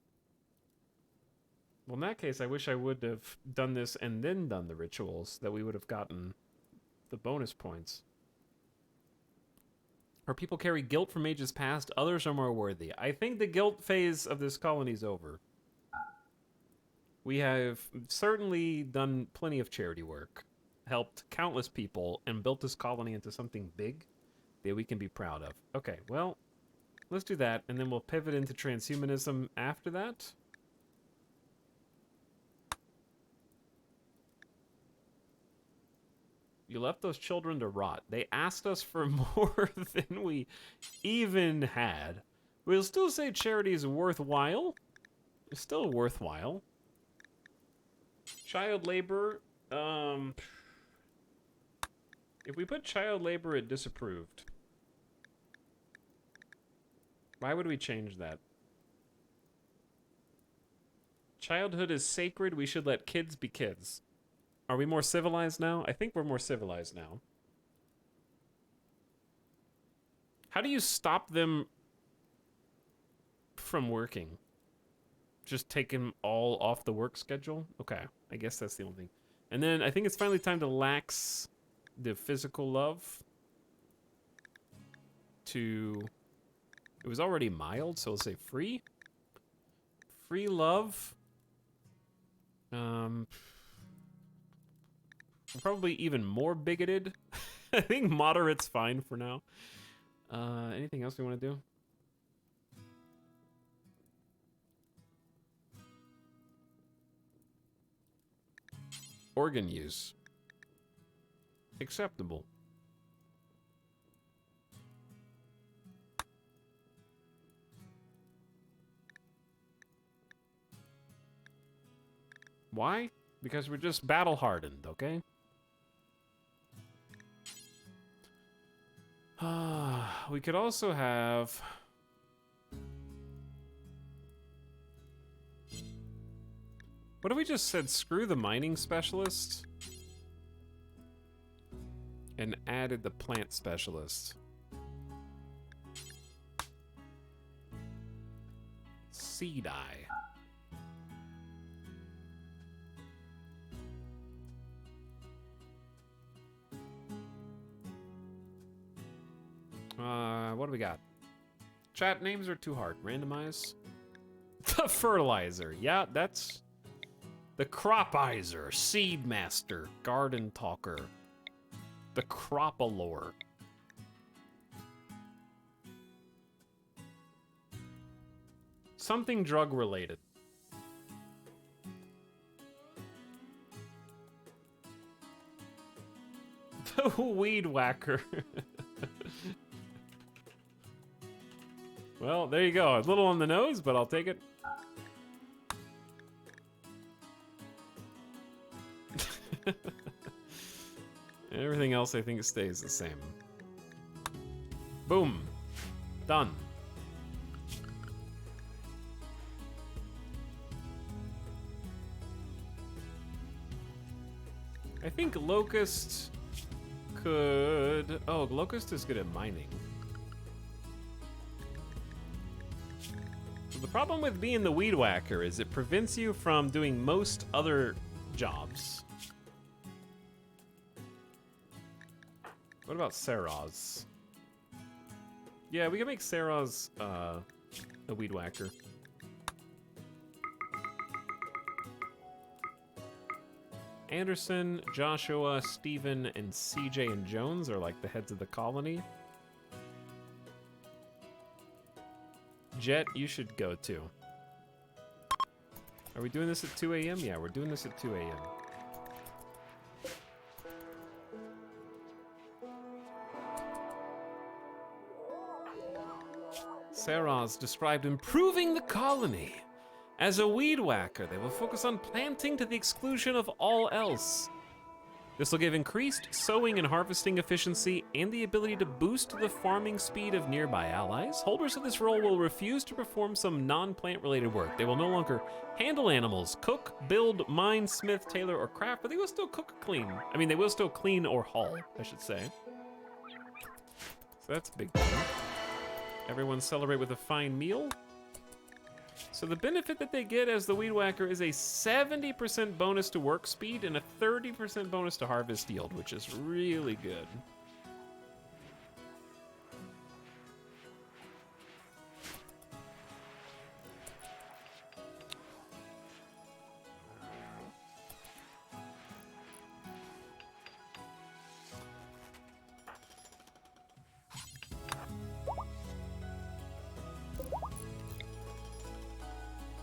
Well, in that case, I wish I would have done this and then done the rituals, that we would have gotten the bonus points. Or people carry guilt from ages past, others are more worthy. I think the guilt phase of this colony is over. We have certainly done plenty of charity work, helped countless people, and built this colony into something big that we can be proud of. Okay, well, let's do that, and then we'll pivot into transhumanism after that. You left those children to rot. They asked us for more than we even had. We'll still say charity is worthwhile. It's still worthwhile. Child labor, if we put child labor at disapproved, why would we change that? Childhood is sacred, we should let kids be kids. Are we more civilized now? I think we're more civilized now. How do you stop them from working? Just take them all off the work schedule? Okay, I guess that's the only thing. And then I think it's finally time to lax the physical love to... It was already mild, so we'll say free. Free love. Probably even more bigoted. I think moderate's fine for now. Anything else we want to do? Organ use. Acceptable. Why? Because we're just battle hardened, okay? We could also have... What if we just said screw the mining specialist and added the plant specialist? Seed eye. What do we got? Chat names are too hard. Randomize. The fertilizer. Yeah, that's... The cropizer. Seed master. Garden talker. The cropalore. Something drug related. The weed whacker. Well, there you go. A little on the nose, but I'll take it. Everything else, I think, stays the same. Boom. Done. I think Locust could... Oh, Locust is good at mining. The problem with being the weed whacker is it prevents you from doing most other jobs. What about Saraz? Yeah, we can make Saraz a weed whacker. Anderson, Joshua, Steven, and CJ and Jones are like the heads of the colony. Jet, you should go too. Are we doing this at 2 a.m.? Yeah, we're doing this at 2 a.m. Saraz described improving the colony. As a weed whacker, they will focus on planting to the exclusion of all else. This will give increased sowing and harvesting efficiency and the ability to boost the farming speed of nearby allies. Holders of this role will refuse to perform some non-plant related work. They will no longer handle animals, cook, build, mine, smith, tailor, or craft, but they will still cook clean. I mean, they will still clean or haul, I should say. So that's a big thing. Everyone celebrate with a fine meal. So the benefit that they get as the weed whacker is a 70% bonus to work speed and a 30% bonus to harvest yield, which is really good.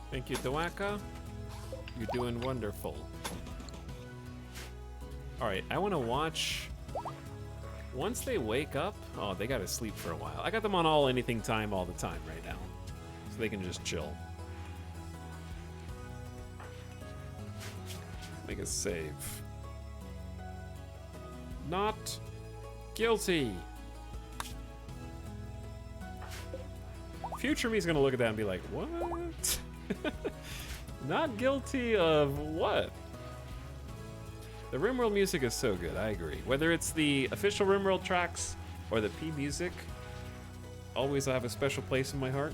Thank you, Dawaka. You're doing wonderful. All right, I want to watch. Once they wake up, oh, they gotta sleep for a while. I got them on all anything time all the time right now, so they can just chill. Make a save. Not guilty. Future me's gonna look at that and be like, what? Not guilty of what? The RimWorld music is so good, I agree. Whether it's the official RimWorld tracks or the P music, always have a special place in my heart.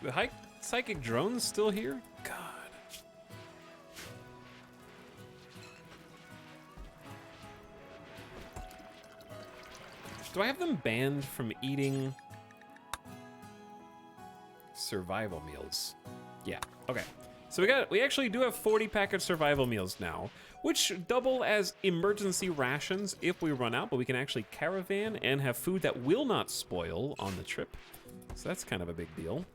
The psychic drone's still here? God. Do I have them banned from eating survival meals? Yeah, okay. So we actually do have 40 package survival meals now, which double as emergency rations if we run out, but we can actually caravan and have food that will not spoil on the trip. So that's kind of a big deal.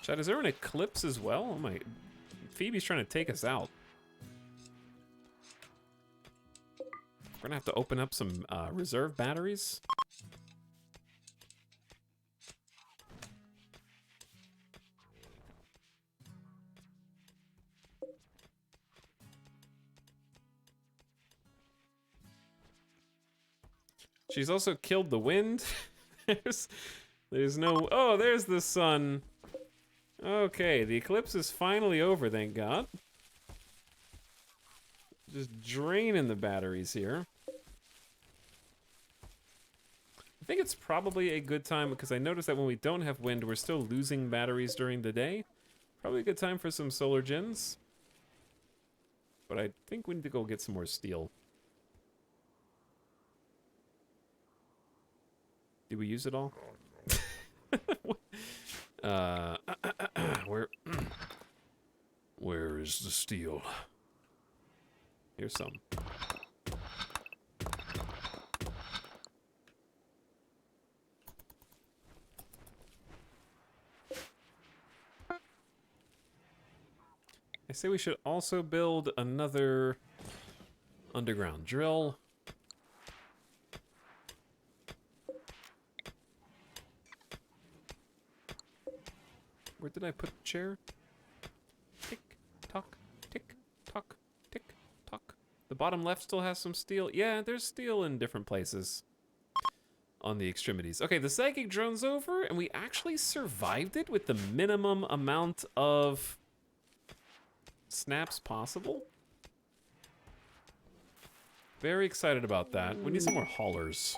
Chad, is there an eclipse as well? Oh my, Phoebe's trying to take us out. We're gonna have to open up some reserve batteries. She's also killed the wind. there's no, oh, there's the sun. Okay, the eclipse is finally over, thank God. Just draining the batteries here. I think it's probably a good time because I noticed that when we don't have wind, we're still losing batteries during the day. Probably a good time for some solar gens. But I think we need to go get some more steel. Did we use it all? Where is the steel? Here's some. I say we should also build another underground drill. Where did I put the chair? Tick, tock, tick, tock, tick, tock. The bottom left still has some steel. Yeah, there's steel in different places on the extremities. Okay, the psychic drone's over, and we actually survived it with the minimum amount of snaps possible. Very excited about that. We need some more haulers.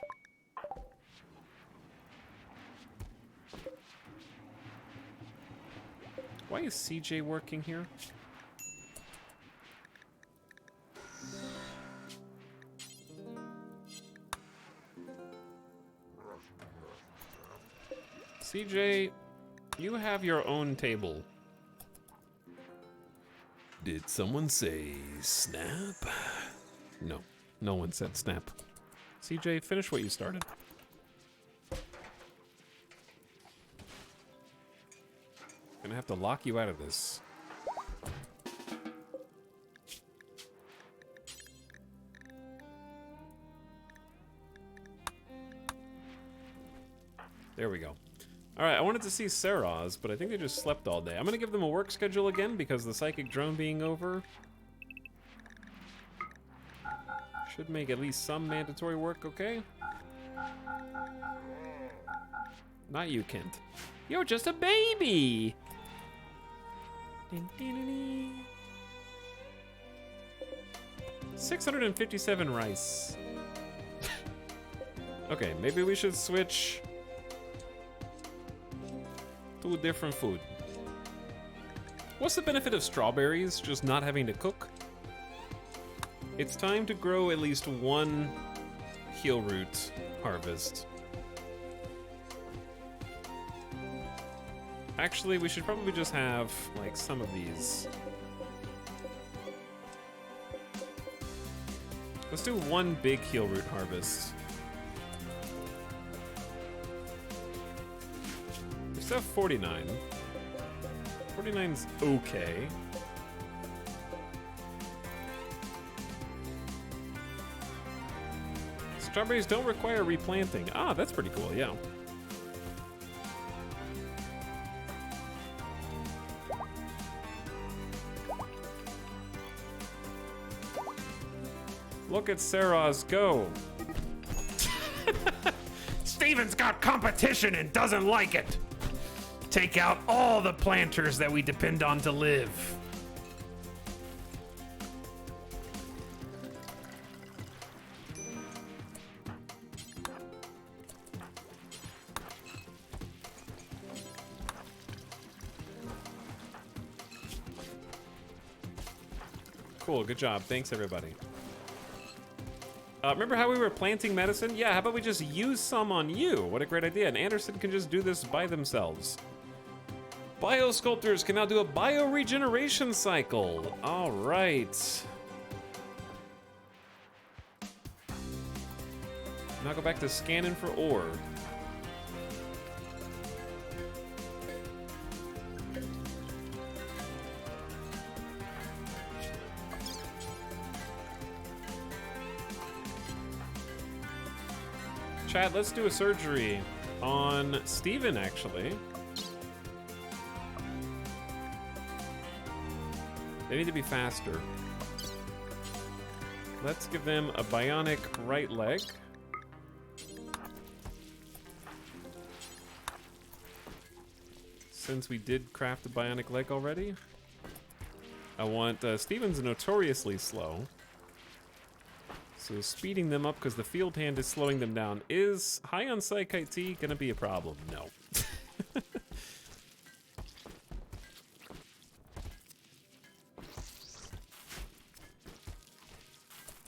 Why is CJ working here? CJ, you have your own table.
Did someone say snap?
No, no one said snap. CJ, finish what you started. Gonna have to lock you out of this. There we go. Alright, I wanted to see Saraz, but I think they just slept all day. I'm gonna give them a work schedule again because the psychic drone being over should make at least some mandatory work, okay? Not you, Kent. You're just a baby! 657 rice. Okay, maybe we should switch to a different food. What's the benefit of strawberries just not having to cook? It's time to grow at least one heel root harvest. Actually, we should probably just have, like, some of these. Let's do one big heel root harvest. We still have 49. 49's okay. Strawberries don't require replanting. Ah, that's pretty cool, yeah. Look at Saraz go.
Steven's got competition and doesn't like it. Take out all the planters that we depend on to live.
Cool, good job. Thanks, everybody. Remember how we were planting medicine? Yeah, how about we just use some on you? What a great idea. And Anderson can just do this by themselves. Biosculptors can now do a bioregeneration cycle. All right. Now go back to scanning for ore. Chat, let's do a surgery on Steven, actually. They need to be faster. Let's give them a bionic right leg. Since we did craft a bionic leg already. I want, Steven's notoriously slow. So speeding them up because the field hand is slowing them down. Is high on Psych IT gonna be a problem? No.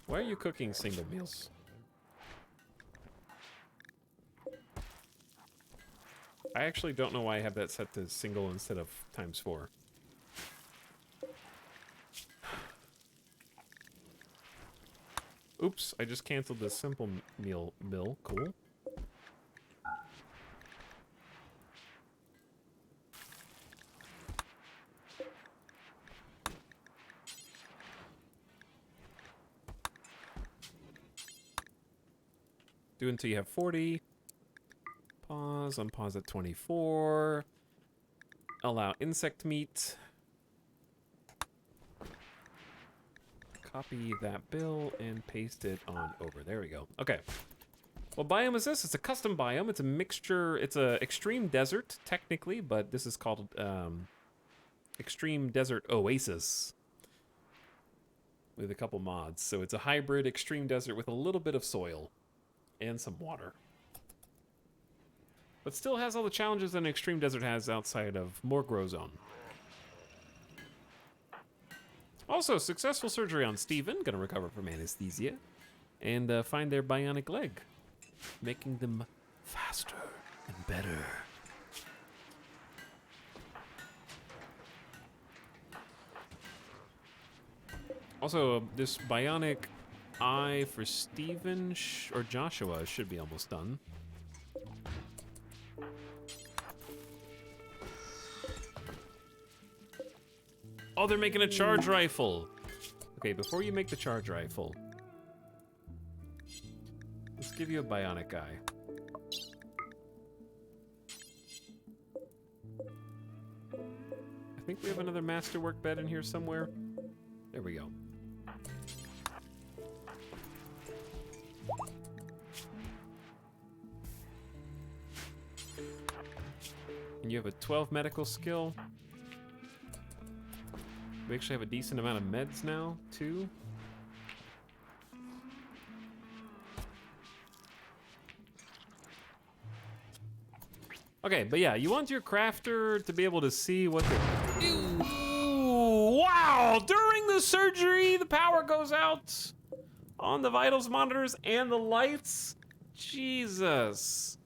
Why are you cooking single meals? I actually don't know why I have that set to single instead of ×4. Oops, I just canceled the simple meal mill. Cool. Do until you have 40. Pause, unpause at 24. Allow insect meat. Copy that bill and paste it on over. There we go. Okay. What biome is this? It's a custom biome. It's a mixture. It's a extreme desert, technically, but this is called Extreme Desert Oasis with a couple mods. So it's a hybrid extreme desert with a little bit of soil and some water. But still has all the challenges that an extreme desert has outside of more grow zone. Also, successful surgery on Steven. Gonna recover from anesthesia. And find their bionic leg. Making them faster and better. Also, this bionic eye for Steven or Joshua should be almost done. Oh, they're making a charge rifle. Okay, before you make the charge rifle, let's give you a bionic eye. I think we have another masterwork bed in here somewhere. There we go. And you have a 12 medical skill. We actually have a decent amount of meds now, too. Okay, but yeah, you want your crafter to be able to see what the... Ooh, wow! During the surgery, the power goes out on the vitals monitors and the lights. Jesus.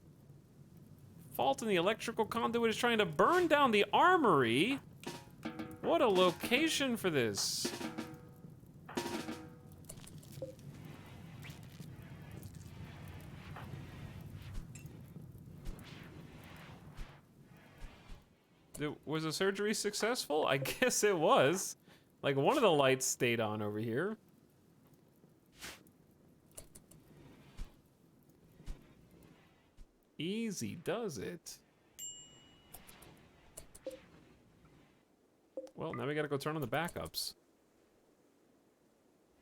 Fault in the electrical conduit is trying to burn down the armory. What a location for this. Was the surgery successful? I guess it was. Like, one of the lights stayed on over here. Easy does it. Well, now we gotta go turn on the backups.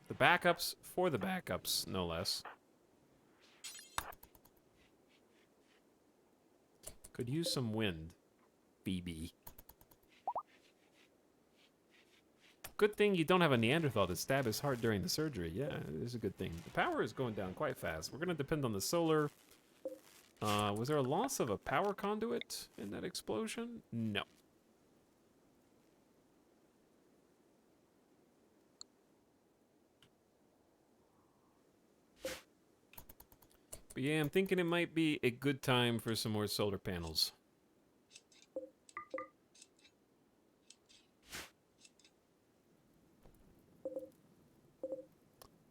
The backups for the backups, no less. Could use some wind, BB. Good thing you don't have a Neanderthal to stab his heart during the surgery. Yeah, it is a good thing. The power is going down quite fast. We're gonna depend on the solar. Was there a loss of a power conduit in that explosion? No. But yeah, I'm thinking it might be a good time for some more solar panels.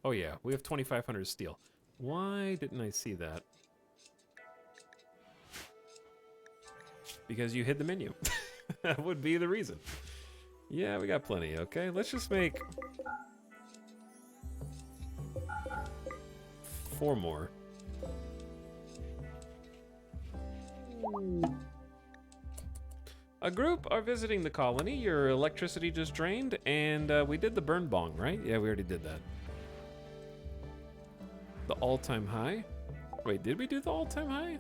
Oh yeah, we have 2,500 steel. Why didn't I see that? Because you hid the menu. That would be the reason. Yeah, we got plenty, okay? Let's just make 4 more. A group are visiting the colony. Your electricity just drained, and we did the burn bong, right? Yeah, we already did that. The all-time high? Wait, did we do the all-time high?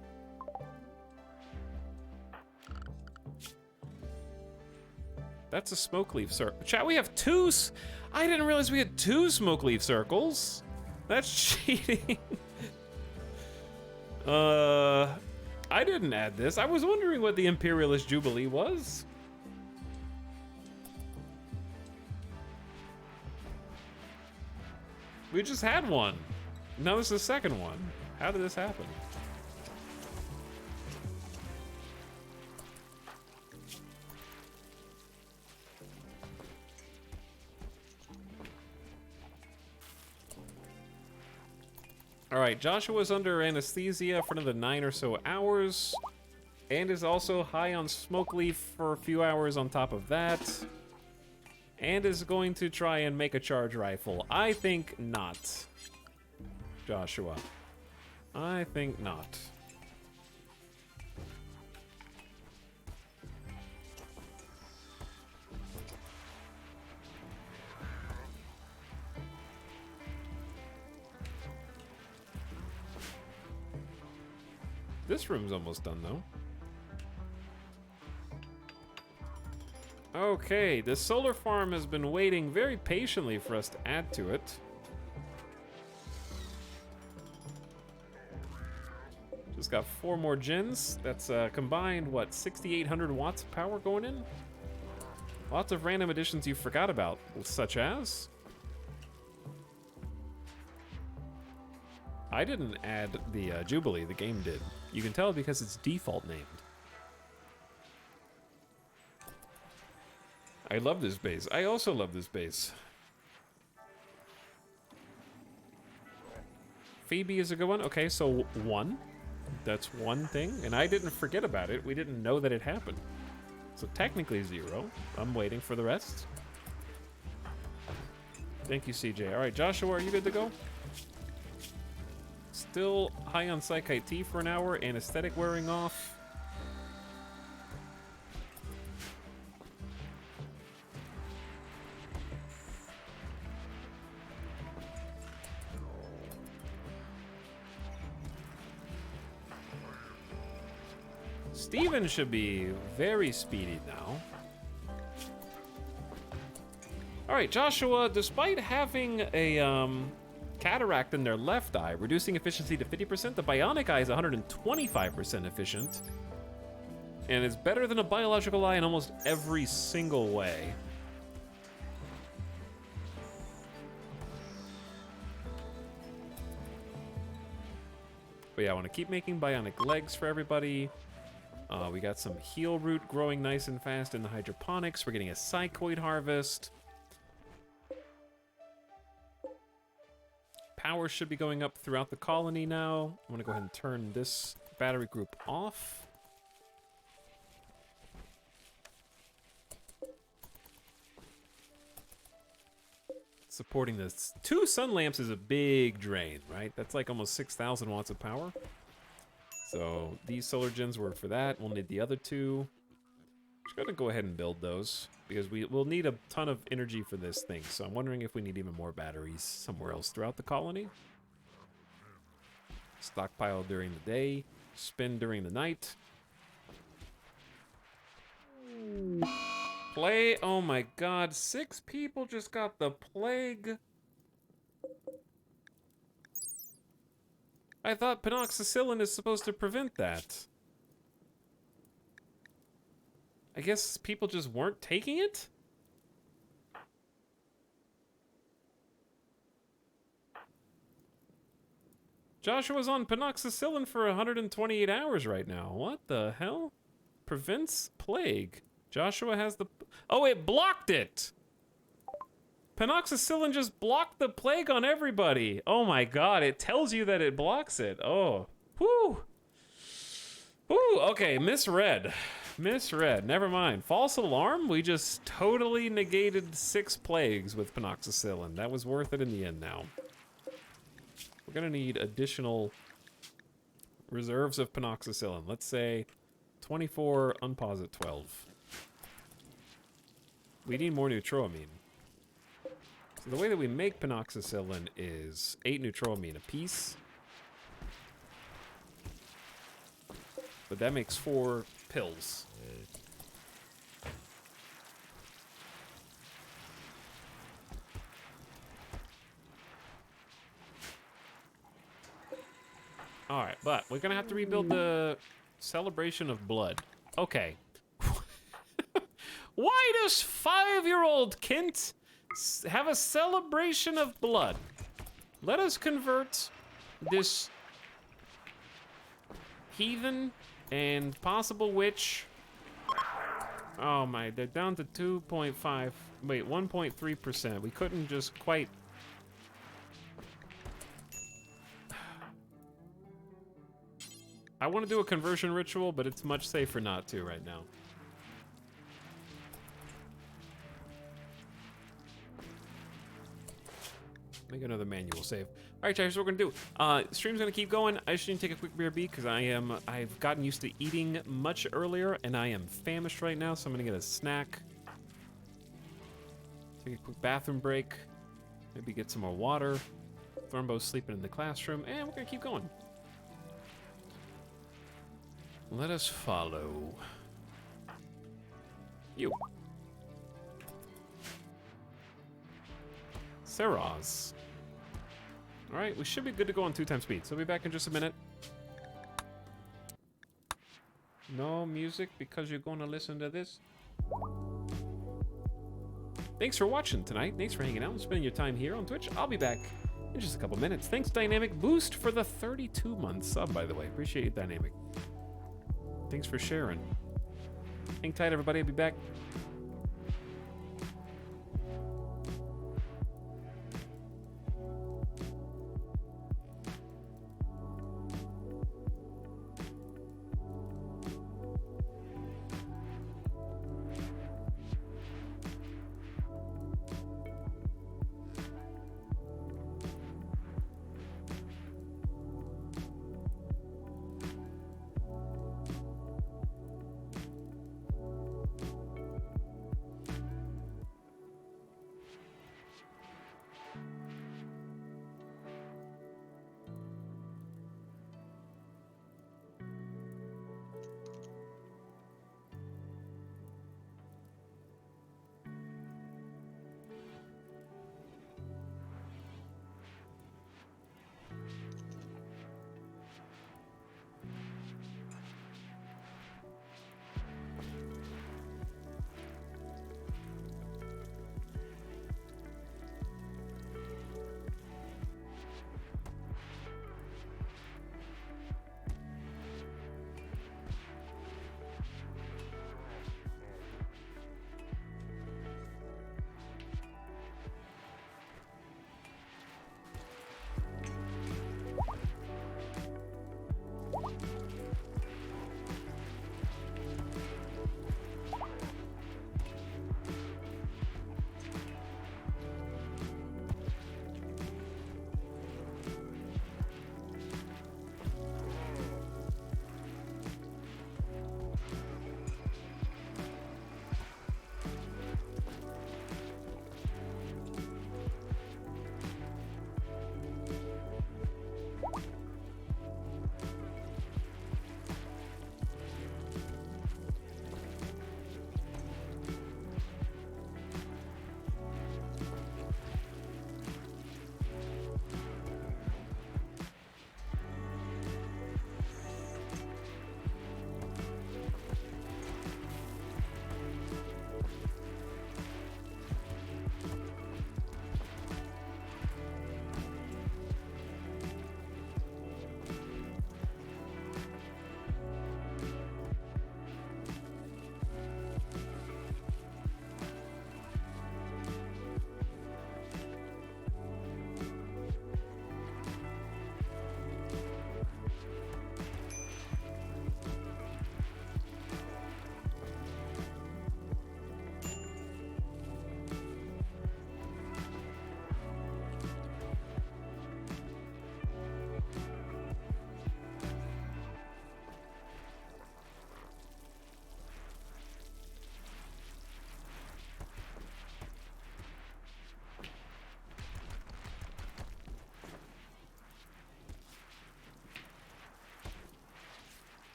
That's a smoke leaf circle. Chat, we have 2. I didn't realize we had 2 smoke leaf circles. That's cheating. I didn't add this. I was wondering what the Imperialist Jubilee was. We just had one. Now this is the second one. How did this happen? All right, Joshua's under anesthesia for another 9 or so hours, and is also high on smoke leaf for a few hours on top of that, and is going to try and make a charge rifle. I think not, Joshua. I think not. This room's almost done, though. Okay, the solar farm has been waiting very patiently for us to add to it. Just got 4 more gens. That's combined, what, 6,800 watts of power going in? Lots of random additions you forgot about, such as... I didn't add the Jubilee, the game did. You can tell because it's default named. I love this base. I also love this base. Phoebe is a good one. Okay, so 1. That's one thing. And I didn't forget about it. We didn't know that it happened. So technically 0. I'm waiting for the rest. Thank you, CJ. All right, Joshua, are you good to go? Still high on Psychite T for an hour. Anesthetic wearing off. Steven should be very speedy now. All right, Joshua, despite having a cataract in their left eye, reducing efficiency to 50%, the bionic eye is 125% efficient. And it's better than a biological eye in almost every single way. But yeah, I want to keep making bionic legs for everybody. We got some heal root growing nice and fast in the hydroponics. We're getting a psychoid harvest. Power should be going up throughout the colony now. I'm gonna go ahead and turn this battery group off. Supporting this. 2 sun lamps is a big drain, right? That's like almost 6,000 watts of power. So these solar gens were for that. We'll need the other 2. Just gonna go ahead and build those because we'll need a ton of energy for this thing. So I'm wondering if we need even more batteries somewhere else throughout the colony. Stockpile during the day, spin during the night. Play, oh my god, 6 people just got the plague. I thought penoxycyllin is supposed to prevent that. I guess people just weren't taking it? Joshua's on penoxycyllin for 128 hours right now. What the hell? Prevents plague. Joshua has the... Oh, it blocked it! Penoxycyllin just blocked the plague on everybody. Oh my god, it tells you that it blocks it. Oh, whew. Whew, okay, misread. Misread, never mind. False alarm? We just totally negated 6 plagues with penoxycyllin. That was worth it in the end now. We're gonna need additional reserves of penoxycyllin. Let's say 24, unpause at 12. We need more neutroamine. So the way that we make penoxycyllin is 8 neutroamine apiece. But that makes 4 pills. Alright, but we're gonna have to rebuild the celebration of blood. Okay. Why does 5-year-old Kent have a celebration of blood? Let us convert this heathen and possible witch. Oh my, they're down to 2.5. Wait, 1.3%. We couldn't just quite. I want to do a conversion ritual, but it's much safer not to right now. Make another manual save. All right, guys, what we're gonna do. Stream's gonna keep going. I just need to take a quick BRB because I've gotten used to eating much earlier and I am famished right now, so I'm gonna get a snack. Take a quick bathroom break. Maybe get some more water. Thornbow's sleeping in the classroom, and we're gonna keep going. Let us follow you. Saraz. All right, we should be good to go on 2 times speed, so we'll be back in just a minute. No music because you're gonna listen to this. Thanks for watching tonight. Thanks for hanging out and spending your time here on Twitch. I'll be back in just a couple minutes. Thanks, Dynamic Boost, for the 32-month sub, by the way. Appreciate it, Dynamic. Thanks for sharing. Hang tight, everybody. I'll be back.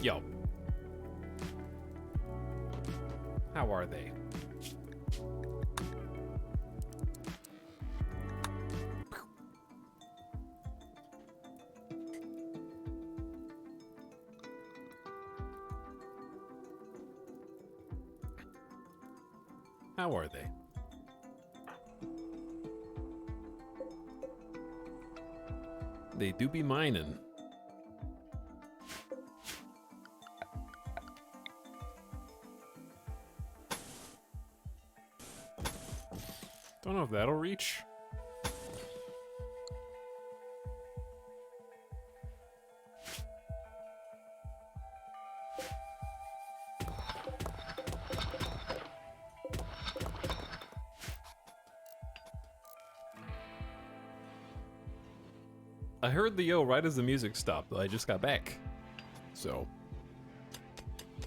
Yo. How are they? How are they? They do be mining. Don't know if that'll reach. I heard the yo right as the music stopped, but I just got back. So,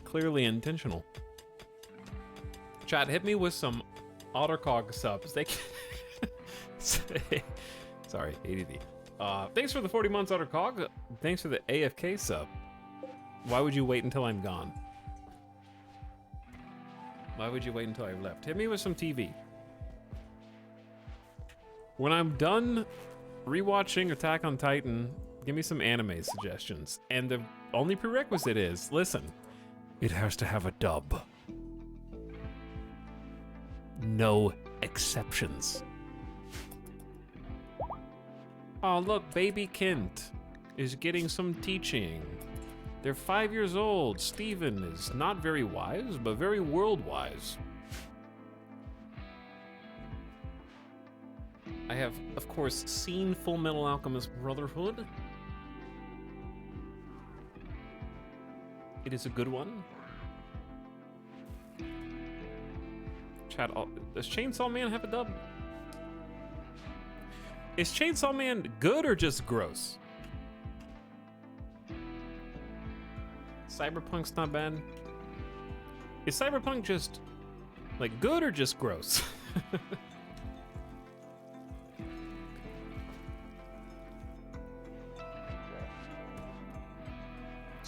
clearly intentional. Chat, hit me with some Ottercog subs. They can sorry, ADD. Thanks for the 40 months, Ottercog. Thanks for the AFK sub. Why would you wait until I'm gone? Why would you wait until I've left? Hit me with some TV. When I'm done rewatching Attack on Titan, give me some anime suggestions. And the only prerequisite is, listen, it has to have a dub. No exceptions. Oh, look, baby Kent is getting some teaching. They're 5 years old. Steven is not very wise, but very world-wise. I have, of course, seen Full Metal Alchemist Brotherhood. It is a good one. Chat, does Chainsaw Man have a dub? Is Chainsaw Man good or just gross? Cyberpunk's not bad. Is Cyberpunk just, like, good or just gross?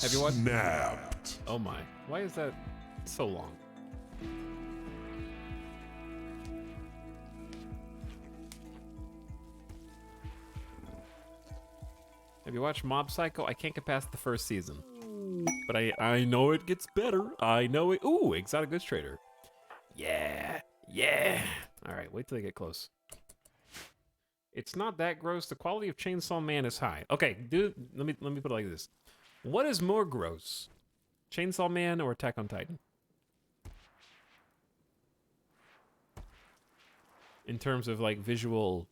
Have you watched?
Snapped.
Oh my. Why is that so long? Have you watched Mob Psycho? I can't get past the first season. But I know it gets better. I know it. Ooh, Exotic Goods Trader. Yeah. Yeah. All right, wait till they get close. It's not that gross. The quality of Chainsaw Man is high. Okay, dude, let me put it like this. What is more gross? Chainsaw Man or Attack on Titan? In terms of like visual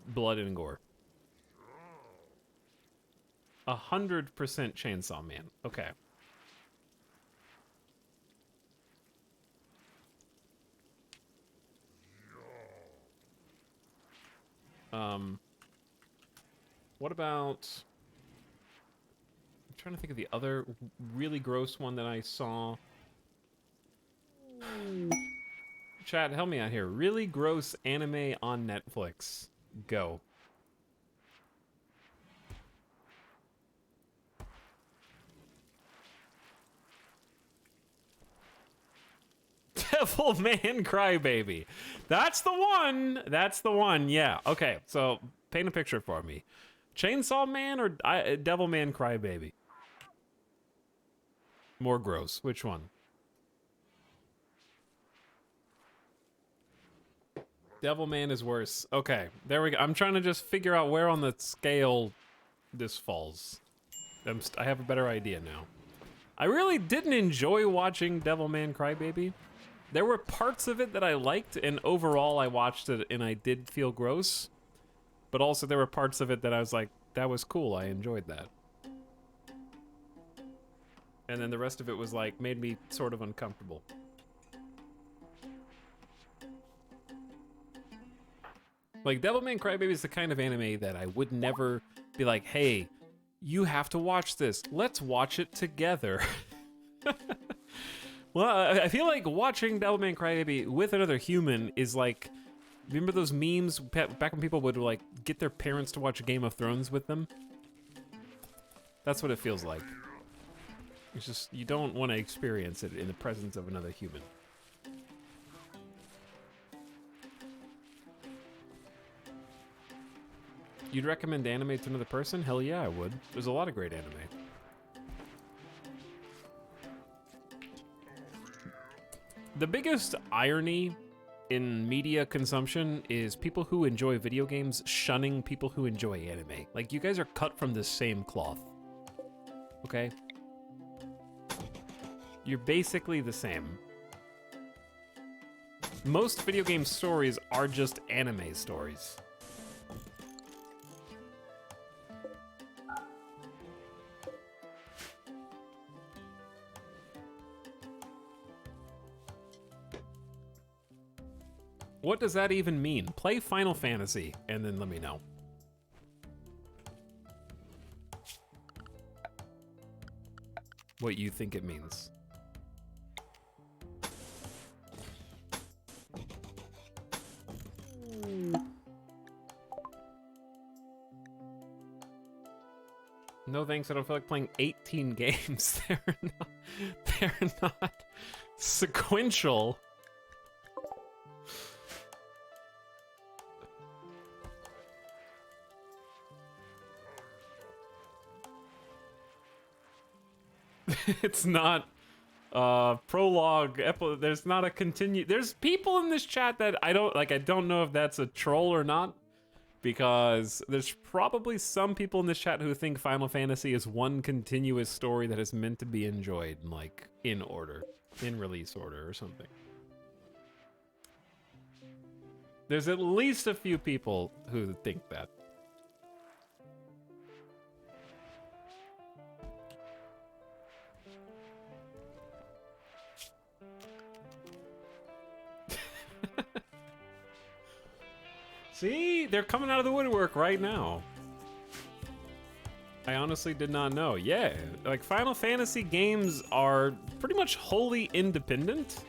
blood and gore. 100% Chainsaw Man. Okay. What about... I'm trying to think of the other really gross one that I saw. Chat, help me out here. Really gross anime on Netflix. Go. Devilman Crybaby. That's the one. That's the one. Yeah. Okay. So paint a picture for me. Chainsaw Man or Devilman Crybaby? More gross. Which one? Devilman is worse. Okay. There we go. I'm trying to just figure out where on the scale this falls. I have a better idea now. I really didn't enjoy watching Devilman Crybaby. There were parts of it that I liked, and overall I watched it and I did feel gross. But also there were parts of it that I was like, that was cool, I enjoyed that. And then the rest of it was like, made me sort of uncomfortable. Like, Devilman Crybaby is the kind of anime that I would never be like, hey, you have to watch this. Let's watch it together. Well, I feel like watching Devilman Crybaby with another human is like, remember those memes back when people would like get their parents to watch Game of Thrones with them? That's what it feels like. It's just, you don't want to experience it in the presence of another human. You'd recommend anime to another person? Hell yeah, I would. There's a lot of great anime. The biggest irony in media consumption is people who enjoy video games shunning people who enjoy anime. Like, you guys are cut from the same cloth. Okay? You're basically the same. Most video game stories are just anime stories. What does that even mean? Play Final Fantasy, and then let me know. What you think it means. No thanks, I don't feel like playing 18 games. They're not sequential. It's not prologue. There's not a continue. There's people in this chat that I don't know if that's a troll or not, because there's probably some people in this chat who think Final Fantasy is one continuous story that is meant to be enjoyed, like in order, in release order or something. There's at least a few people who think that. See, they're coming out of the woodwork right now. I honestly did not know. Yeah, like Final Fantasy games are pretty much wholly independent.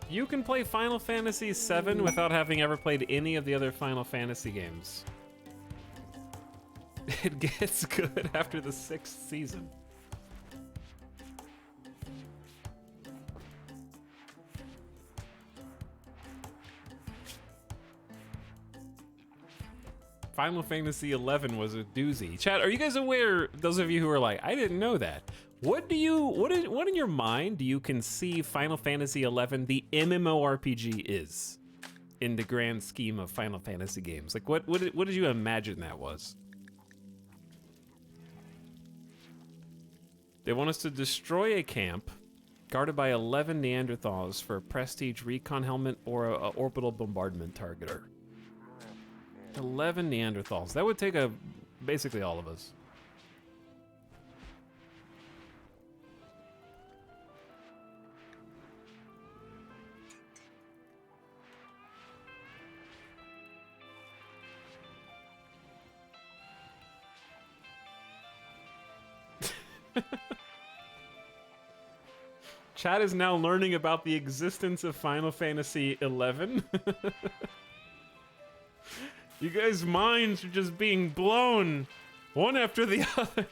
You can play Final Fantasy VII without having ever played any of the other Final Fantasy games. It gets good after the 6th season. Final Fantasy XI was a doozy. Chat, are you guys aware, those of you who are like, I didn't know that. What in your mind do you conceive Final Fantasy XI, the MMORPG, is in the grand scheme of Final Fantasy games? Like, what did you imagine that was? They want us to destroy a camp guarded by 11 Neanderthals for a prestige recon helmet or a orbital bombardment targeter. 11 Neanderthals. That would take basically all of us. Chat is now learning about the existence of Final Fantasy XI. You guys' minds are just being blown, one after the other.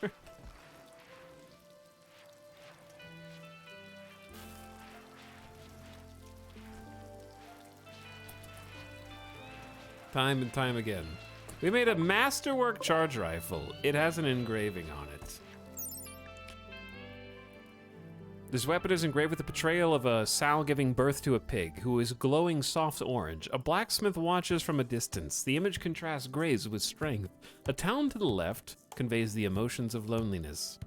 Time and time again. We made a masterwork charge rifle. It has an engraving on it. This weapon is engraved with the portrayal of a sow giving birth to a pig who is glowing soft orange. A blacksmith watches from a distance. The image contrasts grace with strength. A town to the left conveys the emotions of loneliness.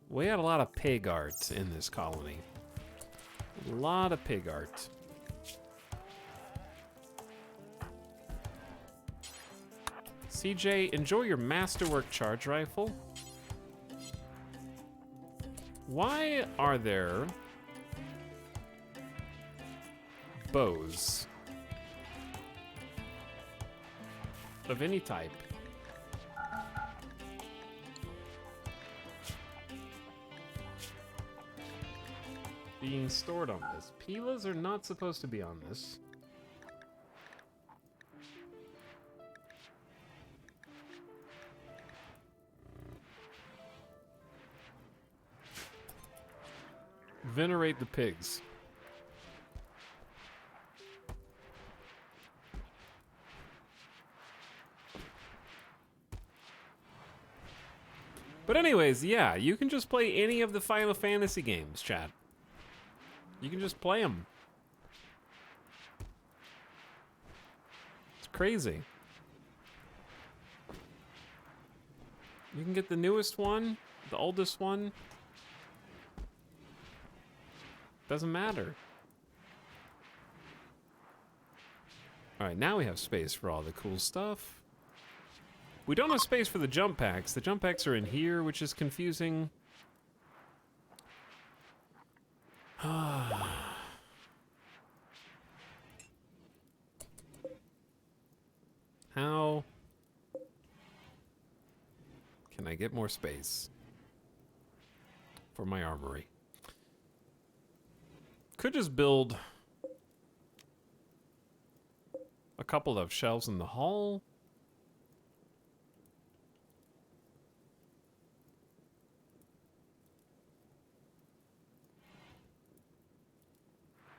We had a lot of pig art in this colony. A lot of pig art. CJ, enjoy your masterwork charge rifle. Why are there bows of any type being stored on this? Pilas are not supposed to be on this. Venerate the pigs. But anyways, yeah, you can just play any of the Final Fantasy games, chat. You can just play them. It's crazy. You can get the newest one, the oldest one. Doesn't matter. All right, now we have space for all the cool stuff. We don't have space for the jump packs. The jump packs are in here, which is confusing. How can I get more space for my armory? Could just build a couple of shelves in the hall.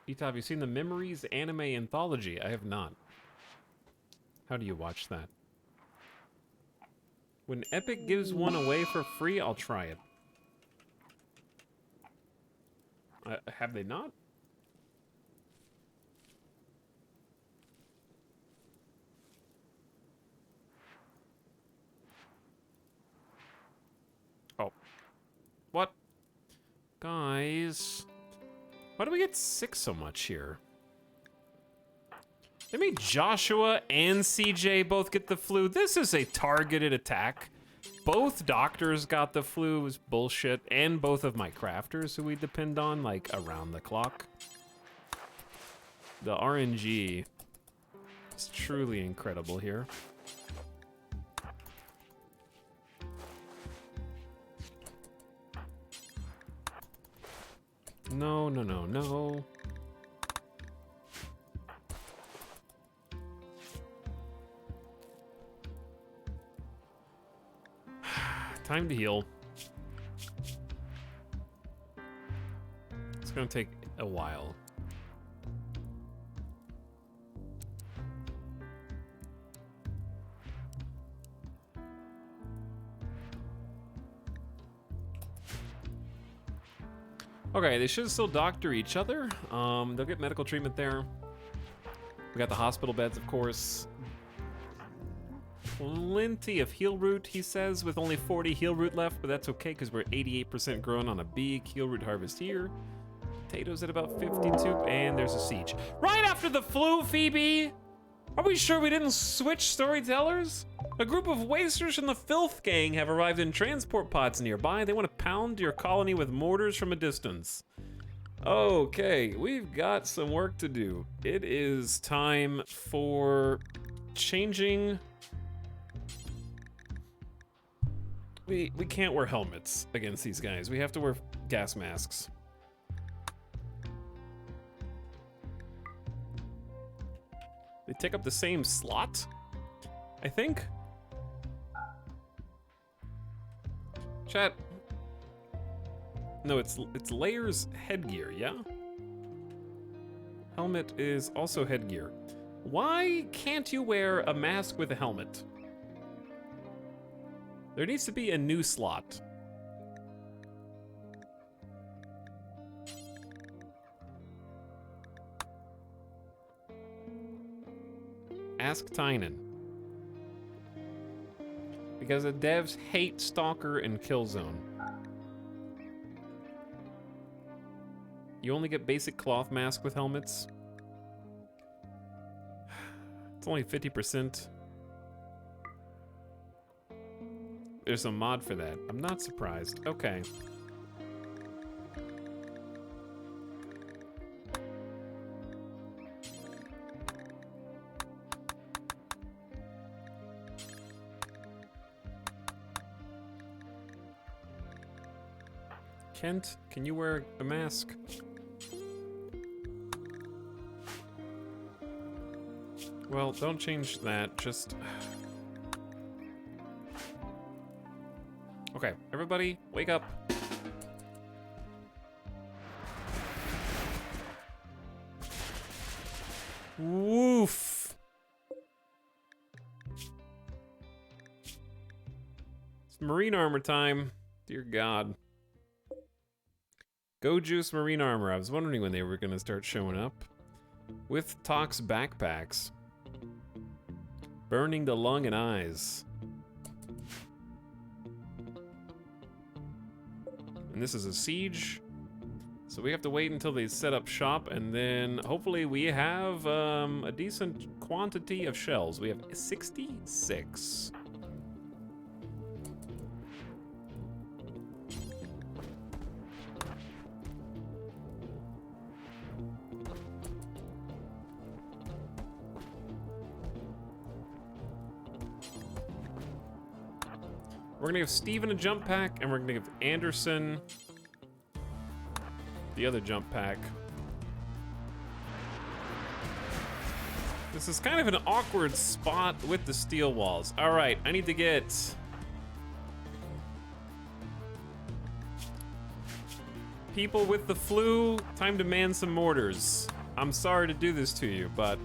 Ita, have you seen the Memories anime anthology? I have not. How do you watch that? When Epic gives one away for free, I'll try it. Have they not? Oh. What? Guys. Why do we get sick so much here? They made Joshua and CJ both get the flu. This is a targeted attack. Both doctors got the flu. It was bullshit. And both of my crafters who we depend on, like, around the clock. The RNG is truly incredible here. No, no, no, no. Time to heal. It's gonna take a while. Okay, they should still doctor each other. They'll get medical treatment there. We got the hospital beds, of course. Plenty of heal root, he says, with only 40 heal root left, but that's okay because we're 88% grown on a big heal root harvest here. Potatoes at about 52, and there's a siege. Right after the flu, Phoebe! Are we sure we didn't switch storytellers? A group of wasters from the Filth Gang have arrived in transport pods nearby. They want to pound your colony with mortars from a distance. Okay, we've got some work to do. It is time for changing. We can't wear helmets against these guys. We have to wear gas masks. They take up the same slot, I think. Chat. No, it's layers headgear, yeah? Helmet is also headgear. Why can't you wear a mask with a helmet? There needs to be a new slot. Ask Tynan. Because the devs hate Stalker and Killzone. You only get basic cloth mask with helmets. It's only 50%. There's a mod for that. I'm not surprised. Okay. Kent, can you wear a mask? Well, don't change that, just... Okay, everybody, wake up. Woof. It's marine armor time. Dear God. Go Juice marine armor. I was wondering when they were gonna start showing up. With Tox backpacks. Burning the lung and eyes. And this is a siege. So we have to wait until they set up shop, and then hopefully we have a decent quantity of shells. We have 66. We're gonna give Steven a jump pack, and we're gonna give Anderson the other jump pack. This is kind of an awkward spot with the steel walls. All right, I need to get people with the flu. Time to man some mortars. I'm sorry to do this to you, but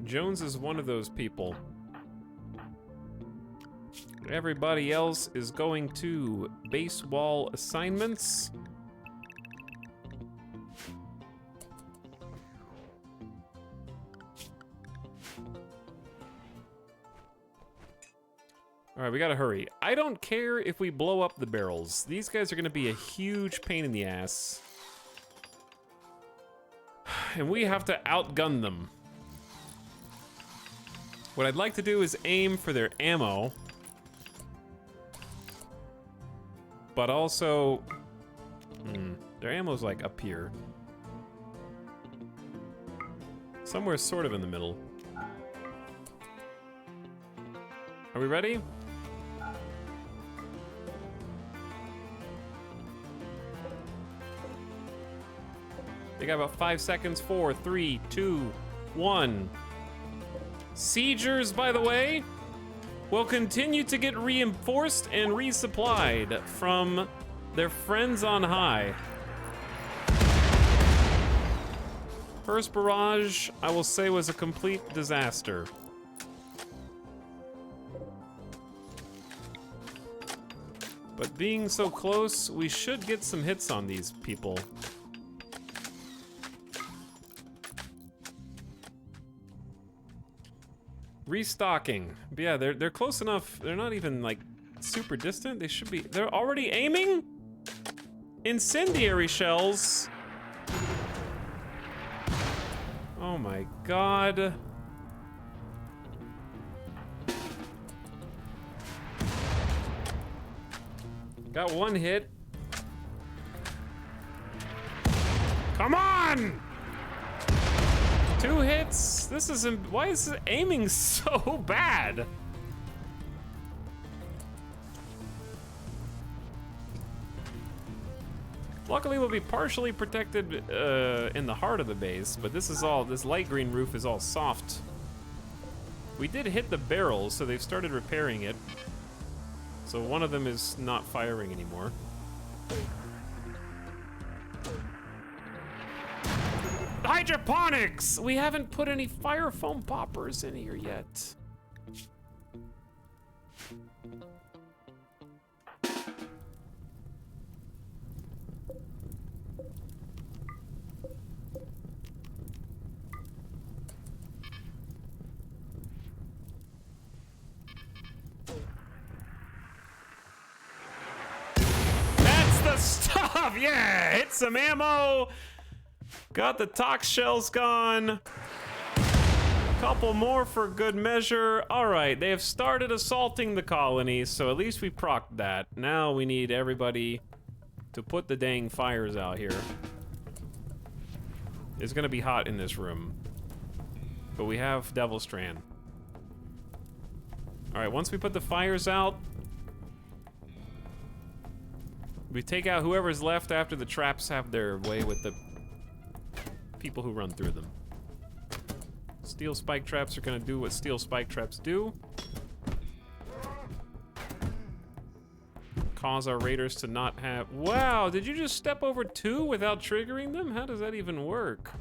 Jones is one of those people. Everybody else is going to base wall assignments. All right, we gotta hurry. I don't care if we blow up the barrels. These guys are gonna be a huge pain in the ass. And we have to outgun them. What I'd like to do is aim for their ammo. But also, their ammo's like up here. Somewhere sort of in the middle. Are we ready? They got about 5 seconds. 4, 3, 2, 1. Siegers, by the way, will continue to get reinforced and resupplied from their friends on high. First barrage, I will say, was a complete disaster. But being so close, we should get some hits on these people. Restocking. But yeah, they're close enough. They're not even like super distant. They should be. They're already aiming incendiary shells. Oh my God. Got one hit. Come on! 2 hits? This isn't. Why is it aiming so bad? Luckily, we'll be partially protected in the heart of the base, but this light green roof is all soft. We did hit the barrels, so they've started repairing it. So one of them is not firing anymore. Hydroponics! We haven't put any fire foam poppers in here yet. That's the stuff! Yeah! Hit some ammo! Got the tox shells gone. Couple more for good measure. All right, they have started assaulting the colony, so at least we procced that. Now we need everybody to put the dang fires out here. It's gonna be hot in this room. But we have Devil Strand. All right, once we put the fires out, we take out whoever's left after the traps have their way with the people who run through them. Steel spike traps are gonna do what steel spike traps do. cause our raiders to not have... Wow, did you just step over 2 without triggering them? How does that even work?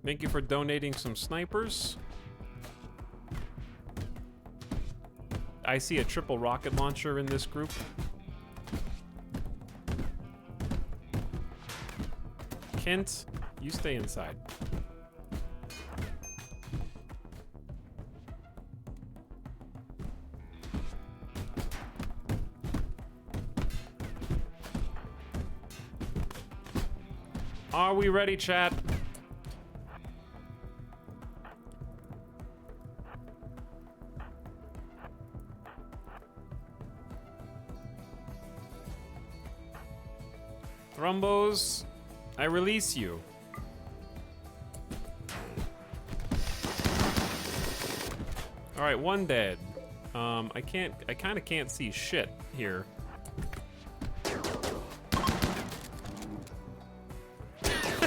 Thank you for donating some snipers. I see a triple rocket launcher in this group. Kent, you stay inside. Are we ready, chat? Thrumbos, I release you. All right, 1 dead. I kind of can't see shit here.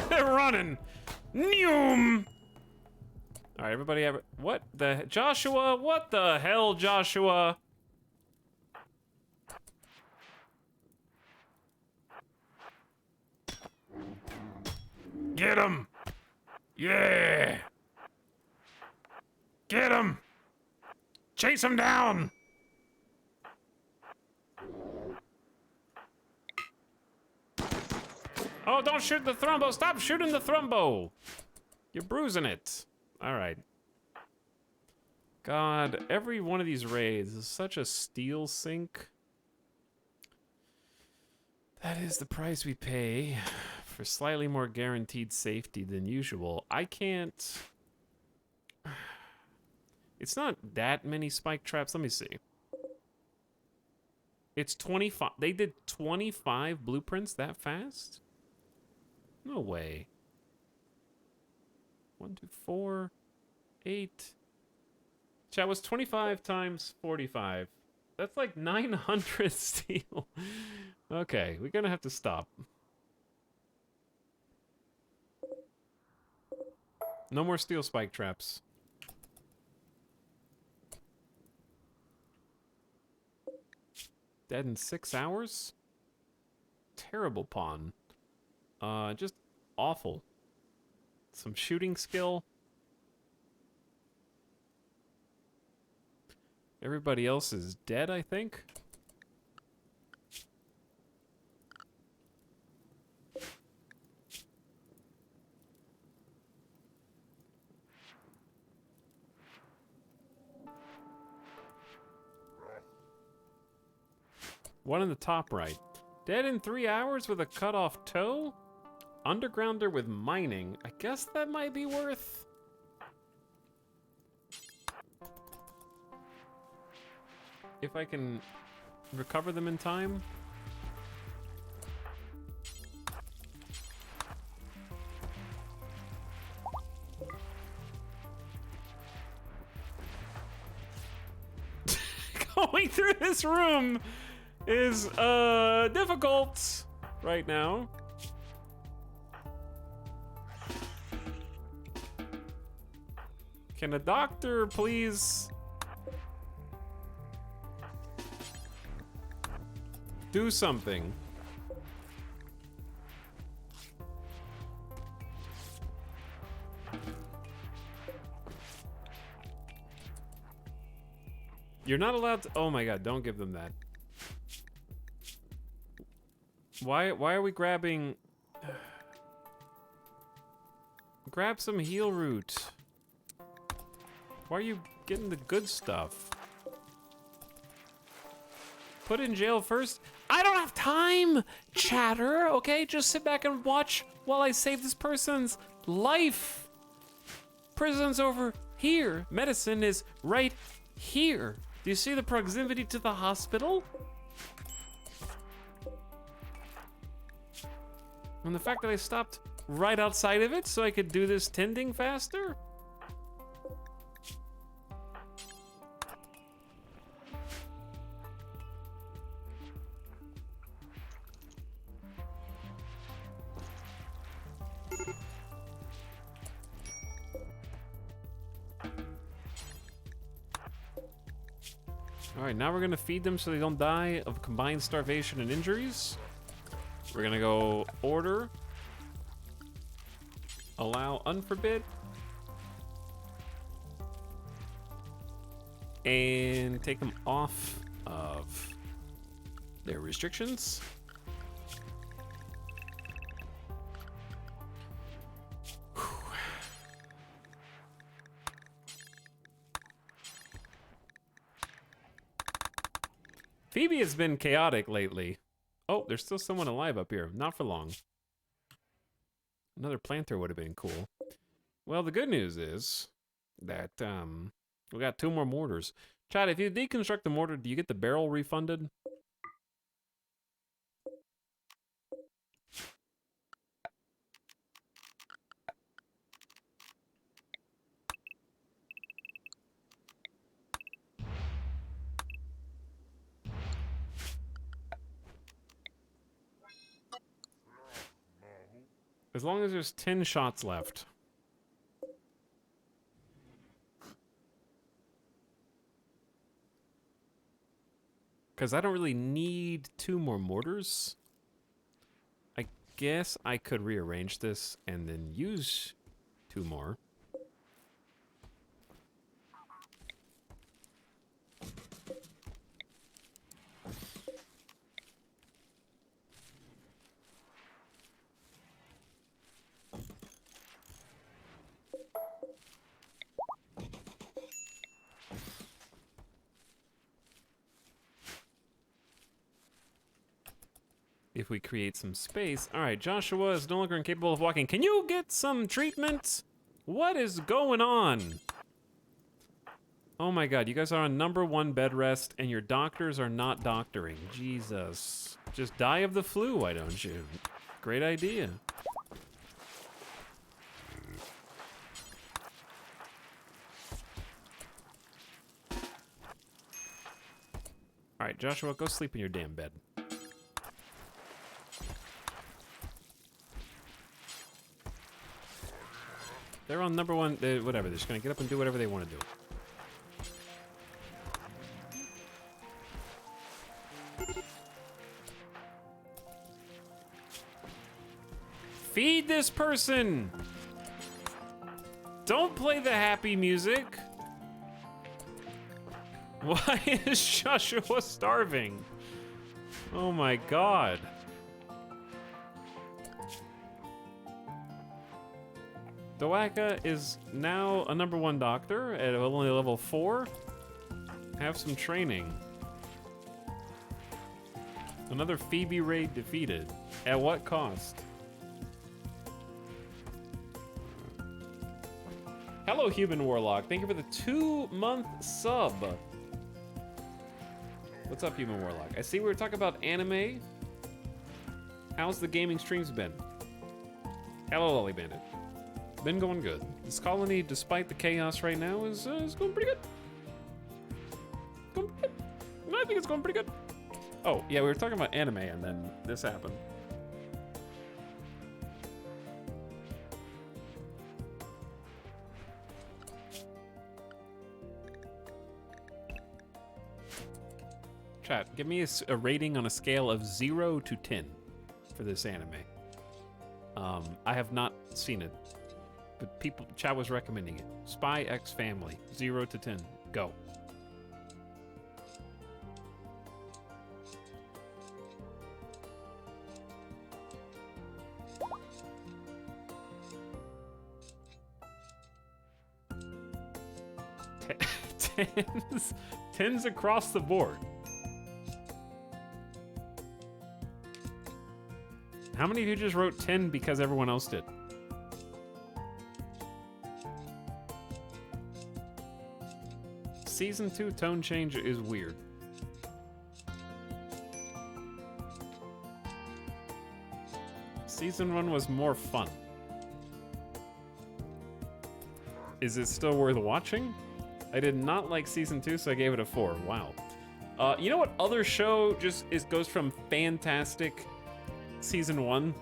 They're running. Noom. All right, everybody have what the Joshua? What the hell, Joshua?
Get him! Yeah! Get him! Chase him down!
Oh, don't shoot the thrumbo! Stop shooting the thrumbo! You're bruising it. All right. God, every one of these raids is such a steel sink. That is the price we pay for slightly more guaranteed safety than usual. I can't... It's not that many spike traps. Let me see. It's 25. They did 25 blueprints that fast? No way. 1, 2, 4, 8. Chat was 25 times 45. That's like 900 steel. Okay, we're gonna have to stop. No more steel spike traps. Dead in 6 hours? Terrible pawn. Just awful. Some shooting skill. Everybody else is dead, I think. One in the top right. Dead in 3 hours with a cut off toe? Undergrounder with mining. I guess that might be worth... If I can recover them in time. Going through this room is difficult right now. Can a doctor please do something? You're not allowed to... Oh my god, don't give them that. Why are we grabbing... Grab some heal root. Why are you getting the good stuff? Put in jail first? I don't have time, chatter, okay? Just sit back and watch while I save this person's life. Prison's over here. Medicine is right here. Do you see the proximity to the hospital? And the fact that I stopped right outside of it so I could do this tending faster? All right, now we're gonna feed them so they don't die of combined starvation and injuries. We're gonna go order, allow unforbid, and take them off of their restrictions. Phoebe has been chaotic lately. Oh, there's still someone alive up here. Not for long. Another planter would have been cool. Well, the good news is that we got 2 more mortars. Chad, if you deconstruct the mortar, do you get the barrel refunded? As long as there's 10 shots left. Because I don't really need 2 more mortars. I guess I could rearrange this and then use 2 more. If we create some space. All right, Joshua is no longer incapable of walking. Can you get some treatment? What is going on? Oh my god, you guys are on #1 bed rest and your doctors are not doctoring. Jesus. Just die of the flu, why don't you? Great idea. All right, Joshua, go sleep in your damn bed. They're on #1, whatever. They're just gonna get up and do whatever they want to do. Feed this person! Don't play the happy music! Why is Joshua starving? Oh my god. Doaka is now a #1 doctor at only level 4. Have some training. Another Phoebe raid defeated. At what cost? Hello, Human Warlock. Thank you for the 2-month sub. What's up, Human Warlock? I see we were talking about anime. How's the gaming streams been? Hello, Lolly Bandit. Been going good. This colony, despite the chaos right now, is going pretty good. Going pretty good. I think it's going pretty good. Oh, yeah, we were talking about anime, and then this happened. Chat, give me a rating on a scale of 0 to 10 for this anime. I have not seen it. But chat was recommending it. Spy X Family, 0 to 10. Go. Tens across the board. How many of you just wrote 10 because everyone else did? Season 2 tone change is weird. Season 1 was more fun. Is it still worth watching? I did not like Season 2, so I gave it a 4. Wow. You know what other show just goes from fantastic Season 1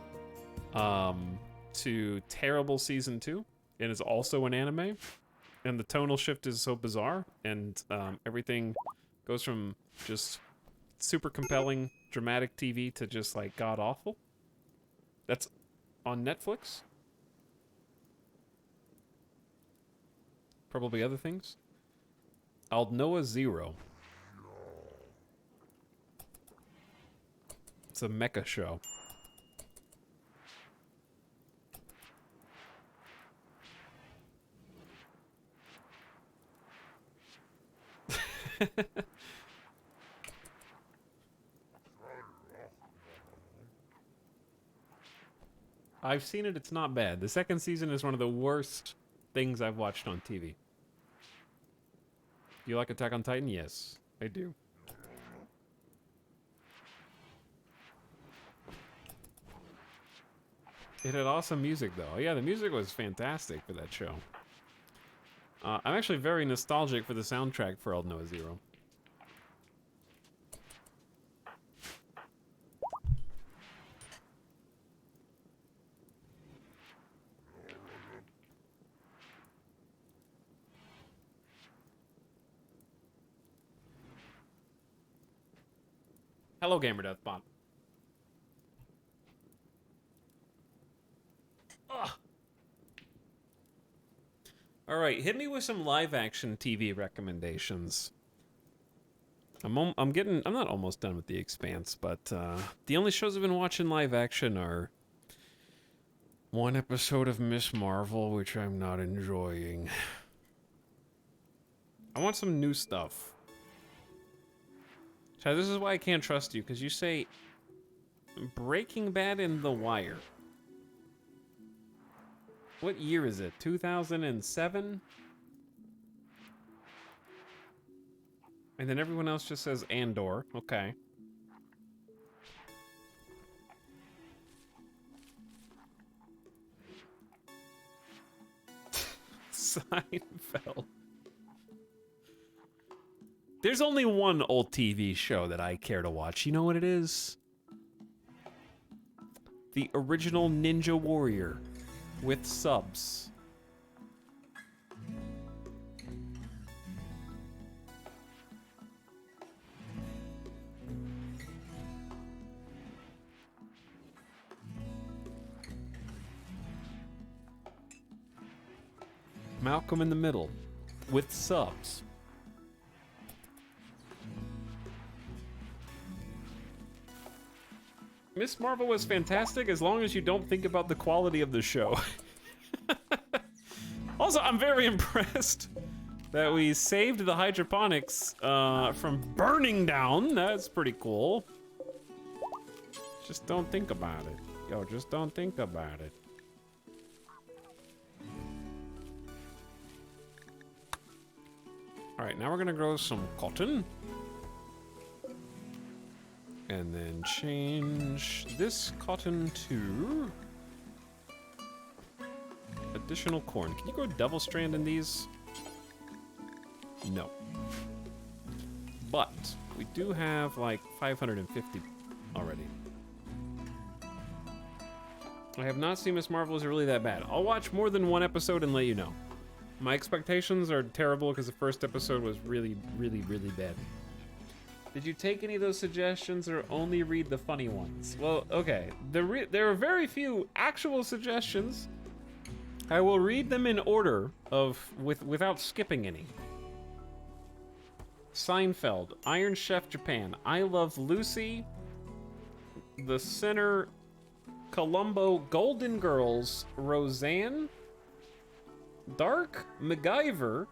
to terrible Season 2 and is also an anime? And the tonal shift is so bizarre, and everything Goes from just super compelling, dramatic TV to just like god awful. That's on Netflix. Probably other things. Aldnoah Zero. It's a mecha show. I've seen it, it's not bad. The second season is one of the worst things I've watched on TV. You like Attack on Titan? Yes, I do. It had awesome music, though. Yeah, the music was fantastic for that show. I'm actually very nostalgic for the soundtrack for Aldnoah Zero. Hello, Gamer Deathbot. All right, hit me with some live-action TV recommendations. I'm not almost done with The Expanse, but the only shows I've been watching live action are one episode of Miss Marvel, which I'm not enjoying. I want some new stuff. Chad, this is why I can't trust you, because you say Breaking Bad and The Wire. What year is it? 2007? And then everyone else just says Andor. Okay. Seinfeld. There's only one old TV show that I care to watch. You know what it is? The original Ninja Warrior with subs. Malcolm in the Middle with subs. Miss Marvel was fantastic as long as you don't think about the quality of the show. Also, I'm very impressed that we saved the hydroponics from burning down. That's pretty cool. Just don't think about it. Yo, just don't think about it. All right, now we're gonna grow some cotton. And then change this cotton to additional corn. Can you grow double strand in these? No. But we do have like 550 already. I have not seen Miss Marvel. Is it really that bad? I'll watch more than one episode and let you know. My expectations are terrible because the first episode was really, really, really bad. Did you take any of those suggestions or only read the funny ones? Well, okay. There are very few actual suggestions. I will read them in order without skipping any. Seinfeld, Iron Chef Japan, I Love Lucy, The Sinner, Columbo, Golden Girls, Roseanne, Dark, MacGyver,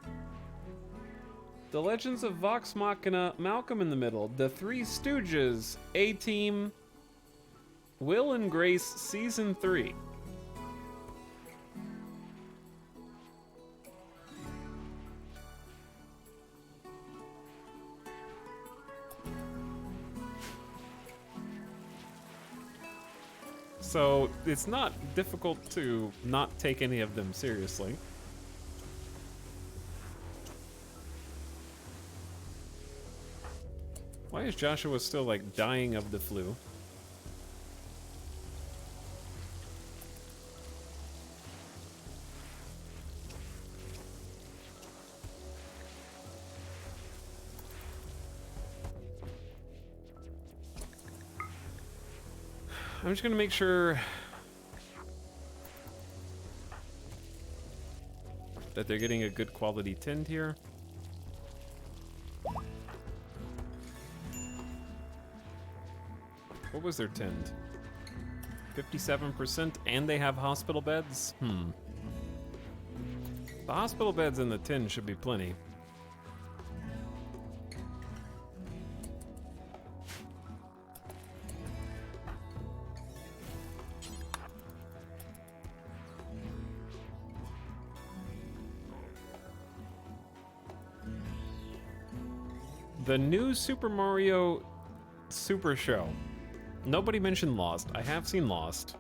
The Legends of Vox Machina, Malcolm in the Middle, The Three Stooges, A-Team, Will and Grace Season 3. So it's not difficult to not take any of them seriously. Why is Joshua still like dying of the flu? I'm just gonna make sure that they're getting a good quality tint here. What was their tint? 57%, and they have hospital beds? The hospital beds in the tin should be plenty. The new Super Mario Super Show. Nobody mentioned Lost. I have seen Lost.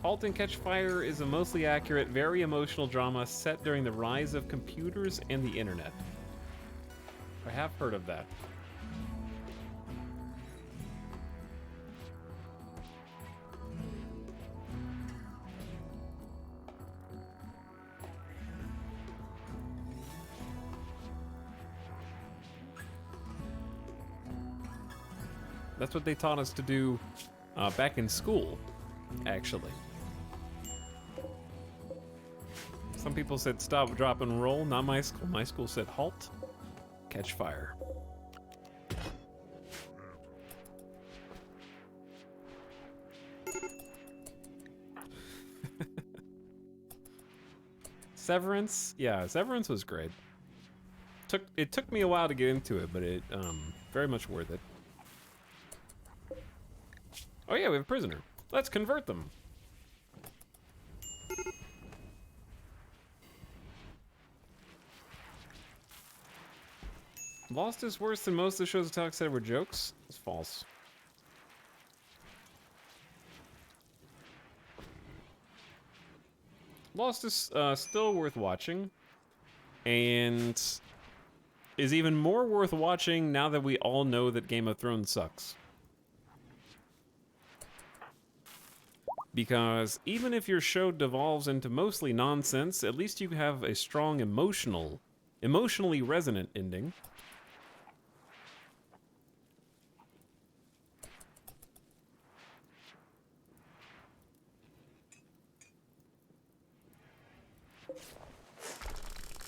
Halt and Catch Fire is a mostly accurate, very emotional drama set during the rise of computers and the internet. I have heard of that. That's what they taught us to do back in school, actually. Some people said stop, drop, and roll. Not my school. My school said halt, catch fire. Severance? Yeah, Severance was great. It took me a while to get into it, but it very much worth it. Oh yeah, we have a prisoner. Let's convert them. Lost is worse than most of the shows Alex said were jokes. It's false. Lost is still worth watching, and is even more worth watching now that we all know that Game of Thrones sucks. Because even if your show devolves into mostly nonsense, at least you have a strong emotionally resonant ending.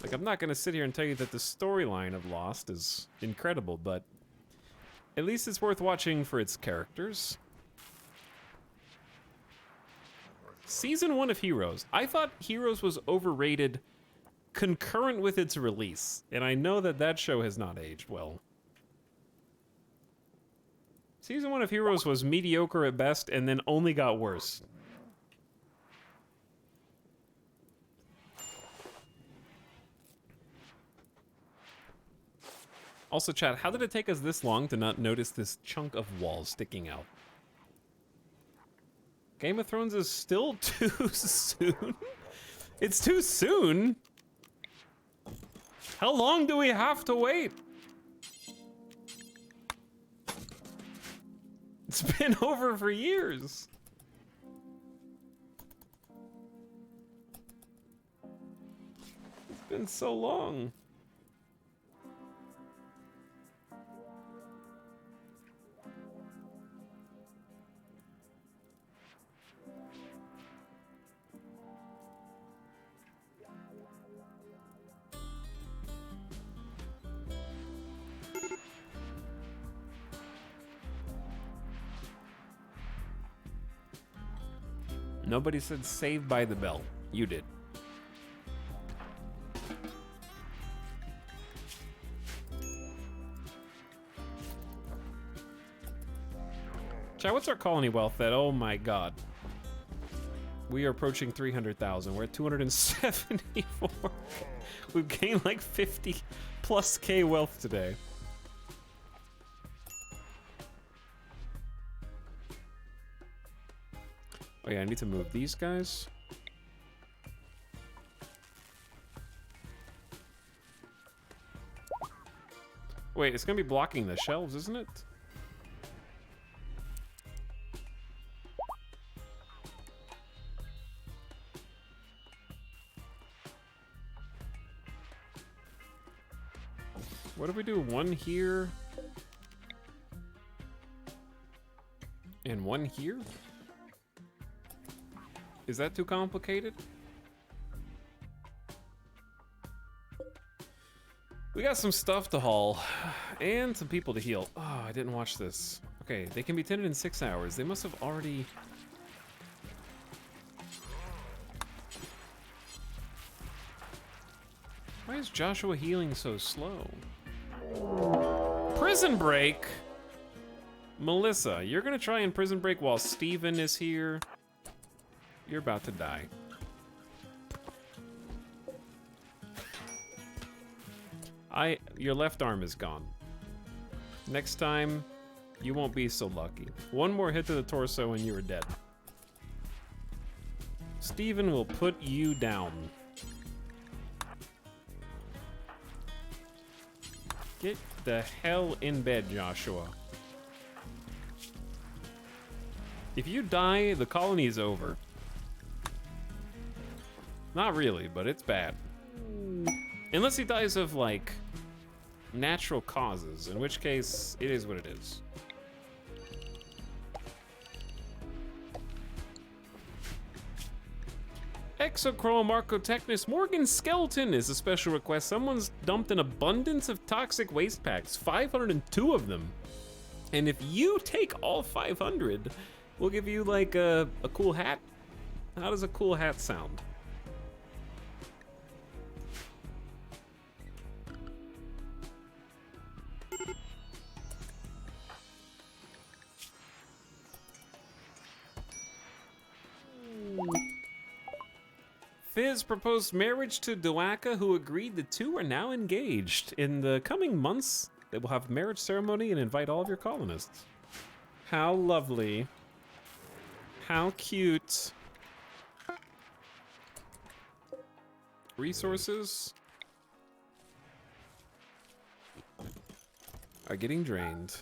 Like, I'm not gonna sit here and tell you that the storyline of Lost is incredible, but at least it's worth watching for its characters. Season 1 of Heroes. I thought Heroes was overrated concurrent with its release, and I know that that show has not aged well. Season 1 of Heroes was mediocre at best and then only got worse. Also, chat, how did it take us this long to not notice this chunk of wall sticking out? Game of Thrones is still too soon? It's too soon? How long do we have to wait? It's been over for years. It's been so long. Nobody said Saved by the Bell. You did. Chat, what's our colony wealth at? Oh my god. We are approaching 300,000. We're at 274. We've gained like 50 plus K wealth today. Oh yeah, I need to move these guys. Wait, it's gonna be blocking the shelves, isn't it? What do we do? One here. And one here? Is that too complicated? We got some stuff to haul and some people to heal. Oh, I didn't watch this. Okay, they can be tended in 6 hours. They must have already... Why is Joshua healing so slow? Prison break? Melissa, you're gonna try and prison break while Steven is here? You're about to die. Your left arm is gone. Next time, you won't be so lucky. One more hit to the torso and you are dead. Steven will put you down. Get the hell in bed, Joshua. If you die, the colony is over. Not really, but it's bad. Unless he dies of, like, natural causes, in which case, it is what it is. Exochrome Archotechnus Morgan Skeleton is a special request. Someone's dumped an abundance of toxic waste packs, 502 of them. And if you take all 500, we'll give you like a cool hat. How does a cool hat sound? Fizz proposed marriage to Dwaka, who agreed. The two are now engaged. In the coming months, they will have a marriage ceremony and invite all of your colonists. How lovely. How cute. Resources are getting drained.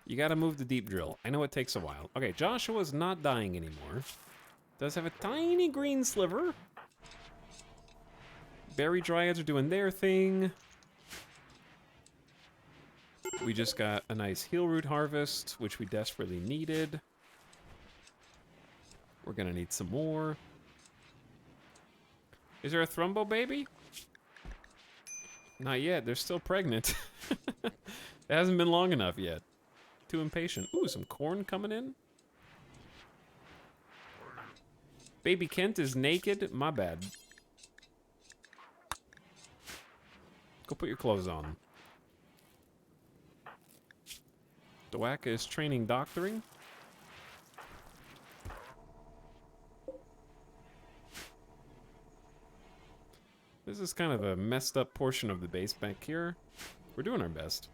You gotta move the deep drill. I know it takes a while. Okay, Joshua's not dying anymore. Does have a tiny green sliver. Berry dryads are doing their thing. We just got a nice heal root harvest, which we desperately needed. We're gonna need some more. Is there a Thrumbo baby? Not yet, they're still pregnant. It hasn't been long enough yet. Too impatient. Ooh, some corn coming in. Baby Kent is naked. My bad. Go put your clothes on. Dwaka is training doctoring. This is kind of a messed up portion of the base back here. We're doing our best.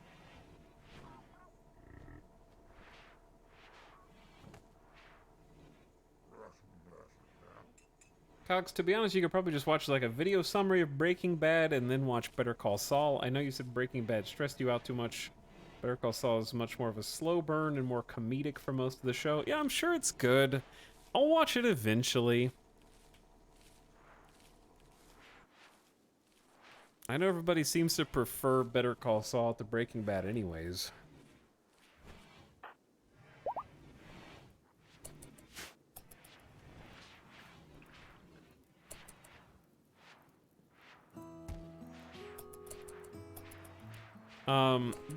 Cox, to be honest, you could probably just watch like a video summary of Breaking Bad and then watch Better Call Saul. I know you said Breaking Bad stressed you out too much. Better Call Saul is much more of a slow burn and more comedic for most of the show. Yeah, I'm sure it's good. I'll watch it eventually. I know everybody seems to prefer Better Call Saul to Breaking Bad anyways.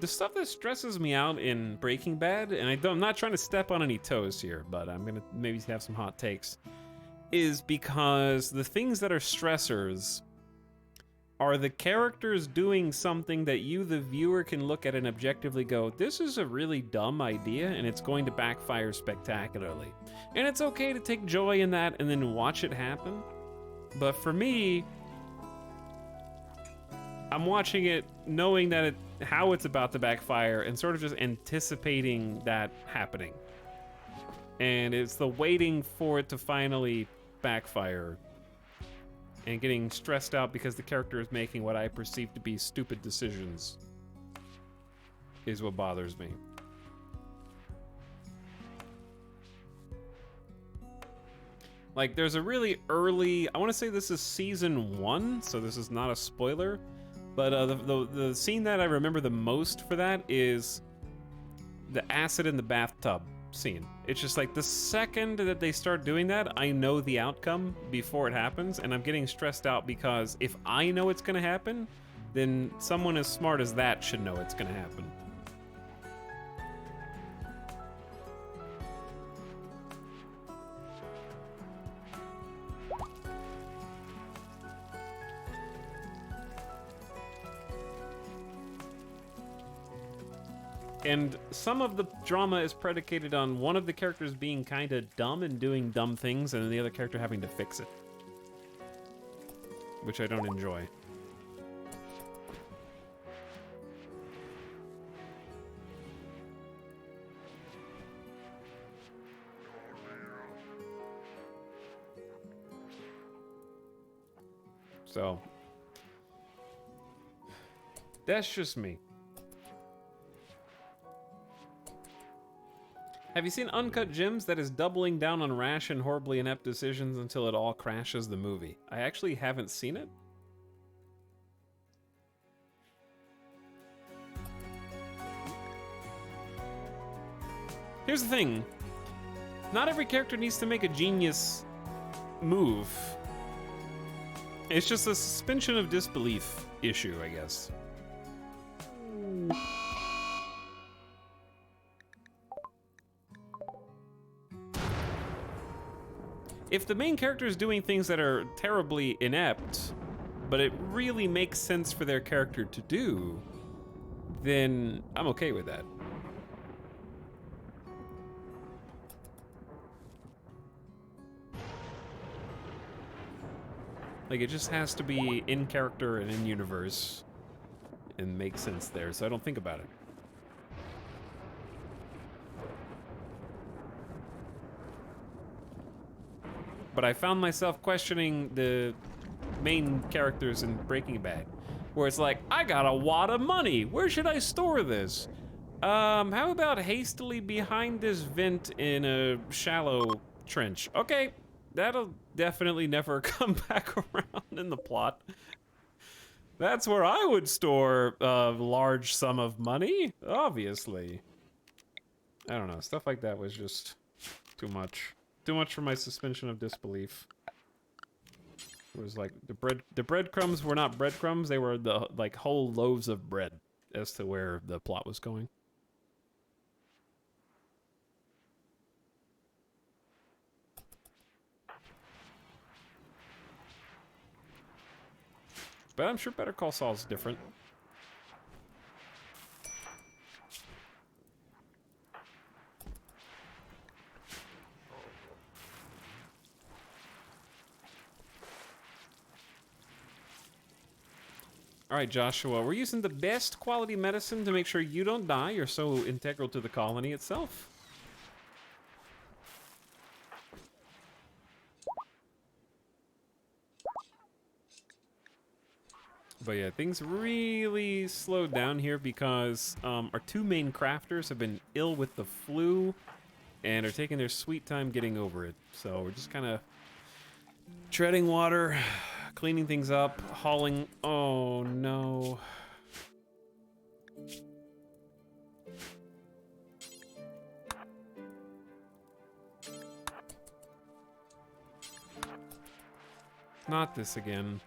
The stuff that stresses me out in Breaking Bad, and I'm not trying to step on any toes here, but I'm gonna maybe have some hot takes, is because the things that are stressors are the characters doing something that you, the viewer, can look at and objectively go, this is a really dumb idea, and it's going to backfire spectacularly. And it's okay to take joy in that and then watch it happen. But for me, I'm watching it knowing that how it's about to backfire and sort of just anticipating that happening. And it's the waiting for it to finally backfire and getting stressed out because the character is making what I perceive to be stupid decisions is what bothers me. Like, there's a really early, I want to say this is season 1, so this is not a spoiler, But the scene that I remember the most for that is the acid in the bathtub scene. It's just like the second that they start doing that, I know the outcome before it happens, and I'm getting stressed out because if I know it's gonna happen, then someone as smart as that should know it's gonna happen. And some of the drama is predicated on one of the characters being kind of dumb and doing dumb things, and the other character having to fix it. Which I don't enjoy. So, that's just me. Have you seen Uncut Gems? That is doubling down on rash and horribly inept decisions until it all crashes the movie. I actually haven't seen it. Here's the thing. Not every character needs to make a genius move. It's just a suspension of disbelief issue, I guess. If the main character is doing things that are terribly inept, but it really makes sense for their character to do, then I'm okay with that. Like, it just has to be in character and in universe and make sense there, so I don't think about it. But I found myself questioning the main characters in Breaking Bad, where it's like, I got a wad of money. Where should I store this? How about hastily behind this vent in a shallow trench? Okay, that'll definitely never come back around in the plot. That's where I would store a large sum of money, obviously. I don't know, stuff like that was just too much. Too much for my suspension of disbelief. It was like the breadcrumbs were not breadcrumbs, they were the like whole loaves of bread as to where the plot was going. But I'm sure Better Call Saul's different. All right, Joshua, we're using the best quality medicine to make sure you don't die. You're so integral to the colony itself. But yeah, things really slowed down here because our two main crafters have been ill with the flu and are taking their sweet time getting over it. So we're just kind of treading water, cleaning things up, hauling. Oh no. Not this again.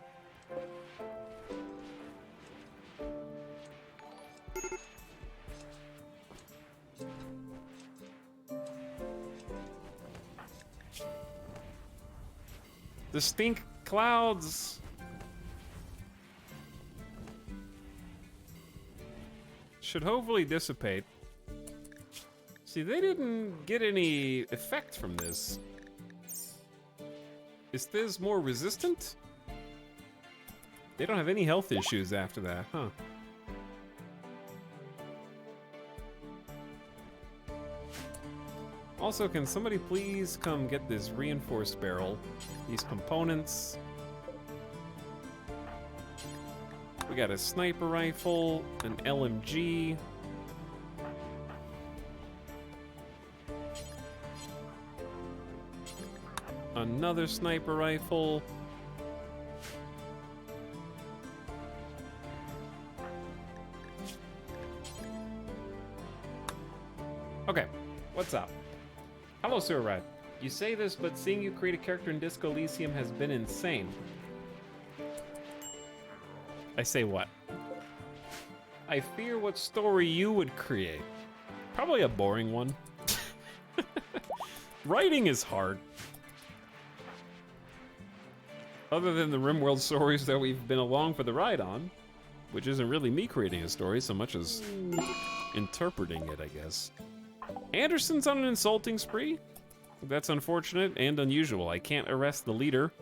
The stink clouds. Should hopefully dissipate. See, they didn't get any effect from this. Is this more resistant? They don't have any health issues after that, huh? Also, can somebody please come get this reinforced barrel? These components. We got a sniper rifle, an LMG. Another sniper rifle. What's up? Hello, Sir Red. You say this, but seeing you create a character in Disco Elysium has been insane. I say what? I fear what story you would create. Probably a boring one. Writing is hard. Other than the RimWorld stories that we've been along for the ride on, which isn't really me creating a story so much as interpreting it, I guess. Anderson's on an insulting spree. That's unfortunate and unusual. I can't arrest the leader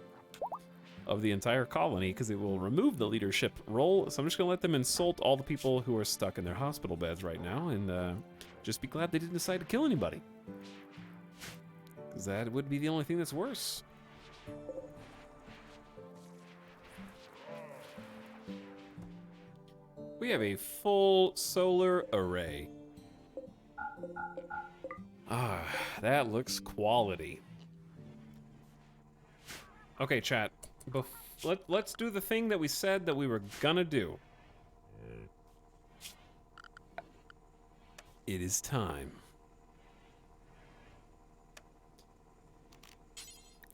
of the entire colony because it will remove the leadership role. So I'm just gonna let them insult all the people who are stuck in their hospital beds right now and just be glad they didn't decide to kill anybody. Because that would be the only thing that's worse. We have a full solar array. Ah, that looks quality. Okay, chat. Let's do the thing that we said that we were gonna do. It is time.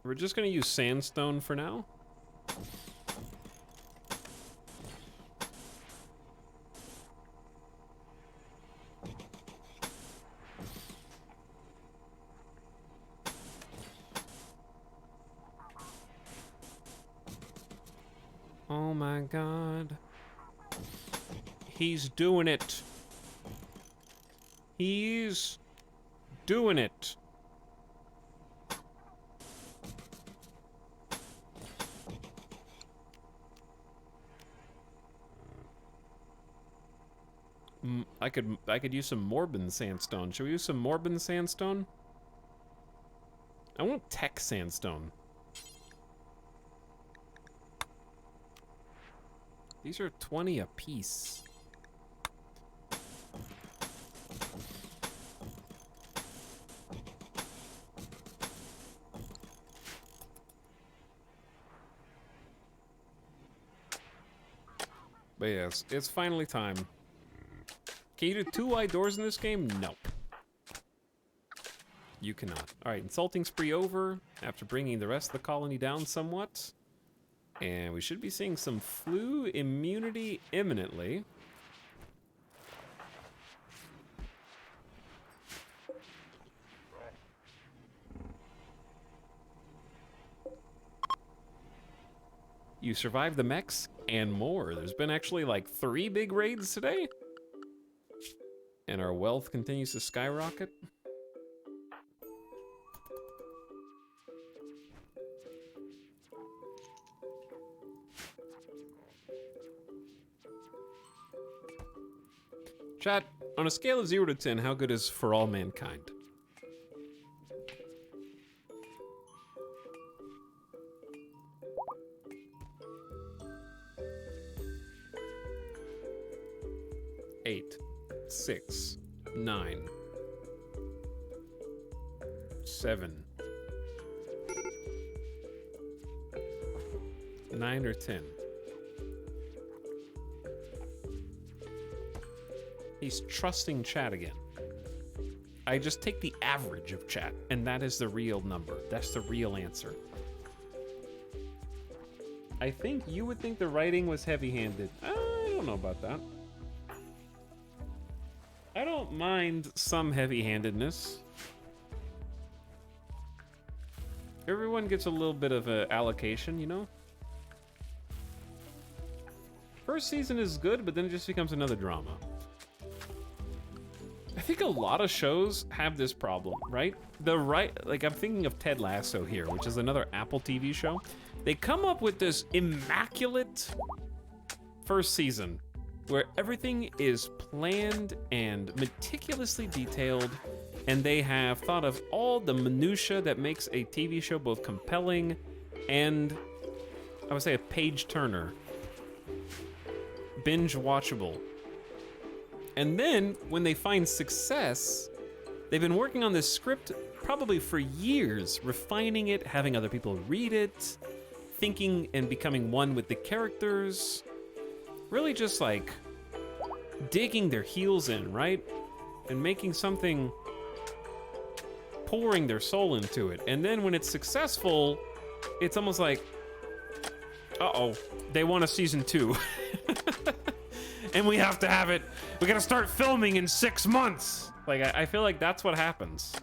We're just gonna use sandstone for now. Oh my god. He's doing it. He's doing it. I could use some Morbin sandstone. Should we use some Morbin sandstone? I want tech sandstone. These are 20 a piece. But yes, it's finally time. Can you do 2 wide doors in this game? No. You cannot. Alright, insulting spree over after bringing the rest of the colony down somewhat. And we should be seeing some flu immunity imminently. You survived the mechs and more. There's been actually like 3 big raids today. And our wealth continues to skyrocket. Chat, on a scale of 0 to 10, how good is For All Mankind? Eight, 6, 9, 7, 9 or 10. He's trusting chat again. I just take the average of chat, and that is the real number. That's the real answer. I think you would think the writing was heavy-handed. I don't know about that. I don't mind some heavy-handedness. Everyone gets a little bit of an allocation, you know? First season is good, but then it just becomes another drama. I think a lot of shows have this problem, right? Like I'm thinking of Ted Lasso here, which is another Apple TV show. They come up with this immaculate first season where everything is planned and meticulously detailed, and they have thought of all the minutia that makes a TV show both compelling and, I would say, a page turner. Binge watchable. And then, when they find success, they've been working on this script probably for years, refining it, having other people read it, thinking and becoming one with the characters. Really just like digging their heels in, right? And making something pouring their soul into it. And then when it's successful, it's almost like, uh-oh, they want a season 2.
And we have to have it. We gotta start filming in 6 months.
Like, I feel like that's what happens.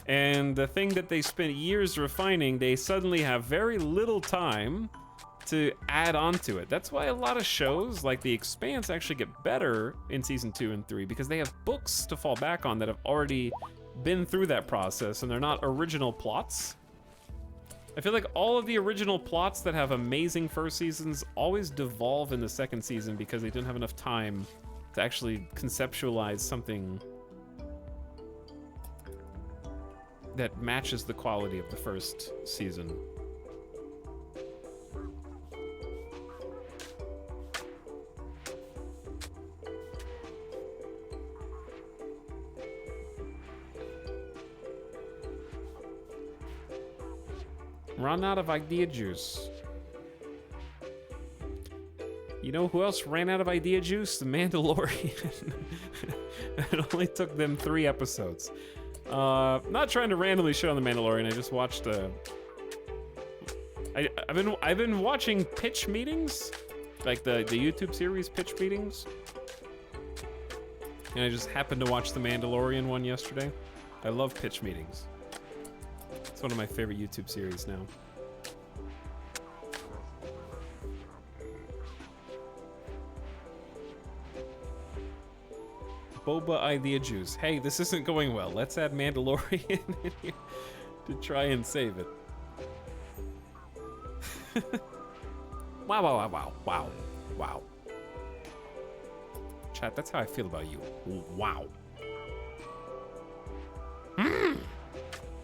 And the thing that they spent years refining, they suddenly have very little time to add on to it. That's why a lot of shows like The Expanse actually get better in season 2 and 3, because they have books to fall back on that have already been through that process, and they're not original plots. I feel like all of the original plots that have amazing first seasons always devolve in the second season because they didn't have enough time to actually conceptualize something that matches the quality of the first season. Run out of idea juice. You know who else ran out of idea juice? The Mandalorian. It only took them 3 episodes. Not trying to randomly shit on the Mandalorian. I just watched. I've been watching pitch meetings, like the YouTube series pitch meetings, and I just happened to watch the Mandalorian one yesterday. I love pitch meetings. It's one of my favorite YouTube series now. Boba idea juice. Hey, this isn't going well. Let's add Mandalorian in here to try and save it. Wow, wow, wow, wow, wow, wow. Chat, that's how I feel about you. Wow.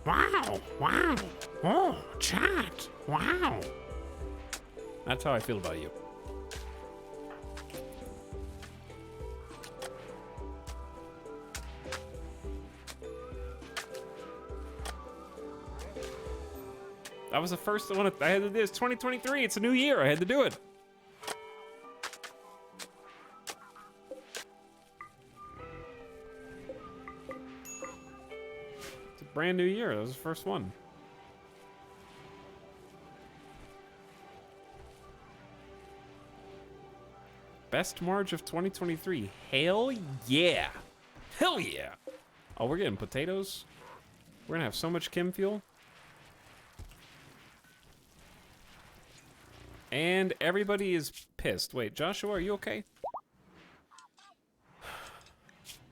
Wow, wow. Oh, chat. Wow.
That's how I feel about you. That was the first one I had to do. It's 2023. It's a new year. I had to do it. It's a brand new year. That was the first one. Best March of 2023. Hell yeah. Hell yeah. Oh, we're getting potatoes. We're gonna have so much chem fuel. And everybody is pissed. Wait, Joshua, are you okay?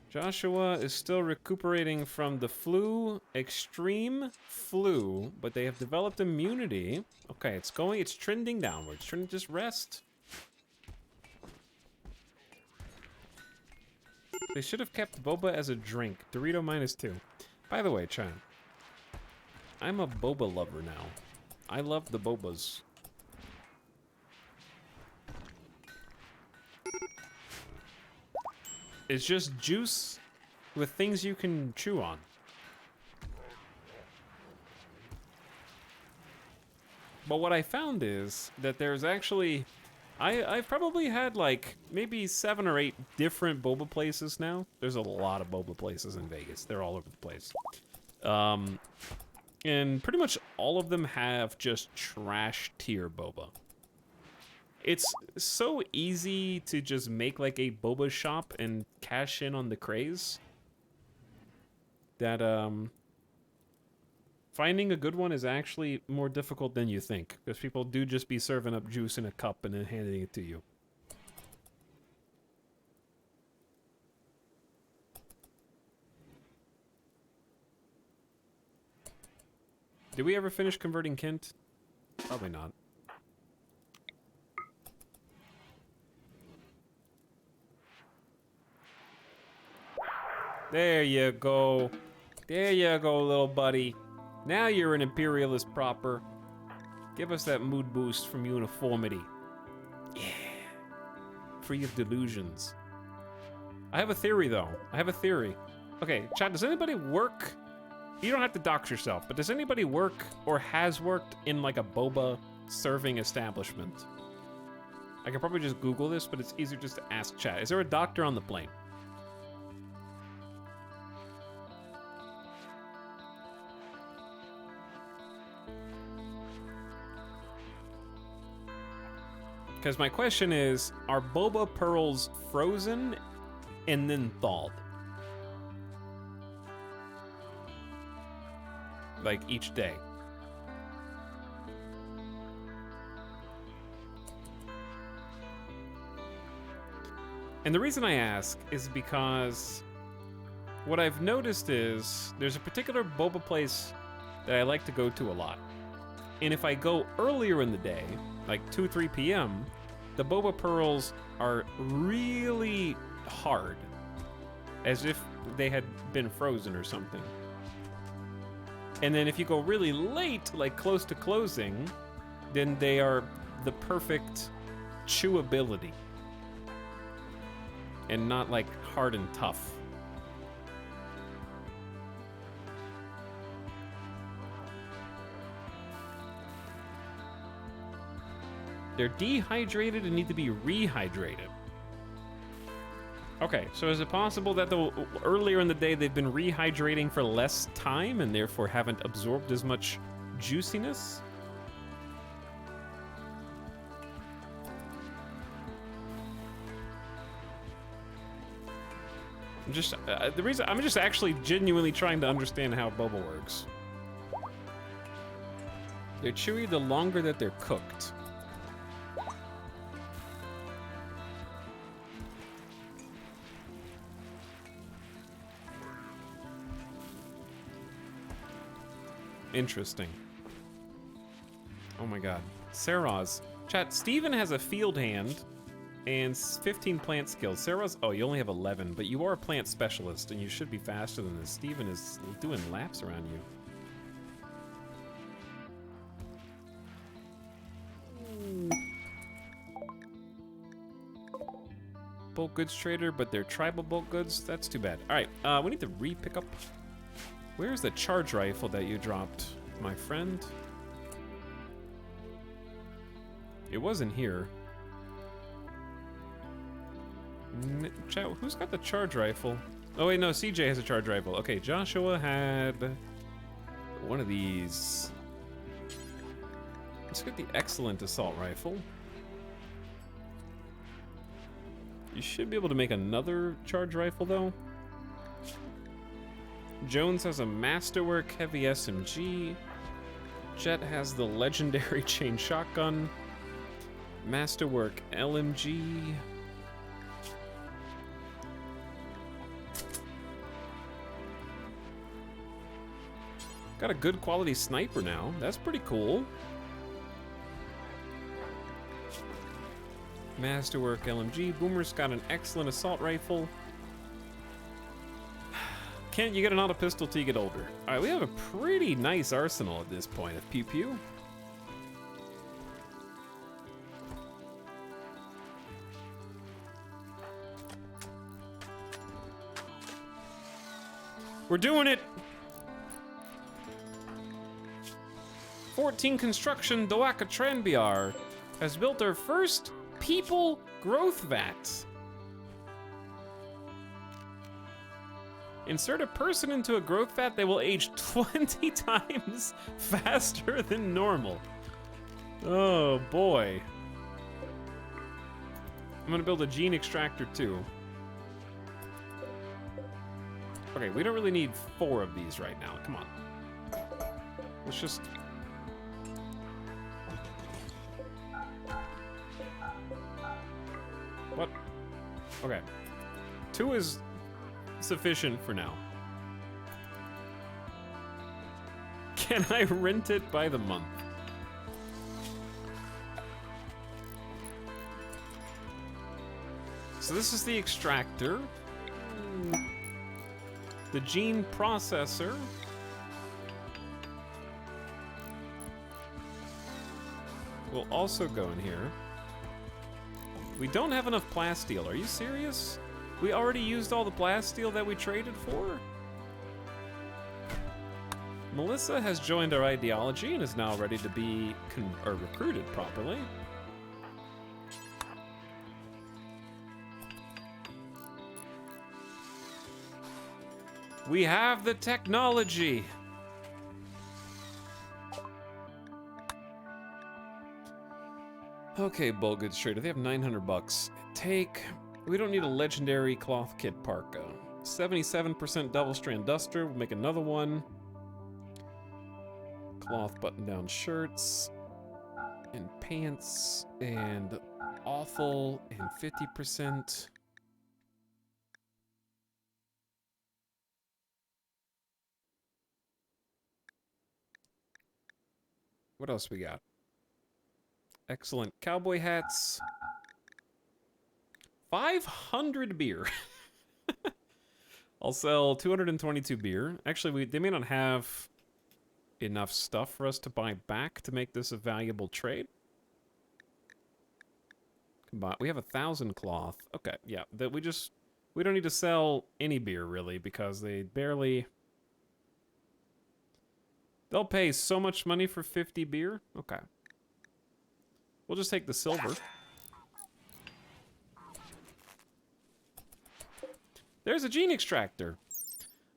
Joshua is still recuperating from the flu, extreme flu, but they have developed immunity. Okay, it's trending downwards. Just rest. They should have kept boba as a drink. Dorito -2. By the way, Chan, I'm a boba lover now. I love the bobas. It's just juice with things you can chew on. But what I found is that there's actually... I've probably had like maybe 7 or 8 different boba places now. There's a lot of boba places in Vegas. They're all over the place. And pretty much all of them have just trash tier boba. It's so easy to just make like a boba shop and cash in on the craze that finding a good one is actually more difficult than you think, because people do just be serving up juice in a cup and then handing it to you. Did we ever finish converting Kent? Probably not. There you go. There you go, little buddy. Now you're an imperialist proper. Give us that mood boost from uniformity. Yeah. Free of delusions. I have a theory, though. I have a theory. Okay, chat, does anybody work? You don't have to dox yourself, but does anybody work or has worked in like a boba serving establishment? I could probably just Google this, but it's easier just to ask chat. Is there a doctor on the plane? Because my question is, are boba pearls frozen and then thawed? Like each day? And the reason I ask is because what I've noticed is there's a particular boba place that I like to go to a lot. And if I go earlier in the day, like 2, 3 p.m., the boba pearls are really hard, as if they had been frozen or something. And then if you go really late, like close to closing, then they are the perfect chewability. And not like hard and tough. They're dehydrated and need to be rehydrated. Okay, so is it possible that earlier in the day they've been rehydrating for less time and therefore haven't absorbed as much juiciness? I'm just actually genuinely trying to understand how boba works. They're chewy the longer that they're cooked. Interesting. Oh my god. Saraz. Chat, Steven has a field hand and 15 plant skills. Saraz, oh, you only have 11, but you are a plant specialist and you should be faster than this. Steven is doing laps around you. Bulk goods trader, but they're tribal bulk goods? That's too bad. All right, we need to re-pick up. Where's the charge rifle that you dropped, my friend? It wasn't here. Chat, who's got the charge rifle? Oh wait, no, CJ has a charge rifle. Okay, Joshua had one of these. Let's get the excellent assault rifle. You should be able to make another charge rifle though. Jones has a masterwork heavy SMG. Jet has the legendary chain shotgun. Masterwork LMG. Got a good quality sniper now. That's pretty cool. Masterwork LMG. Boomer's got an excellent assault rifle. Can't you get an auto pistol till you get older? All right, we have a pretty nice arsenal at this point of pew pew. We're doing it! 14 Construction Dawaka Tranbiar has built our first people growth vat. Insert a person into a growth vat, they will age 20 times faster than normal. Oh boy. I'm gonna build a gene extractor too. Okay, we don't really need 4 of these right now. Come on. Let's just... What? Okay. 2 is sufficient for now. Can I rent it by the month? So this is the extractor. The gene processor. Will also go in here. We don't have enough plasteel. Are you serious? We already used all the plasteel that we traded for? Melissa has joined our ideology and is now ready to be recruited properly. We have the technology. Okay, Bulgud Trader, they have 900 bucks. We don't need a legendary cloth kit parka. 77% double strand duster, we'll make another one. Cloth button down shirts. And pants. And awful. And 50%. What else we got? Excellent cowboy hats. 500 beer. I'll sell 222 beer. Actually, they may not have enough stuff for us to buy back to make this a valuable trade. But we have 1,000 cloth. Okay, yeah. We don't need to sell any beer really because they'll pay so much money for 50 beer. Okay. We'll just take the silver. There's a gene extractor.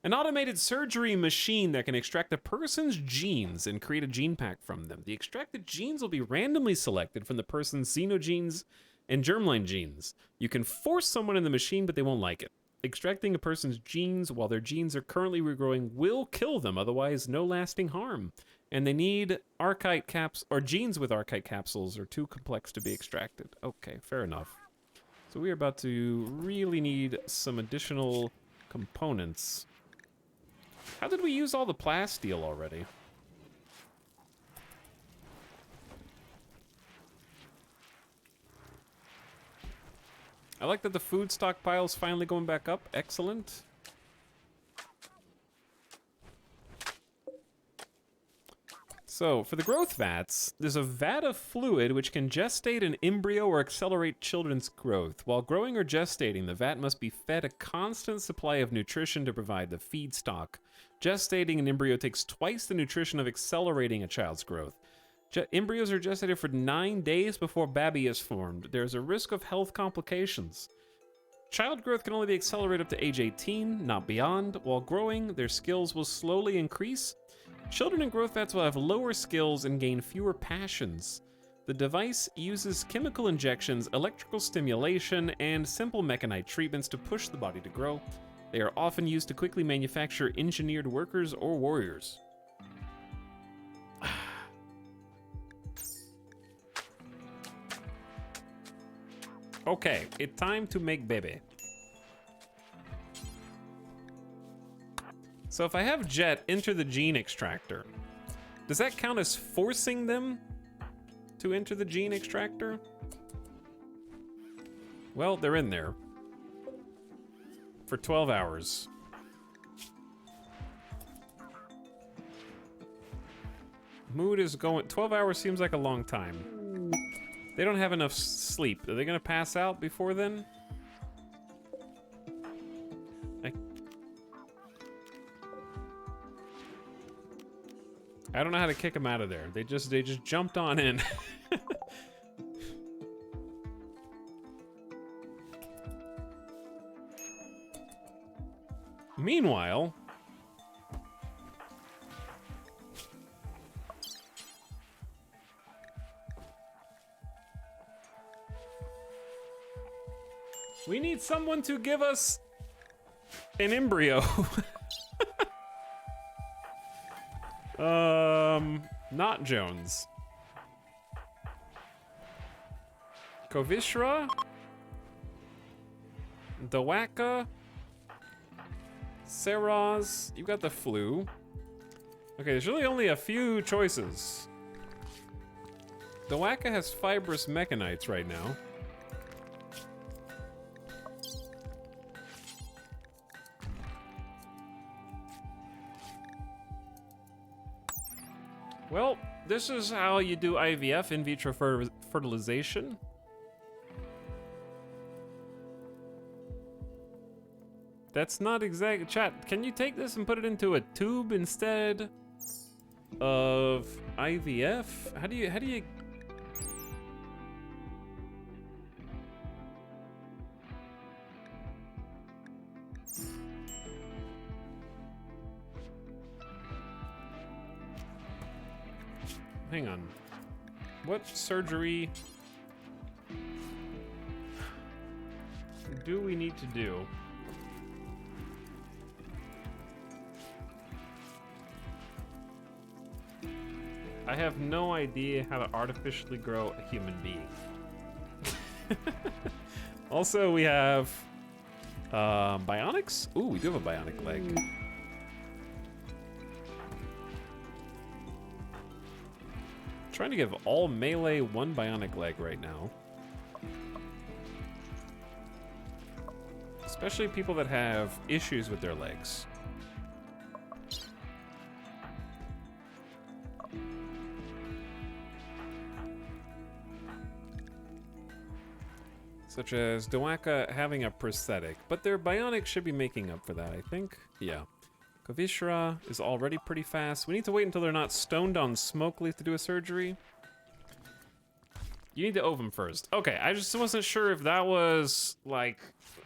An automated surgery machine that can extract a person's genes and create a gene pack from them. The extracted genes will be randomly selected from the person's xenogenes and germline genes. You can force someone in the machine, but they won't like it. Extracting a person's genes while their genes are currently regrowing will kill them, otherwise no lasting harm. And they need archite caps, or genes with archite capsules are too complex to be extracted. Okay, fair enough. So we are about to really need some additional components. How did we use all the plasteel already? I like that the food stockpile's finally going back up. Excellent. So, for the growth vats, there's a vat of fluid which can gestate an embryo or accelerate children's growth. While growing or gestating, the vat must be fed a constant supply of nutrition to provide the feedstock. Gestating an embryo takes twice the nutrition of accelerating a child's growth. Embryos are gestated for 9 days before baby is formed. There's a risk of health complications. Child growth can only be accelerated up to age 18, not beyond. While growing, their skills will slowly increase. Children in growth vats will have lower skills and gain fewer passions. The device uses chemical injections, electrical stimulation, and simple mechanite treatments to push the body to grow. They are often used to quickly manufacture engineered workers or warriors. Okay, it's time to make baby. So if I have Jet enter the gene extractor, does that count as forcing them to enter the gene extractor? Well, they're in there for 12 hours. Mood is going... 12 hours seems like a long time. They don't have enough sleep. Are they gonna pass out before then? I don't know how to kick them out of there. They just jumped on in. Meanwhile, we need someone to give us an embryo. Not Jones. Kovishra? Dawaka? Saraz? You got the flu. Okay, there's really only a few choices. Dawaka has fibrous mechanites right now. Well, this is how you do IVF, in vitro fertilization. That's not exact. Chat, can you take this and put it into a tube instead of IVF? How do you... Hang on. What surgery do we need to do? I have no idea how to artificially grow a human being. Also, we have bionics. Ooh, we do have a bionic leg. Trying to give all melee one bionic leg right now. Especially people that have issues with their legs. Such as Dwaka having a prosthetic, but their bionic should be making up for that, I think. Yeah. Kovishra is already pretty fast. We need to wait until they're not stoned on smoke leaf to do a surgery. You need to ovum first. Okay, I just wasn't sure if that was, like,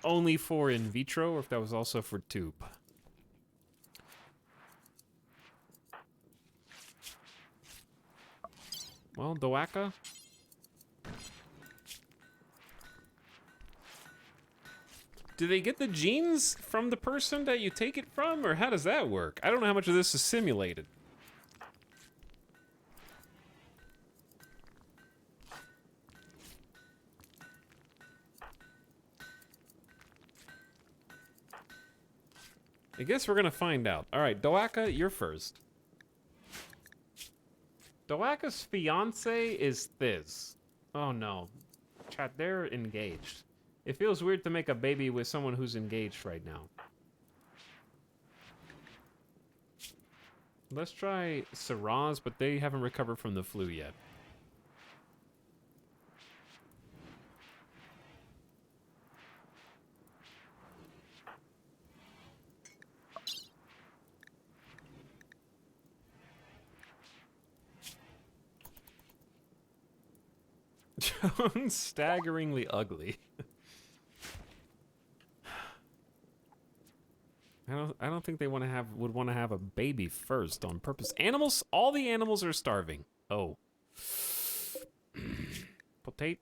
only for in vitro or if that was also for tube. Well, Dwaka. Do they get the genes from the person that you take it from, or how does that work? I don't know how much of this is simulated. I guess we're gonna find out. All right, Dwaka, you're first. Dwaka's fiance is Thiz. Oh no. Chat, they're engaged. It feels weird to make a baby with someone who's engaged right now. Let's try Saraz, but they haven't recovered from the flu yet. Jones staggeringly ugly. I don't think they would want to have a baby first on purpose. Animals, all the animals are starving. Oh. Potato.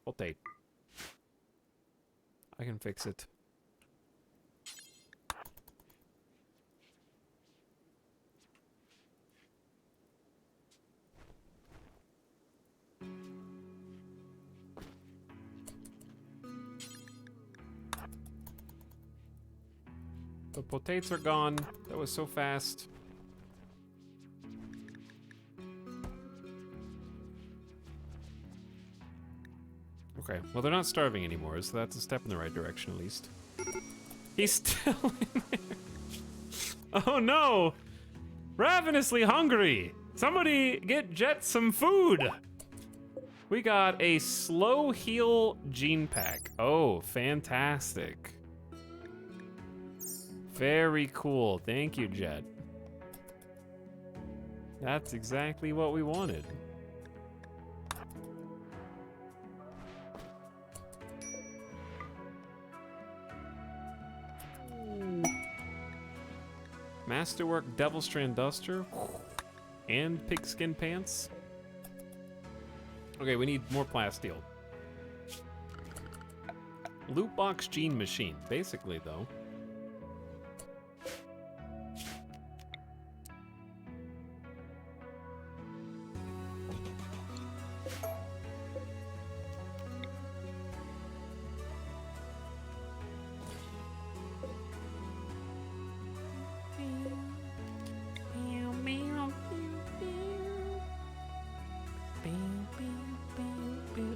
Potato. I can fix it. The potatoes are gone. That was so fast. Okay, well they're not starving anymore, so that's a step in the right direction at least. He's still in there. Oh no! Ravenously hungry! Somebody get Jet some food! We got a slow heal gene pack. Oh, fantastic. Very cool. Thank you, Jet. That's exactly what we wanted. Masterwork Devil Strand Duster and pigskin pants. Okay, we need more plasteel. Loot box gene machine, basically though.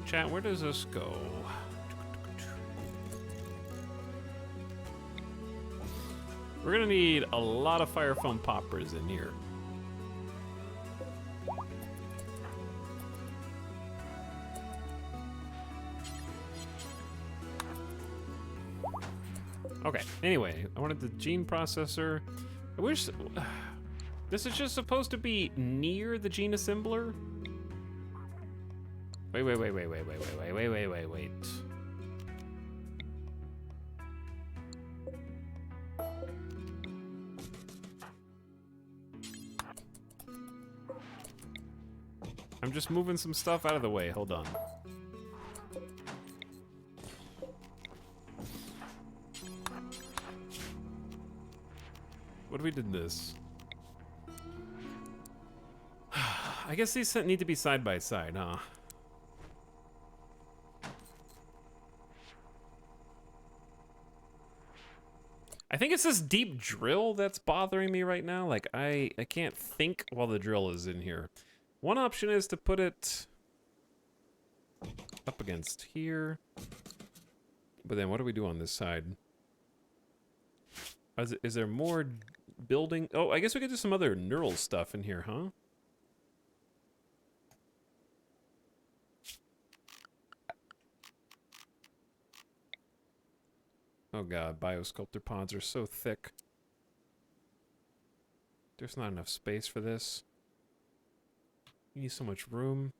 Chat, where does this go? We're gonna need a lot of fire foam poppers in here. Okay, anyway, I wanted the gene processor. I wish... This is just supposed to be near the gene assembler? Wait. I'm just moving some stuff out of the way, hold on. What if we did this? I guess these need to be side by side, huh? I think it's this deep drill that's bothering me right now. Like, I can't think while the drill is in here. One option is to put it up against here. But then what do we do on this side? Is there more building? Oh, I guess we could do some other neural stuff in here, huh? Oh god, biosculptor pods are so thick. There's not enough space for this. You need so much room.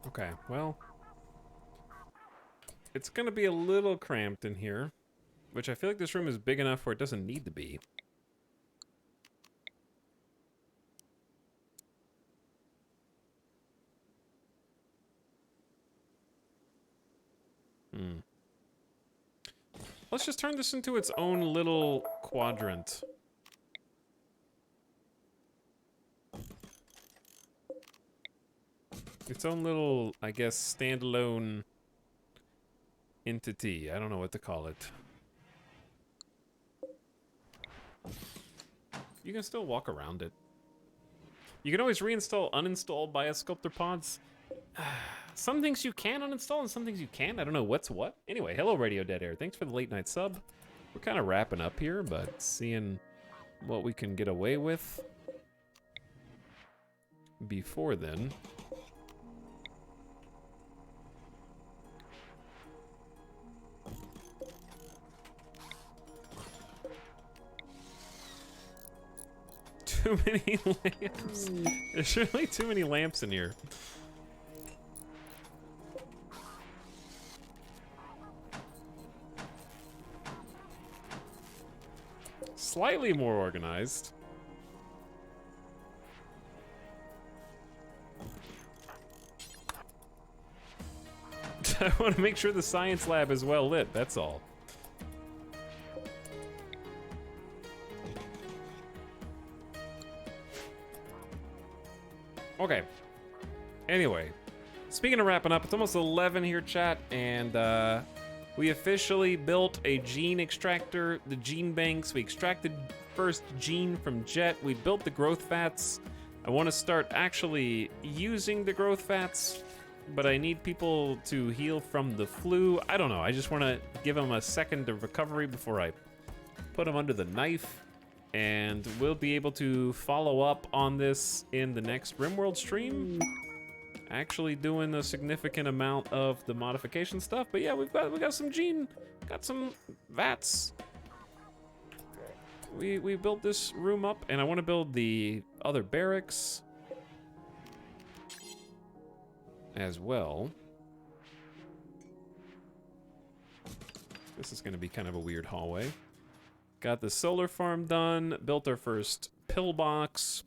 Okay, well, it's gonna be a little cramped in here, which I feel like this room is big enough where it doesn't need to be. Let's just turn this into its own little quadrant. Its own little, I guess, standalone entity. I don't know what to call it. You can still walk around it. You can always reinstall, uninstall biosculptor pods. Some things you can uninstall and some things you can't. I don't know what's what. Anyway, hello Radio Dead Air. Thanks for the late night sub. We're kind of wrapping up here, but seeing what we can get away with before then. Too many lamps. There's surely too many lamps in here. Slightly more organized. I want to make sure the science lab is well lit, that's all. Okay. Anyway, speaking of wrapping up, it's almost 11 here, chat, and we officially built a gene extractor, the gene banks. We extracted first gene from Jet. We built the growth fats. I want to start actually using the growth fats, but I need people to heal from the flu. I don't know. I just want to give them a second of recovery before I put them under the knife. And we'll be able to follow up on this in the next RimWorld stream. Actually doing a significant amount of the modification stuff. But yeah, we got some gene, got some vats. We built this room up, and I want to build the other barracks as well. This is going to be kind of a weird hallway. Got the solar farm done, built our first pillbox.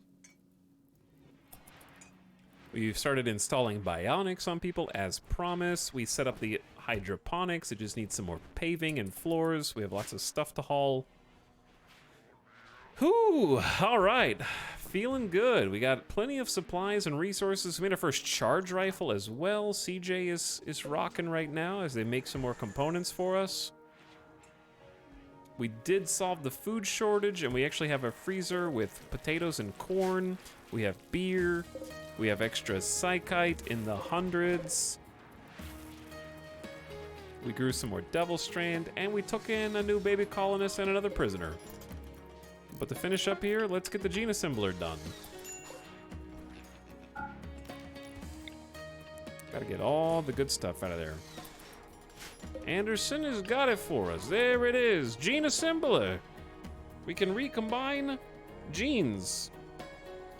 We've started installing bionics on people as promised. We set up the hydroponics. It just needs some more paving and floors. We have lots of stuff to haul. Whew, all right. Feeling good. We got plenty of supplies and resources. We made our first charge rifle as well. CJ is rocking right now as they make some more components for us. We did solve the food shortage, and we actually have a freezer with potatoes and corn. We have beer. We have extra psychite in the hundreds. We grew some more devil strand, and we took in a new baby colonist and another prisoner. But to finish up here, let's get the gene assembler done. Gotta get all the good stuff out of there. Anderson has got it for us. There it is. Gene assembler. We can recombine genes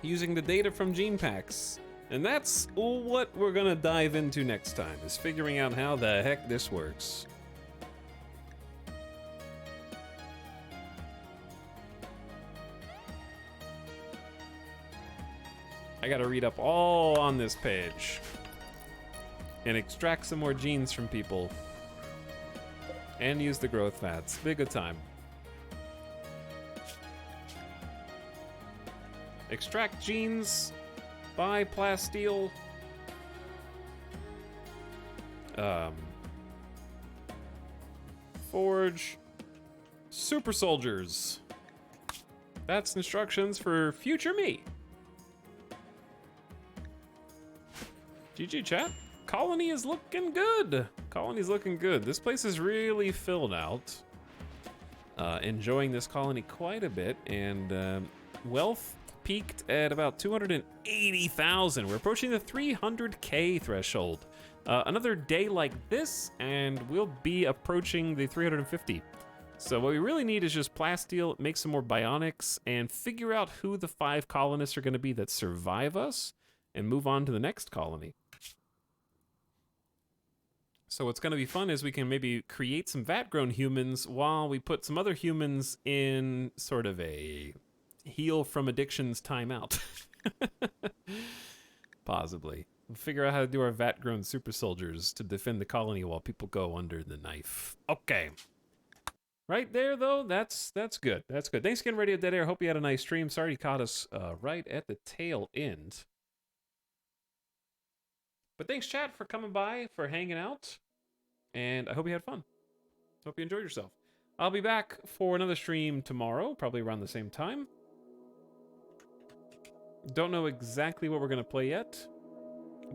using the data from gene packs. And that's what we're gonna dive into next time, is figuring out how the heck this works. I gotta read up all on this page and extract some more genes from people and use the growth fats. Be a good time. Extract genes, buy plasteel. Forge super soldiers. That's instructions for future me. GG chat. Colony is looking good. Colony's looking good. This place is really filled out. Enjoying this colony quite a bit, and wealth peaked at about 280,000. We're approaching the 300K threshold. Another day like this, and we'll be approaching the 350. So what we really need is just plasteel, make some more bionics, and figure out who the 5 colonists are going to be that survive us, and move on to the next colony. So what's going to be fun is we can maybe create some vat-grown humans while we put some other humans in sort of a heal from addictions timeout. Possibly. We'll figure out how to do our vat-grown super soldiers to defend the colony while people go under the knife. Okay. Right there, though, that's good. That's good. Thanks again, Radio Dead Air. Hope you had a nice stream. Sorry you caught us right at the tail end. But thanks, chat, for coming by, for hanging out. And I hope you had fun. Hope you enjoyed yourself. I'll be back for another stream tomorrow, probably around the same time. Don't know exactly what we're going to play yet,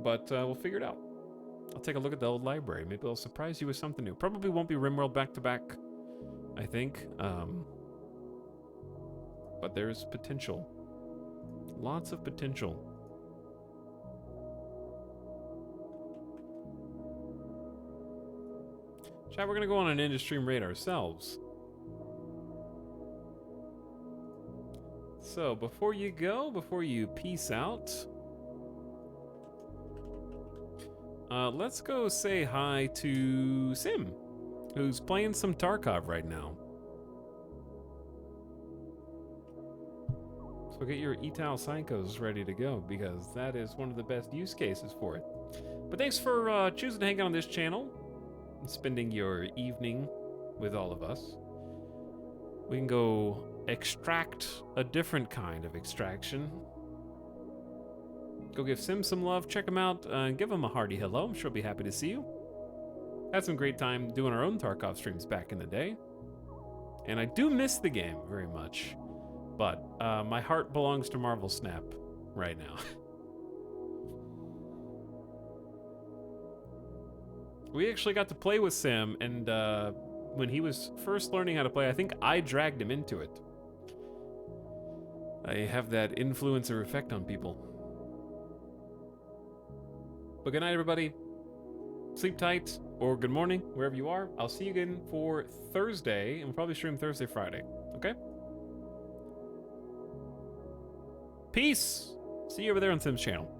but we'll figure it out. I'll take a look at the old library. Maybe I'll surprise you with something new. Probably won't be RimWorld back-to-back, I think. But there's potential. Lots of potential. Chat, we're going to go on an in-stream raid ourselves. So, before you go, before you peace out, let's go say hi to Sim, who's playing some Tarkov right now. So get your etal psychos ready to go, because that is one of the best use cases for it. But thanks for choosing to hang out on this channel and spending your evening with all of us. We can go extract a different kind of extraction. Go give Sim some love, check him out, and give him a hearty hello. I'm sure he'll be happy to see you. Had some great time doing our own Tarkov streams back in the day. And I do miss the game very much. But my heart belongs to Marvel Snap right now. We actually got to play with Sim, and when he was first learning how to play, I think I dragged him into it. I have that influencer effect on people. But good night, everybody. Sleep tight, or good morning, wherever you are. I'll see you again for Thursday, and we'll probably stream Thursday, Friday. Okay? Peace! See you over there on Sim's channel.